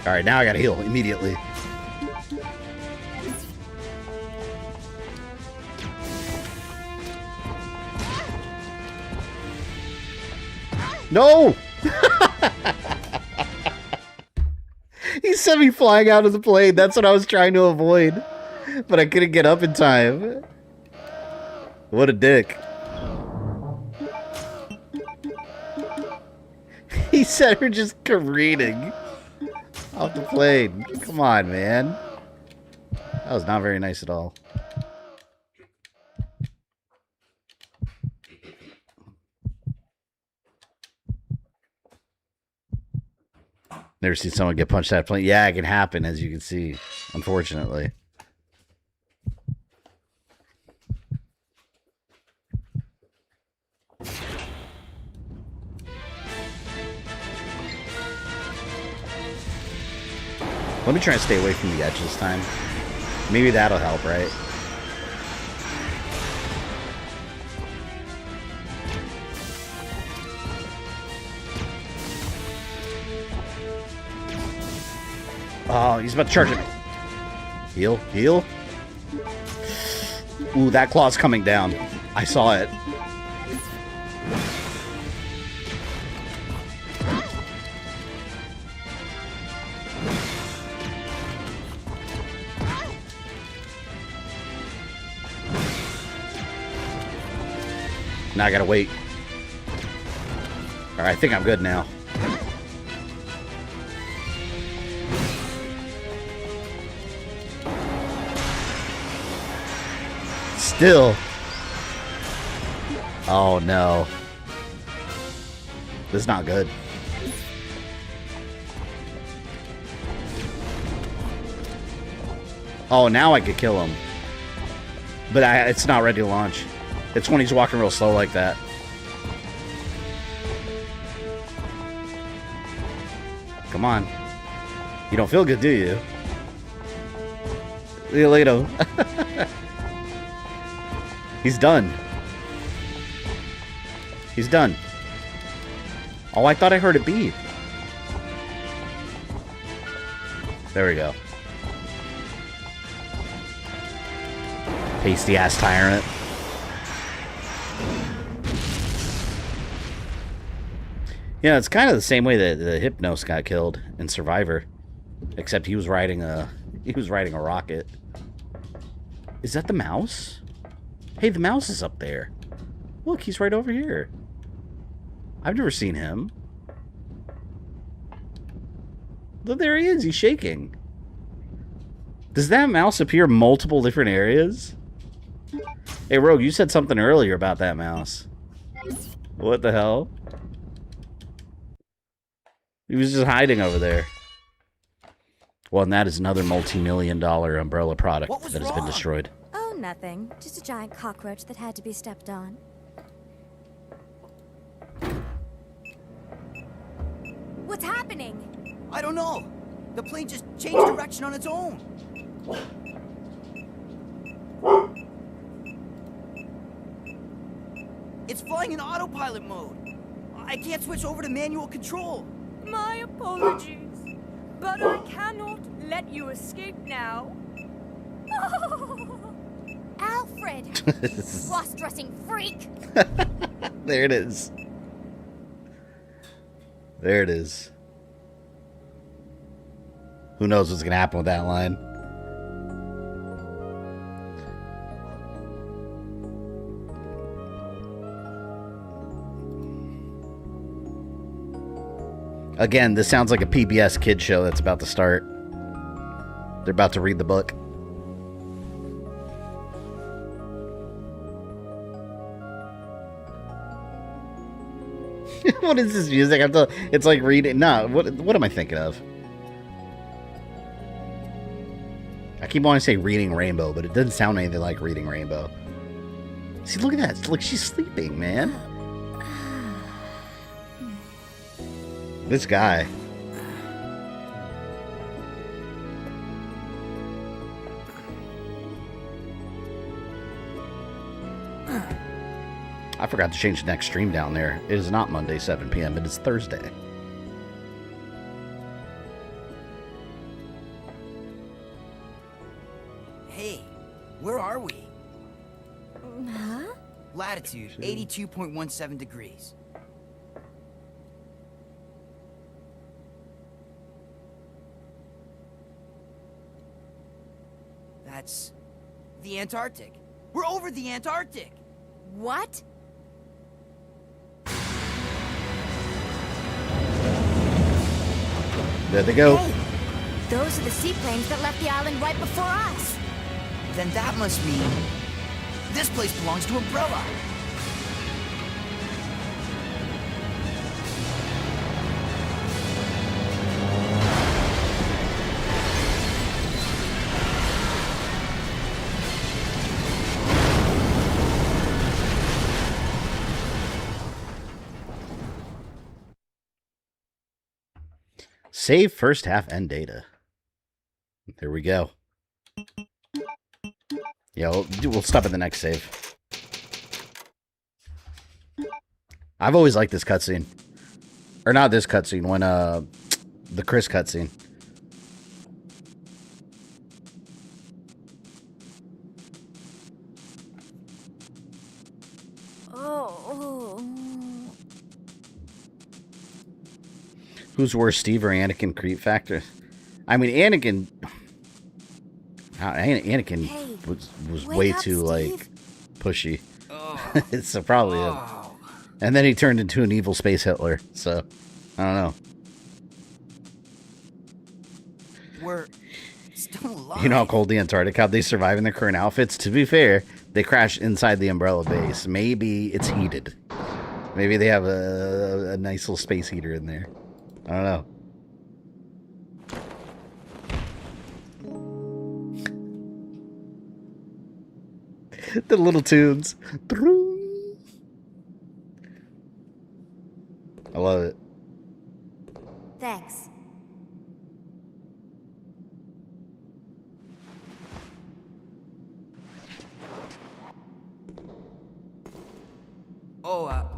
Alright, now I gotta heal immediately. No! He sent me flying out of the plane. That's what I was trying to avoid. But I couldn't get up in time. What a dick. He sent her just careening off the plane. Come on, man. That was not very nice at all. Never seen someone get punched out of plane. Yeah, it can happen, as you can see, unfortunately. Let me try and stay away from the edge this time. Maybe that'll help, right? Oh, he's about to charge at me. Heal, heal. Ooh, that claw's coming down. I saw it. Now I gotta wait. Alright, I think I'm good now. Still. Oh no. This is not good. Oh, now I could kill him. But it's not ready to launch. It's when he's walking real slow like that. Come on. You don't feel good, do you? See you later. He's done. He's done. Oh, I thought I heard it beep. There we go. Pasty ass Tyrant. Yeah, it's kind of the same way that the Hypnos got killed in Survivor, except he was riding a rocket. Is that the mouse? Hey, the mouse is up there. Look, he's right over here. I've never seen him. Look, there he is. He's shaking. Does that mouse appear in multiple different areas? Hey, Rogue, you said something earlier about that mouse. What the hell? He was just hiding over there. Well, and that is another multi-million-dollar Umbrella product that has been destroyed. Oh, nothing. Just a giant cockroach that had to be stepped on. What's happening? I don't know. The plane just changed direction on its own. It's flying in autopilot mode. I can't switch over to manual control. My apologies, but I cannot let you escape now. Alfred! Cross-dressing freak! There it is. There it is. Who knows what's going to happen with that line? Again, this sounds like a PBS kid show that's about to start. They're about to read the book. What is this music? It's like reading. No, what am I thinking of? I keep wanting to say Reading Rainbow, but it doesn't sound anything like Reading Rainbow. See, look at that. It's like she's sleeping, man. This guy. I forgot to change the next stream down there. It is not Monday, 7 p.m. It is Thursday. Hey, where are we? Huh? Latitude, 82.17 degrees. That's the Antarctic. We're over the Antarctic. What? There they go. Hey, those are the seaplanes that left the island right before us. Then that must mean this place belongs to Umbrella. Save first half end data. There we go. Yeah, we'll stop at the next save. I've always liked this cutscene. Or not this cutscene, when the Chris cutscene. Who's worse, Steve or Anakin creep factor? I mean, Anakin was way too, Steve. like, pushy. So probably him. And then he turned into an evil space Hitler, so, I don't know. We're still alive. You know how cold the Antarctic, how they survive in their current outfits? To be fair, they crashed inside the Umbrella base. Maybe it's heated. Maybe they have a nice little space heater in there. I don't know. The little tunes. I love it. Thanks. Oh,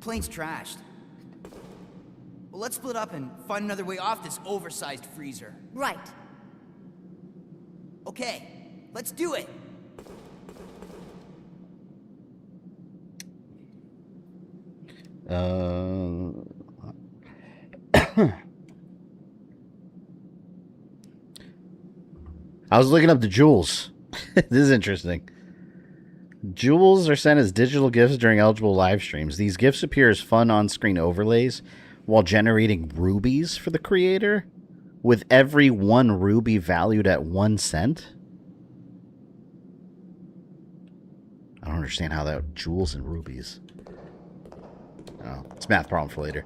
plane's trashed. Well, let's split up and find another way off this oversized freezer. Right. Okay, let's do it. I was looking up the jewels. This is interesting. Jewels are sent as digital gifts during eligible live streams. These gifts appear as fun on-screen overlays while generating rubies for the creator, with every 1 ruby valued at 1 cent. I don't understand how that jewels and rubies. Oh, it's a math problem for later.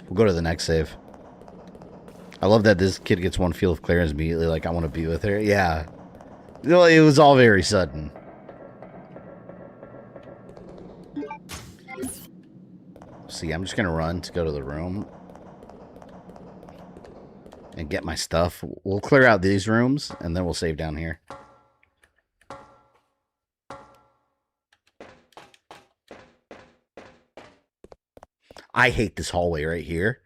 We'll go to the next save. I love that this kid gets one feel of Claire and is immediately like, I want to be with her. Yeah. It was all very sudden. See, I'm just going to run to go to the room and get my stuff. We'll clear out these rooms, and then we'll save down here. I hate this hallway right here.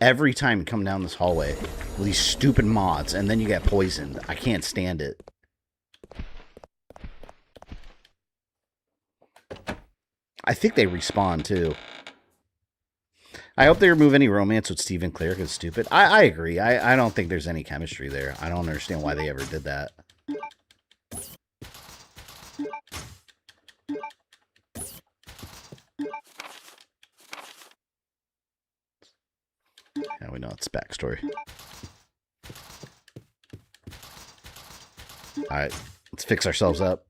Every time you come down this hallway with these stupid mods, and then you get poisoned. I can't stand it. I think they respawn, too. I hope they remove any romance with Steve and Claire, because it's stupid. I agree. I don't think there's any chemistry there. I don't understand why they ever did that. Yeah, we know it's backstory. Alright, let's fix ourselves up.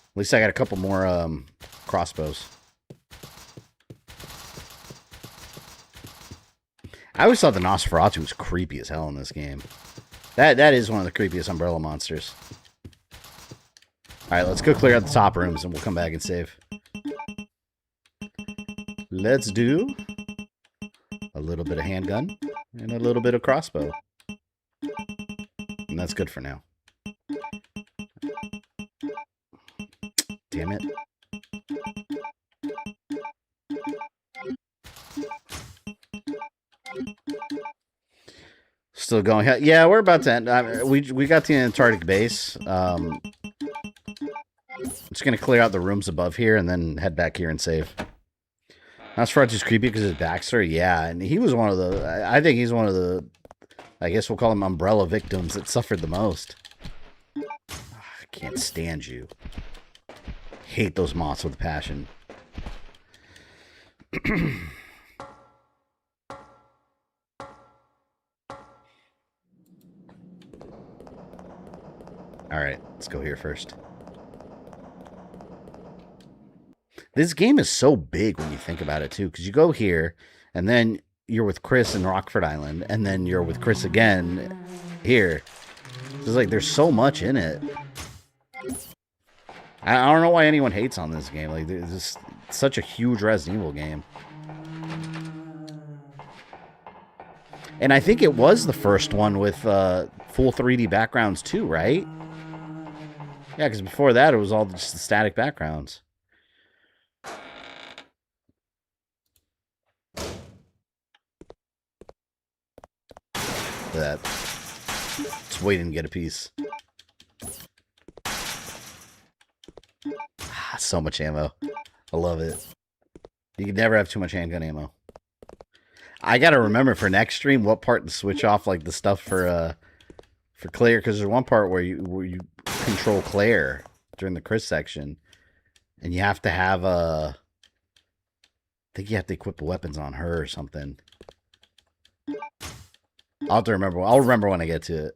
At least I got a couple more crossbows. I always thought the Nosferatu was creepy as hell in this game. That is one of the creepiest umbrella monsters. Alright, let's go clear out the top rooms and we'll come back and save. Let's do a little bit of handgun and a little bit of crossbow. And that's good for now. Damn it. Still going. Yeah, we're about to end. We got the Antarctic Base. I'm just going to clear out the rooms above here and then head back here and save. Nosferatu's creepy because his backstory. Yeah, and he was one of the... I think he's one of the... I guess we'll call him umbrella victims that suffered the most. I can't stand you. Hate those moths with a passion. Alright, let's go here first. This game is so big when you think about it, too. Because you go here, and then you're with Chris in Rockfort Island, and then you're with Chris again here. It's like, there's so much in it. I don't know why anyone hates on this game. Like, it's just such a huge Resident Evil game. And I think it was the first one with full 3D backgrounds, too, right? Yeah, because before that, it was all just the static backgrounds. That. Just waiting to get a piece. So much ammo. I love it. You can never have too much handgun ammo. I gotta remember for next stream what part to switch off, like the stuff for Claire, because there's one part where you control Claire during the Chris section, and you have to have I think you have to equip the weapons on her or something. I'll have to remember. I'll remember when I get to it.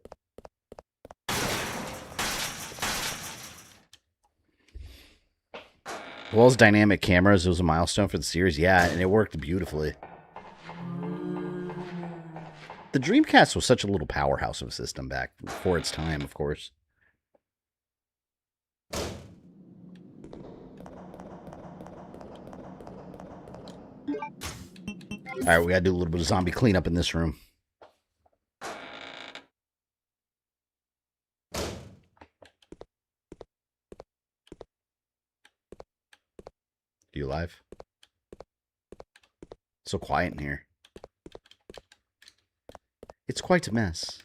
Well as dynamic cameras, it was a milestone for the series. Yeah, and it worked beautifully. The Dreamcast was such a little powerhouse of a system back for its time, of course. Alright, we gotta do a little bit of zombie cleanup in this room. You alive? So quiet in here. It's quite a mess.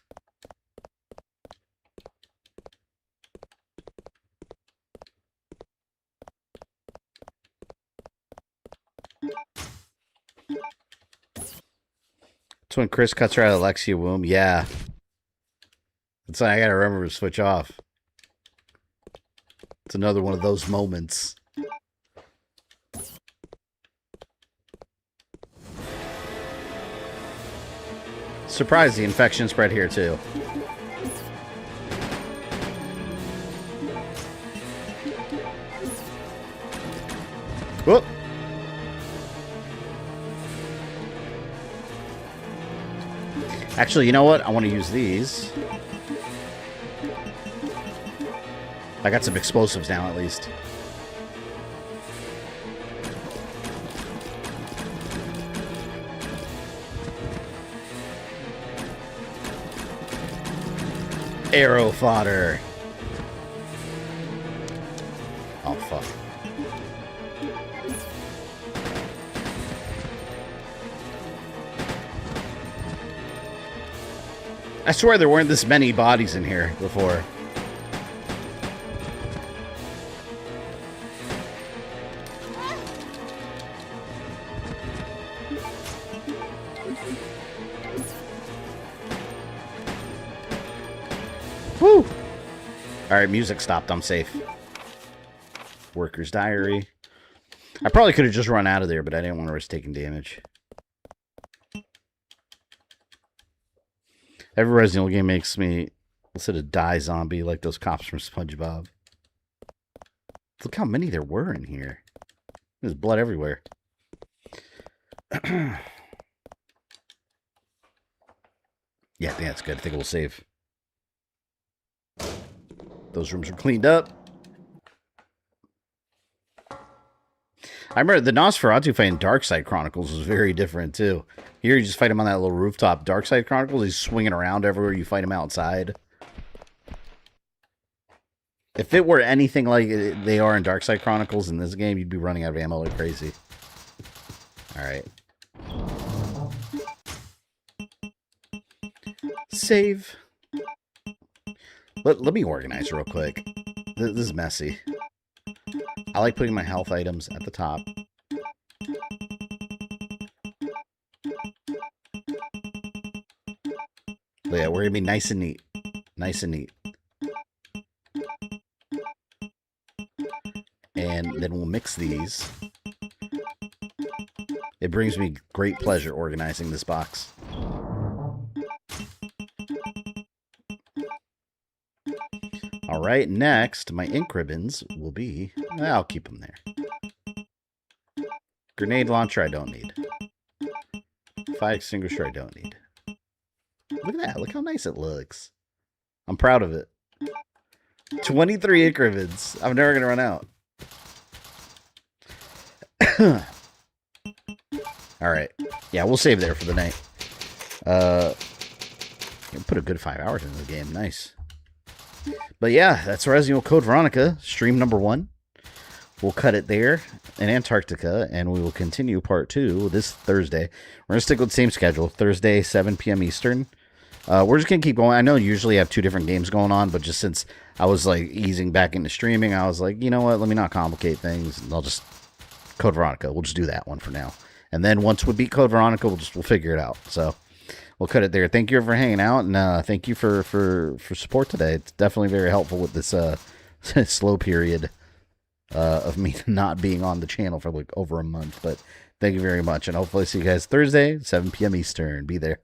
That's when Chris cuts her out of Alexia womb. Yeah. That's why I gotta remember to switch off. It's another one of those moments. Surprised the infection spread here too. Whoop. Actually, you know what? I want to use these. I got some explosives now, at least. Arrow fodder. Oh, fuck. I swear there weren't this many bodies in here before. Woo! Alright, music stopped. I'm safe. Worker's diary. I probably could have just run out of there, but I didn't want to risk taking damage. Every Resident Evil game makes me instead of die zombie like those cops from SpongeBob. Look how many there were in here. There's blood everywhere. Yeah, I think that's good. I think it will save. Those rooms are cleaned up. I remember the Nosferatu fight in Darkside Chronicles was very different, too. Here, you just fight him on that little rooftop. Darkside Chronicles, he's swinging around everywhere. You fight him outside. If it were anything like they are in Darkside Chronicles in this game, you'd be running out of ammo like crazy. Alright. Save. Let me organize real quick. This is messy. I like putting my health items at the top. But yeah, we're going to be nice and neat. Nice and neat. And then we'll mix these. It brings me great pleasure organizing this box. Alright, next, my ink ribbons will be... I'll keep them there. Grenade launcher, I don't need. Fire extinguisher, I don't need. Look at that. Look how nice it looks. I'm proud of it. 23 ink ribbons. I'm never going to run out. Alright. Yeah, we'll save there for the night. Put a good 5 hours into the game. Nice. But yeah, that's Resident Evil Code Veronica, stream number 1. We'll cut it there in Antarctica, and we will continue part 2 this Thursday. We're going to stick with the same schedule, Thursday, 7 p.m. Eastern. We're just going to keep going. I know usually I have 2 different games going on, but just since I was like easing back into streaming, I was like, you know what, let me not complicate things. And I'll just Code Veronica. We'll just do that one for now. And then once we beat Code Veronica, we'll figure it out. So we'll cut it there. Thank you for hanging out, and thank you for support today. It's definitely very helpful with this slow period of me not being on the channel for like over a month. But thank you very much, and hopefully see you guys Thursday, 7 p.m. Eastern. Be there.